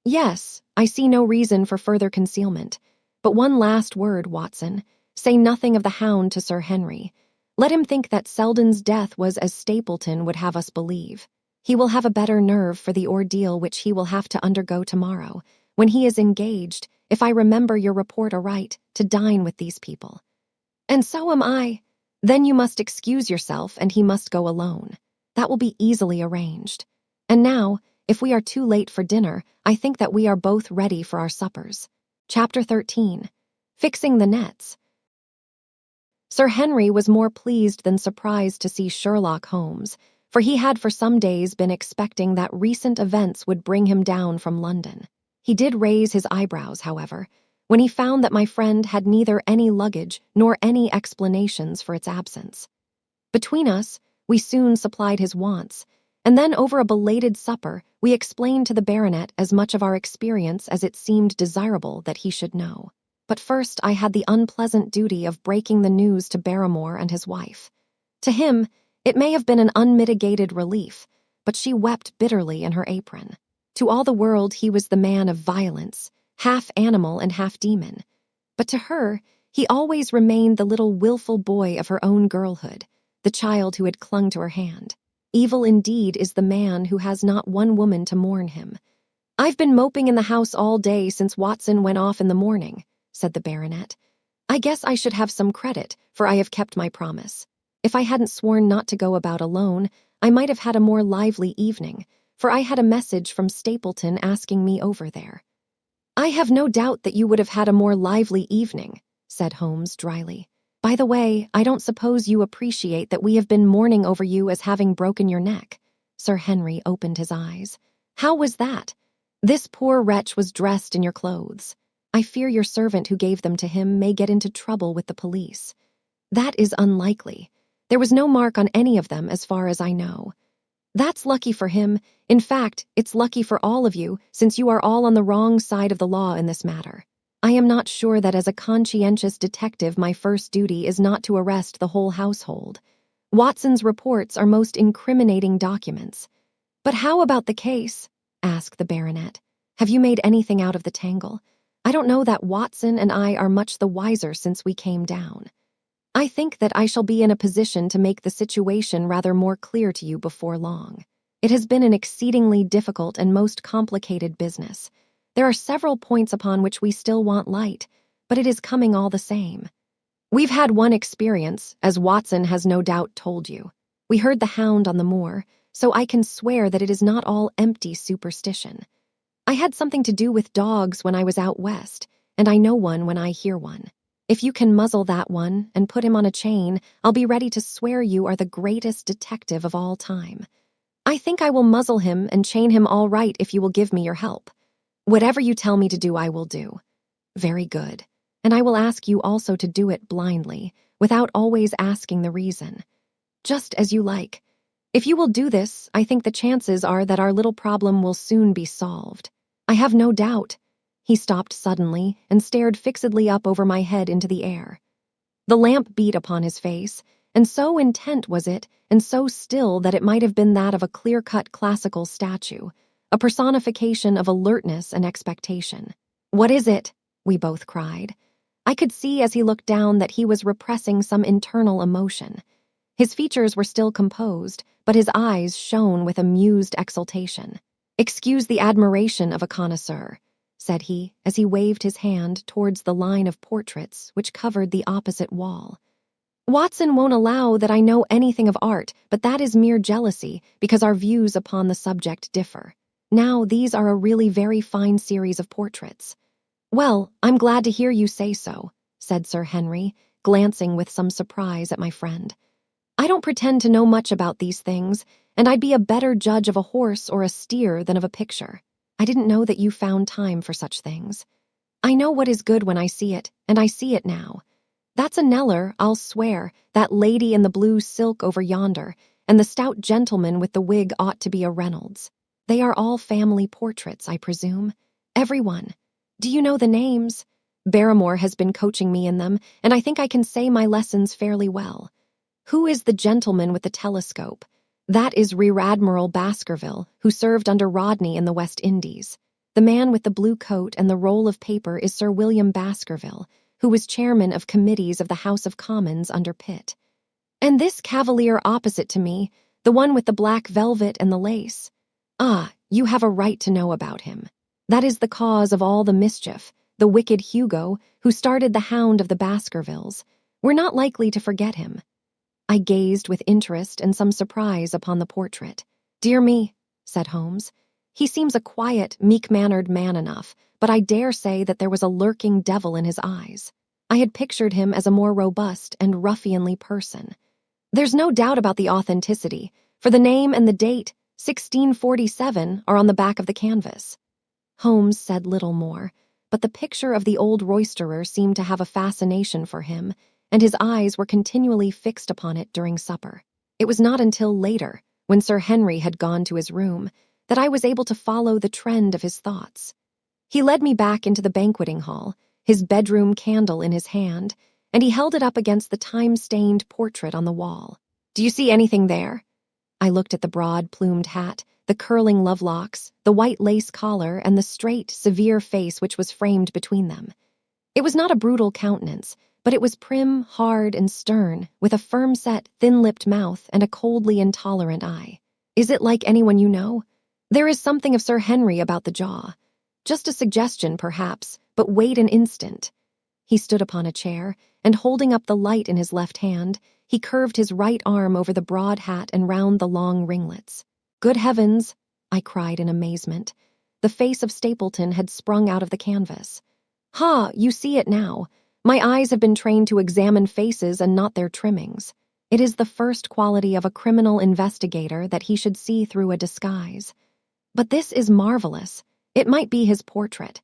Speaker 1: Yes, I see no reason for further concealment. But one last word, Watson. Say nothing of the hound to Sir Henry. Let him think that Selden's death was as Stapleton would have us believe. He will have a better nerve for the ordeal which he will have to undergo tomorrow, when he is engaged, if I remember your report aright, to dine with these people. And so am I. Then you must excuse yourself, and he must go alone. That will be easily arranged. And now, if we are too late for dinner, I think that we are both ready for our suppers. Chapter 13. Fixing the Nets. Sir Henry was more pleased than surprised to see Sherlock Holmes, for he had for some days been expecting that recent events would bring him down from London. He did raise his eyebrows, however, when he found that my friend had neither any luggage nor any explanations for its absence. Between us, we soon supplied his wants, and then over a belated supper, we explained to the baronet as much of our experience as it seemed desirable that he should know. But first I had the unpleasant duty of breaking the news to Barrymore and his wife. To him, it may have been an unmitigated relief, but she wept bitterly in her apron. To all the world he was the man of violence, half animal and half demon. But to her, he always remained the little willful boy of her own girlhood, the child who had clung to her hand. Evil indeed is the man who has not one woman to mourn him. I've been moping in the house all day since Watson went off in the morning, said the baronet. I guess I should have some credit, for I have kept my promise. If I hadn't sworn not to go about alone, I might have had a more lively evening, for I had a message from Stapleton asking me over there. I have no doubt that you would have had a more lively evening, said Holmes dryly. By the way, I don't suppose you appreciate that we have been mourning over you as having broken your neck. Sir Henry opened his eyes. How was that? This poor wretch was dressed in your clothes. I fear your servant who gave them to him may get into trouble with the police. That is unlikely. There was no mark on any of them as far as I know. That's lucky for him. In fact, it's lucky for all of you, since you are all on the wrong side of the law in this matter. I am not sure that as a conscientious detective my first duty is not to arrest the whole household. Watson's reports are most incriminating documents. But how about the case? Asked the baronet. Have you made anything out of the tangle? I don't know that Watson and I are much the wiser since we came down. I think that I shall be in a position to make the situation rather more clear to you before long. It has been an exceedingly difficult and most complicated business. There are several points upon which we still want light, but it is coming all the same. We've had one experience, as Watson has no doubt told you. We heard the Hound on the moor, so I can swear that it is not all empty superstition. I had something to do with dogs when I was out west, and I know one when I hear one. If you can muzzle that one and put him on a chain, I'll be ready to swear you are the greatest detective of all time. I think I will muzzle him and chain him all right if you will give me your help. Whatever you tell me to do, I will do. Very good. And I will ask you also to do it blindly, without always asking the reason. Just as you like. If you will do this, I think the chances are that our little problem will soon be solved. I have no doubt. He stopped suddenly and stared fixedly up over my head into the air. The lamp beat upon his face, and so intent was it, and so still that it might have been that of a clear-cut classical statue, a personification of alertness and expectation. "What is it?" we both cried. I could see as he looked down that he was repressing some internal emotion. His features were still composed, but his eyes shone with amused exultation. "Excuse the admiration of a connoisseur," said he, as he waved his hand towards the line of portraits which covered the opposite wall. "Watson won't allow that I know anything of art, but that is mere jealousy, because our views upon the subject differ. Now, these are a really very fine series of portraits." "Well, I'm glad to hear you say so," said Sir Henry, glancing with some surprise at my friend. "I don't pretend to know much about these things, and I'd be a better judge of a horse or a steer than of a picture. I didn't know that you found time for such things. I know what is good when I see it, and I see it now. That's a Kneller, I'll swear, that lady in the blue silk over yonder, and the stout gentleman with the wig ought to be a Reynolds. They are all family portraits, I presume. Every one. Do you know the names? Barrymore has been coaching me in them, and I think I can say my lessons fairly well. Who is the gentleman with the telescope? That is Rear Admiral Baskerville, who served under Rodney in the West Indies. The man with the blue coat and the roll of paper is Sir William Baskerville, who was chairman of committees of the House of Commons under Pitt. And this cavalier opposite to me, the one with the black velvet and the lace. Ah, you have a right to know about him. That is the cause of all the mischief, the wicked Hugo, who started the Hound of the Baskervilles. We're not likely to forget him." I gazed with interest and some surprise upon the portrait. "Dear me," said Holmes. "He seems a quiet, meek-mannered man enough, but I dare say that there was a lurking devil in his eyes. I had pictured him as a more robust and ruffianly person. There's no doubt about the authenticity, for the name and the date, 1647, are on the back of the canvas." Holmes said little more, but the picture of the old roisterer seemed to have a fascination for him, and his eyes were continually fixed upon it during supper. It was not until later, when Sir Henry had gone to his room, that I was able to follow the trend of his thoughts. He led me back into the banqueting hall, his bedroom candle in his hand, and he held it up against the time-stained portrait on the wall. "Do you see anything there?" I looked at the broad, plumed hat, the curling lovelocks, the white lace collar, and the straight, severe face which was framed between them. It was not a brutal countenance, but it was prim, hard, and stern, with a firm-set, thin-lipped mouth and a coldly intolerant eye. "Is it like anyone you know?" "There is something of Sir Henry about the jaw. Just a suggestion, perhaps, but wait an instant." He stood upon a chair, and holding up the light in his left hand, he curved his right arm over the broad hat and round the long ringlets. "Good heavens!" I cried in amazement. The face of Stapleton had sprung out of the canvas. "Ha, you see it now. My eyes have been trained to examine faces and not their trimmings. It is the first quality of a criminal investigator that he should see through a disguise. But this is marvelous. It might be his portrait.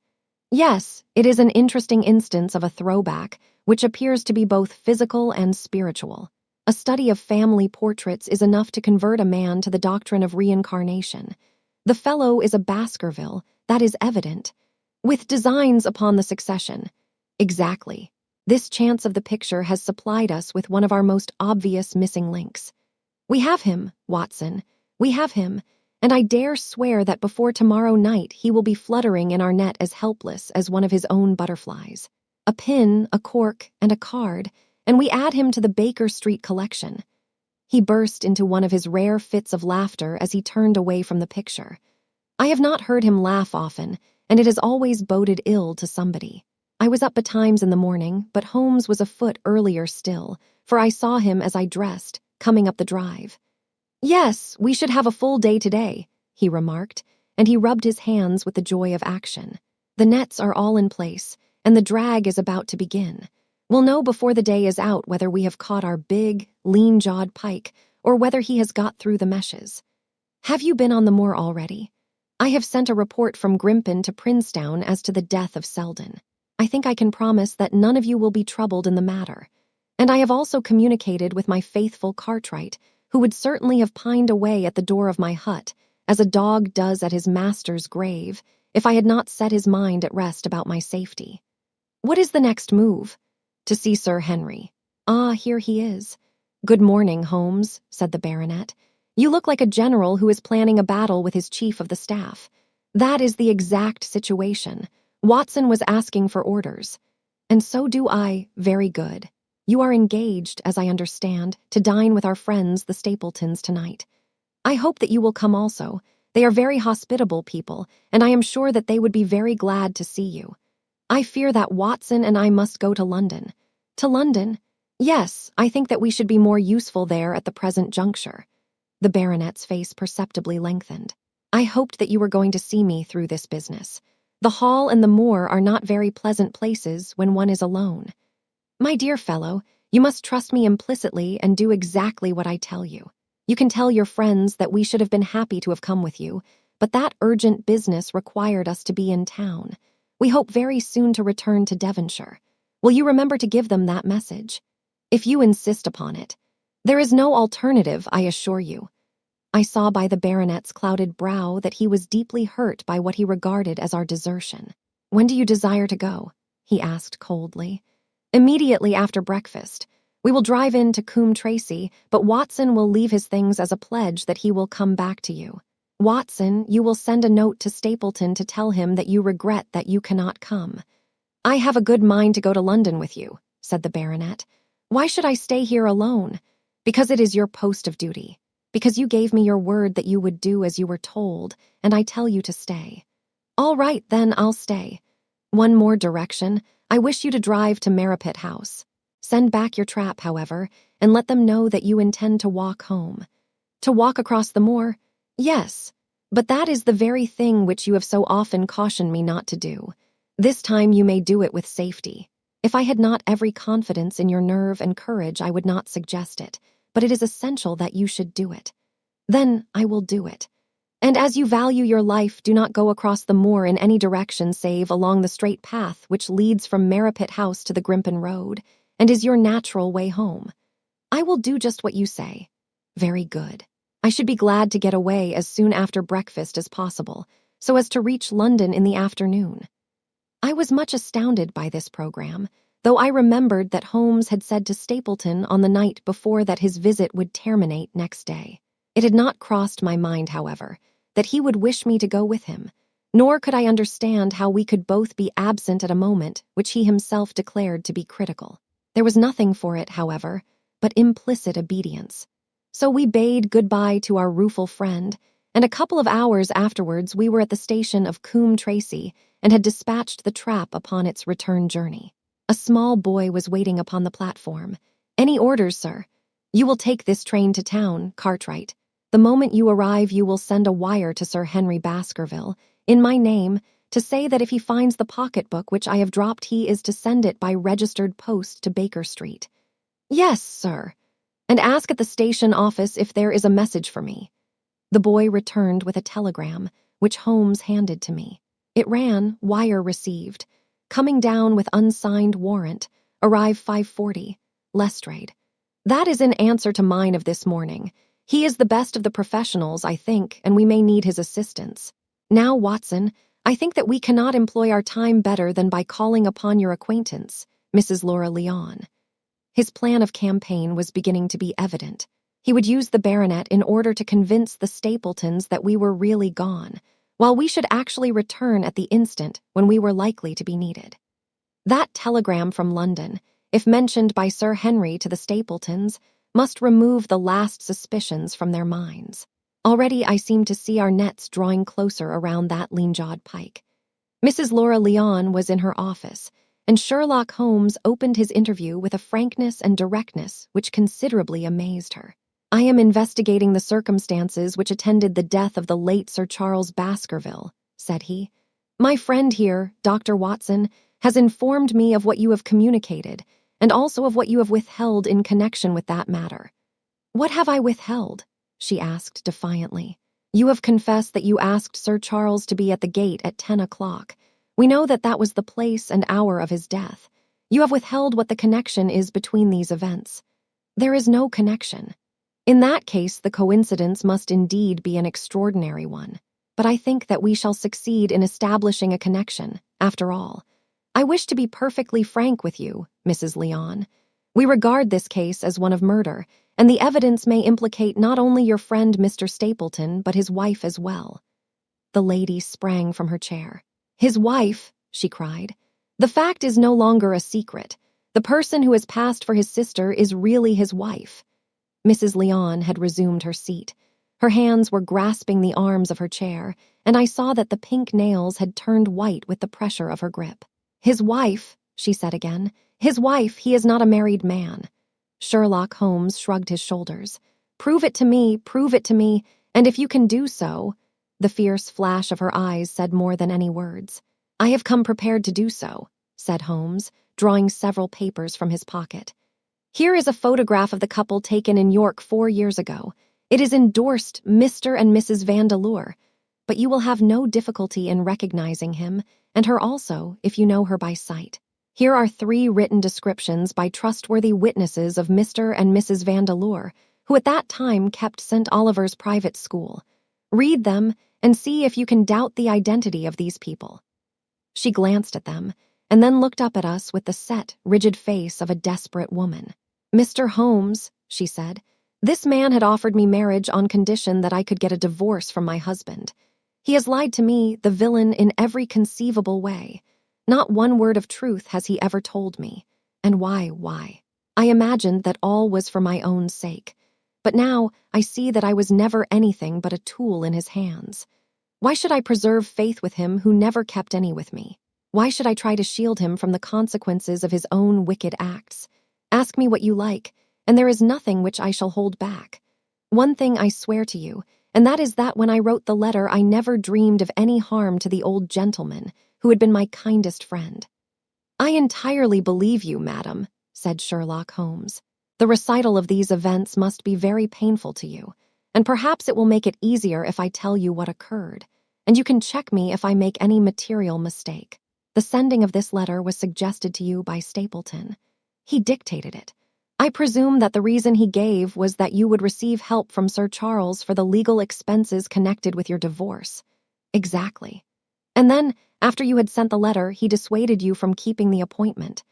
Speaker 1: Yes, it is an interesting instance of a throwback, which appears to be both physical and spiritual. A study of family portraits is enough to convert a man to the doctrine of reincarnation. The fellow is a Baskerville, that is evident. With designs upon the succession. Exactly. This chance of the picture has supplied us with one of our most obvious missing links. We have him, Watson. We have him, and I dare swear that before tomorrow night he will be fluttering in our net as helpless as one of his own butterflies. A pin, a cork, and a card, and we add him to the Baker Street collection." He burst into one of his rare fits of laughter as he turned away from the picture. I have not heard him laugh often, and it has always boded ill to somebody. I was up betimes in the morning, but Holmes was afoot earlier still, for I saw him as I dressed, coming up the drive. "Yes, we should have a full day today," he remarked, and he rubbed his hands with the joy of action. "The nets are all in place, and the drag is about to begin. We'll know before the day is out whether we have caught our big, lean-jawed pike or whether he has got through the meshes. Have you been on the moor already? I have sent a report from Grimpen to Princetown as to the death of Selden. I think I can promise that none of you will be troubled in the matter. And I have also communicated with my faithful Cartwright, who would certainly have pined away at the door of my hut, as a dog does at his master's grave, if I had not set his mind at rest about my safety. What is the next move? To see Sir Henry. Ah, here he is. Good morning, Holmes, said the baronet. You look like a general who is planning a battle with his chief of the staff. That is the exact situation. Watson was asking for orders. And so do I. Very good. You are engaged, as I understand, to dine with our friends, the Stapletons, tonight. I hope that you will come also. They are very hospitable people, and I am sure that they would be very glad to see you. I fear that Watson and I must go to London. To London? Yes, I think that we should be more useful there at the present juncture. The baronet's face perceptibly lengthened. I hoped that you were going to see me through this business. The Hall and the Moor are not very pleasant places when one is alone. My dear fellow, you must trust me implicitly and do exactly what I tell you. You can tell your friends that we should have been happy to have come with you, but that urgent business required us to be in town. We hope very soon to return to Devonshire. Will you remember to give them that message? If you insist upon it. There is no alternative, I assure you. I saw by the baronet's clouded brow that he was deeply hurt by what he regarded as our desertion. When do you desire to go? He asked coldly. Immediately after breakfast. We will drive in to Coombe Tracy, but Watson will leave his things as a pledge that he will come back to you. Watson, you will send a note to Stapleton to tell him that you regret that you cannot come. I have a good mind to go to London with you, said the baronet. Why should I stay here alone? Because it is your post of duty. Because you gave me your word that you would do as you were told, and I tell you to stay. All right, then, I'll stay. One more direction. I wish you to drive to Merripit House. Send back your trap, however, and let them know that you intend to walk home. To walk across the moor? Yes, but that is the very thing which you have so often cautioned me not to do. This time you may do it with safety. If I had not every confidence in your nerve and courage, I would not suggest it, but it is essential that you should do it. Then I will do it. And as you value your life, do not go across the moor in any direction save along the straight path which leads from Merripit House to the Grimpen Road, and is your natural way home. I will do just what you say. Very good. I should be glad to get away as soon after breakfast as possible, so as to reach London in the afternoon. I was much astounded by this program, though I remembered that Holmes had said to Stapleton on the night before that his visit would terminate next day. It had not crossed my mind, however, that he would wish me to go with him, nor could I understand how we could both be absent at a moment which he himself declared to be critical. There was nothing for it, however, but implicit obedience. So we bade goodbye to our rueful friend, and a couple of hours afterwards we were at the station of Coombe Tracy and had dispatched the trap upon its return journey. A small boy was waiting upon the platform. Any orders, sir? You will take this train to town, Cartwright. The moment you arrive you will send a wire to Sir Henry Baskerville, in my name, to say that if he finds the pocketbook which I have dropped he is to send it by registered post to Baker Street. Yes, sir. And ask at the station office if there is a message for me. The boy returned with a telegram, which Holmes handed to me. It ran, wire received. Coming down with unsigned warrant. Arrive 5:40. Lestrade. That is in answer to mine of this morning. He is the best of the professionals, I think, and we may need his assistance. Now, Watson, I think that we cannot employ our time better than by calling upon your acquaintance, Mrs. Laura Leon. His plan of campaign was beginning to be evident. He would use the baronet in order to convince the Stapletons that we were really gone, while we should actually return at the instant when we were likely to be needed. That telegram from London, if mentioned by Sir Henry to the Stapletons, must remove the last suspicions from their minds. Already I seem to see our nets drawing closer around that lean-jawed pike. Mrs. Laura Leon was in her office, and Sherlock Holmes opened his interview with a frankness and directness which considerably amazed her. "I am investigating the circumstances which attended the death of the late Sir Charles Baskerville," said he. "My friend here, Dr. Watson, has informed me of what you have communicated, and also of what you have withheld in connection with that matter." "What have I withheld?" she asked defiantly. "You have confessed that you asked Sir Charles to be at the gate at 10 o'clock. We know that that was the place and hour of his death. You have withheld what the connection is between these events." "There is no connection." "In that case, the coincidence must indeed be an extraordinary one. But I think that we shall succeed in establishing a connection, after all. I wish to be perfectly frank with you, Mrs. Leon. We regard this case as one of murder, and the evidence may implicate not only your friend Mr. Stapleton, but his wife as well." The lady sprang from her chair. "His wife?" she cried. "The fact is no longer a secret. The person who has passed for his sister is really his wife." Mrs. Leon had resumed her seat. Her hands were grasping the arms of her chair, and I saw that the pink nails had turned white with the pressure of her grip. "His wife," she said again. "His wife, he is not a married man." Sherlock Holmes shrugged his shoulders. Prove it to me, and if you can do so—" The fierce flash of her eyes said more than any words. "I have come prepared to do so," said Holmes, drawing several papers from his pocket. "Here is a photograph of the couple taken in York 4 years ago. It is endorsed Mr. and Mrs. Vandeleur, but you will have no difficulty in recognizing him, and her also, if you know her by sight. Here are 3 written descriptions by trustworthy witnesses of Mr. and Mrs. Vandeleur, who at that time kept St. Oliver's private school. Read them and see if you can doubt the identity of these people." She glanced at them, and then looked up at us with the set, rigid face of a desperate woman. "Mr. Holmes," she said, "this man had offered me marriage on condition that I could get a divorce from my husband. He has lied to me, the villain, in every conceivable way. Not one word of truth has he ever told me. And why? I imagined that all was for my own sake. But now I see that I was never anything but a tool in his hands. Why should I preserve faith with him who never kept any with me? Why should I try to shield him from the consequences of his own wicked acts? Ask me what you like, and there is nothing which I shall hold back. One thing I swear to you, and that is that when I wrote the letter I never dreamed of any harm to the old gentleman who had been my kindest friend." "I entirely believe you, madam," said Sherlock Holmes. "The recital of these events must be very painful to you, and perhaps it will make it easier if I tell you what occurred, and you can check me if I make any material mistake. The sending of this letter was suggested to you by Stapleton. He dictated it. I presume that the reason he gave was that you would receive help from Sir Charles for the legal expenses connected with your divorce." "Exactly. And then, after you had sent the letter, he dissuaded you from keeping the appointment.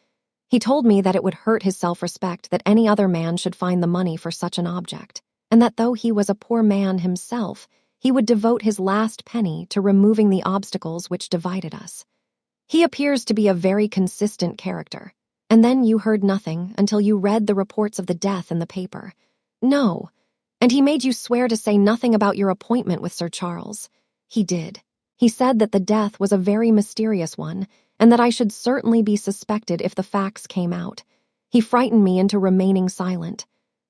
Speaker 1: He told me that it would hurt his self-respect that any other man should find the money for such an object, and that though he was a poor man himself, he would devote his last penny to removing the obstacles which divided us. He appears to be a very consistent character. And then you heard nothing until you read the reports of the death in the paper." "No. And he made you swear to say nothing about your appointment with Sir Charles." "He did. He said that the death was a very mysterious one, and that I should certainly be suspected if the facts came out. He frightened me into remaining silent."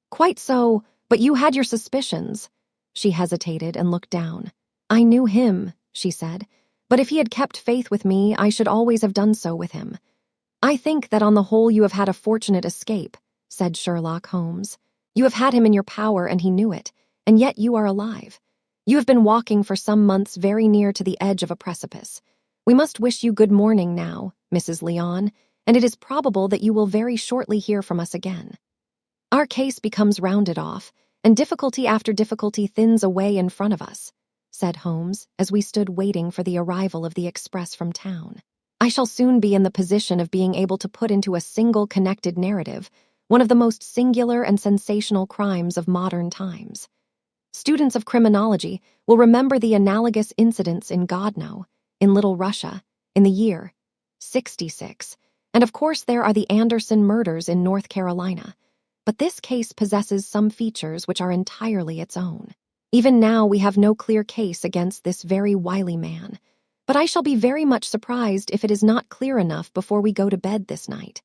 Speaker 1: "Quite so, but you had your suspicions." She hesitated and looked down. "I knew him," she said, "but if he had kept faith with me, I should always have done so with him." "I think that on the whole you have had a fortunate escape," said Sherlock Holmes. "You have had him in your power and he knew it, and yet you are alive. You have been walking for some months very near to the edge of a precipice. We must wish you good morning now, Mrs. Leon, and it is probable that you will very shortly hear from us again. Our case becomes rounded off, and difficulty after difficulty thins away in front of us," said Holmes as we stood waiting for the arrival of the express from town. "I shall soon be in the position of being able to put into a single connected narrative one of the most singular and sensational crimes of modern times. Students of criminology will remember the analogous incidents in Godno, in Little Russia, in the year 66, And of course there are the Anderson murders in North Carolina. But this case possesses some features which are entirely its own. Even now we have no clear case against this very wily man. But I shall be very much surprised if it is not clear enough before we go to bed this night.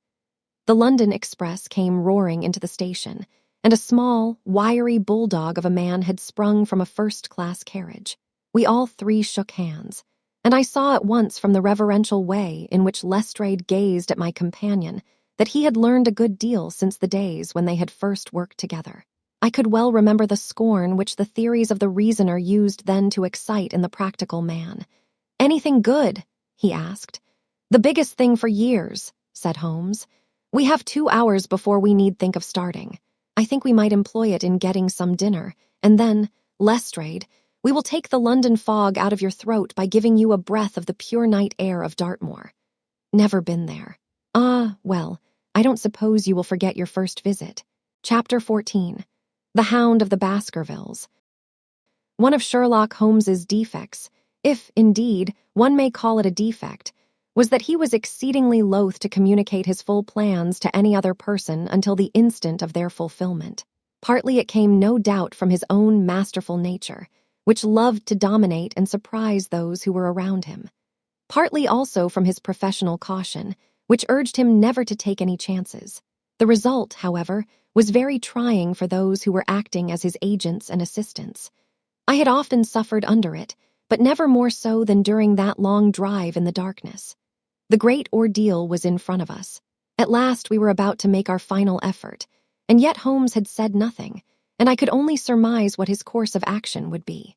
Speaker 1: The London Express came roaring into the station, and a small, wiry bulldog of a man had sprung from a first-class carriage. We all three shook hands, and I saw at once from the reverential way in which Lestrade gazed at my companion that he had learned a good deal since the days when they had first worked together. I could well remember the scorn which the theories of the reasoner used then to excite in the practical man. "Anything good?" he asked. "The biggest thing for years," said Holmes. "We have 2 hours before we need think of starting. I think we might employ it in getting some dinner, and then, Lestrade, we will take the London fog out of your throat by giving you a breath of the pure night air of Dartmoor. Never been there. Ah, well, I don't suppose you will forget your first visit." Chapter 14. The Hound of the Baskervilles. One of Sherlock Holmes's defects, if, indeed, one may call it a defect, was that he was exceedingly loath to communicate his full plans to any other person until the instant of their fulfillment. Partly it came no doubt from his own masterful nature, which loved to dominate and surprise those who were around him. Partly also from his professional caution, which urged him never to take any chances. The result, however, was very trying for those who were acting as his agents and assistants. I had often suffered under it, but never more so than during that long drive in the darkness. The great ordeal was in front of us. At last we were about to make our final effort, and yet Holmes had said nothing, and I could only surmise what his course of action would be.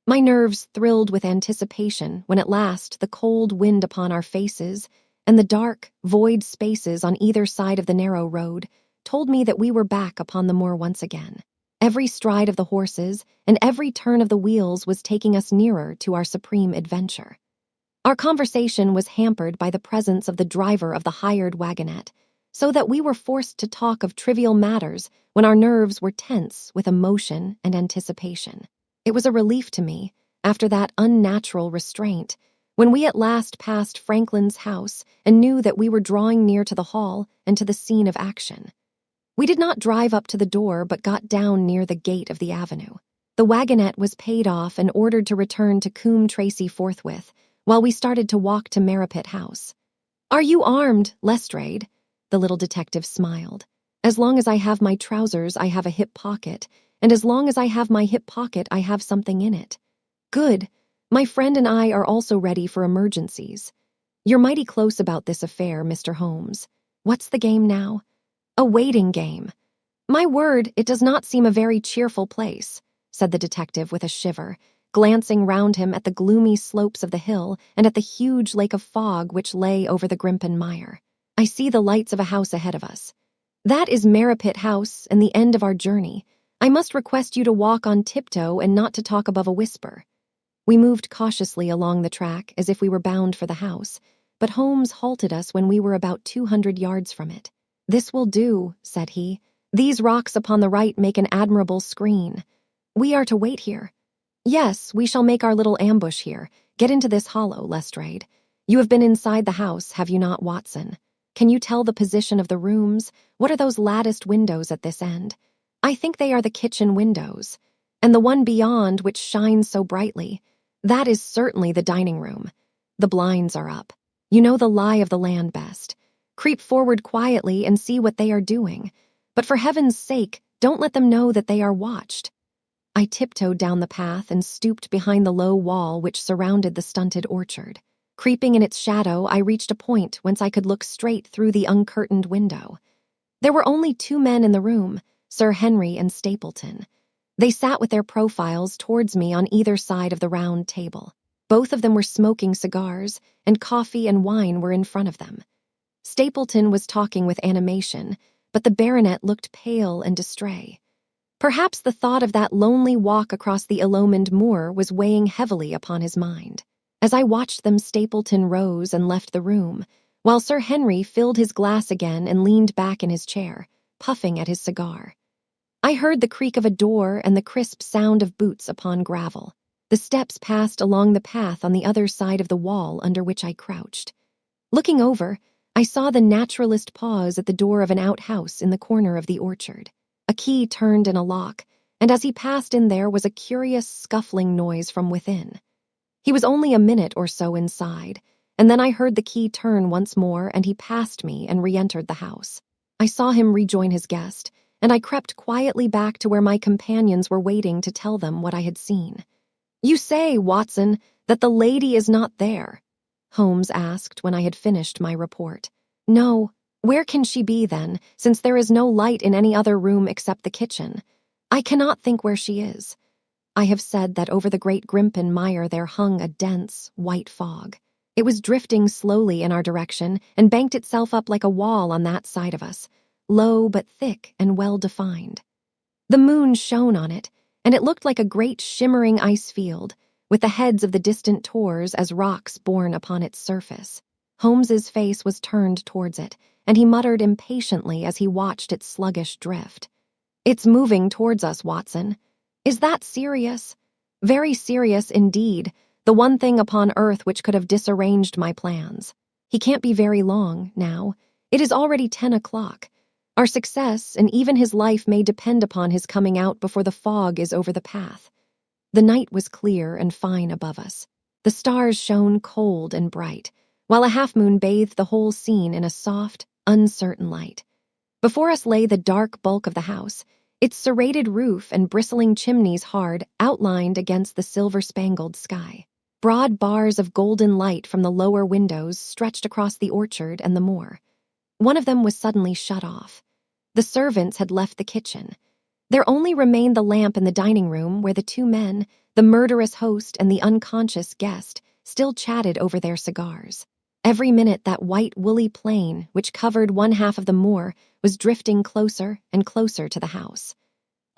Speaker 1: My nerves thrilled with anticipation when at last the cold wind upon our faces and the dark, void spaces on either side of the narrow road told me that we were back upon the moor once again. Every stride of the horses and every turn of the wheels was taking us nearer to our supreme adventure. Our conversation was hampered by the presence of the driver of the hired wagonette, so that we were forced to talk of trivial matters when our nerves were tense with emotion and anticipation. It was a relief to me, after that unnatural restraint, when we at last passed Franklin's house and knew that we were drawing near to the hall and to the scene of action. We did not drive up to the door but got down near the gate of the avenue. The wagonette was paid off and ordered to return to Coombe Tracy forthwith, while we started to walk to Merripit House. "Are you armed, Lestrade?" The little detective smiled. "As long as I have my trousers, I have a hip pocket, and as long as I have my hip pocket, I have something in it." "Good. My friend and I are also ready for emergencies. You're mighty close about this affair, Mr. Holmes. What's the game now?" "A waiting game." "My word, it does not seem a very cheerful place," said the detective with a shiver, glancing round him at the gloomy slopes of the hill and at the huge lake of fog which lay over the Grimpen Mire. "I see the lights of a house ahead of us. That is Merripit House and the end of our journey. I must request you to walk on tiptoe and not to talk above a whisper." We moved cautiously along the track as if we were bound for the house, but Holmes halted us when we were about 200 yards from it. "This will do," said he. "These rocks upon the right make an admirable screen. We are to wait here." "Yes, we shall make our little ambush here. Get into this hollow, Lestrade. You have been inside the house, have you not, Watson? Can you tell the position of the rooms? What are those latticed windows at this end?" "I think they are the kitchen windows. And the one beyond, which shines so brightly, that is certainly the dining room. The blinds are up. You know the lie of the land best. Creep forward quietly and see what they are doing. But for heaven's sake, don't let them know that they are watched." I tiptoed down the path and stooped behind the low wall which surrounded the stunted orchard. Creeping in its shadow, I reached a point whence I could look straight through the uncurtained window. There were only 2 men in the room, Sir Henry and Stapleton. They sat with their profiles towards me on either side of the round table. Both of them were smoking cigars, and coffee and wine were in front of them. Stapleton was talking with animation, but the baronet looked pale and distrait. Perhaps the thought of that lonely walk across the illumined moor was weighing heavily upon his mind. As I watched them, Stapleton rose and left the room, while Sir Henry filled his glass again and leaned back in his chair, puffing at his cigar. I heard the creak of a door and the crisp sound of boots upon gravel. The steps passed along the path on the other side of the wall under which I crouched. Looking over, I saw the naturalist pause at the door of an outhouse in the corner of the orchard. A key turned in a lock, and as he passed in there was a curious scuffling noise from within. He was only a minute or so inside, and then I heard the key turn once more and he passed me and re-entered the house. I saw him rejoin his guest, and I crept quietly back to where my companions were waiting to tell them what I had seen. "You say, Watson, that the lady is not there?" Holmes asked when I had finished my report. "No. Where can she be, then, since there is no light in any other room except the kitchen? I cannot think where she is." I have said that over the great Grimpen Mire there hung a dense, white fog. It was drifting slowly in our direction and banked itself up like a wall on that side of us, low but thick and well-defined. The moon shone on it, and it looked like a great shimmering ice field, with the heads of the distant tors as rocks borne upon its surface. Holmes's face was turned towards it, and he muttered impatiently as he watched its sluggish drift. "It's moving towards us, Watson. Is that serious?" "Very serious indeed, the one thing upon earth which could have disarranged my plans. He can't be very long, now. It is already 10 o'clock. Our success and even his life may depend upon his coming out before the fog is over the path." The night was clear and fine above us. The stars shone cold and bright, while a half-moon bathed the whole scene in a soft, uncertain light. Before us lay the dark bulk of the house, its serrated roof and bristling chimneys hard outlined against the silver-spangled sky. Broad bars of golden light from the lower windows stretched across the orchard and the moor. One of them was suddenly shut off. The servants had left the kitchen. There only remained the lamp in the dining room where the two men, the murderous host and the unconscious guest, still chatted over their cigars. Every minute that white woolly plain, which covered one half of the moor, was drifting closer and closer to the house.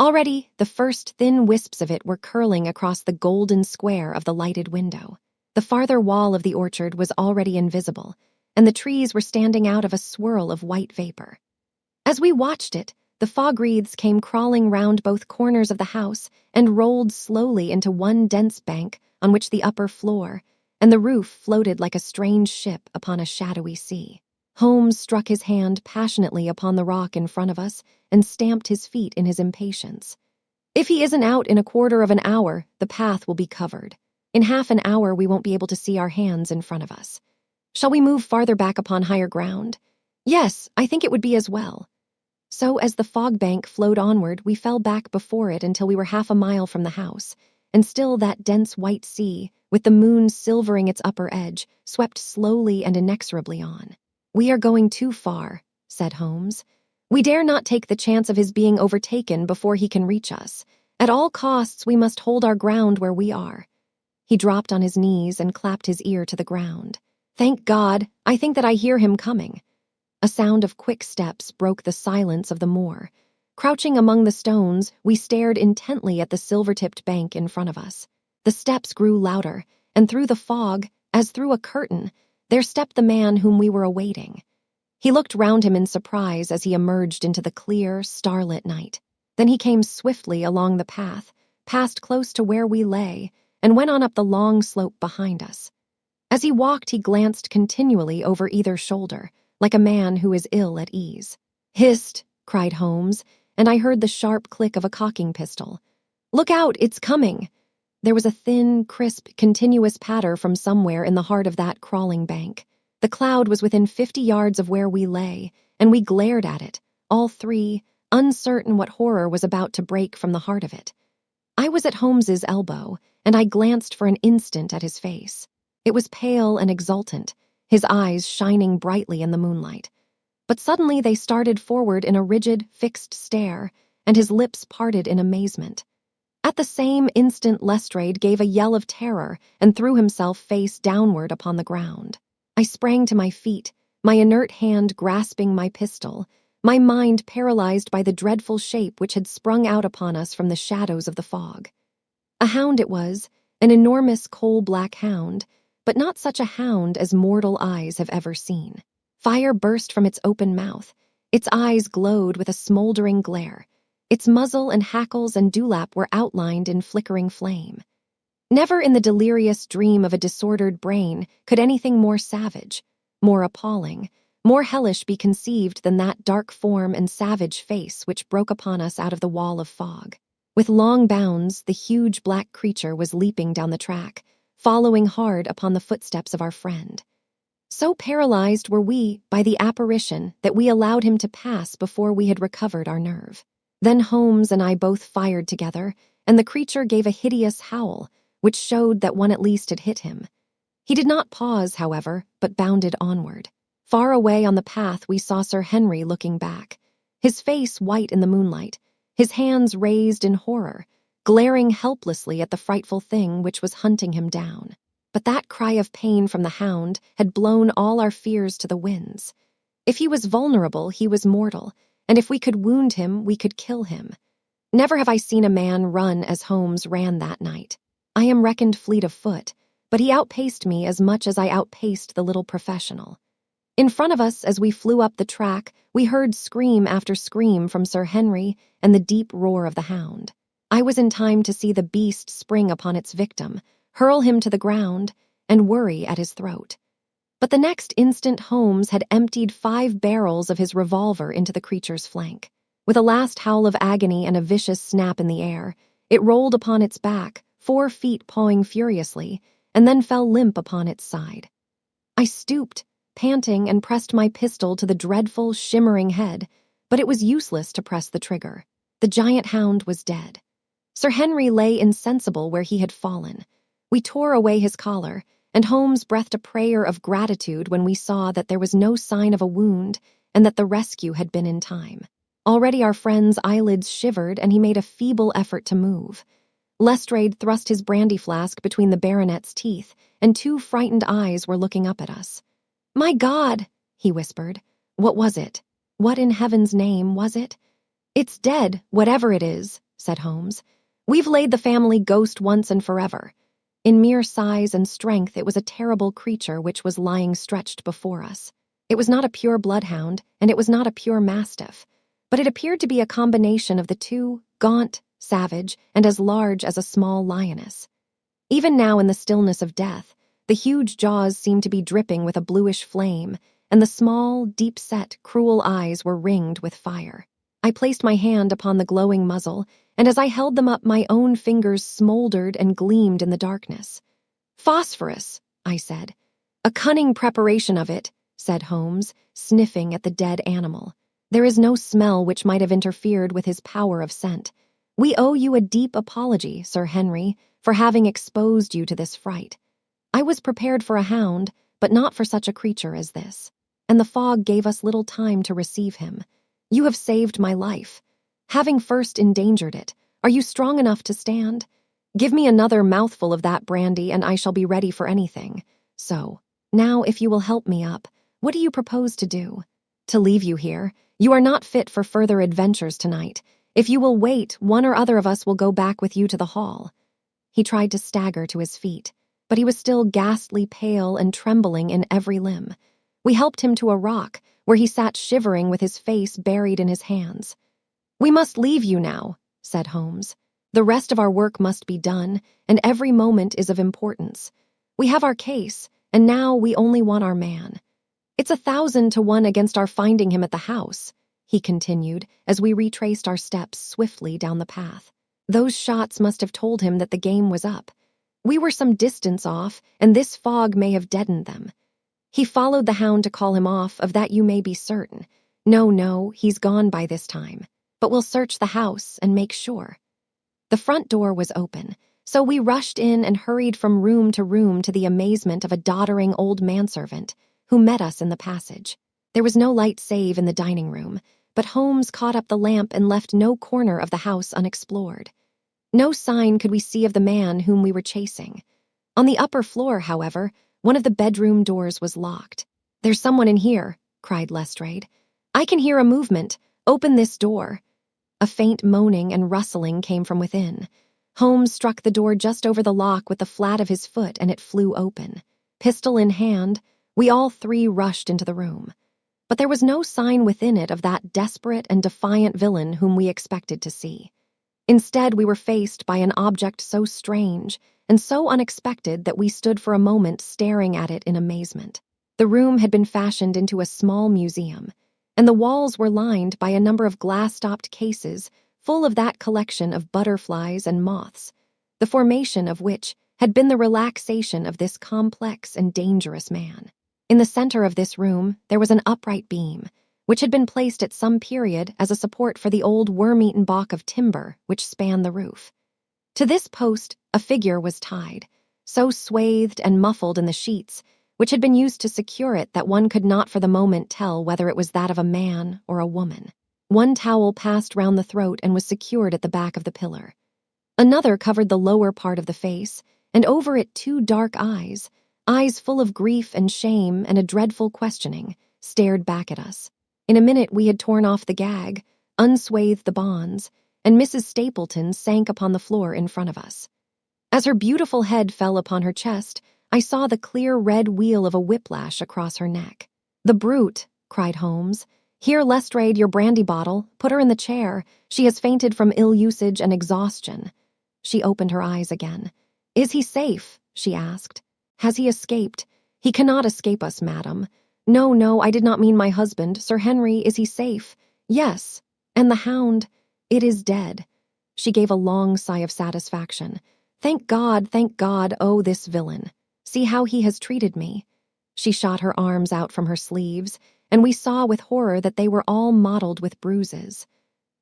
Speaker 1: Already, the first thin wisps of it were curling across the golden square of the lighted window. The farther wall of the orchard was already invisible, and the trees were standing out of a swirl of white vapor. As we watched it, the fog wreaths came crawling round both corners of the house and rolled slowly into one dense bank on which the upper floor, and the roof floated like a strange ship upon a shadowy sea. Holmes struck his hand passionately upon the rock in front of us and stamped his feet in his impatience. "If he isn't out in a quarter of an hour, the path will be covered. In half an hour we won't be able to see our hands in front of us. Shall we move farther back upon higher ground?" "Yes, I think it would be as well." So as the fog bank flowed onward, we fell back before it until we were half a mile from the house, and still that dense white sea, with the moon silvering its upper edge, swept slowly and inexorably on. "We are going too far," said Holmes. "We dare not take the chance of his being overtaken before he can reach us. At all costs we must hold our ground where we are." He dropped on his knees and clapped his ear to the ground. "Thank God, I think that I hear him coming." A sound of quick steps broke the silence of the moor. Crouching among the stones, we stared intently at the silver-tipped bank in front of us. The steps grew louder, and through the fog, as through a curtain, there stepped the man whom we were awaiting. He looked round him in surprise as he emerged into the clear, starlit night. Then he came swiftly along the path, passed close to where we lay, and went on up the long slope behind us. As he walked, he glanced continually over either shoulder, like a man who is ill at ease. "Hist!" cried Holmes, and I heard the sharp click of a cocking pistol. "Look out, it's coming!" There was a thin, crisp, continuous patter from somewhere in the heart of that crawling bank. The cloud was within 50 yards of where we lay, and we glared at it, all three, uncertain what horror was about to break from the heart of it. I was at Holmes's elbow, and I glanced for an instant at his face. It was pale and exultant, his eyes shining brightly in the moonlight. But suddenly they started forward in a rigid, fixed stare, and his lips parted in amazement. At the same instant Lestrade gave a yell of terror and threw himself face downward upon the ground. I sprang to my feet, my inert hand grasping my pistol, my mind paralyzed by the dreadful shape which had sprung out upon us from the shadows of the fog. A hound it was, an enormous coal-black hound, but not such a hound as mortal eyes have ever seen. Fire burst from its open mouth. Its eyes glowed with a smoldering glare. Its muzzle and hackles and dewlap were outlined in flickering flame. Never in the delirious dream of a disordered brain could anything more savage, more appalling, More hellish be conceived than that dark form and savage face which broke upon us out of the wall of fog. With long bounds, the huge black creature was leaping down the track, following hard upon the footsteps of our friend. So paralyzed were we by the apparition that we allowed him to pass before we had recovered our nerve. Then Holmes and I both fired together, and the creature gave a hideous howl, which showed that one at least had hit him. He did not pause, however, but bounded onward. Far away on the path we saw Sir Henry looking back, his face white in the moonlight, his hands raised in horror, glaring helplessly at the frightful thing which was hunting him down. But that cry of pain from the hound had blown all our fears to the winds. If he was vulnerable, he was mortal, and if we could wound him, we could kill him. Never have I seen a man run as Holmes ran that night. I am reckoned fleet of foot, but he outpaced me as much as I outpaced the little professional. In front of us, as we flew up the track, we heard scream after scream from Sir Henry and the deep roar of the hound. I was in time to see the beast spring upon its victim, hurl him to the ground, and worry at his throat. But the next instant Holmes had emptied 5 barrels of his revolver into the creature's flank. With a last howl of agony and a vicious snap in the air, it rolled upon its back, 4 feet pawing furiously, and then fell limp upon its side. I stooped, panting, and pressed my pistol to the dreadful, shimmering head, but it was useless to press the trigger. The giant hound was dead. Sir Henry lay insensible where he had fallen. We tore away his collar, and Holmes breathed a prayer of gratitude when we saw that there was no sign of a wound and that the rescue had been in time. Already our friend's eyelids shivered, and he made a feeble effort to move. Lestrade thrust his brandy flask between the baronet's teeth, and 2 frightened eyes were looking up at us. "My God," he whispered. "What was it? What in heaven's name was it?" "It's dead, whatever it is," said Holmes. "We've laid the family ghost once and forever." In mere size and strength, it was a terrible creature which was lying stretched before us. It was not a pure bloodhound, and it was not a pure mastiff, but it appeared to be a combination of the two, gaunt, savage, and as large as a small lioness. Even now, in the stillness of death, the huge jaws seemed to be dripping with a bluish flame, and the small, deep-set, cruel eyes were ringed with fire. I placed my hand upon the glowing muzzle, and as I held them up, my own fingers smoldered and gleamed in the darkness. "Phosphorus," I said. "A cunning preparation of it," said Holmes, sniffing at the dead animal. "There is no smell which might have interfered with his power of scent. We owe you a deep apology, Sir Henry, for having exposed you to this fright. I was prepared for a hound, but not for such a creature as this, and the fog gave us little time to receive him. You have saved my life. Having first endangered it, are you strong enough to stand? Give me another mouthful of that brandy, and I shall be ready for anything. So, now if you will help me up, what do you propose to do? To leave you here? You are not fit for further adventures tonight. If you will wait, one or other of us will go back with you to the hall." He tried to stagger to his feet, but he was still ghastly pale and trembling in every limb. We helped him to a rock, where he sat shivering with his face buried in his hands. "We must leave you now," said Holmes. "The rest of our work must be done, and every moment is of importance. We have our case, and now we only want our man. It's 1,000 to 1 against our finding him at the house," he continued, as we retraced our steps swiftly down the path. "Those shots must have told him that the game was up. We were some distance off, and this fog may have deadened them. He followed the hound to call him off, of that you may be certain. No, he's gone by this time. But we'll search the house and make sure." The front door was open, so we rushed in and hurried from room to the amazement of a doddering old manservant who met us in the passage. There was no light save in the dining room, but Holmes caught up the lamp and left no corner of the house unexplored. No sign could we see of the man whom we were chasing. On the upper floor, however, one of the bedroom doors was locked. "There's someone in here," cried Lestrade. "I can hear a movement. Open this door." A faint moaning and rustling came from within. Holmes struck the door just over the lock with the flat of his foot, and it flew open. Pistol in hand, we all 3 rushed into the room. But there was no sign within it of that desperate and defiant villain whom we expected to see. Instead, we were faced by an object so strange and so unexpected that we stood for a moment staring at it in amazement. The room had been fashioned into a small museum, and the walls were lined by a number of glass-topped cases full of that collection of butterflies and moths, the formation of which had been the relaxation of this complex and dangerous man. In the center of this room, there was an upright beam, which had been placed at some period as a support for the old worm-eaten balk of timber which spanned the roof. To this post, a figure was tied, so swathed and muffled in the sheets, which had been used to secure it that one could not for the moment tell whether it was that of a man or a woman. One towel passed round the throat and was secured at the back of the pillar. Another covered the lower part of the face, and over it 2 dark eyes, eyes full of grief and shame and a dreadful questioning, stared back at us. In a minute we had torn off the gag, unswathed the bonds, and Mrs. Stapleton sank upon the floor in front of us. As her beautiful head fell upon her chest, I saw the clear red wheal of a whiplash across her neck. "The brute!" cried Holmes. "Here, Lestrade, your brandy bottle. Put her in the chair. She has fainted from ill usage and exhaustion." She opened her eyes again. "Is he safe?" she asked. "Has he escaped?" "He cannot escape us, madam." "No, no, I did not mean my husband. Sir Henry, is he safe?" "Yes." "And the hound?" "It is dead." She gave a long sigh of satisfaction. Thank God, oh, this villain. See how he has treated me." She shot her arms out from her sleeves, and we saw with horror that they were all mottled with bruises.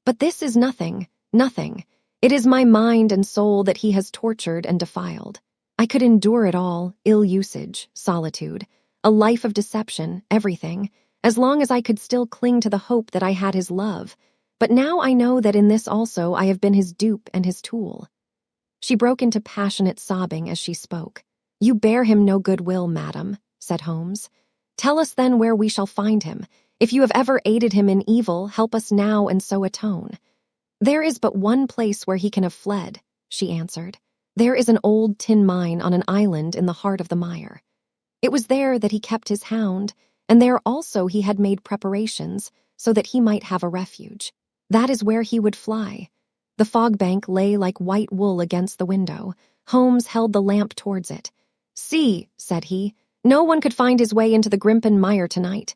Speaker 1: "But this is nothing, nothing. It is my mind and soul that he has tortured and defiled. I could endure it all, ill usage, solitude, a life of deception, everything, as long as I could still cling to the hope that I had his love. But now I know that in this also I have been his dupe and his tool." She broke into passionate sobbing as she spoke. "You bear him no good will, madam," said Holmes. "Tell us then where we shall find him. If you have ever aided him in evil, help us now and so atone." "There is but one place where he can have fled," she answered. "There is an old tin mine on an island in the heart of the mire. It was there that he kept his hound, and there also he had made preparations so that he might have a refuge. That is where he would fly." The fog-bank lay like white wool against the window. Holmes held the lamp towards it. "See," said he, "no one could find his way into the Grimpen mire tonight."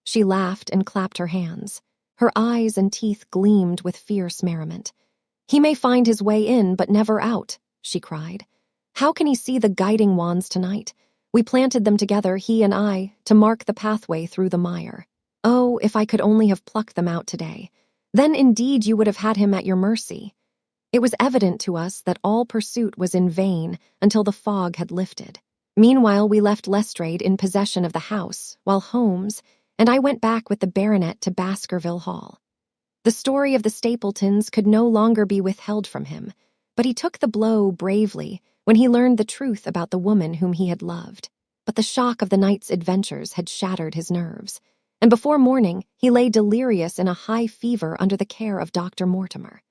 Speaker 1: She laughed and clapped her hands. Her eyes and teeth gleamed with fierce merriment. "He may find his way in, but never out," she cried. "How can he see the guiding wands tonight? We planted them together, he and I, to mark the pathway through the mire. Oh, if I could only have plucked them out today. Then indeed you would have had him at your mercy." It was evident to us that all pursuit was in vain until the fog had lifted. Meanwhile we left Lestrade in possession of the house, while Holmes and I went back with the baronet to Baskerville Hall. The story of the Stapletons could no longer be withheld from him, but he took the blow bravely when he learned the truth about the woman whom he had loved. But the shock of the night's adventures had shattered his nerves, and before morning he lay delirious in a high fever under the care of Dr. Mortimer.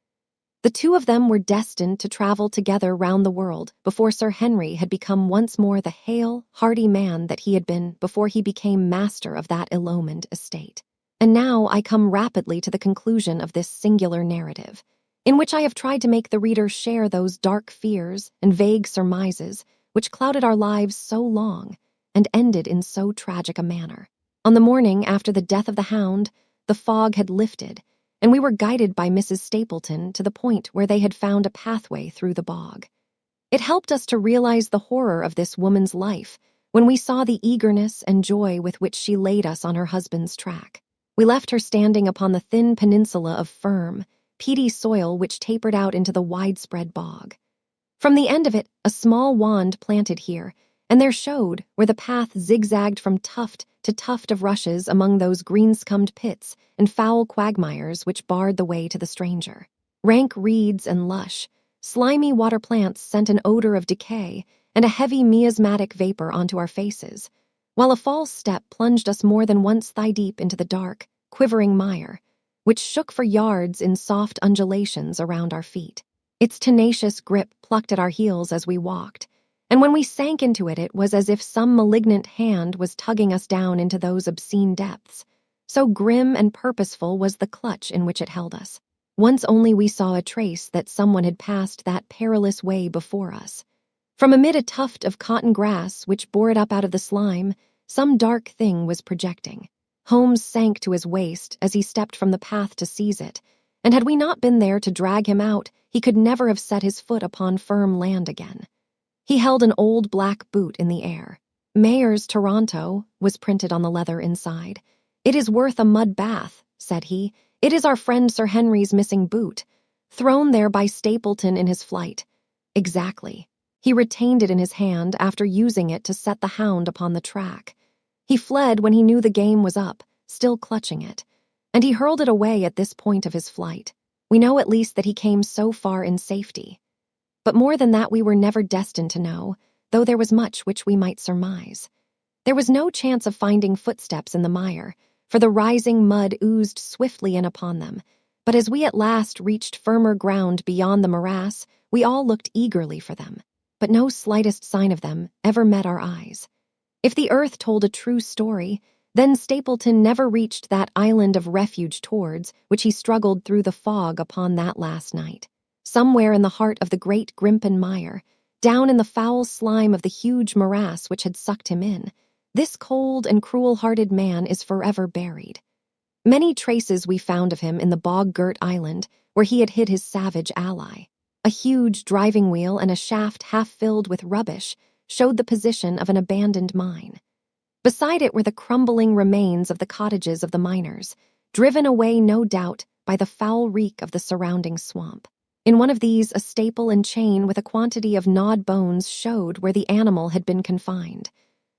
Speaker 1: The two of them were destined to travel together round the world before Sir Henry had become once more the hale, hearty man that he had been before he became master of that illomined estate. And now I come rapidly to the conclusion of this singular narrative, in which I have tried to make the reader share those dark fears and vague surmises which clouded our lives so long and ended in so tragic a manner. On the morning after the death of the Hound, the fog had lifted, and we were guided by Mrs. Stapleton to the point where they had found a pathway through the bog. It helped us to realize the horror of this woman's life when we saw the eagerness and joy with which she laid us on her husband's track. We left her standing upon the thin peninsula of firm, peaty soil which tapered out into the widespread bog. From the end of it, a small wand planted here, and there showed where the path zigzagged from tuft to tuft of rushes among those green-scummed pits and foul quagmires which barred the way to the stranger. Rank reeds and lush, slimy water plants sent an odor of decay and a heavy miasmatic vapor onto our faces, while a false step plunged us more than once thigh-deep into the dark, quivering mire, which shook for yards in soft undulations around our feet. Its tenacious grip plucked at our heels as we walked, and when we sank into it, it was as if some malignant hand was tugging us down into those obscene depths. So grim and purposeful was the clutch in which it held us. Once only we saw a trace that someone had passed that perilous way before us. From amid a tuft of cotton grass which bore it up out of the slime, some dark thing was projecting. Holmes sank to his waist as he stepped from the path to seize it, and had we not been there to drag him out, he could never have set his foot upon firm land again. He held an old black boot in the air. Mayer's Toronto was printed on the leather inside. "It is worth a mud bath," said he. "It is our friend Sir Henry's missing boot, thrown there by Stapleton in his flight." Exactly. He retained it in his hand after using it to set the Hound upon the track. He fled when he knew the game was up, still clutching it, and he hurled it away at this point of his flight. We know at least that he came so far in safety. But more than that we were never destined to know, though there was much which we might surmise. There was no chance of finding footsteps in the mire, for the rising mud oozed swiftly in upon them. But as we at last reached firmer ground beyond the morass, we all looked eagerly for them. But no slightest sign of them ever met our eyes. If the earth told a true story, then Stapleton never reached that island of refuge towards which he struggled through the fog upon that last night. Somewhere in the heart of the great Grimpen mire, down in the foul slime of the huge morass which had sucked him in, this cold and cruel-hearted man is forever buried. Many traces we found of him in the bog-girt island where he had hid his savage ally. A huge driving wheel and a shaft half filled with rubbish showed the position of an abandoned mine. Beside it were the crumbling remains of the cottages of the miners, driven away no doubt by the foul reek of the surrounding swamp. In one of these, a staple and chain with a quantity of gnawed bones showed where the animal had been confined.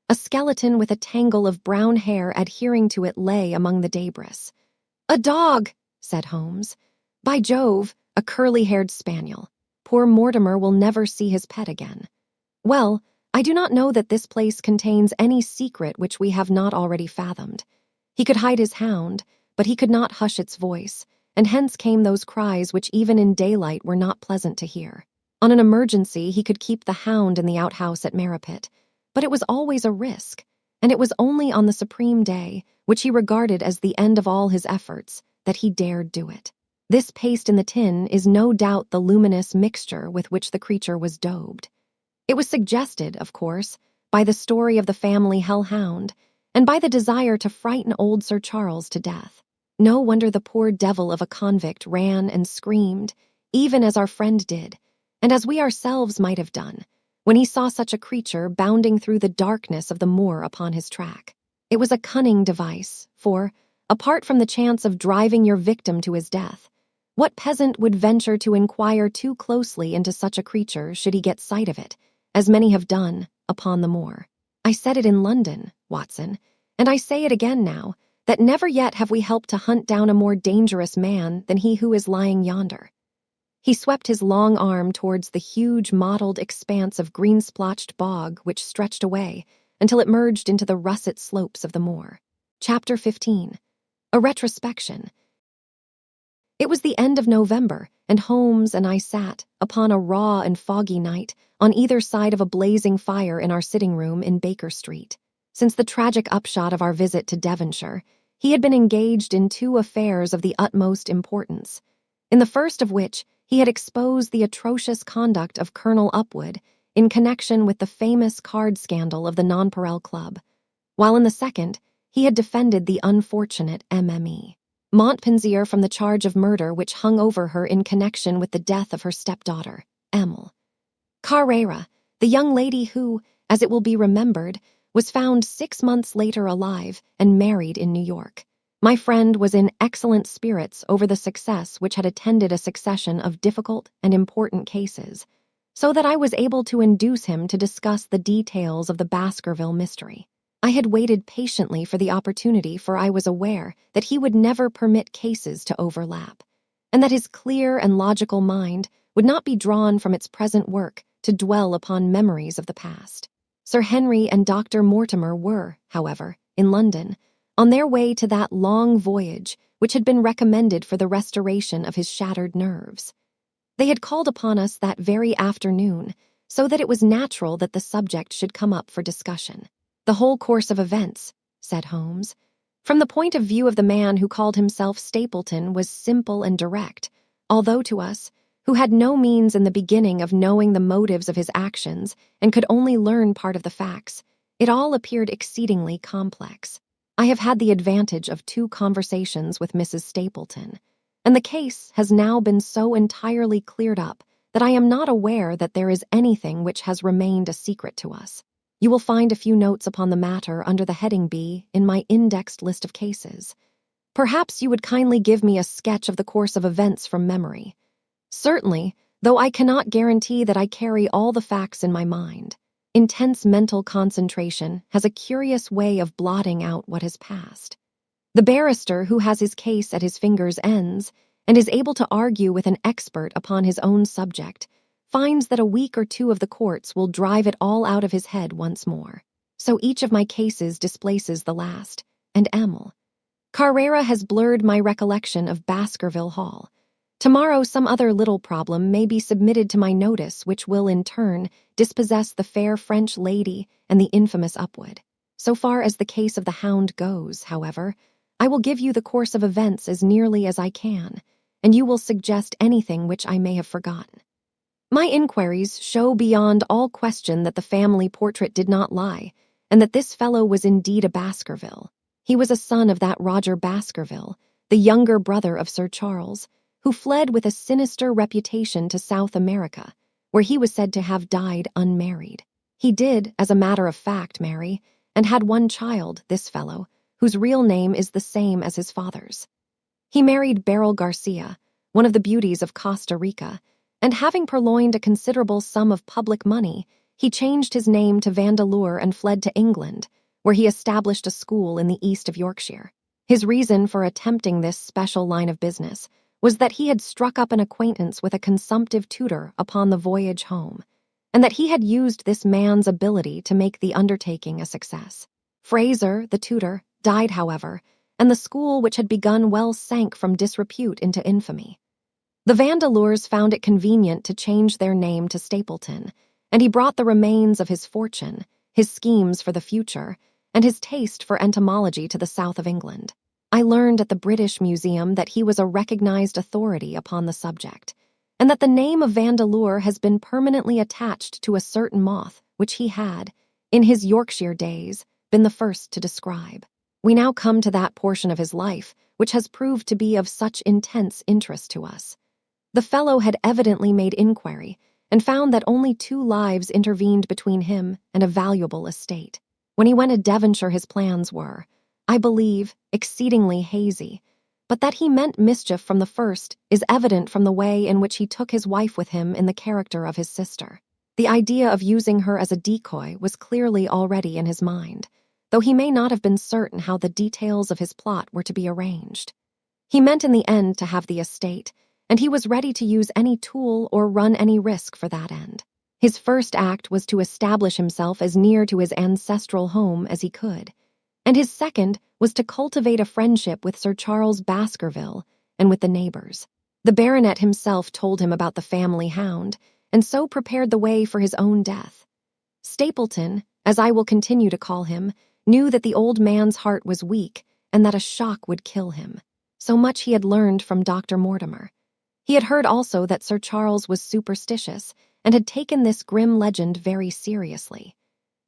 Speaker 1: A skeleton with a tangle of brown hair adhering to it lay among the debris. "A dog," said Holmes. "By Jove, a curly-haired spaniel. Poor Mortimer will never see his pet again. Well, I do not know that this place contains any secret which we have not already fathomed. He could hide his hound, but he could not hush its voice, and hence came those cries which even in daylight were not pleasant to hear. On an emergency, he could keep the Hound in the outhouse at Merripit, but it was always a risk, and it was only on the supreme day, which he regarded as the end of all his efforts, that he dared do it. This paste in the tin is no doubt the luminous mixture with which the creature was daubed. It was suggested, of course, by the story of the family hellhound, and by the desire to frighten old Sir Charles to death. No wonder the poor devil of a convict ran and screamed, even as our friend did, and as we ourselves might have done, when he saw such a creature bounding through the darkness of the moor upon his track. It was a cunning device, for, apart from the chance of driving your victim to his death, what peasant would venture to inquire too closely into such a creature should he get sight of it, as many have done, upon the moor? I said it in London, Watson, and I say it again now, that never yet have we helped to hunt down a more dangerous man than he who is lying yonder. He swept his long arm towards the huge mottled expanse of green-splotched bog which stretched away until it merged into the russet slopes of the moor. Chapter 15. A Retrospection. It was the end of November, and Holmes and I sat, upon a raw and foggy night, on either side of a blazing fire in our sitting-room in Baker Street. Since the tragic upshot of our visit to Devonshire, he had been engaged in two affairs of the utmost importance, in the first of which he had exposed the atrocious conduct of Colonel Upwood in connection with the famous card scandal of the Nonpareil Club, while in the second he had defended the unfortunate Mme. Montpensier from the charge of murder which hung over her in connection with the death of her stepdaughter, Emile Carrera, the young lady who, as it will be remembered, was found 6 months later alive and married in New York. My friend was in excellent spirits over the success which had attended a succession of difficult and important cases, so that I was able to induce him to discuss the details of the Baskerville mystery. I had waited patiently for the opportunity, for I was aware that he would never permit cases to overlap, and that his clear and logical mind would not be drawn from its present work to dwell upon memories of the past. Sir Henry and Dr. Mortimer were, however, in London, on their way to that long voyage which had been recommended for the restoration of his shattered nerves. They had called upon us that very afternoon, so that it was natural that the subject should come up for discussion. "The whole course of events," said Holmes, "from the point of view of the man who called himself Stapleton, was simple and direct, although to us, who had no means in the beginning of knowing the motives of his actions and could only learn part of the facts, It all appeared exceedingly complex. I have had the advantage of 2 conversations with Mrs. Stapleton, and the case has now been so entirely cleared up that I am not aware that there is anything which has remained a secret to us. You will find a few notes upon the matter under the heading B in my indexed list of cases. Perhaps you would kindly give me a sketch of the course of events from memory. Certainly, though I cannot guarantee that I carry all the facts in my mind. Intense mental concentration has a curious way of blotting out what has passed. The barrister who has his case at his fingers' ends and is able to argue with an expert upon his own subject finds that a week or 2 of the courts will drive it all out of his head once more. So each of my cases displaces the last, and Emil. Carrera has blurred my recollection of Baskerville Hall. Tomorrow some other little problem may be submitted to my notice which will, in turn, dispossess the fair French lady and the infamous Upwood. So far as the case of the Hound goes, however, I will give you the course of events as nearly as I can, and you will suggest anything which I may have forgotten. My inquiries show beyond all question that the family portrait did not lie, and that this fellow was indeed a Baskerville. He was a son of that Roger Baskerville, the younger brother of Sir Charles, who fled with a sinister reputation to South America, where he was said to have died unmarried. He did, as a matter of fact, marry, and had 1 child, this fellow, whose real name is the same as his father's. He married Beryl Garcia, one of the beauties of Costa Rica, and having purloined a considerable sum of public money, he changed his name to Vandeleur and fled to England, where he established a school in the east of Yorkshire. His reason for attempting this special line of business was that he had struck up an acquaintance with a consumptive tutor upon the voyage home, and that he had used this man's ability to make the undertaking a success. Fraser, the tutor, died, however, and the school which had begun well sank from disrepute into infamy. The Vandeleurs found it convenient to change their name to Stapleton, and he brought the remains of his fortune, his schemes for the future, and his taste for entomology to the south of England. I learned at the British Museum that he was a recognized authority upon the subject, and that the name of Vandeleur has been permanently attached to a certain moth which he had, in his Yorkshire days, been the first to describe. We now come to that portion of his life which has proved to be of such intense interest to us. The fellow had evidently made inquiry, and found that only 2 lives intervened between him and a valuable estate. When he went to Devonshire his plans were, I believe, exceedingly hazy, but that he meant mischief from the first is evident from the way in which he took his wife with him in the character of his sister. The idea of using her as a decoy was clearly already in his mind, though he may not have been certain how the details of his plot were to be arranged. He meant in the end to have the estate, and he was ready to use any tool or run any risk for that end. His first act was to establish himself as near to his ancestral home as he could, and his second was to cultivate a friendship with Sir Charles Baskerville and with the neighbors. The baronet himself told him about the family hound, and so prepared the way for his own death. Stapleton, as I will continue to call him, knew that the old man's heart was weak and that a shock would kill him. So much he had learned from Dr. Mortimer. He had heard also that Sir Charles was superstitious and had taken this grim legend very seriously.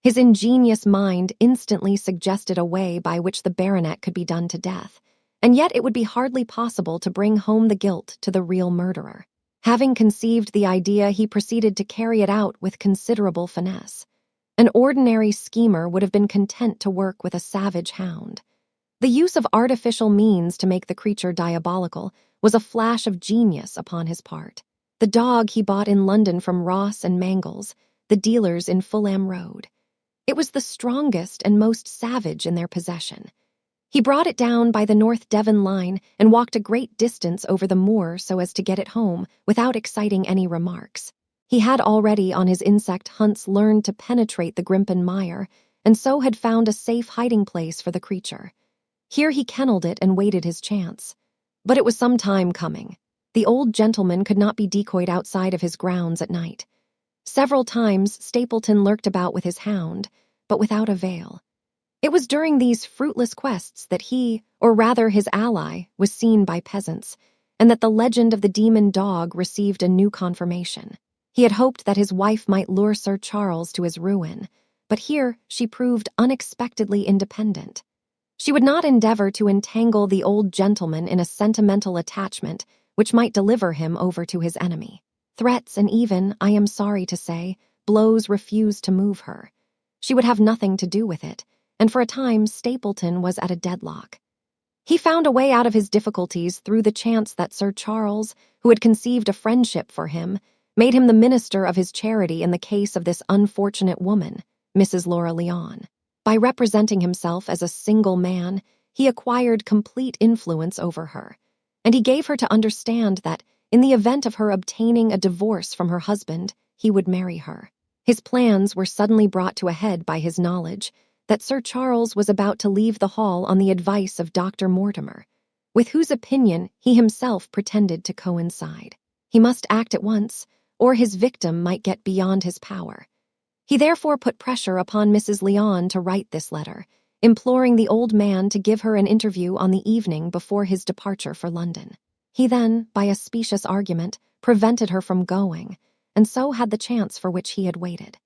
Speaker 1: His ingenious mind instantly suggested a way by which the baronet could be done to death, and yet it would be hardly possible to bring home the guilt to the real murderer. Having conceived the idea, he proceeded to carry it out with considerable finesse. An ordinary schemer would have been content to work with a savage hound. The use of artificial means to make the creature diabolical was a flash of genius upon his part. The dog he bought in London from Ross and Mangles, the dealers in Fulham Road. It was the strongest and most savage in their possession. He brought it down by the North Devon line and walked a great distance over the moor so as to get it home without exciting any remarks. He had already on his insect hunts learned to penetrate the Grimpen mire, and so had found a safe hiding place for the creature. Here he kennelled it and waited his chance. But it was some time coming. The old gentleman could not be decoyed outside of his grounds at night. Several times Stapleton lurked about with his hound, but without avail. It was during these fruitless quests that he, or rather his ally, was seen by peasants, and that the legend of the demon dog received a new confirmation. He had hoped that his wife might lure Sir Charles to his ruin, but here she proved unexpectedly independent. She would not endeavor to entangle the old gentleman in a sentimental attachment which might deliver him over to his enemy. Threats and even, I am sorry to say, blows refused to move her. She would have nothing to do with it, and for a time Stapleton was at a deadlock. He found a way out of his difficulties through the chance that Sir Charles, who had conceived a friendship for him, made him the minister of his charity in the case of this unfortunate woman, Mrs. Laura Leon. By representing himself as a single man, he acquired complete influence over her, and he gave her to understand that, in the event of her obtaining a divorce from her husband, he would marry her. His plans were suddenly brought to a head by his knowledge that Sir Charles was about to leave the hall on the advice of Dr. Mortimer, with whose opinion he himself pretended to coincide. He must act at once, or his victim might get beyond his power. He therefore put pressure upon Mrs. Leon to write this letter, imploring the old man to give her an interview on the evening before his departure for London. He then, by a specious argument, prevented her from going, and so had the chance for which he had waited.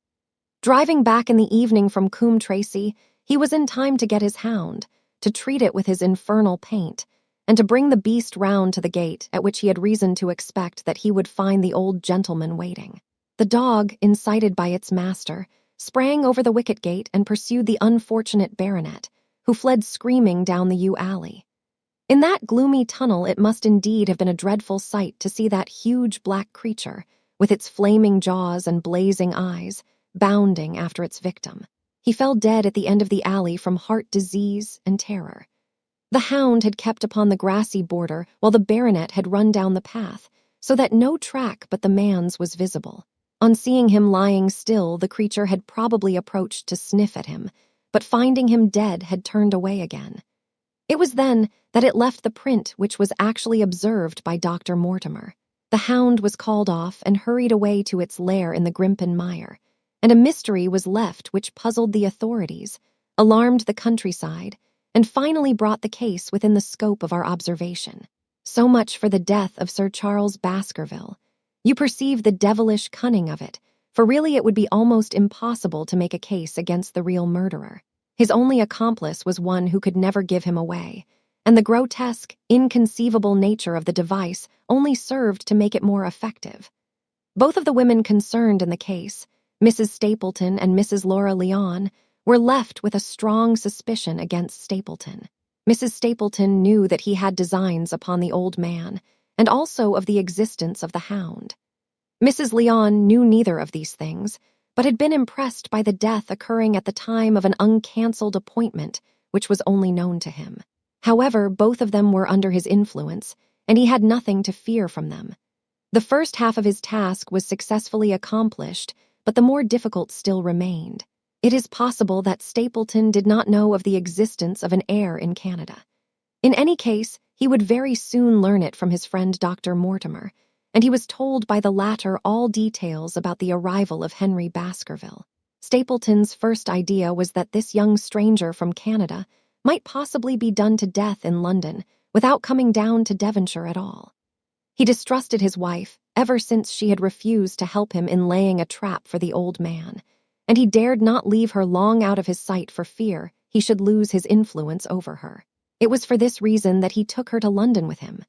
Speaker 1: Driving back in the evening from Coombe Tracey, he was in time to get his hound, to treat it with his infernal paint, and to bring the beast round to the gate at which he had reason to expect that he would find the old gentleman waiting. The dog, incited by its master, sprang over the wicket gate and pursued the unfortunate baronet, who fled screaming down the yew alley. In that gloomy tunnel it must indeed have been a dreadful sight to see that huge black creature, with its flaming jaws and blazing eyes, bounding after its victim. He fell dead at the end of the alley from heart disease and terror. The hound had kept upon the grassy border while the baronet had run down the path, so that no track but the man's was visible. On seeing him lying still, the creature had probably approached to sniff at him, but finding him dead had turned away again. It was then that it left the print which was actually observed by Dr. Mortimer. The hound was called off and hurried away to its lair in the Grimpen Mire, and a mystery was left which puzzled the authorities, alarmed the countryside, and finally brought the case within the scope of our observation. So much for the death of Sir Charles Baskerville. You perceive the devilish cunning of it, for really it would be almost impossible to make a case against the real murderer. His only accomplice was one who could never give him away, and the grotesque, inconceivable nature of the device only served to make it more effective. Both of the women concerned in the case, Mrs. Stapleton and Mrs. Laura Leon, were left with a strong suspicion against Stapleton. Mrs. Stapleton knew that he had designs upon the old man, and also of the existence of the hound. Mrs. Leon knew neither of these things, but had been impressed by the death occurring at the time of an uncancelled appointment which was only known to him. However, both of them were under his influence, and he had nothing to fear from them. The first half of his task was successfully accomplished, but the more difficult still remained. It is possible that Stapleton did not know of the existence of an heir in Canada. In any case, he would very soon learn it from his friend Dr. Mortimer, and he was told by the latter all details about the arrival of Henry Baskerville. Stapleton's first idea was that this young stranger from Canada might possibly be done to death in London without coming down to Devonshire at all. He distrusted his wife ever since she had refused to help him in laying a trap for the old man, and he dared not leave her long out of his sight for fear he should lose his influence over her. It was for this reason that he took her to London with him.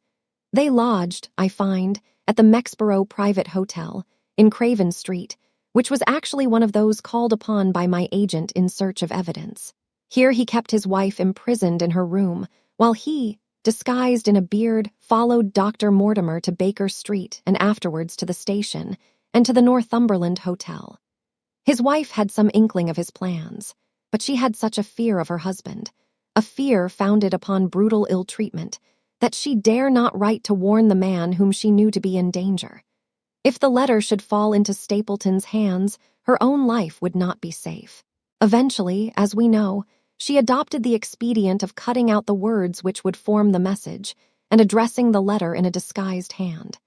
Speaker 1: They lodged, I find, at the Mexborough Private Hotel in Craven Street, which was actually one of those called upon by my agent in search of evidence. Here he kept his wife imprisoned in her room, while he, disguised in a beard, followed Dr. Mortimer to Baker Street and afterwards to the station and to the Northumberland Hotel. His wife had some inkling of his plans, but she had such a fear of her husband, a fear founded upon brutal ill-treatment, that she dare not write to warn the man whom she knew to be in danger. If the letter should fall into Stapleton's hands, her own life would not be safe. Eventually, as we know, she adopted the expedient of cutting out the words which would form the message and addressing the letter in a disguised hand.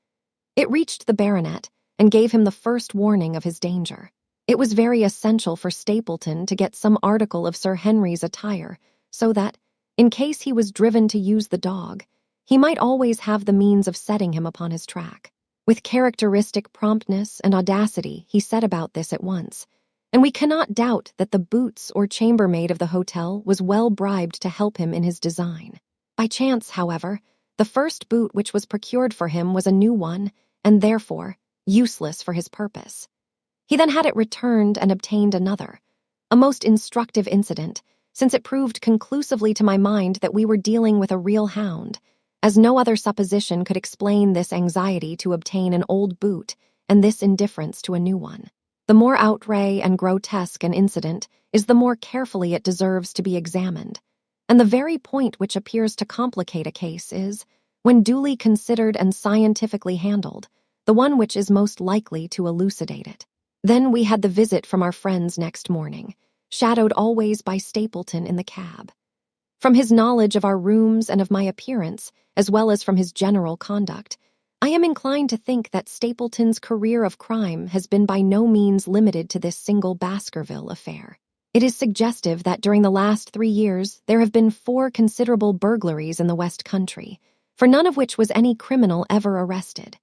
Speaker 1: It reached the baronet and gave him the first warning of his danger. It was very essential for Stapleton to get some article of Sir Henry's attire, so that, in case he was driven to use the dog, he might always have the means of setting him upon his track. With characteristic promptness and audacity, he set about this at once, And we cannot doubt that the boots or chambermaid of the hotel was well bribed to help him in his design. By chance, however, the first boot which was procured for him was a new one, and therefore useless for his purpose. He then had it returned and obtained another, a most instructive incident, since it proved conclusively to my mind that we were dealing with a real hound, as no other supposition could explain this anxiety to obtain an old boot and this indifference to a new one. The more outre and grotesque an incident is, the more carefully it deserves to be examined, and the very point which appears to complicate a case is, when duly considered and scientifically handled, the one which is most likely to elucidate it. Then we had the visit from our friends next morning, shadowed always by Stapleton in the cab. From his knowledge of our rooms and of my appearance, as well as from his general conduct, I am inclined to think that Stapleton's career of crime has been by no means limited to this single Baskerville affair. It is suggestive that during the last 3 years there have been 4 considerable burglaries in the West Country, for none of which was any criminal ever arrested.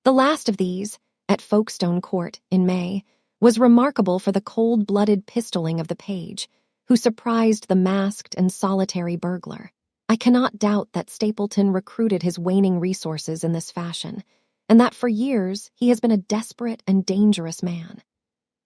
Speaker 1: The last of these, at Folkestone Court in May, was remarkable for the cold-blooded pistoling of the page, who surprised the masked and solitary burglar. I cannot doubt that Stapleton recruited his waning resources in this fashion, and that for years he has been a desperate and dangerous man.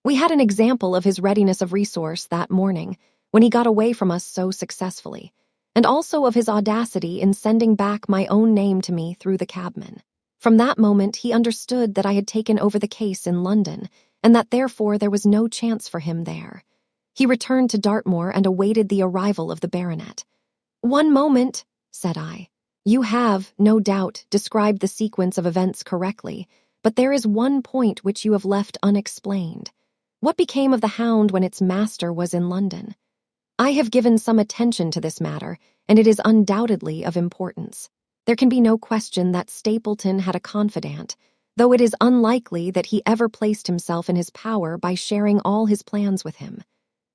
Speaker 1: We had an example of his readiness of resource that morning, when he got away from us so successfully, and also of his audacity in sending back my own name to me through the cabman. From that moment he understood that I had taken over the case in London, and that therefore there was no chance for him there. He returned to Dartmoor and awaited the arrival of the baronet. "One moment," said I. "You have, no doubt, described the sequence of events correctly, but there is one point which you have left unexplained. What became of the hound when its master was in London?" "I have given some attention to this matter, and it is undoubtedly of importance. There can be no question that Stapleton had a confidant, though it is unlikely that he ever placed himself in his power by sharing all his plans with him.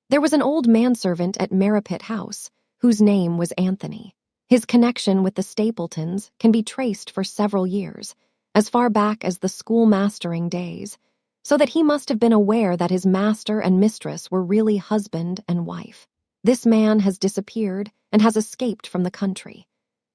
Speaker 1: There was an old manservant at Merripit House, whose name was Anthony. His connection with the Stapletons can be traced for several years, as far back as the schoolmastering days, so that he must have been aware that his master and mistress were really husband and wife. This man has disappeared and has escaped from the country.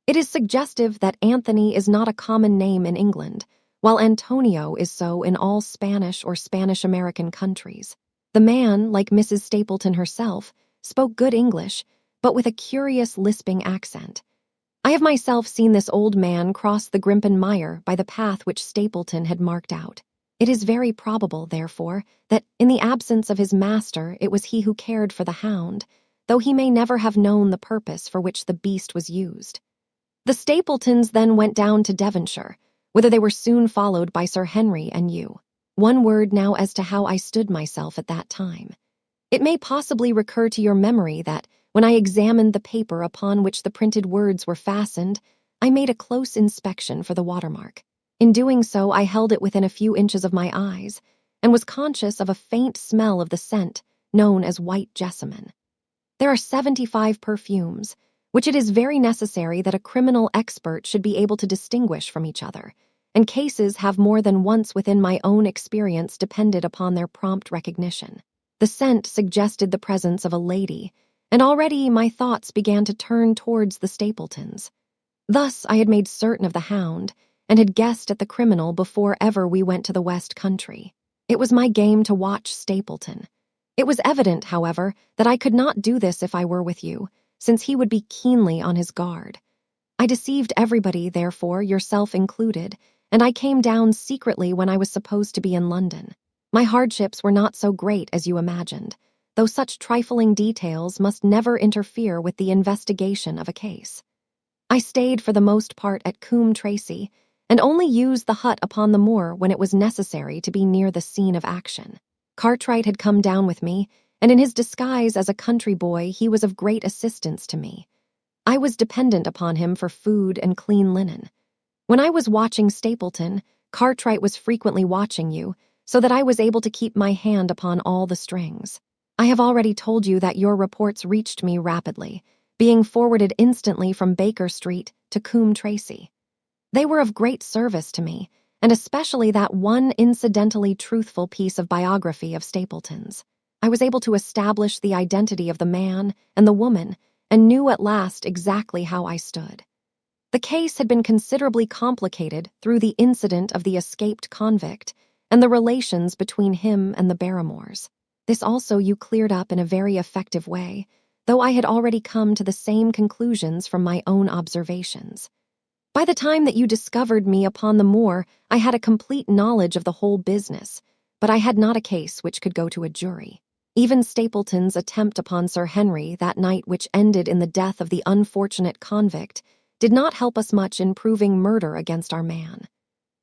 Speaker 1: It is suggestive that Anthony is not a common name in England, while Antonio is so in all Spanish or Spanish-American countries. The man, like Mrs. Stapleton herself, spoke good English, but with a curious lisping accent. I have myself seen this old man cross the Grimpen Mire by the path which Stapleton had marked out. It is very probable, therefore, that in the absence of his master it was he who cared for the hound, though he may never have known the purpose for which the beast was used. The Stapletons then went down to Devonshire, whither they were soon followed by Sir Henry and you. One word now as to how I stood myself at that time. It may possibly recur to your memory that, when I examined the paper upon which the printed words were fastened, I made a close inspection for the watermark. In doing so, I held it within a few inches of my eyes, and was conscious of a faint smell of the scent known as white jessamine. There are 75 perfumes, which it is very necessary that a criminal expert should be able to distinguish from each other, and cases have more than once within my own experience depended upon their prompt recognition. The scent suggested the presence of a lady, and already my thoughts began to turn towards the Stapletons. Thus I had made certain of the hound, and had guessed at the criminal before ever we went to the West Country. It was my game to watch Stapleton. It was evident, however, that I could not do this if I were with you, since he would be keenly on his guard. I deceived everybody, therefore, yourself included, and I came down secretly when I was supposed to be in London. My hardships were not so great as you imagined, though such trifling details must never interfere with the investigation of a case. I stayed for the most part at Coombe Tracey, and only used the hut upon the moor when it was necessary to be near the scene of action. Cartwright had come down with me, and in his disguise as a country boy he was of great assistance to me. I was dependent upon him for food and clean linen. When I was watching Stapleton, Cartwright was frequently watching you, so that I was able to keep my hand upon all the strings. I have already told you that your reports reached me rapidly, being forwarded instantly from Baker Street to Coombe Tracey. They were of great service to me, and especially that one incidentally truthful piece of biography of Stapleton's. I was able to establish the identity of the man and the woman and knew at last exactly how I stood. The case had been considerably complicated through the incident of the escaped convict and the relations between him and the Barrymores. This also you cleared up in a very effective way, though I had already come to the same conclusions from my own observations. By the time that you discovered me upon the moor, I had a complete knowledge of the whole business, but I had not a case which could go to a jury. Even Stapleton's attempt upon Sir Henry that night, which ended in the death of the unfortunate convict, did not help us much in proving murder against our man.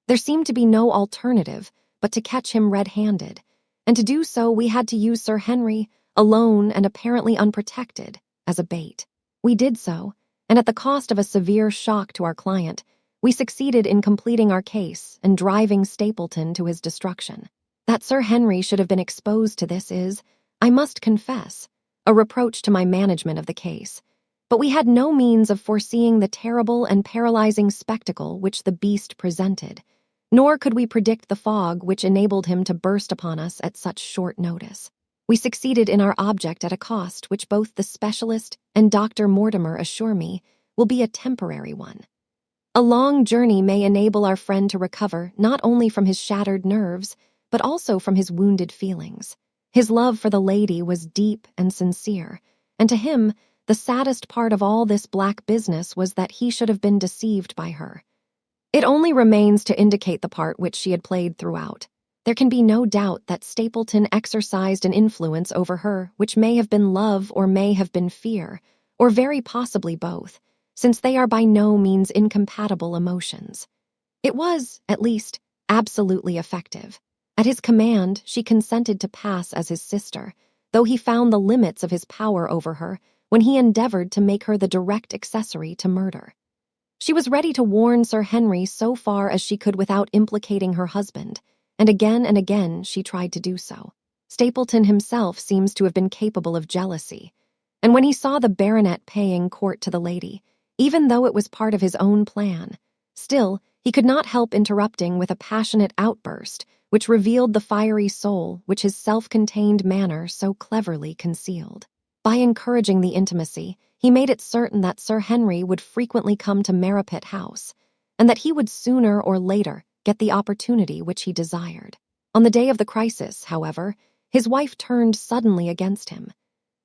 Speaker 1: There seemed to be no alternative but to catch him red-handed, and to do so we had to use Sir Henry, alone and apparently unprotected, as a bait. We did so, and at the cost of a severe shock to our client, we succeeded in completing our case and driving Stapleton to his destruction. That Sir Henry should have been exposed to this is, I must confess, a reproach to my management of the case, but we had no means of foreseeing the terrible and paralyzing spectacle which the beast presented, nor could we predict the fog which enabled him to burst upon us at such short notice. We succeeded in our object at a cost which both the specialist and Dr. Mortimer assure me will be a temporary one. A long journey may enable our friend to recover not only from his shattered nerves, but also from his wounded feelings. His love for the lady was deep and sincere, and to him, the saddest part of all this black business was that he should have been deceived by her. It only remains to indicate the part which she had played throughout. There can be no doubt that Stapleton exercised an influence over her which may have been love or may have been fear, or very possibly both, since they are by no means incompatible emotions. It was, at least, absolutely effective. At his command, she consented to pass as his sister, though he found the limits of his power over her when he endeavored to make her the direct accessory to murder. She was ready to warn Sir Henry so far as she could without implicating her husband, and again she tried to do so. Stapleton himself seems to have been capable of jealousy, and when he saw the baronet paying court to the lady, even though it was part of his own plan, still he could not help interrupting with a passionate outburst which revealed the fiery soul which his self-contained manner so cleverly concealed. By encouraging the intimacy, he made it certain that Sir Henry would frequently come to Merripit House, and that he would sooner or later get the opportunity which he desired. On the day of the crisis, however, his wife turned suddenly against him.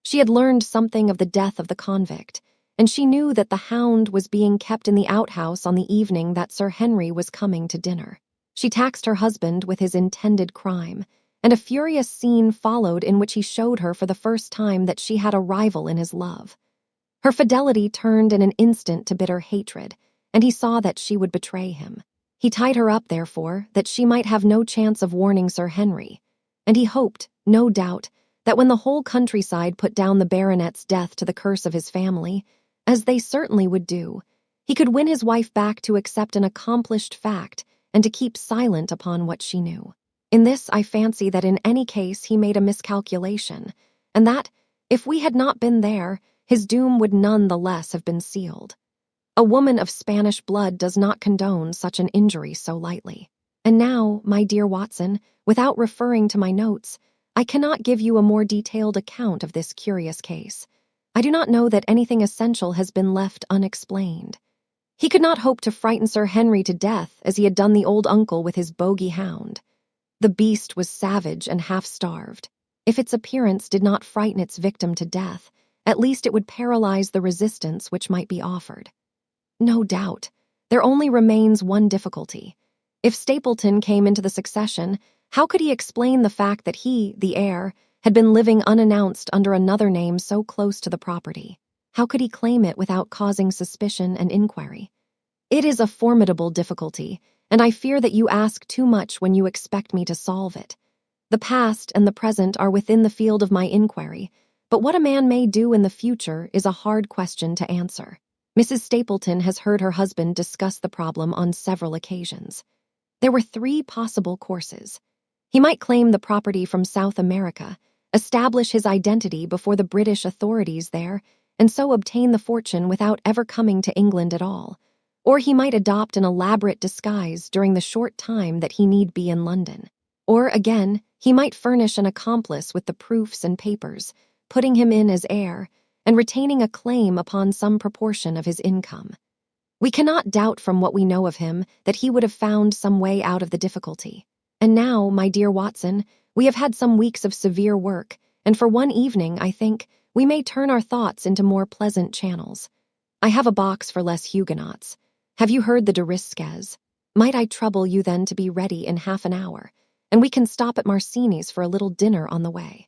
Speaker 1: She had learned something of the death of the convict, and she knew that the Hound was being kept in the outhouse on the evening that Sir Henry was coming to dinner. She taxed her husband with his intended crime, and a furious scene followed in which he showed her for the first time that she had a rival in his love. Her fidelity turned in an instant to bitter hatred, and he saw that she would betray him. He tied her up, therefore, that she might have no chance of warning Sir Henry, and he hoped, no doubt, that when the whole countryside put down the baronet's death to the curse of his family, as they certainly would do, he could win his wife back to accept an accomplished fact and to keep silent upon what she knew. In this, I fancy that in any case he made a miscalculation, and that, if we had not been there, his doom would none the less have been sealed. A woman of Spanish blood does not condone such an injury so lightly. And now, my dear Watson, without referring to my notes, I cannot give you a more detailed account of this curious case. I do not know that anything essential has been left unexplained. He could not hope to frighten Sir Henry to death as he had done the old uncle with his bogey hound. The beast was savage and half-starved. If its appearance did not frighten its victim to death, at least it would paralyze the resistance which might be offered. No doubt, there only remains one difficulty. If Stapleton came into the succession, how could he explain the fact that he, the heir, had been living unannounced under another name so close to the property? How could he claim it without causing suspicion and inquiry? It is a formidable difficulty, and I fear that you ask too much when you expect me to solve it. The past and the present are within the field of my inquiry, but what a man may do in the future is a hard question to answer. Mrs. Stapleton has heard her husband discuss the problem on several occasions. There were 3 possible courses. He might claim the property from South America, establish his identity before the British authorities there, and so obtain the fortune without ever coming to England at all. Or he might adopt an elaborate disguise during the short time that he need be in London. Or, again, He might furnish an accomplice with the proofs and papers, putting him in as heir, and retaining a claim upon some proportion of his income. We cannot doubt from what we know of him that he would have found some way out of the difficulty. And now, my dear Watson, we have had some weeks of severe work, and for one evening, I think, we may turn our thoughts into more pleasant channels. I have a box for Les Huguenots. Have you heard the de Risques? Might I trouble you then to be ready in half an hour, and we can stop at Marcini's for a little dinner on the way?